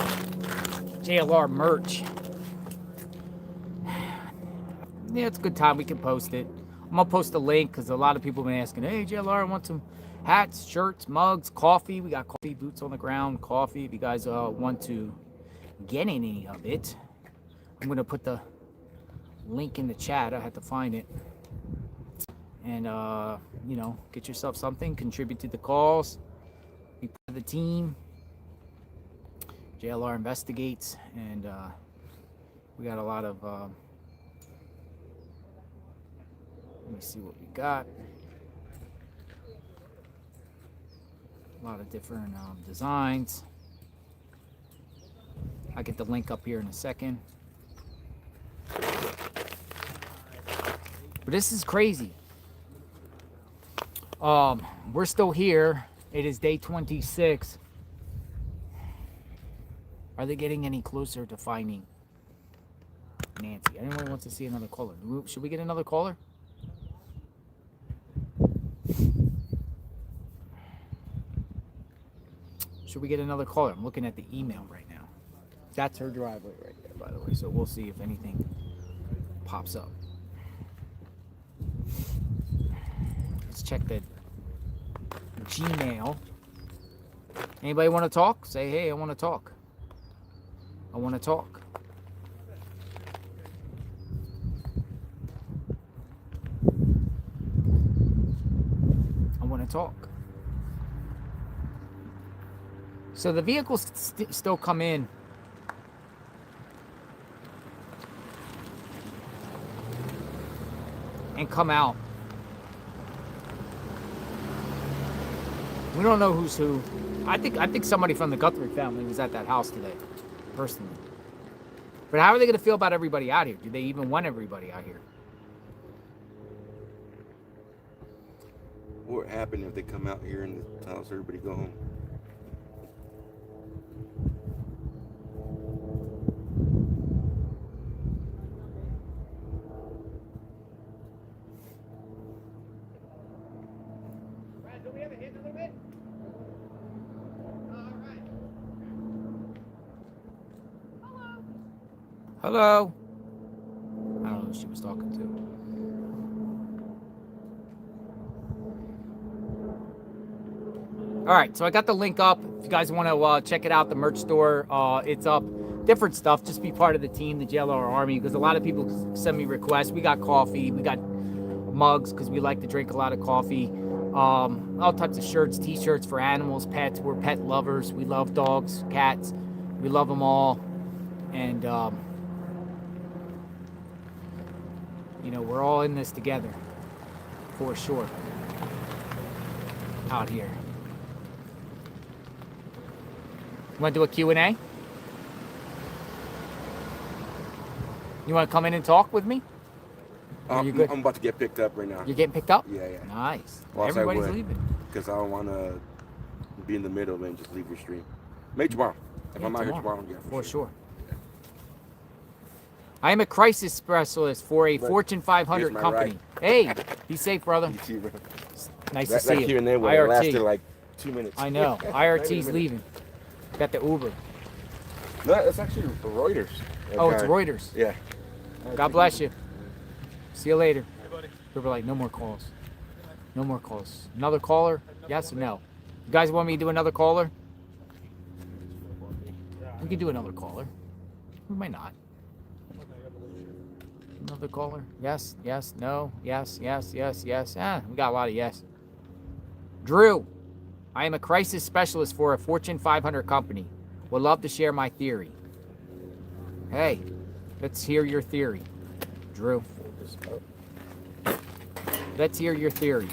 JLR merch. Yeah, it's a good time. We can post it. I'm going to post a link because a lot of people have been asking, hey, JLR, I want some hats, shirts, mugs, coffee. We got coffee, boots on the ground, coffee. If you guys want to get any of it, I'm going to put the link in the chat. I have to find it. and get yourself something, contribute to the calls, be part of the team. JLR investigates, and we got a lot of let me see what we got. A lot of different designs. I'll get the link up here in a second. But this is crazy. We're still here. It is day 26. Are they getting any closer to finding Nancy? Anyone wants to see another caller? Should we get another caller? Should we get another caller? I'm looking at the email right now. That's her driveway right there, by the way. So we'll see if anything pops up. Let's check the Gmail. Anybody want to talk? Say, hey, I want to talk. I want to talk. I want to talk. So the vehicles still come in. And come out. We don't know who's who. I think somebody from the Guthrie family was at that house today, personally. But how are they going to feel about everybody out here? Do they even want everybody out here? What would happen if they come out here and tells everybody to go home? Hello? I don't know who she was talking to. All right, so I got the link up. If you guys want to check it out, the merch store, it's up. Different stuff. Just be part of the team, the JLR Army, because a lot of people send me requests. We got coffee. We got mugs because we like to drink a lot of coffee. All types of shirts, T-shirts for animals, pets. We're pet lovers. We love dogs, cats. We love them all. And, we're all in this together, for sure, out here. You want to do a Q&A? You want to come in and talk with me? Are you good? I'm about to get picked up right now. You're getting picked up? Yeah. Nice. Well, everybody's leaving. Because I don't want to be in the middle and just leave your stream. Maybe tomorrow. If I'm out here tomorrow, yeah. For sure. I am a crisis specialist for a Fortune 500 company. Right. Hey, be safe, brother. You too, bro. Nice to see you. Q&A IRT. lasted like 2 minutes. I know. IRT's leaving. Got the Uber. No, it's actually Reuters. Oh, it's Reuters. Yeah. God bless you. See you later. Hey, buddy. People are like, no more calls. No more calls. Another caller? Yes or no? You guys want me to do another caller? We can do another caller. We might not. Another caller? Yes, yes, no, yes, yes, yes, yes. We got a lot of yes. Drew, I am a crisis specialist for a Fortune 500 company. Would love to share my theory. Hey, let's hear your theory. Drew. Let's hear your theory.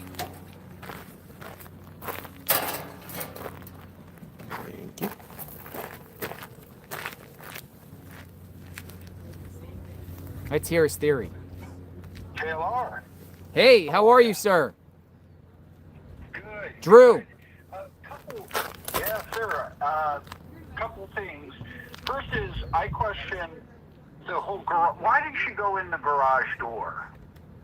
Thank you. Let's hear his theory. JLR. Hey, how are you, sir? Good. Drew. Yeah, sir. Couple things. First is, I question the whole why did she go in the garage door?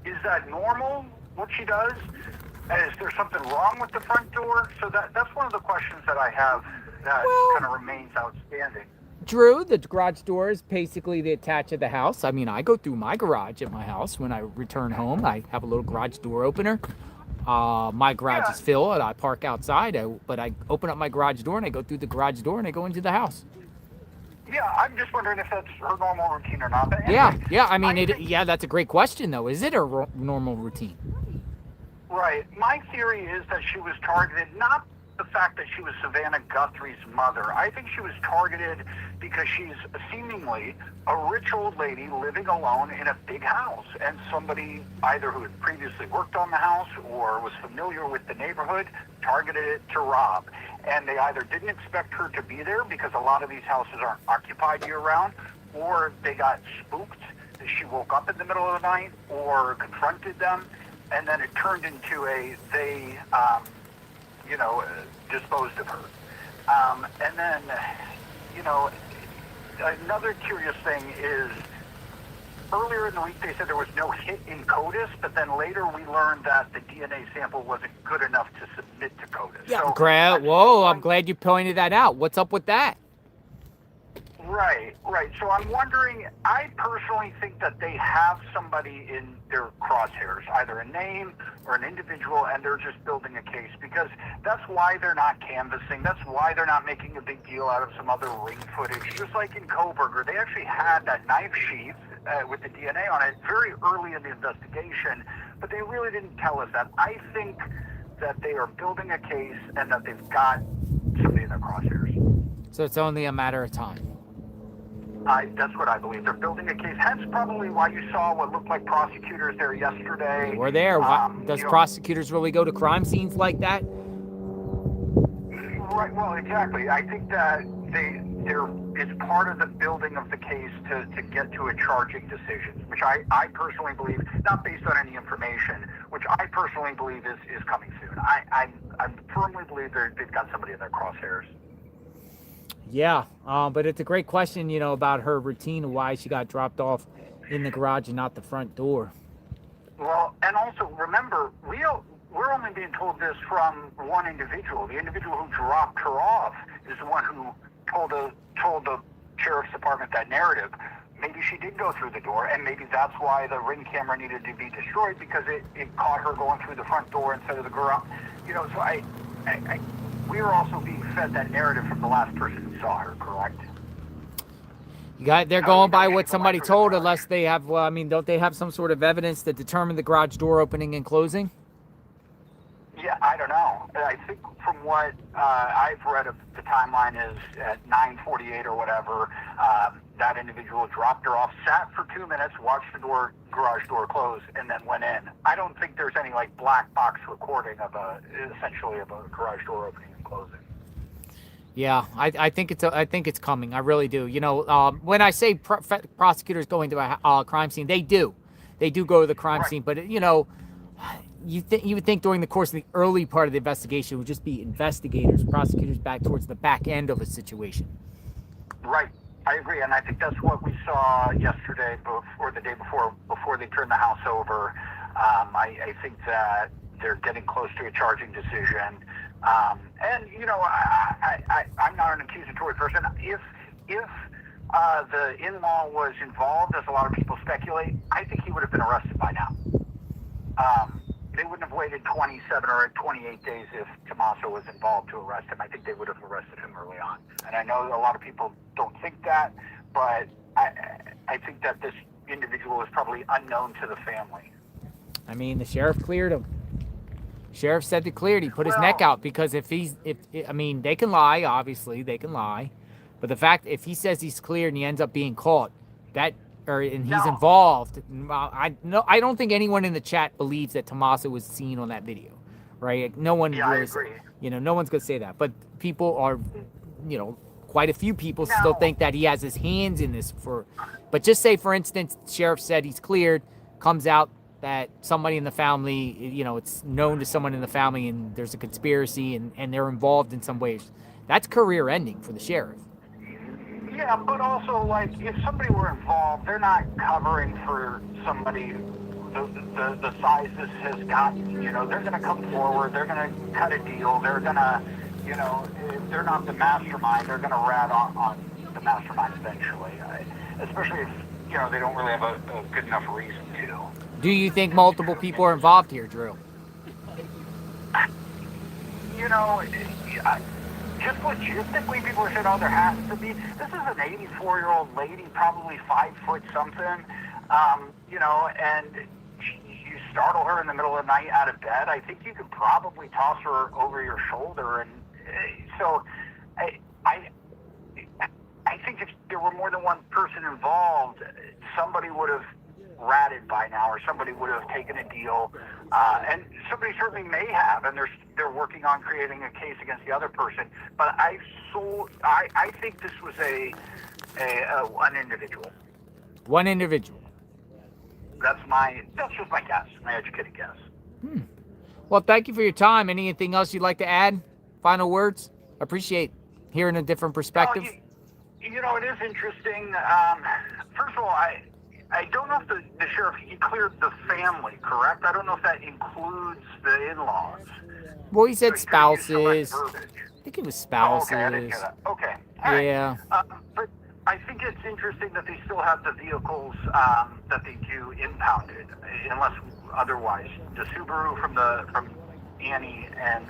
Is that normal, what she does? Is there something wrong with the front door? So that's one of the questions that I have that kind of remains outstanding. Drew, the garage door is basically the attach of the house. I mean, I go through my garage at my house when I return home. I have a little garage door opener. My garage is filled. I park outside, but I open up my garage door and I go through the garage door and I go into the house. Yeah, I'm just wondering if that's her normal routine or not. But anyway, yeah. I mean, that's a great question, though. Is it a normal routine? Right. My theory is that she was targeted, not the fact that she was Savannah Guthrie's mother. I think she was targeted because she's seemingly a rich old lady living alone in a big house. And somebody either who had previously worked on the house or was familiar with the neighborhood targeted it to rob. And they either didn't expect her to be there because a lot of these houses aren't occupied year round, or they got spooked. She woke up in the middle of the night or confronted them. And then it turned into they disposed of her. And then, another curious thing is earlier in the week they said there was no hit in CODIS, but then later we learned that the DNA sample wasn't good enough to submit to CODIS. Yeah, So I'm glad you pointed that out. What's up with that? Right. So I'm wondering, I personally think that they have somebody in their crosshairs, either a name or an individual, and they're just building a case, because that's why they're not canvassing. That's why they're not making a big deal out of some other ring footage. Just like in Koberger, they actually had that knife sheath with the DNA on it very early in the investigation, but they really didn't tell us that. I think that they are building a case and that they've got somebody in their crosshairs. So it's only a matter of time. That's what I believe. They're building a case. Hence probably why you saw what looked like prosecutors there yesterday. They were there. Does prosecutors really go to crime scenes like that? Right. Well, exactly. I think that it's part of the building of the case to get to a charging decision, which I personally believe, not based on any information, which I personally believe is coming soon. I firmly believe they've got somebody in their crosshairs. Yeah, but it's a great question, about her routine and why she got dropped off in the garage and not the front door. Well, and also remember, we're only being told this from one individual. The individual who dropped her off is the one who told the sheriff's department that narrative. Maybe she did go through the door, and maybe that's why the ring camera needed to be destroyed, because it caught her going through the front door instead of the garage. So we are also being fed that narrative from the last person who saw her, correct? They're going by what somebody told, unless they have, don't they have some sort of evidence to determine the garage door opening and closing? Yeah, I don't know. I think from what I've read of the timeline is at 9:48 or whatever, that individual dropped her off, sat for 2 minutes, watched the garage door close, and then went in. I don't think there's any black box recording of a garage door opening and closing. Yeah, I think it's coming. I really do. When I say prosecutors going to a crime scene, they do go to the crime scene, but you would think during the course of the early part of the investigation it would just be investigators, prosecutors back towards the back end of a situation. Right. I agree, and I think that's what we saw yesterday or the day before they turned the house over. I think that they're getting close to a charging decision. And I'm not an accusatory person. If the in-law was involved, as a lot of people speculate, I think he would have been arrested by now. They wouldn't have waited 27 or 28 days if Tommaso was involved to arrest him. I think they would have arrested him early on. And I know a lot of people don't think that, but I think that this individual is probably unknown to the family. The sheriff cleared him. Sheriff said they cleared. He put his neck out, because if they can lie, obviously they can lie, but the fact, if he says he's cleared and he ends up being caught, and he's involved, I don't think anyone in the chat believes that Tommaso was seen on that video, right? No one. Yeah, really, I agree. No one's gonna say that, but people are, quite a few people still think that he has his hands in this. But just say, for instance, sheriff said he's cleared, comes out that somebody in the family, it's known to someone in the family, and there's a conspiracy, and they're involved in some ways. That's career ending for the sheriff. Yeah, but also, if somebody were involved, they're not covering for somebody the size this has gotten. They're going to come forward. They're going to cut a deal. They're going to, if they're not the mastermind, they're going to rat on the mastermind eventually. Especially if, they don't really have a good enough reason to. Do you think multiple people are involved here, Drew? Just logistically, people are saying, there has to be. This is an 84-year-old lady, probably 5 foot something, and you startle her in the middle of the night out of bed, I think you could probably toss her over your shoulder. And so I think if there were more than one person involved, somebody would have ratted by now, or somebody would have taken a deal, and somebody certainly may have, and they're working on creating a case against the other person. But I think this was an individual. One individual. That's just my guess, my educated guess. Well, thank you for your time. Anything else you'd like to add? Final words? Appreciate hearing a different perspective. You know, it is interesting. First of all, I don't know if the sheriff, he cleared the family, correct? I don't know if that includes the in-laws. Well, he said So spouses. I think it was spouses. Oh, okay, I didn't hear that. Okay. All right. Yeah. But I think it's interesting that they still have the vehicles that they do impounded, unless otherwise. The Subaru from Annie and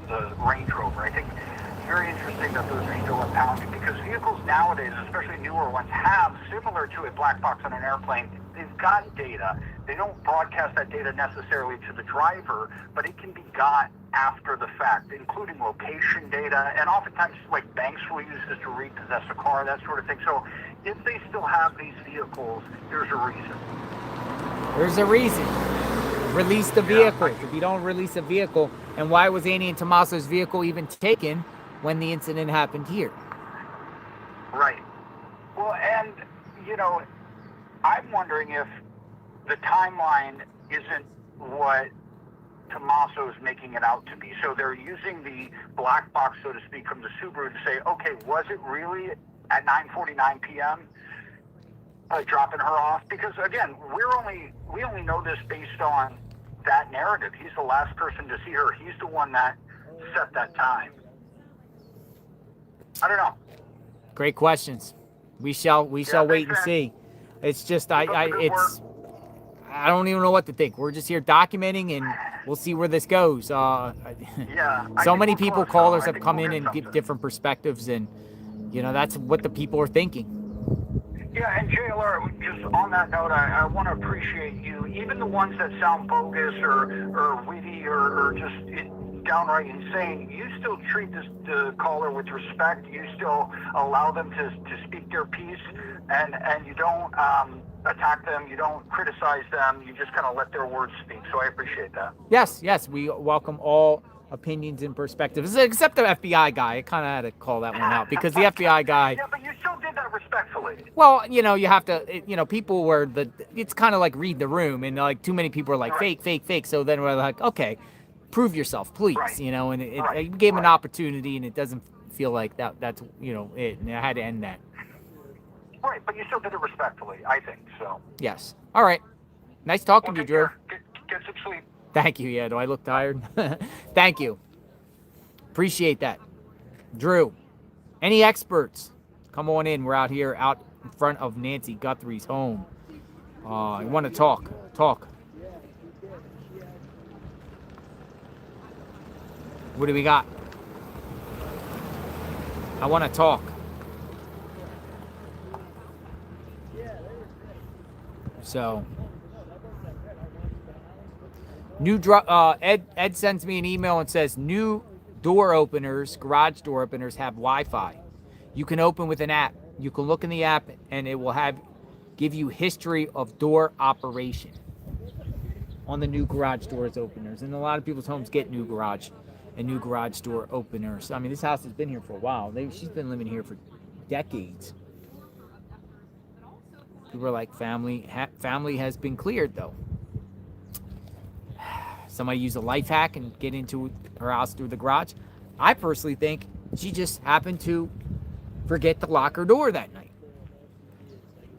the Range Rover. I think it's very interesting that those are still impounded, because vehicles nowadays, especially newer ones, have, similar to a black box on an airplane, they've got data. They don't broadcast that data necessarily to the driver, but it can be got after the fact, including location data, and oftentimes like banks will use this to repossess a car, that sort of thing. So if they still have these vehicles, there's a reason. There's a reason. Release the vehicles. If you don't release a vehicle, and why was Annie and Tommaso's vehicle even taken when the incident happened here? Right. Well, and, you know, I'm wondering if the timeline isn't what Tommaso's making it out to be. So they're using the black box, so to speak, from the Subaru to say, okay, was it really at 9:49 p.m. Dropping her off? Because again, we only know this based on that narrative. He's the last person to see her. He's the one that set that time. I don't know. Great questions. We shall wait and see. It's just I don't even know what to think. We're just here documenting, and we'll see where this goes. So many people, callers have come in and give different perspectives, and you know that's what the people are thinking. Yeah, and JLR, just on that note, I want to appreciate you. Even the ones that sound bogus or witty or just downright insane, you still treat the caller with respect. You still allow them to speak their piece, and you don't attack them. You don't criticize them. You just kind of let their words speak. So I appreciate that. Yes, we welcome all opinions and perspectives, except the FBI guy. I kind of had to call that one out because the FBI guy. Yeah, but you still did that respectfully. Well, you know, you have to, people were it's kind of like read the room, and like too many people are like fake. So then we're like, okay, prove yourself, please, and I gave him an opportunity, and it doesn't feel like that's, it, and I had to end that. Right, but you still did it respectfully, I think, so. Yes. All right. Nice talking to you, Drew. Get some sleep. Thank you. Yeah, do I look tired? Thank you. Appreciate that. Drew, any experts? Come on in. We're out here out in front of Nancy Guthrie's home. I want to talk. What do we got? I want to talk. So, Ed sends me an email and says new garage door openers have Wi-Fi. You can open with an app. You can look in the app and it will give you history of door operation on the new garage doors openers. And a lot of people's homes get new garage door openers. I mean, this house has been here for a while. She's been living here for decades. People are like, family has been cleared though. Somebody use a life hack and get into her house through the garage. I personally think she just happened to forget to lock her door that night,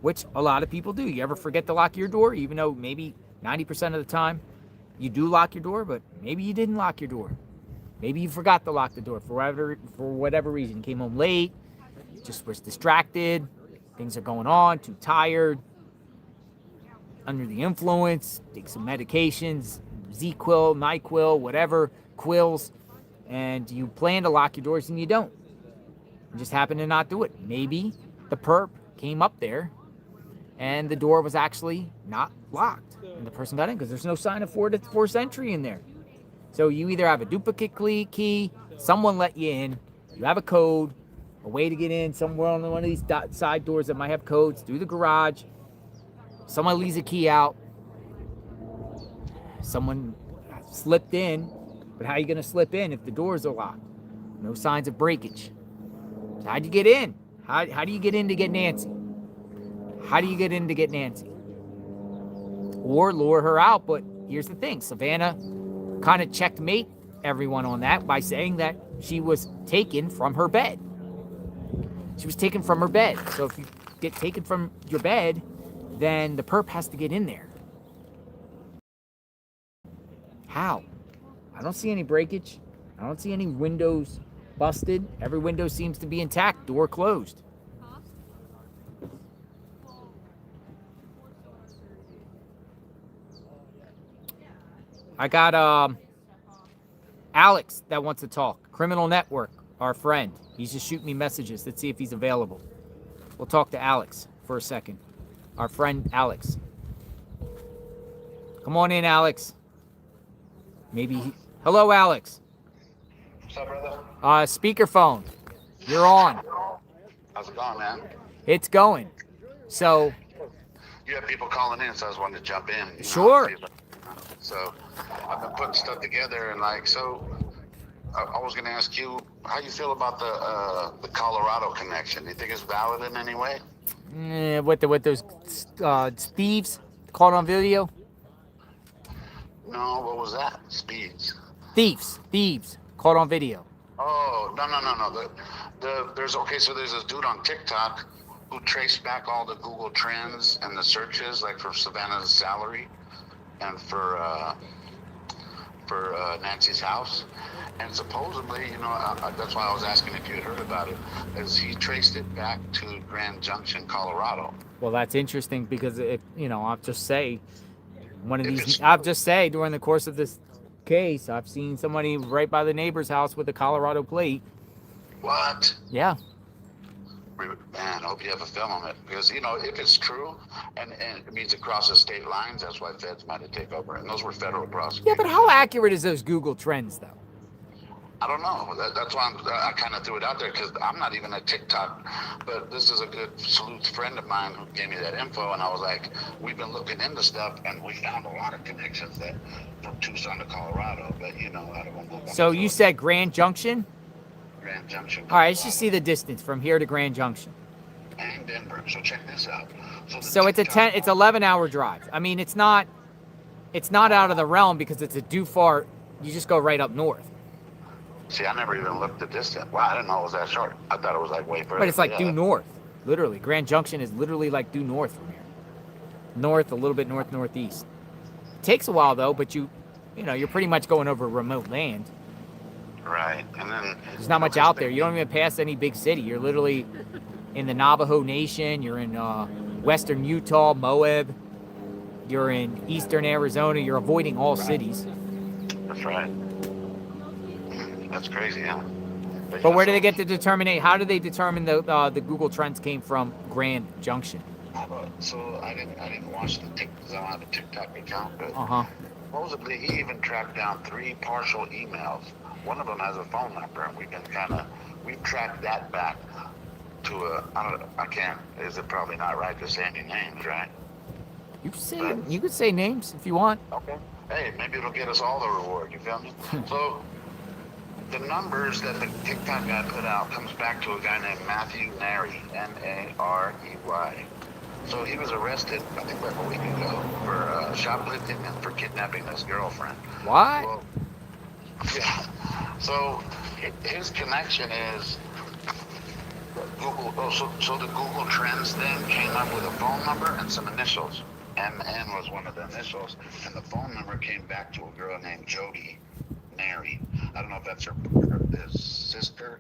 which a lot of people do. You ever forget to lock your door, even though maybe 90% of the time you do lock your door, but maybe you didn't lock your door. Maybe you forgot to lock the door for whatever reason. Came home late, just was distracted, things are going on, too tired, under the influence, take some medications, Z-Quil, NyQuil, whatever, quills, and you plan to lock your doors and you don't. You just happen to not do it. Maybe the perp came up there and the door was actually not locked. And the person got in because there's no sign of forced entry in there. So you either have a duplicate key, someone let you in, you have a code, a way to get in somewhere on one of these side doors that might have codes, through the garage. Someone leaves a key out. Someone slipped in, but how are you going to slip in if the doors are locked? No signs of breakage. So how'd you get in? How do you get in to get Nancy? How do you get in to get Nancy? Or lure her out, but here's the thing. Savannah kind of checkmate everyone on that by saying that she was taken from her bed. She was taken from her bed. So if you get taken from your bed, then the perp has to get in there. How? I don't see any breakage. I don't see any windows busted. Every window seems to be intact, door closed. I got Alex that wants to talk. Criminal Network, our friend. He's just shooting me messages. Let's see if he's available. We'll talk to Alex for a second. Our friend Alex. Come on in, Alex. Hello, Alex. What's up, brother? Speakerphone. You're on. How's it going, man? It's going. So. You have people calling in, so I was wanting to jump in. Sure. So I've been putting stuff together, and I was going to ask you how you feel about the Colorado connection. Do you think it's valid in any way? What those thieves caught on video? No, what was that? Speeds. Thieves caught on video. Oh, no. There's this dude on TikTok who traced back all the Google Trends and the searches, like for Savannah's salary and for Nancy's house. And supposedly, that's why I was asking if you had heard about it, is he traced it back to Grand Junction, Colorado. Well, that's interesting because I'll just say during the course of this case, I've seen somebody right by the neighbor's house with a Colorado plate. What? Yeah. Man, I hope you have a film on it, because if it's true and it means it crosses state lines, that's why feds might have taken over, and those were federal prosecutors. Yeah, but how accurate is those Google Trends though? I don't know. That's why I kind of threw it out there, because I'm not even a TikTok, but this is a good salute friend of mine who gave me that info, and I was like, we've been looking into stuff, and we found a lot of connections that from Tucson to Colorado, but I don't want to. So you said Grand Junction? Grand Junction. All right, let's just see the distance from here to Grand Junction. And Denver. So check this out. So it's 11-hour drive. I mean, it's not out of the realm because it's a due far. You just go right up north. See, I never even looked the distance. Wow, I didn't know it was that short. I thought it was like way further. But it's like due north, literally. Grand Junction is literally like due north from here. North, a little bit northeast. It takes a while though, but you're pretty much going over remote land. Right, and then there's not much out there. You don't even pass any big city. You're literally in the Navajo Nation. You're in western Utah, Moab. You're in eastern Arizona. You're avoiding all cities. That's right. That's crazy, yeah. But where do they get to determine? How do they determine the Google Trends came from Grand Junction? So I didn't watch the TikTok, because I don't have a TikTok account, but supposedly he even tracked down 3 partial emails. One of them has a phone number, and we've tracked that back to is it probably not right to say any names, right? You could say names if you want. Okay. Hey, maybe it'll get us all the reward, you feel me? So the numbers that the TikTok guy put out comes back to a guy named Matthew Nary, Narey. So he was arrested, I think like a week ago, for shoplifting and for kidnapping his girlfriend. What? Well, yeah. So his connection is Google. So the Google Trends then came up with a phone number and some initials. MN was one of the initials, and the phone number came back to a girl named Jody Nary. I don't know if that's his sister.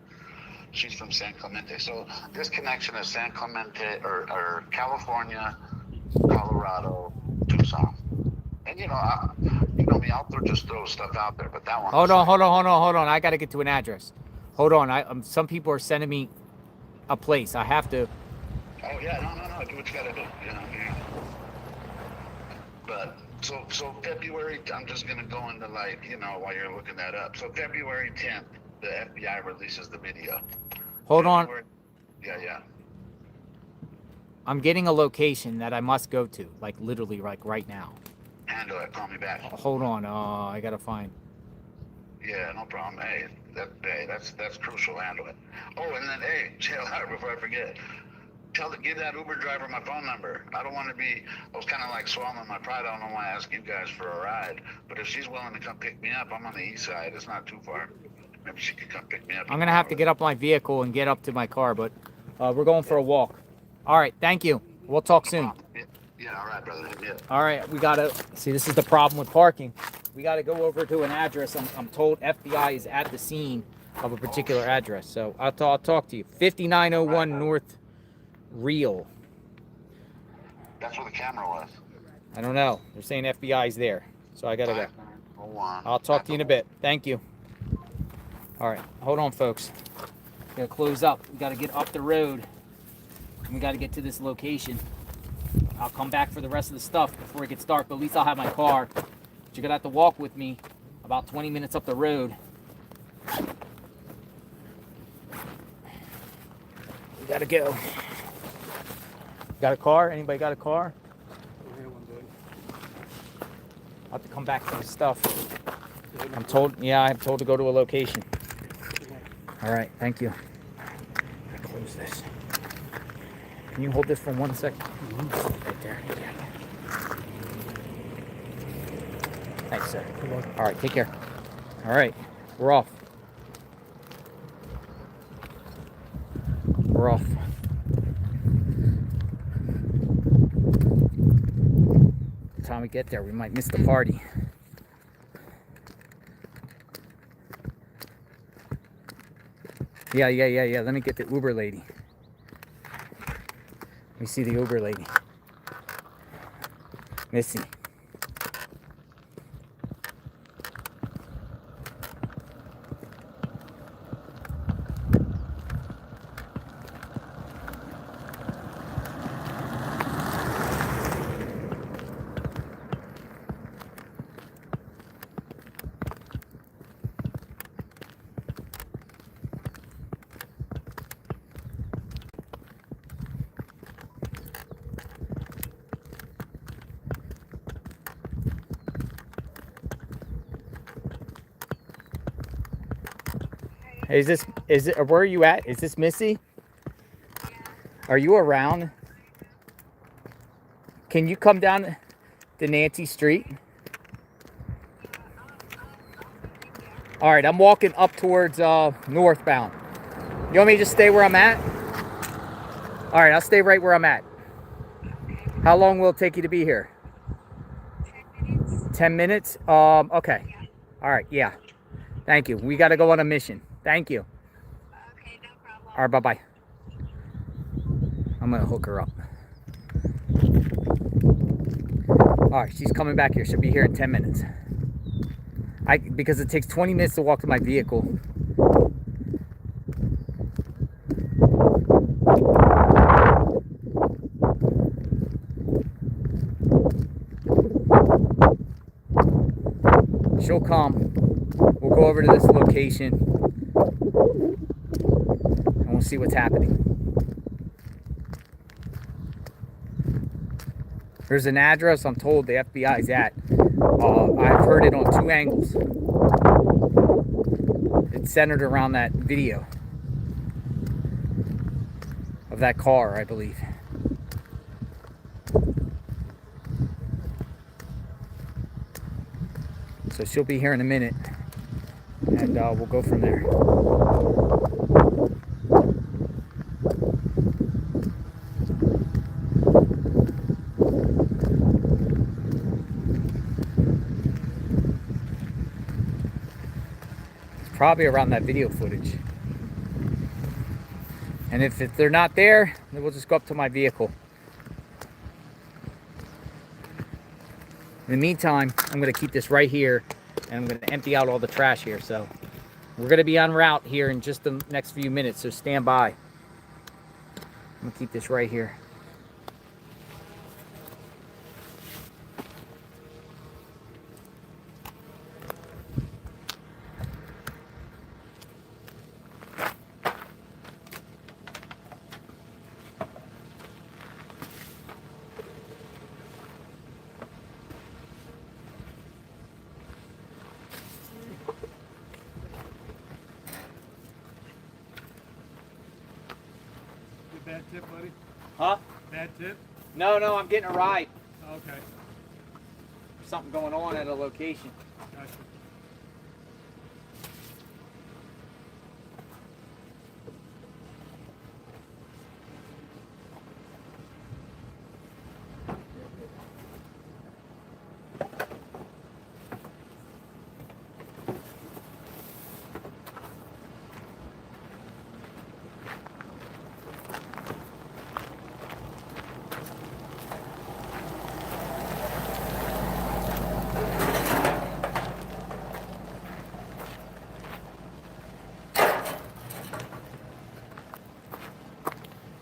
She's from San Clemente. So this connection is San Clemente or California, Colorado, Tucson. And me, I'll just throw stuff out there, but that one. Hold on. I got to get to an address. Hold on. Some people are sending me a place. I have to Oh yeah, no. Do what you gotta do. You know. But so February. I'm just gonna go into while you're looking that up. So February 10th, the FBI releases the video. Hold on. Yeah. I'm getting a location that I must go to, like literally, like right now. Handle it. Call me back. Hold on. I gotta find. Yeah, no problem. Hey, that's crucial. Handle it. Oh, and then JLR, before I forget, give that Uber driver my phone number. I don't want to be. I was kind of like swallowing my pride. I don't want to ask you guys for a ride, but if she's willing to come pick me up, I'm on the east side. It's not too far. Maybe she could come pick me up. I'm gonna have to get up my vehicle and get up to my car, but we're going for a walk. All right, thank you. We'll talk soon. Yeah, all right, brother. Yeah. All right, we gotta see. This is the problem with parking. We gotta go over to an address. I'm told FBI is at the scene of a particular address, so I'll talk to you. 5901 North Real. That's where the camera was. I don't know. They're saying FBI's there, so I gotta go. 5901. I'll talk to you in a bit. Thank you. All right, hold on, folks. Gotta close up. We gotta get up the road. And we gotta get to this location. I'll come back for the rest of the stuff before it gets dark, but at least I'll have my car. But you're gonna have to walk with me about 20 minutes up the road. We gotta go. Got a car? Anybody got a car? I'll have to come back for the stuff. I'm told to go to a location. All right, thank you. I close this. Can you hold this for 1 second? Right there. Thanks, sir. All right, take care. All right, we're off. We're off. By the time we get there, we might miss the party. Yeah. Let me get the Uber lady. Let me see the Uber lady. Missy. Where are you at? Is this Missy? Are you around? Can you come down to Nancy Street? All right, I'm walking up towards northbound. You want me to just stay where I'm at? All right, I'll stay right where I'm at. How long will it take you to be here? 10 minutes? Okay. All right, yeah. Thank you. We got to go on a mission. Thank you. Okay, no problem. All right, bye-bye. I'm going to hook her up. All right, she's coming back here. She'll be here in 10 minutes. Because it takes 20 minutes to walk to my vehicle. She'll come. We'll go over to this location and we'll see what's happening. There's an address I'm told the FBI's at. I've heard it on 2 angles. It's centered around that video of that car, I believe. So she'll be here in a minute, and we'll go from there. It's probably around that video footage. And if they're not there, then we'll just go up to my vehicle. In the meantime, I'm going to keep this right here, and I'm going to empty out all the trash here. So we're going to be en route here in just the next few minutes, so stand by. I'm gonna keep this right here. Bad tip, buddy? Huh? Bad tip? No, I'm getting a ride. Okay. Something going on at a location. Gotcha.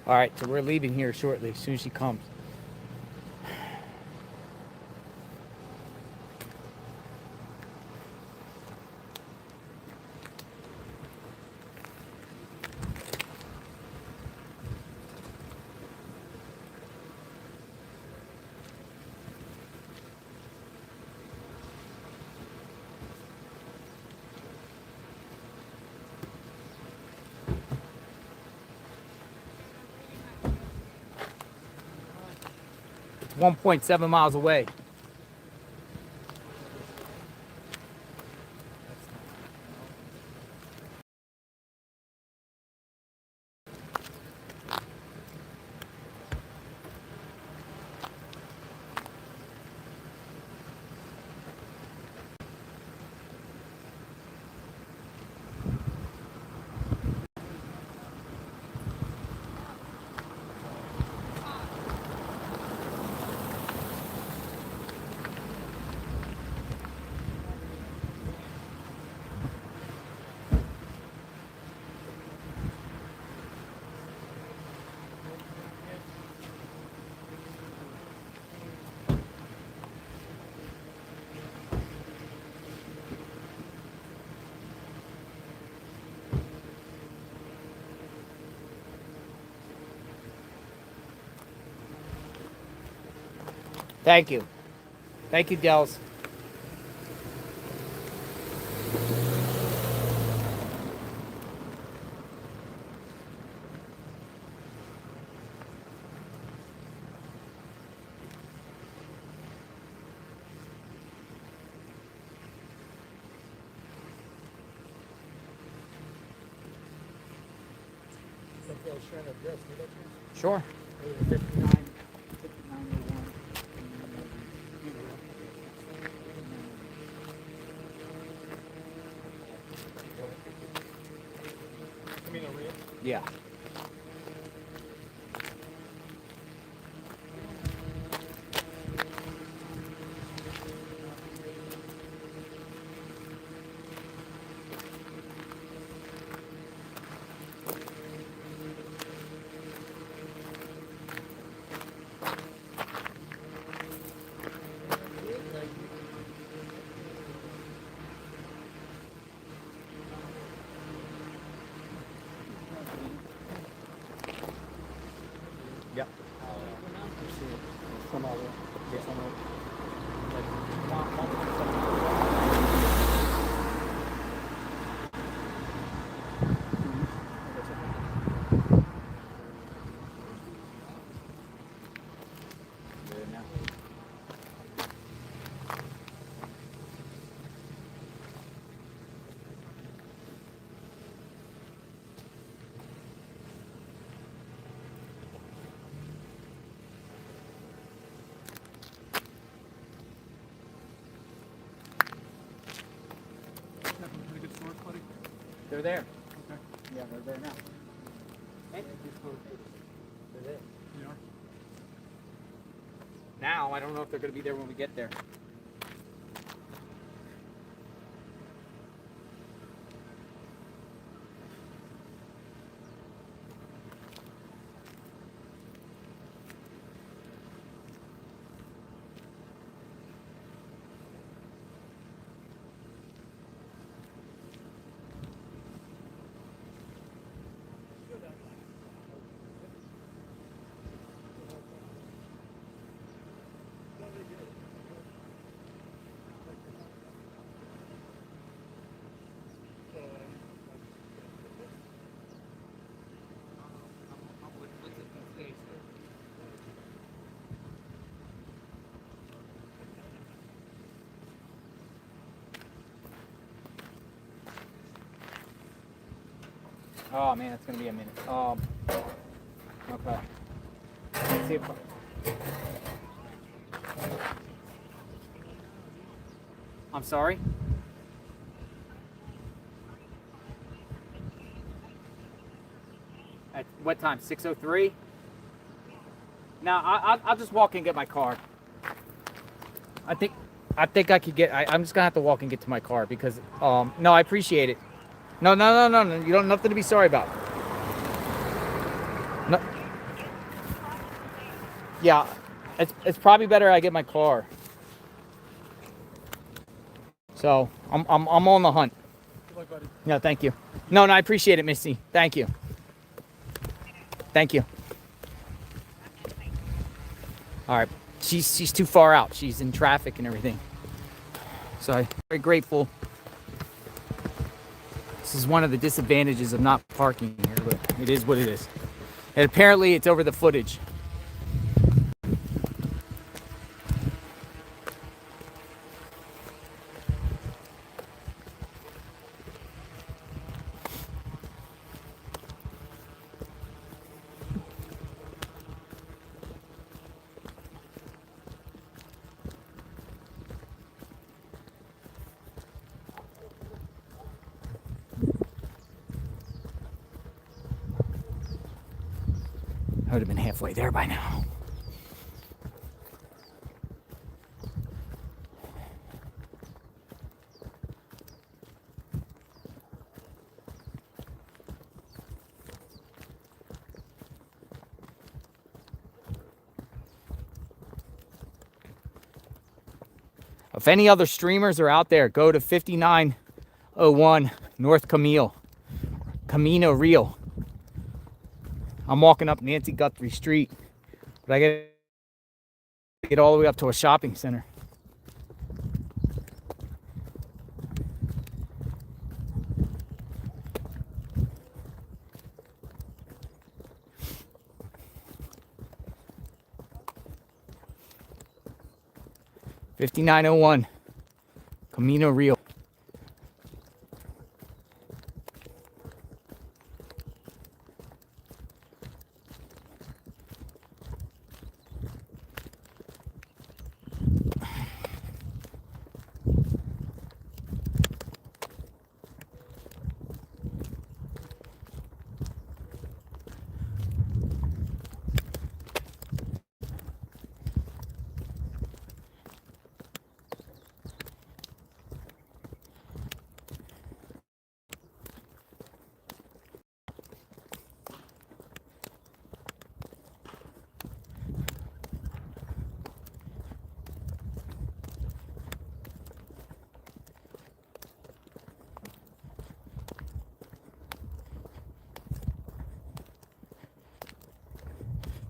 All right, so we're leaving here shortly, as soon as she comes. It's 1.7 miles away. Thank you. Thank you, Dels. Sure. 5901. Yeah. Yep. Pretty good source, buddy? They're there. Okay. Yeah, they're there now. They're there. You are? Now, I don't know if they're going to be there when we get there. Oh man, it's gonna be a minute. Okay. Let's see if I'm sorry. At what time? 6:03. Now I'll just walk and get my car. I think I could get. I'm just gonna have to walk and get to my car because no, I appreciate it. No. You don't have nothing to be sorry about. No. Yeah, it's probably better I get my car. So I'm on the hunt. Good luck, buddy. No, thank you. No, I appreciate it, Missy. Thank you. Thank you. All right, she's too far out. She's in traffic and everything. So I'm very grateful. This is one of the disadvantages of not parking here, but it is what it is. And apparently it's over the footage. I would have been halfway there by now. If any other streamers are out there, go to 5901 North Camino Real. I'm walking up Nancy Guthrie Street, but I gotta get all the way up to a shopping center. $59.01 Camino Real.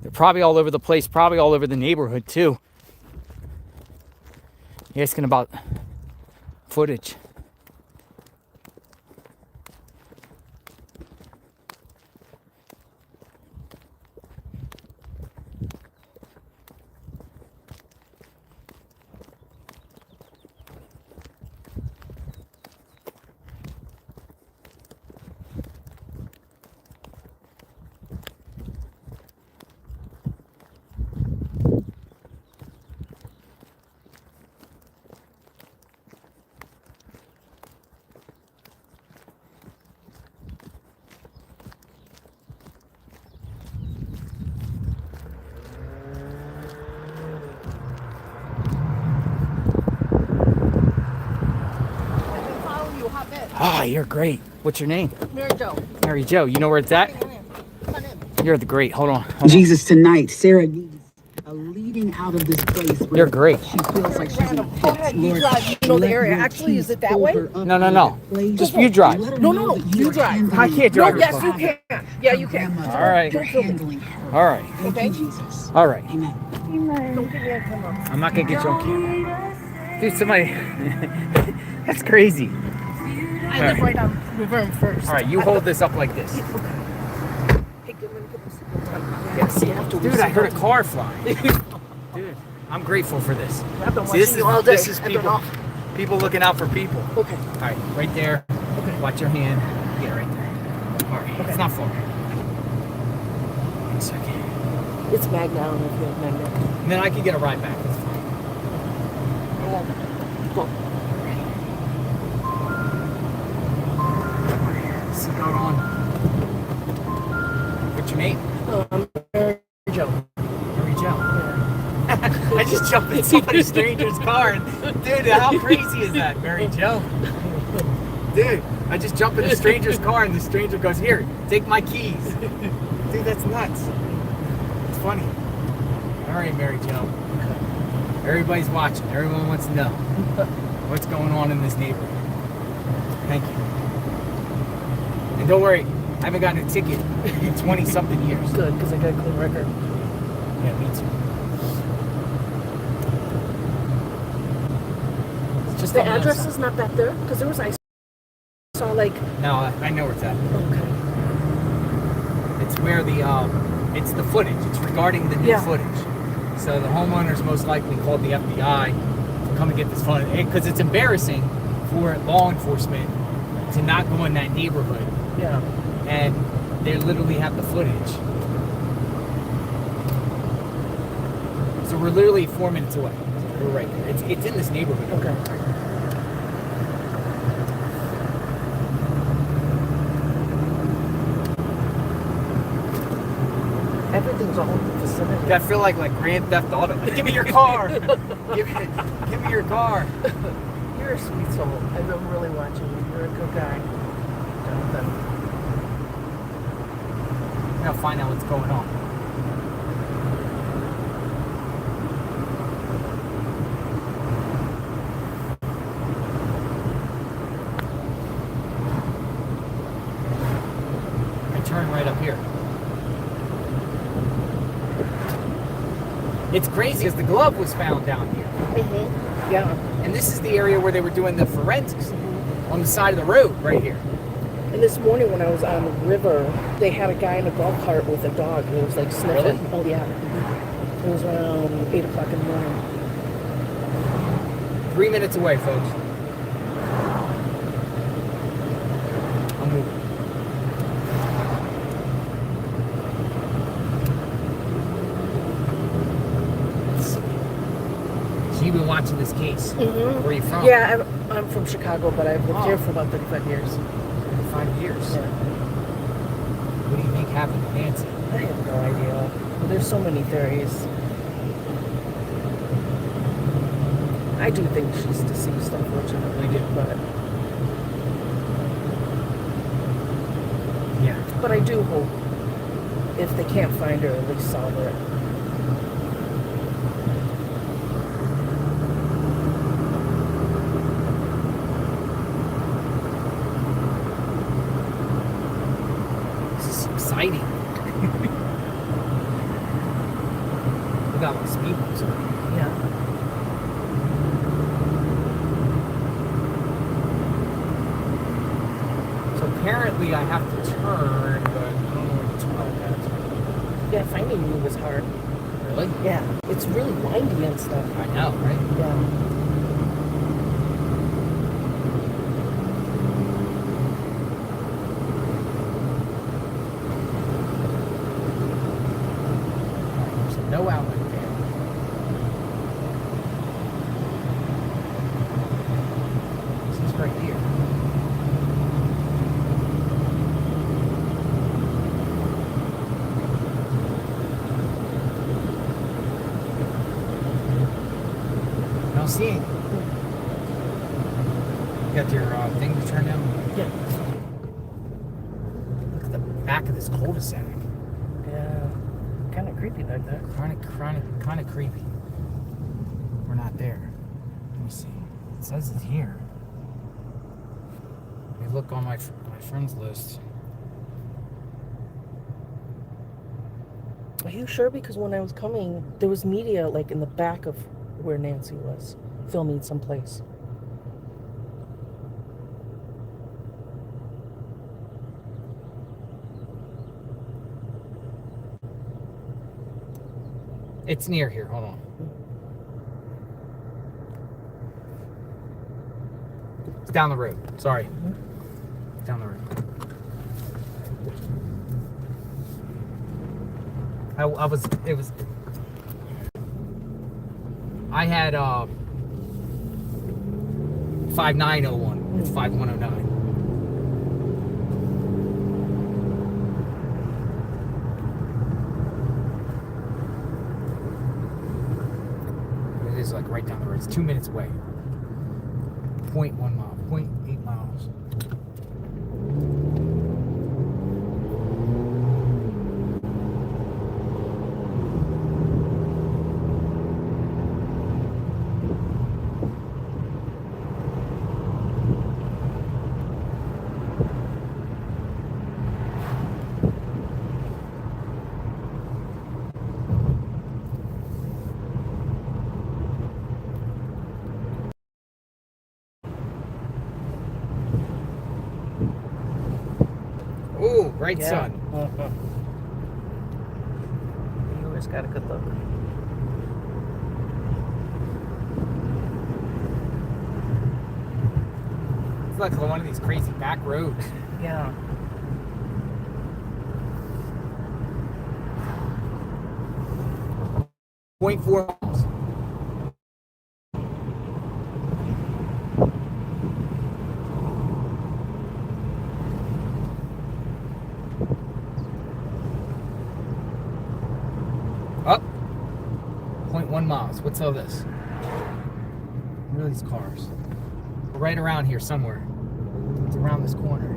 They're probably all over the place, probably all over the neighborhood too. You're asking about footage. Ah, you're great. What's your name? Mary Jo. Mary Jo. You know where it's at? You're the great. Hold on. Jesus, tonight, Sarah needs a leading out of this place. Where You're great. She feels like she's in a Go ahead, you drive. You know the area. Actually, is it that way? No. Just you drive. No. You drive. I can't drive. No, yes, you can. Yeah, you can. All right. All right. Okay. All right. Don't give me a camera. I'm not gonna get you on camera. Dude, somebody. That's crazy. I live right on River First. All right, you hold this up like this. Hey, good, let me get this. Yeah, see, dude, I heard a car flying. Dude, I'm grateful for this. I've been See, this watching you all day. this is I don't people, know. people looking out for people. Okay. All right, right there. Okay. Watch your hand. Yeah, right there. All right, Okay. it's not far. One second. It's Magna. I don't know if you have Magna. And then I can get a ride back. That's fine. Cool. Seatbelt on. What's your name? Mary Jo. Mary Jo. I just jumped in somebody's stranger's car. And, dude, how crazy is that, Mary Jo? Dude, I just jumped in a stranger's car and the stranger goes, "Here, take my keys." Dude, that's nuts. It's funny. All right, Mary Jo. Everybody's watching. Everyone wants to know what's going on in this neighborhood. Thank you. And don't worry, I haven't gotten a ticket in 20-something years. Good, because I got a clean record. Yeah, me too. It's just The on address outside. is not back there? Because there was, I saw like... No, I know where it's at. Okay. It's where the, it's the footage. It's regarding the new footage. So the homeowners most likely called the FBI to come and get this footage. Because it's embarrassing for law enforcement to not go in that neighborhood. Yeah. And they literally have the footage. So we're literally 4 minutes away. We're right there. It's in this neighborhood. Okay. Everything's all in the vicinity. I feel like Grand Theft Auto. Give me your car. give me your car. You're a sweet soul. I've been really watching you. You're a good guy. Jonathan. I'm gonna find out what's going on. I turn right up here. It's crazy because the glove was found down here. Mm-hmm. Yeah. And this is the area where they were doing the forensics on the side of the road right here. And this morning when I was on the river, they had a guy in a golf cart with a dog who was like sniffing. Really? Oh, yeah. It was around 8 o'clock in the morning. 3 minutes away, folks. I'm moving. So you've been watching this case. Mm-hmm. Where are you from? Yeah, I'm from Chicago, but I've lived Oh. here for about 35 years. 5 years. Yeah. What do you think happened to Nancy? I have no idea. Well, there's so many theories. I do think she's deceased, unfortunately. I do. But Yeah. But I do hope if they can't find her, at least solve it. This is exciting. Look at all the speed bumps. Yeah. So apparently I have to turn, but I don't know where to turn. Yeah, finding you was hard. Really? Yeah. It's really windy and stuff. I know, right? Yeah. There's no outlet there. This is right here. I don't see anything. You got your thing to turn down? Yeah. Look at the back of this cul-de-sac. Yeah. Kind of creepy back there. Kind of creepy. We're not there. Let me see. It says it's here. Let me look on my friends list. Are you sure? Because when I was coming, there was media like in the back of where Nancy was filming someplace. It's near here. Hold on. It's down the road. Sorry. Down the road. I had 5901. It's 5109. It is like right down the road. It's 2 minutes away. 0.1 mile, 0.8 miles. Ooh, bright sun. You always got a good look. It's like one of these crazy back roads. Yeah. .4 miles. Up. 0.1 miles. What's all this? What are these cars? We're right around here somewhere. It's around this corner.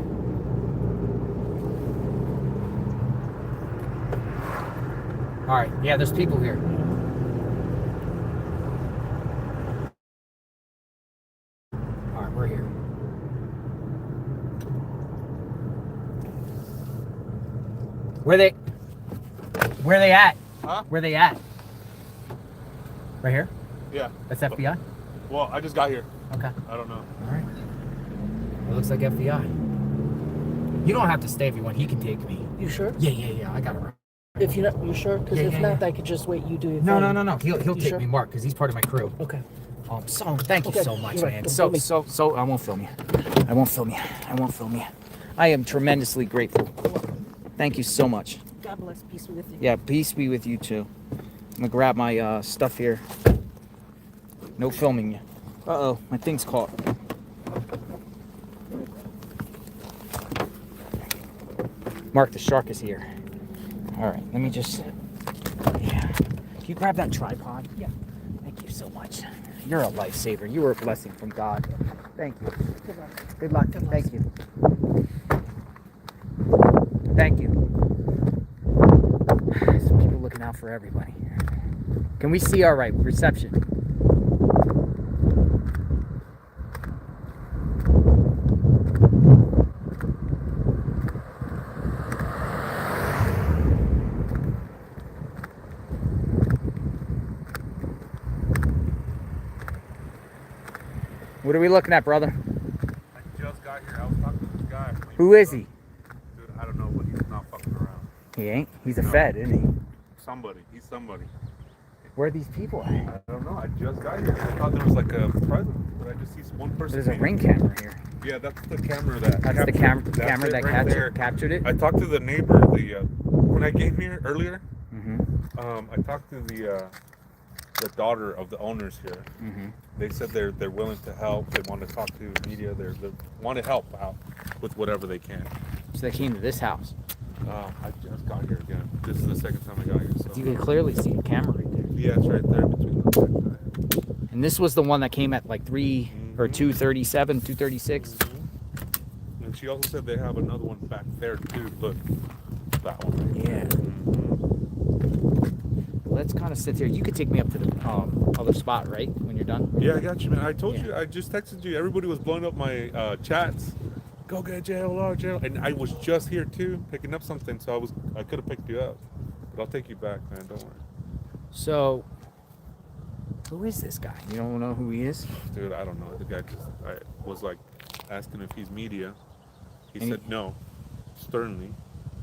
All right. Yeah, there's people here. All right, we're here. Where they at? Huh? Where they at? Right here? Yeah. That's FBI? Well, I just got here. Okay. I don't know. All right. It looks like FBI. You don't have to stay if you want. He can take me. You sure? Yeah. I got it. If you're not, you sure? Because if not, I could just wait. You do your thing. No. He'll You take sure? me, Mark, because he's part of my crew. Okay. Thank you Okay, so much, you're right. man. Don't So film me. I won't film you. I am tremendously grateful. Thank you so much. God bless. Peace be with you. Yeah, peace be with you too. I'm gonna grab my stuff here. No filming you. Uh-oh, my thing's caught. Mark, the shark is here. All right, let me just. Yeah. Can you grab that tripod? Yeah. Thank you so much. You're a lifesaver. You were a blessing from God. Thank you. Good luck. Good luck. Thank you. Thank you. Some people looking out for everybody. Can we see all right? Reception. What are we looking at, brother? I just got here. I was talking to this guy. Who is he? Dude, I don't know, but he's not fucking around. He ain't. He's a No. Fed, isn't he? Somebody. He's somebody. Where are these people at? I don't know. I just got here. I thought there was like a present, but I just see one person. There's a ring camera here. Yeah, that's the camera that. That's the captured- camera it that right there. captured it? I talked to the neighbor. When I came here earlier, I talked to the daughter of the owners here. They said they're willing to help. They want to talk to media. They want to help out with whatever they can. So they came to this house. I just got here again. This is the second time I got here. So. You can clearly see the camera right there. Yeah, it's right there between the. And this was the one that came at like 3 or 237, 236. And she also said they have another one back there too. Look, that one. Yeah. Let's kind of sit here. You could take me up to the other spot, right? When you're done. Yeah, I got you, man. I told you. I just texted you. Everybody was blowing up my chats. Go get JLR. And I was just here too, picking up something. So I could have picked you up, but I'll take you back, man. Don't worry. So, who is this guy? You don't know who he is? Dude, I don't know. The guy I was like asking if he's media. He said no, sternly.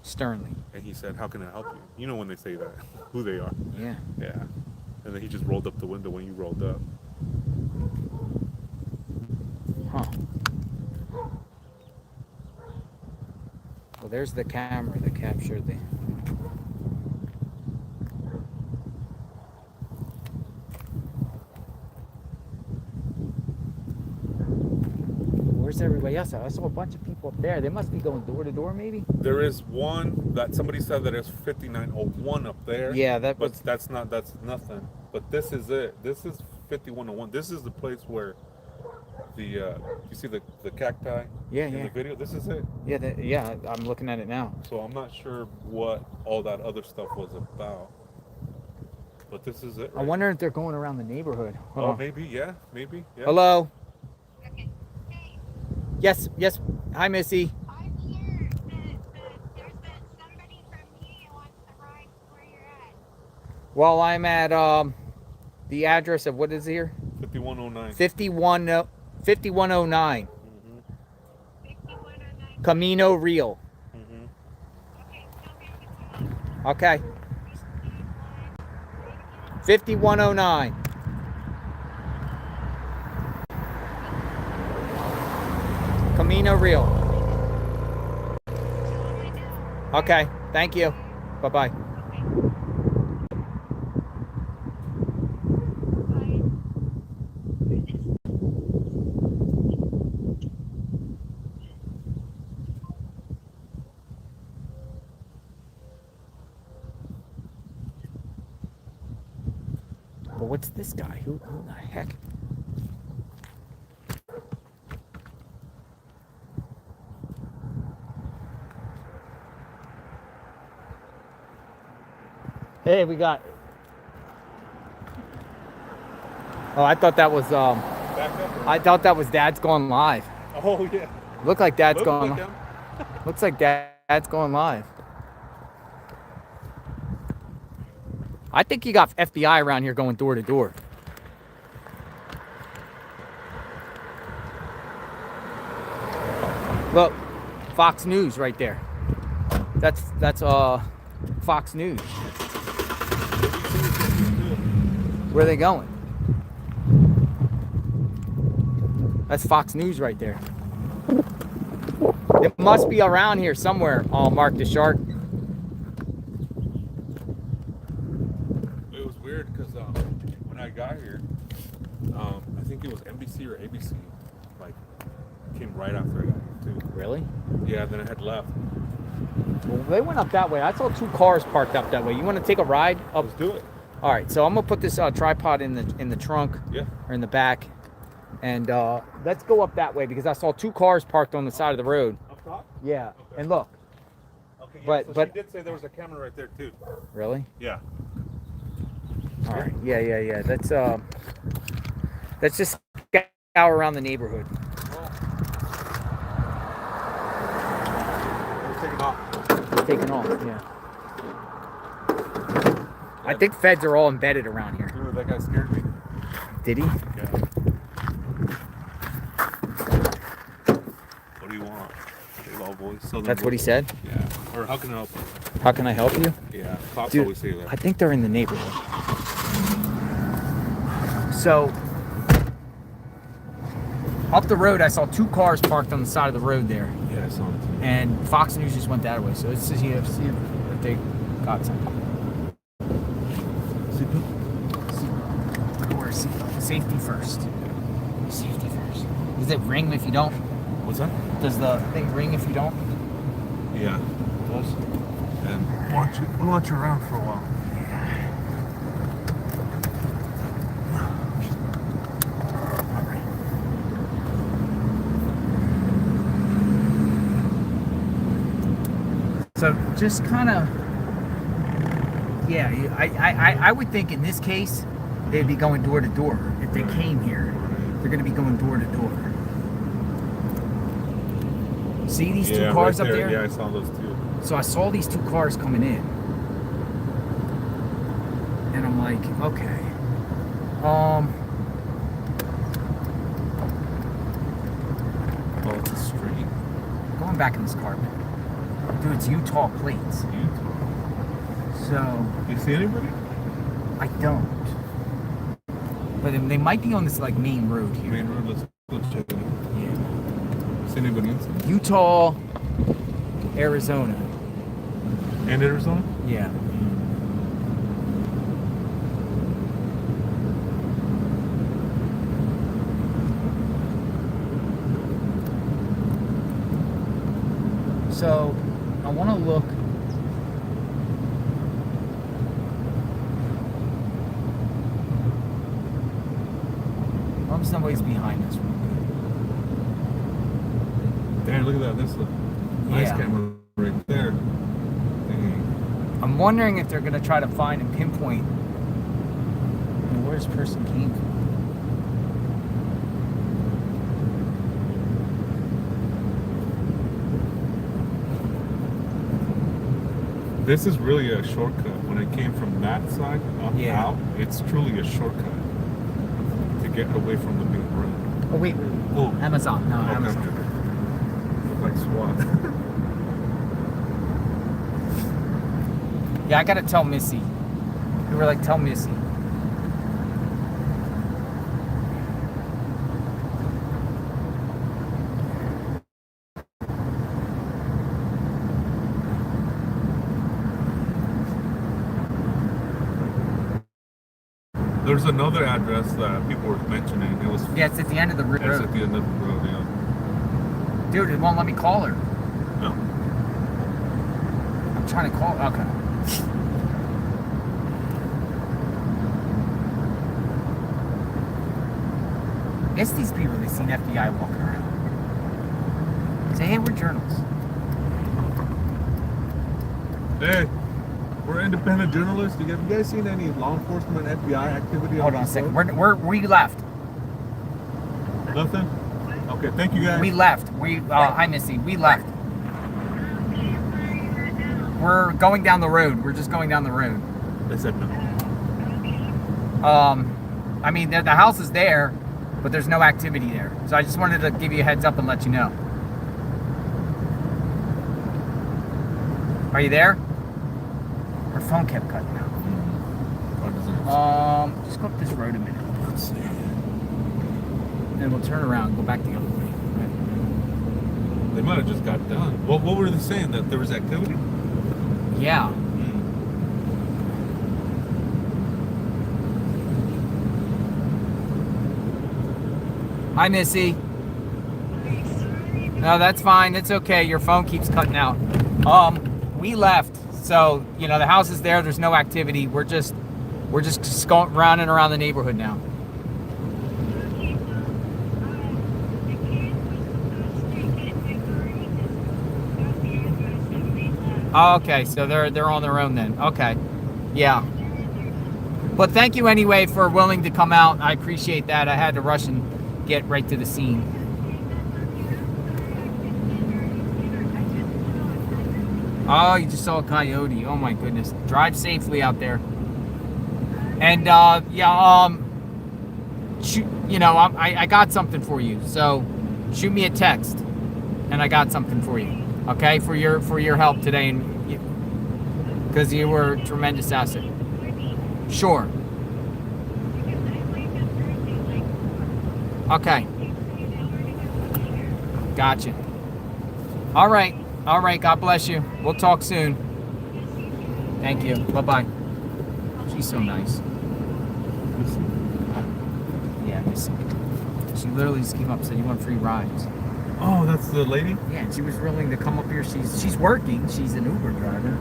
Sternly. And he said, "How can I help you?" You know when they say that, who they are. Yeah. Yeah. And then he just rolled up the window when you rolled up. Huh. Well, there's the camera that captured the. everybody else? I saw a bunch of people up there. They must be going door to door, maybe. There is one that somebody said that is 5901 up there. Yeah, but that's nothing. But this is it. This is 5101. This is the place where the you see the cacti Yeah, in yeah. the video. This is it. Yeah, I'm looking at it now. So I'm not sure what all that other stuff was about. But this is it. I wonder if they're going around the neighborhood. Hold on. Maybe, yeah. Hello. Yes. Hi, Missy. Well, I'm at the address of what is here? 5109. 5109. Camino Real. Okay. 5109. Camino Real. Okay. Thank you. Bye-bye. But what's this guy? Who the heck? Hey, we got. Oh, I thought that was I thought that was Dad's going live. Oh yeah. Looked like Dad's going. Looks like Dad's going live. I think you got FBI around here going door to door. Look, Fox News right there. That's Fox News. Where are they going? That's Fox News right there. It must be around here somewhere. Oh, Mark the Shark. It was weird because when I got here, I think it was NBC or ABC, like came right after I got here too. Really? Yeah. Then I had left. Well, they went up that way. I saw 2 cars parked up that way. You want to take a ride up? Let's do it. All right. So I'm gonna put this tripod in the trunk. Yeah. Or in the back, and let's go up that way because I saw 2 cars parked on the side of the road. Up top? Yeah. Okay. And look. Okay. Yeah, But she did say there was a camera right there too. Really? Yeah. All right. Yeah. Let's just scout around the neighborhood. Taking off, yeah. I think feds are all embedded around here. Dude, that guy scared me. Did he? Yeah. What do you want? Low voice. That's what he said? Yeah. Or how can I help you? How can I help you? Yeah. Cops Dude, always say that. I think they're in the neighborhood. So, up the road, I saw 2 cars parked on the side of the road there. Yeah, I saw it. And Fox News just went that way. So let's see if they got something. Safety first. Safety first. Does it ring if you don't? What's that? Does the thing ring if you don't? Yeah. It does. And watch you around for a while. So just kind of, yeah, I would think in this case, they'd be going door to door. If they came here, they're going to be going door to door. See these 2 cars right up there? Yeah, I saw those 2. So I saw these 2 cars coming in. And I'm like, okay. Oh, it's a street. Going back in this car, man. Dude, it's Utah plates. So. You see anybody? I don't. But they might be on this like main road here. Main road, let's check it out. Yeah. See anybody inside? Utah, Arizona. And Arizona? Yeah. So I want to look. I hope somebody's behind us. Damn, look at that. That's a nice Yeah. camera right there. Dang. I'm wondering if they're gonna try to find and pinpoint where this person came from. This is really a shortcut. When I came from that side up out, it's truly a shortcut to get away from the main road. Oh wait, Oh, Amazon. No, okay. Amazon. Look like SWAT. Yeah, I gotta tell Missy. You were like, tell Missy. There's another address that people were mentioning. It was Yeah, it's at the end of the road. It's at the end of the road, yeah. Dude, it won't let me call her. No. I'm trying to call. Okay. It's these people they seen FBI walking around. Say, hey, we're journalists. Hey, we're independent journalists. Have you guys seen any law enforcement FBI activity? Hold on a second. We left. Nothing? Okay, thank you guys. We left. Hi Missy. We left. We're going down the road. We're just going down the road. They said no. I mean, the house is there, but there's no activity there. So I just wanted to give you a heads up and let you know. Are you there? Her phone kept cutting out. Just go up this road a minute. Let's see. And we'll turn around and go back the other way. They might have just got done. What were they saying? That there was activity? Yeah. Hi, Missy. No, that's fine. It's okay. Your phone keeps cutting out. We left. So, you know, the house is there. There's no activity. We're just going round and around the neighborhood now. Oh, okay, so they're on their own then. Okay. Yeah. But thank you anyway for willing to come out. I appreciate that. I had to rush and get right to the scene. Oh, you just saw a coyote. Oh my goodness. Drive safely out there. And shoot, you know, I got something for you. So shoot me a text and I got something for you. Okay, for your help today, and because you were a tremendous asset. Sure. Okay. Gotcha. All right. God bless you. We'll talk soon. Thank you. Bye-bye. She's so nice. Yeah, Missy. She literally just came up and said, you want free rides? Oh, that's the lady? Yeah, and she was willing to come up here. She's working. She's an Uber driver.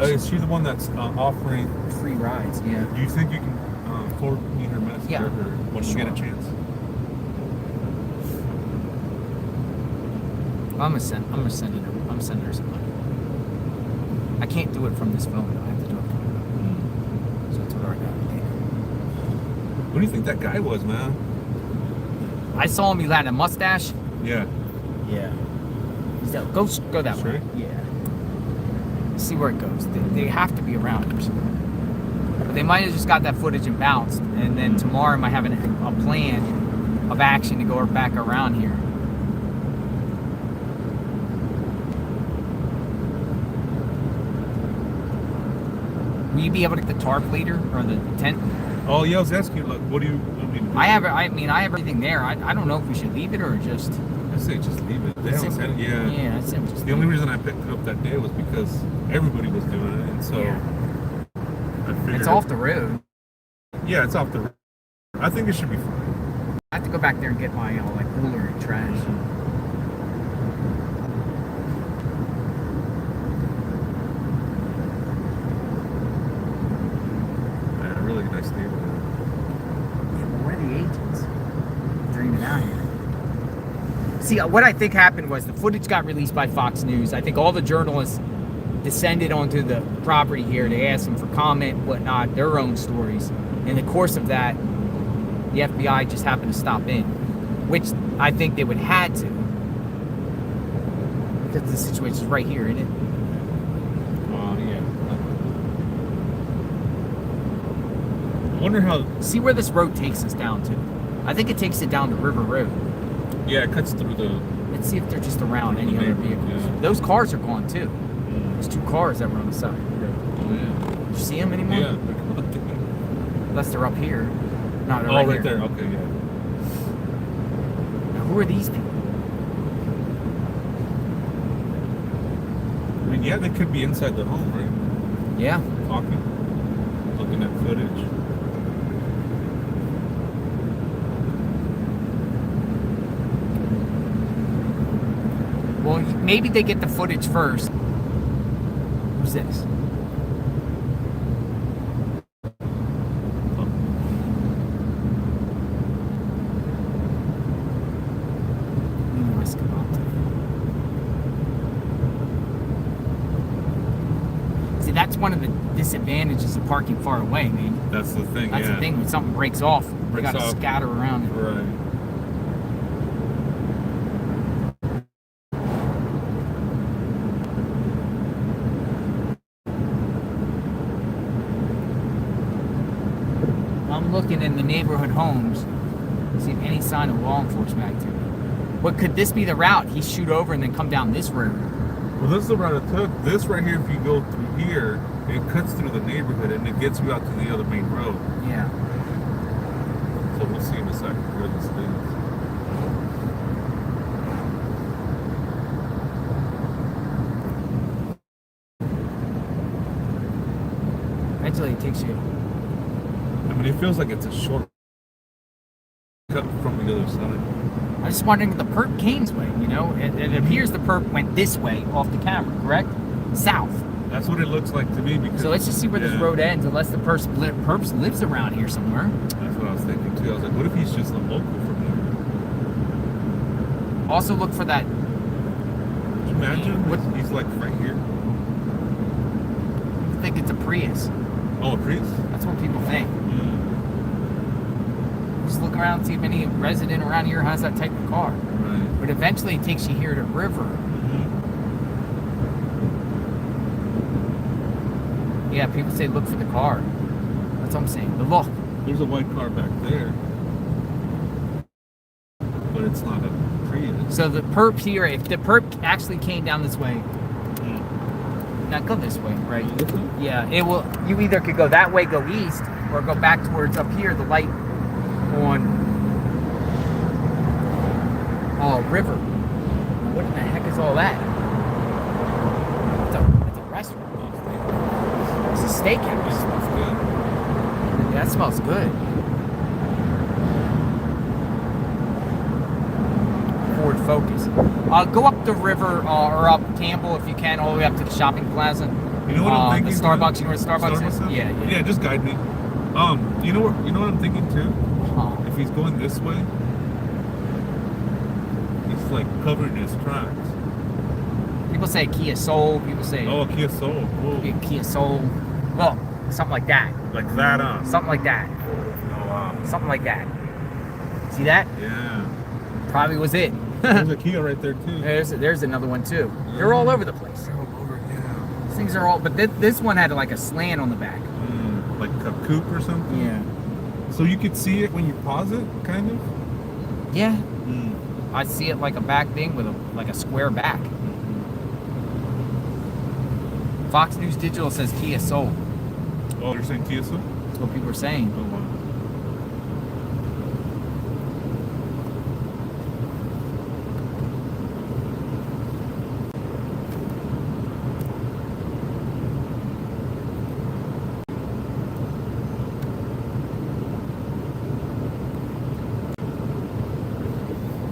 Is she the one that's offering free rides? Yeah. Do you think you can forward me her message Yeah. or when you get a chance? I'm gonna send her some money. I can't do it from this phone. I have to do it from her. So that's what I got. What do you think that guy was, man? I saw him. He had a mustache. Yeah. Yeah. Go that way. Yeah. See where it goes. They have to be around here somewhere. But they might have just got that footage and bounced, and then tomorrow I might have a plan of action to go back around here. Will you be able to get the tarp leader or the tent? Oh yeah, I was asking like, what do you? I have everything there. I don't know if we should leave it or just. I say just leave it. They haven't said it. Yeah. Yeah, I said just. The only reason I picked it up that day was because everybody was doing it, and so. Yeah. I figured It's off the road. Yeah, it's off the road. I think it should be fine. I have to go back there and get my like cooler and trash. See, what I think happened was the footage got released by Fox News. I think all the journalists descended onto the property here. They asked them for comment, whatnot, their own stories. In the course of that, the FBI just happened to stop in, which I think they would have had to. Because the situation is right here, isn't it? Yeah. I wonder how... See where this road takes us down to. I think it takes it down to River Road. Yeah, it cuts through the... Let's see if they're just around any other vehicles. Yeah. Those cars are gone too. There's 2 cars that were on the side. Oh, yeah. Did you see them anymore? Yeah. Unless they're up here. No, they're oh, right right here. there. Okay, yeah. Now, who are these people? I mean, yeah, they could be inside the home, right? Yeah. Talking. Looking at footage. Well, maybe they get the footage first. Who's this? See, that's one of the disadvantages of parking far away, man. That's the thing, That's yeah. the thing, when something breaks off, you gotta scatter around it. Right. I'm looking in the neighborhood homes to see if any sign of law enforcement activity. But could this be the route? He shoot over and then come down this road. Well, this is the route it took. This right here, if you go through here, it cuts through the neighborhood and it gets you out to the other main road. Yeah. So we'll see in a second where this leads. Eventually it takes you. I mean, it feels like it's a short cut from the other side. I'm just wondering if the perp Kane's way, you know? It appears the perp went this way off the camera, correct? South. That's what it looks like to me. Because so let's just see where this road ends, unless the perp lives around here somewhere. That's what I was thinking too. I was like, what if he's just a local from here? Also look for that. Can you imagine? He's like right here. I think it's a Prius. Oh, a Prius? That's what people think. Just look around and see if any resident around here has that type of car. Right. But eventually it takes you here to River. Yeah, people say look for the car. That's what I'm saying. But look. There's a white car back there. But it's not a Prius. So the perp here, if the perp actually came down this way, now go this way, right? Yeah, it will. You either could go that way, go east, or go back towards up here, the light on River. What the heck is all that? It's a restaurant. It's a steakhouse. That smells good. Yeah, that smells good. Ford Focus. Go up the river or up Campbell if you can, all the way up to the shopping plaza. You know what I'm thinking? The Starbucks. You know where the Starbucks is? Yeah. Yeah, just guide me. You know what I'm thinking too? If he's going this way, he's like covering his tracks. People say Kia Soul. People say Kia Soul. Whoa. Kia Soul. Well, something like that. Like that, Something like that. Oh wow. Something like that. See that? Yeah. Probably was it. There's a Kia right there too. There's another one too. They're all over the place. They're all over, yeah. These things are all, but this one had like a slant on the back. Like a coupe or something? Yeah. So you could see it when you pause it, kind of? Yeah. I see it like a back thing with like a square back. Fox News Digital says Kia Soul. Oh, you're saying Kia Soul? That's what people are saying. Oh, wow.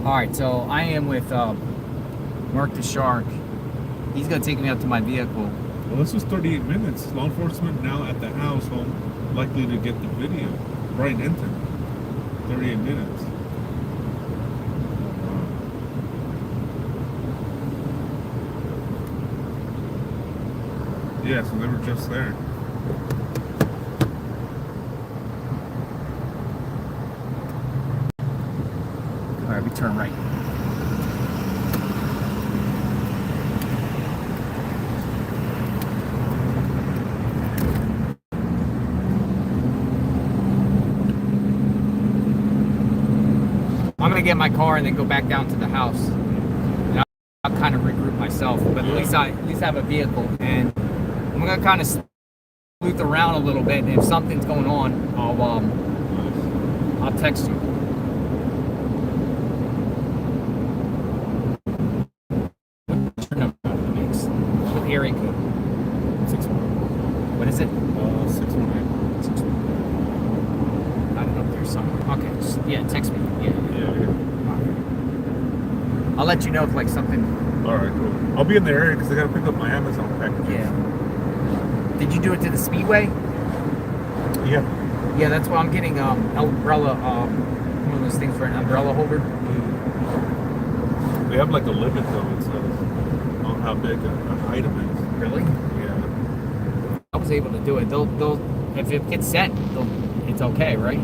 Alright, so I am with Mark the Shark. He's going to take me up to my vehicle. Well, this was 38 minutes. Law enforcement now at the house, home, likely to get the video. Brian Enton. 38 minutes. Yeah, so they were just there. All right, we turn right. I'm gonna get my car and then go back down to the house. And I'll kind of regroup myself, but at least I have a vehicle, and I'm gonna kind of sleuth around a little bit. And if something's going on, I'll text you. What's your number? What area code? 618. What is it? 618. 618. I don't know if there's something. Okay, just, yeah, text me. Yeah. I'll let you know if like something. All right, cool. I'll be in the area because I gotta pick up my Amazon package. Yeah. Did you do it to the Speedway? Yeah. Yeah, that's why I'm getting umbrella, one of those things for an umbrella holder. They have like a limit though. It says on how big an item is. Really? Yeah. I was able to do it. They'll if it gets sent, it's okay, right?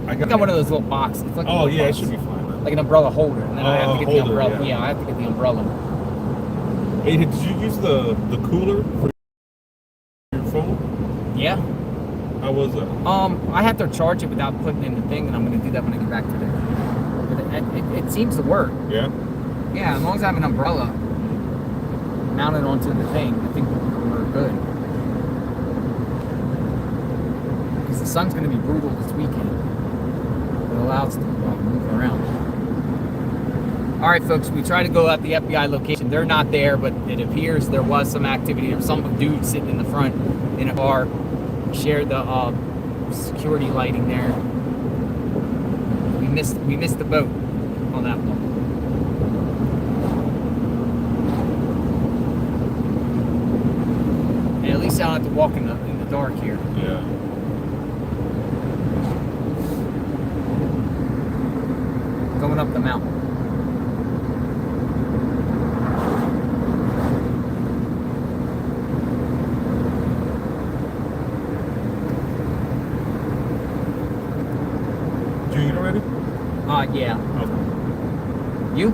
I got one of those little boxes. It's like oh yeah, box. it should be fine. Like an umbrella holder, and then I have to get the umbrella. Yeah. I have to get the umbrella. Hey, did you use the cooler for your phone? Yeah. How was that? I have to charge it without putting in the thing, and I'm going to do that when I get back today. But it seems to work. Yeah. Yeah, as long as I have an umbrella mounted onto the thing, I think we're good. Because the sun's going to be brutal this weekend. It allows to move around. All right, folks, we tried to go at the FBI location. They're not there, but it appears there was some activity. There was some dude sitting in the front in a car. Shared the security lighting there. We missed the boat on that one. And at least I don't have to walk in the dark here. Yeah. Going up the mountain. Did you eat already? Yeah. Okay. You?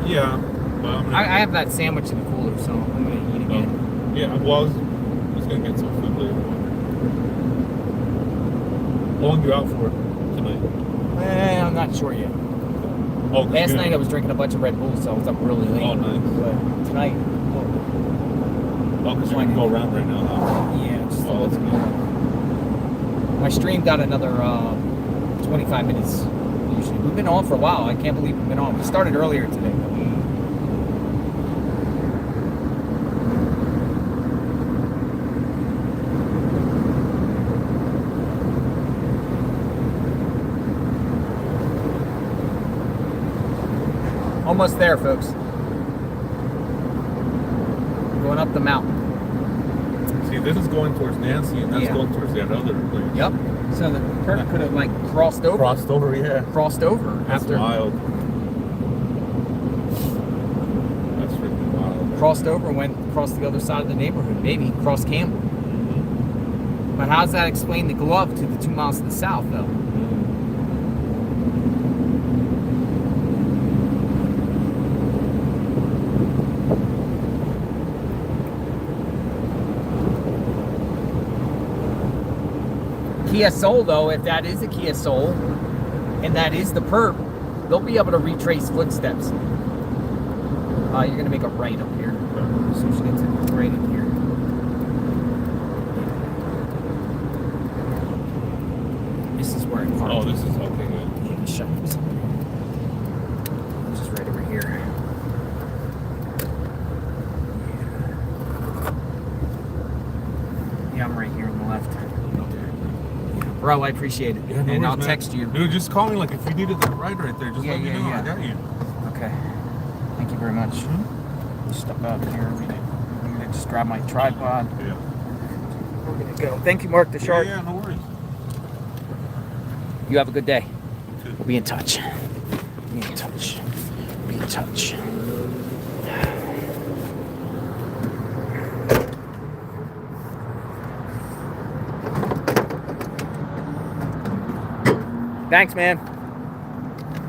Yeah. I have that sandwich in the cooler, so I'm gonna eat again. Yeah, well, I was gonna get some food later. How long you out for tonight? I'm not sure yet. Oh, last night I was drinking a bunch of Red Bull, so I was up really late. Oh, nice. But tonight, oh, because you're gonna go around right now, huh? Yeah, just oh, that's good. My stream got another 25 minutes. Usually, we've been on for a while. I can't believe we've been on. We started earlier today. Almost there, folks. Going up the mountain. See, this is going towards Nancy, and that's going towards that other place. Yep. So the Kirk could have like crossed over. Crossed over, yeah. Crossed over That's after. wild. That's freaking wild. Crossed over and went across the other side of the neighborhood. Maybe crossed Campbell. But how does that explain the glove to the 2 miles to the south, though? Kia Soul, though, if that is a Kia Soul, and that is the perp, they'll be able to retrace footsteps. You're going to make a right up here. So she gets it right up here. This is where I parked. Oh, this is okay, good. Yeah, shut this. This is right over here. Yeah, I'm right here on the left. Bro, I appreciate it. Yeah, no and worries, I'll man. text you. Dude, just call me like if you needed that ride right there. Just let me know. I got you. Okay. Thank you very much. Step out here. I'm gonna just grab my tripod. Yeah. We're gonna go. Thank you, Mark the Shark. Yeah, no worries. You have a good day. We'll be in touch. Be in touch. Be in touch. Thanks, man.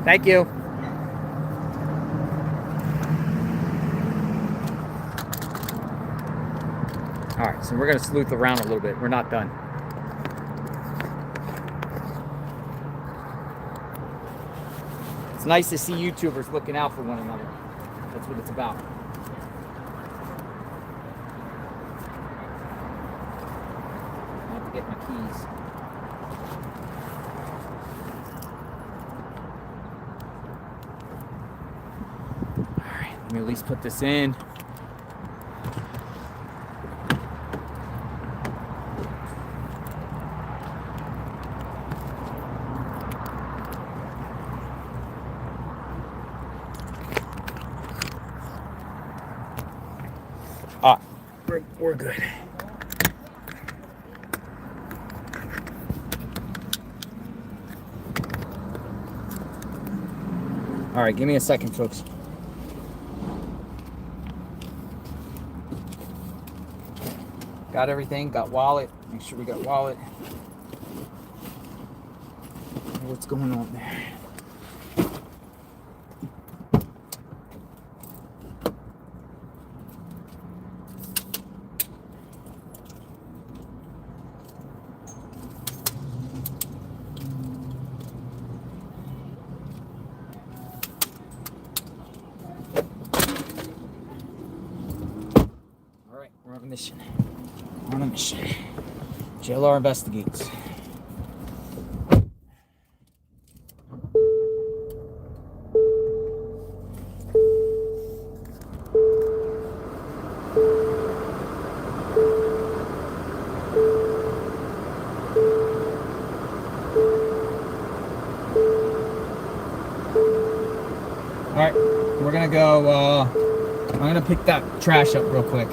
Thank you. All right, so we're gonna sleuth around a little bit. We're not done. It's nice to see YouTubers looking out for one another. That's what it's about. I have to get my keys. All right, let me at least put this in. We're good. All right, give me a second, folks. Got everything, got wallet. Make sure we got wallet. What's going on there? We're on a mission. We're on a mission. JLR investigates. All right, we're gonna go. I'm gonna pick that trash up real quick.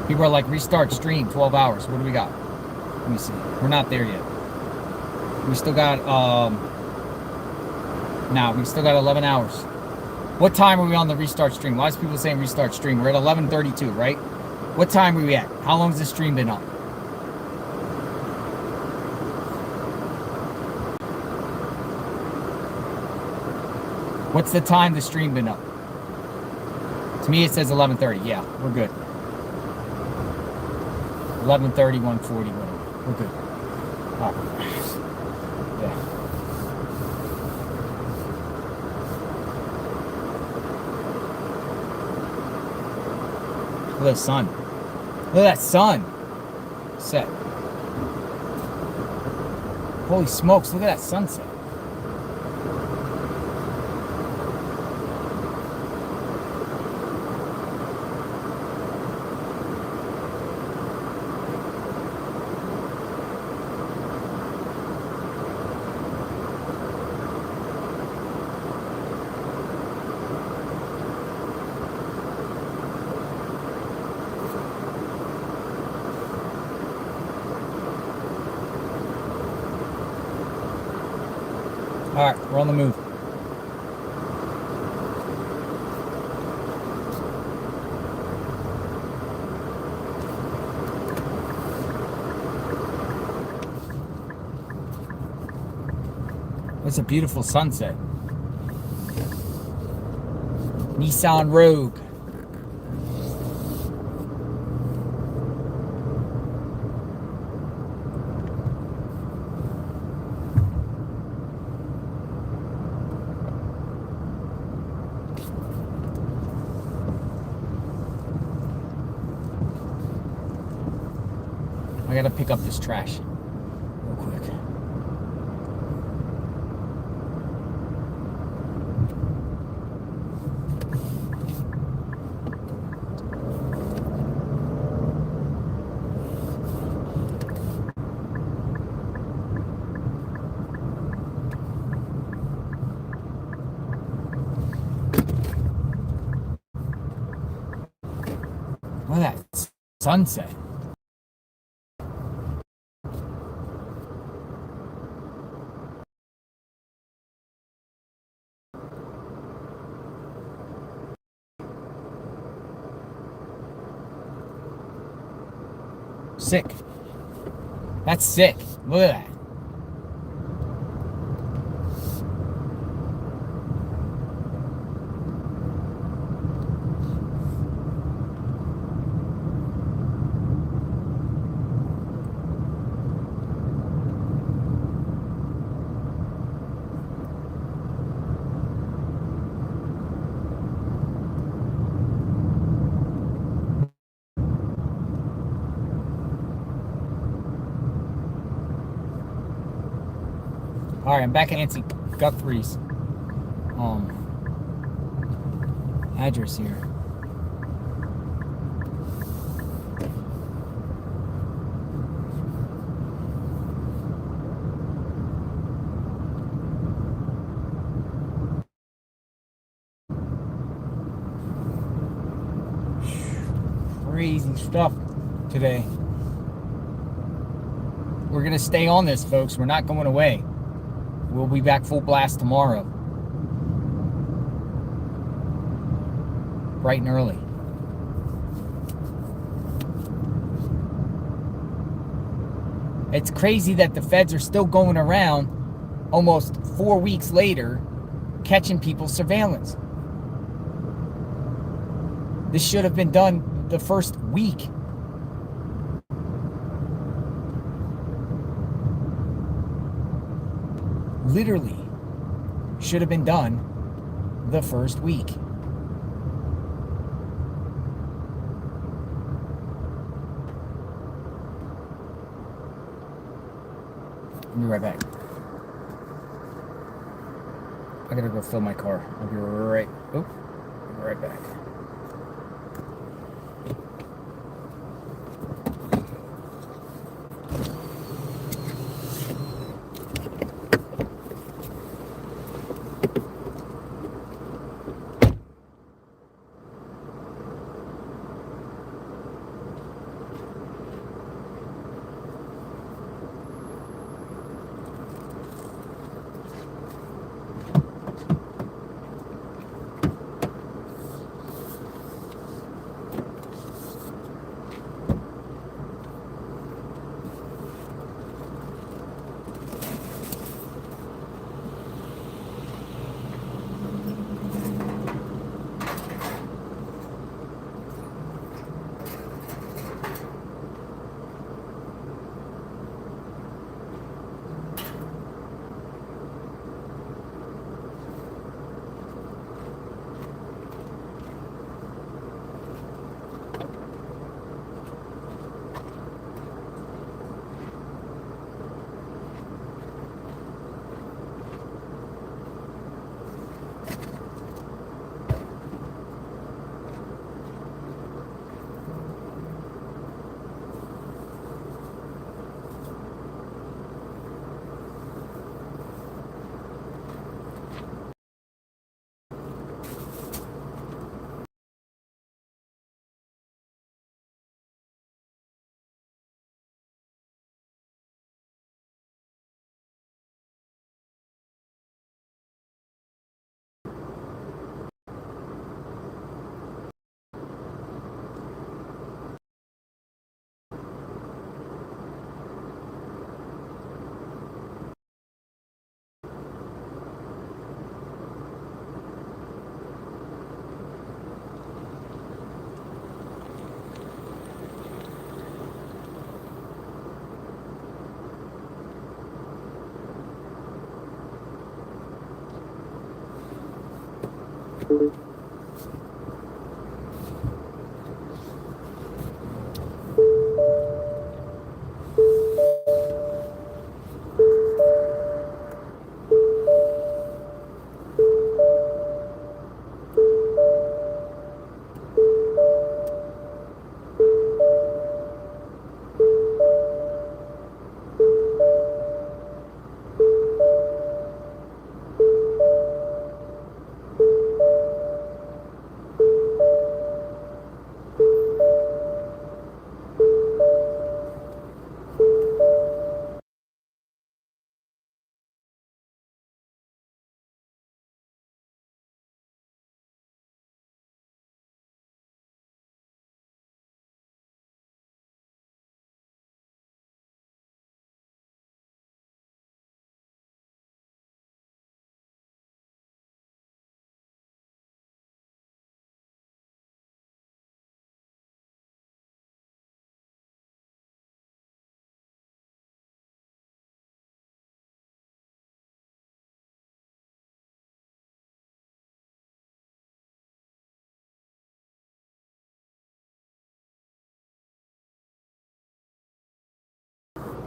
People are like, restart stream, 12 hours. What do we got? Let me see. We're not there yet. We still got, we still got 11 hours. What time are we on the restart stream? Lots of people saying restart stream. We're at 11:32, right? What time are we at? How long has this stream been up? What's the time the stream been up? To me, it says 11:30. Yeah, we're good. 11:30, 1:40, whatever. We're good. All right. Yeah. Look at the sun. Look at that sun. Set. Holy smokes, look at that sunset. All right, we're on the move. It's a beautiful sunset. Nissan Rogue. I gotta pick up this trash real quick. Look at that sunset. Sick. That's sick. Look at that. All right, I'm back at Nancy Guthrie's address here. Crazy stuff today. We're gonna stay on this, folks. We're not going away. We'll be back full blast tomorrow. Bright and early. It's crazy that the feds are still going around almost 4 weeks later catching people's surveillance. This should have been done the first week. Literally should have been done the first week. I'll be right back. I gotta go fill my car. I'll be right back.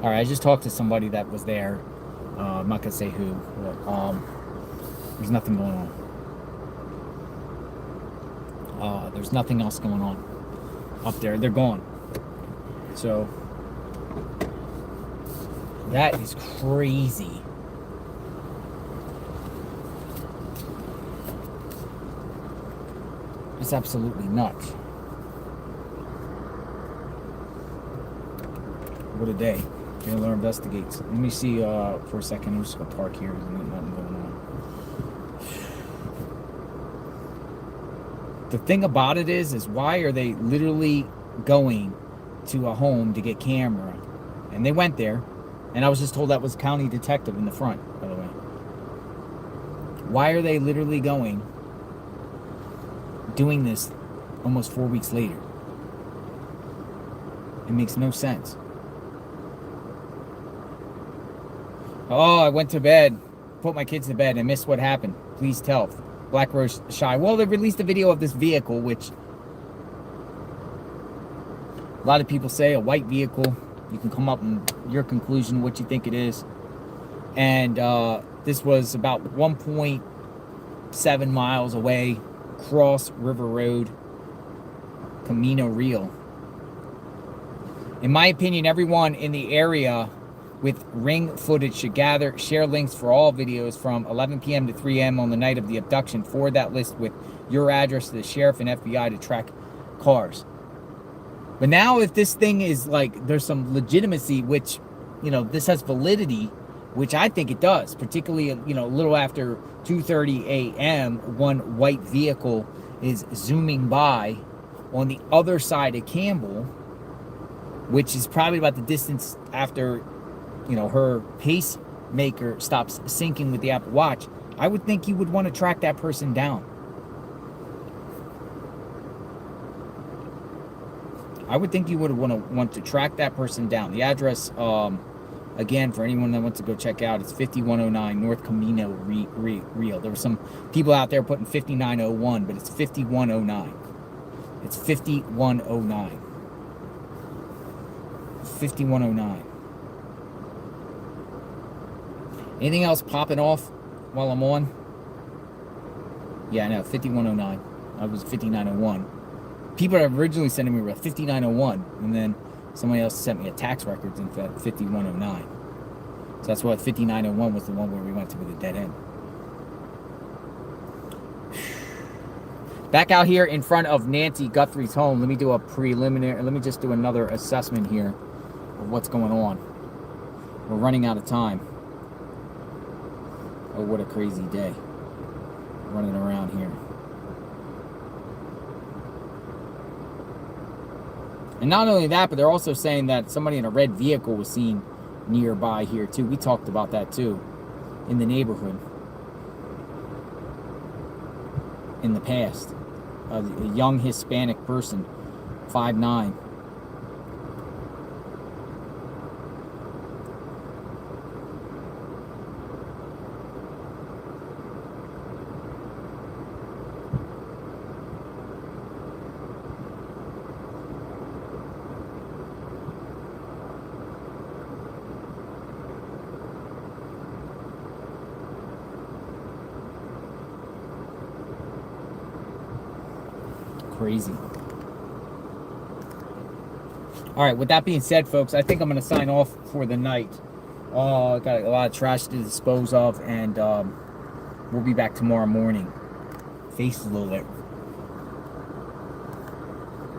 All right, I just talked to somebody that was there. I'm not gonna say who. But, there's nothing going on. There's nothing else going on up there. They're gone. So that is crazy. It's absolutely nuts. What a day. Taylor investigates. Let me see for a second. I'm just gonna park here. There's nothing going on. The thing about it is why are they literally going to a home to get camera? And they went there, and I was just told that was county detective in the front, by the way. Why are they literally doing this almost 4 weeks later? It makes no sense. Oh, I went to bed, put my kids to bed, and missed what happened. Please tell. Black Rose Shy. Well, they released a video of this vehicle, which a lot of people say a white vehicle. You can come up with your conclusion, what you think it is. And this was about 1.7 miles away, Cross River Road, Camino Real. In my opinion, everyone in the area with ring footage should gather, share links for all videos from 11 p.m. to 3 a.m. on the night of the abduction. Forward that list with your address to the sheriff and FBI to track cars. But now if this thing is like, there's some legitimacy, which, you know, this has validity, which I think it does, particularly, you know, a little after 2:30 a.m., one white vehicle is zooming by on the other side of Campbell, which is probably about the distance after, you know, her pacemaker stops syncing with the Apple Watch. I would think you would want to track that person down. I would think you would want to track that person down. The address, again, for anyone that wants to go check out, it's 5109 North Camino Real. There were some people out there putting 5901, but it's 5109. It's 5109. 5109. Anything else popping off while I'm on? Yeah, I know, 5109. I was 5901. People that originally sent me were 5901, and then somebody else sent me a tax records in 5109. So that's why 5901 was the one where we went to with a dead end. Back out here in front of Nancy Guthrie's home. Let me do a preliminary. Let me just do another assessment here of what's going on. We're running out of time. Oh, what a crazy day. Running around here. And not only that, but they're also saying that somebody in a red vehicle was seen nearby here too. We talked about that too in the neighborhood in the past. A young Hispanic person, 5'9". Crazy. All right, with that being said, folks, I think I'm going to sign off for the night. Got a lot of trash to dispose of, and we'll be back tomorrow morning. Face is a little bit.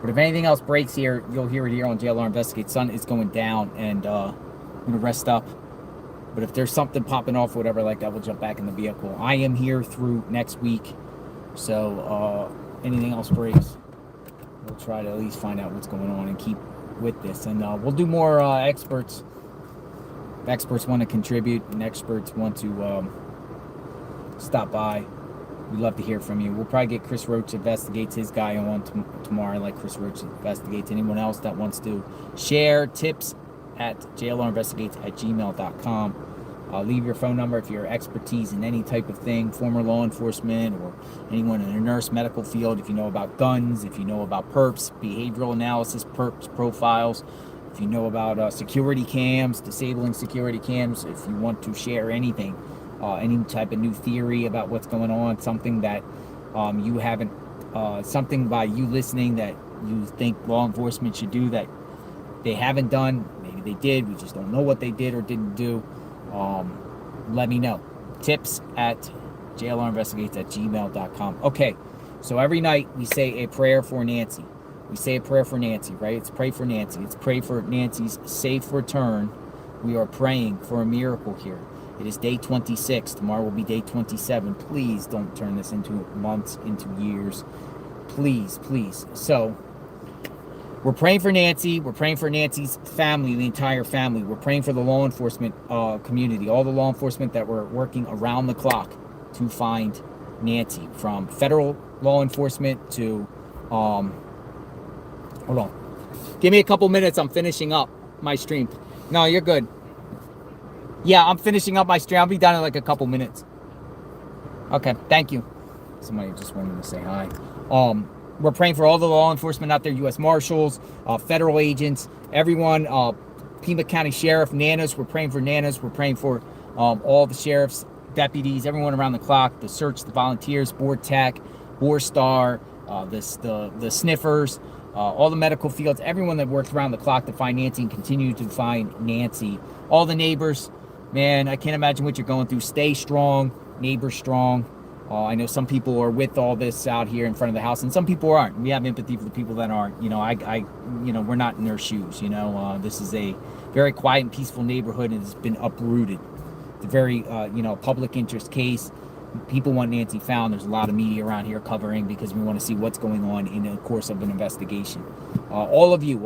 But if anything else breaks here, you'll hear it here on JLR Investigate. Sun is going down, and I'm going to rest up. But if there's something popping off or whatever like that, we'll jump back in the vehicle. I am here through next week, so anything else breaks, we'll try to at least find out what's going on and keep with this. And we'll do more experts. If experts want to contribute and experts want to stop by, we'd love to hear from you. We'll probably get Chris Roach Investigates, his guy, on tomorrow. I like Chris Roach Investigates. Anyone else that wants to share tips at jlrinvestigates@gmail.com. Leave your phone number if you're expertise in any type of thing, former law enforcement or anyone in a nurse medical field. If you know about guns, if you know about perps, behavioral analysis, perps, profiles, If you know about security cams, disabling security cams, if you want to share anything, any type of new theory about what's going on, something that you haven't, something by you listening that you think law enforcement should do that they haven't done, maybe they did, we just don't know what they did or didn't do, let me know. tips@jlrinvestigates@gmail.com. Okay, so every night we say a prayer for Nancy. We say a prayer for Nancy, right? It's pray for Nancy. It's pray for Nancy's safe return. We are praying for a miracle here. It is day 26. Tomorrow will be day 27. Please don't turn this into months, into years. Please, please. So, we're praying for Nancy. We're praying for Nancy's family, the entire family. We're praying for the law enforcement community, all the law enforcement that were working around the clock to find Nancy, from federal law enforcement to, hold on. Give me a couple minutes. I'm finishing up my stream. No, you're good. Yeah, I'm finishing up my stream. I'll be done in like a couple minutes. Okay, thank you. Somebody just wanted to say hi. We're praying for all the law enforcement out there, U.S. Marshals, federal agents, everyone, Pima County Sheriff, Nanas. We're praying for Nanas. We're praying for all the sheriffs, deputies, everyone around the clock, the search, the volunteers, Board Tech, War Star, the sniffers, all the medical fields, everyone that worked around the clock to find Nancy and continue to find Nancy. All the neighbors, man, I can't imagine what you're going through. Stay strong, neighbors strong. I know some people are with all this out here in front of the house, and some people aren't. We have empathy for the people that aren't. You know, we're not in their shoes. You know, this is a very quiet and peaceful neighborhood, and it's been uprooted. It's a very, public interest case. People want Nancy found. There's a lot of media around here covering because we want to see what's going on in the course of an investigation. All of you,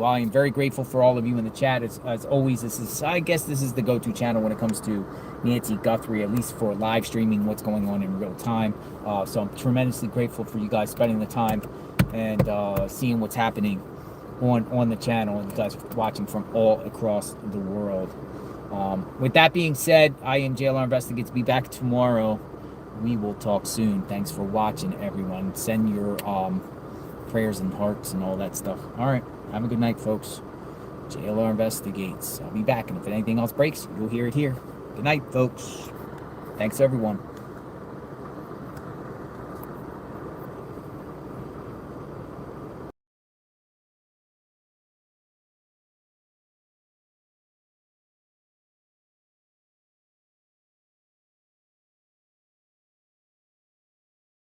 I am very grateful for all of you in the chat. As always, I guess this is the go-to channel when it comes to Nancy Guthrie, at least for live streaming what's going on in real time. So I'm tremendously grateful for you guys spending the time and seeing what's happening on the channel, and you guys watching from all across the world. With that being said, I am JLR Investigates. Be back tomorrow. We will talk soon. Thanks for watching, everyone. Send your prayers and hearts and all that stuff. All right. Have a good night, folks. JLR Investigates. I'll be back, and if anything else breaks, you'll hear it here. Good night, folks. Thanks, everyone.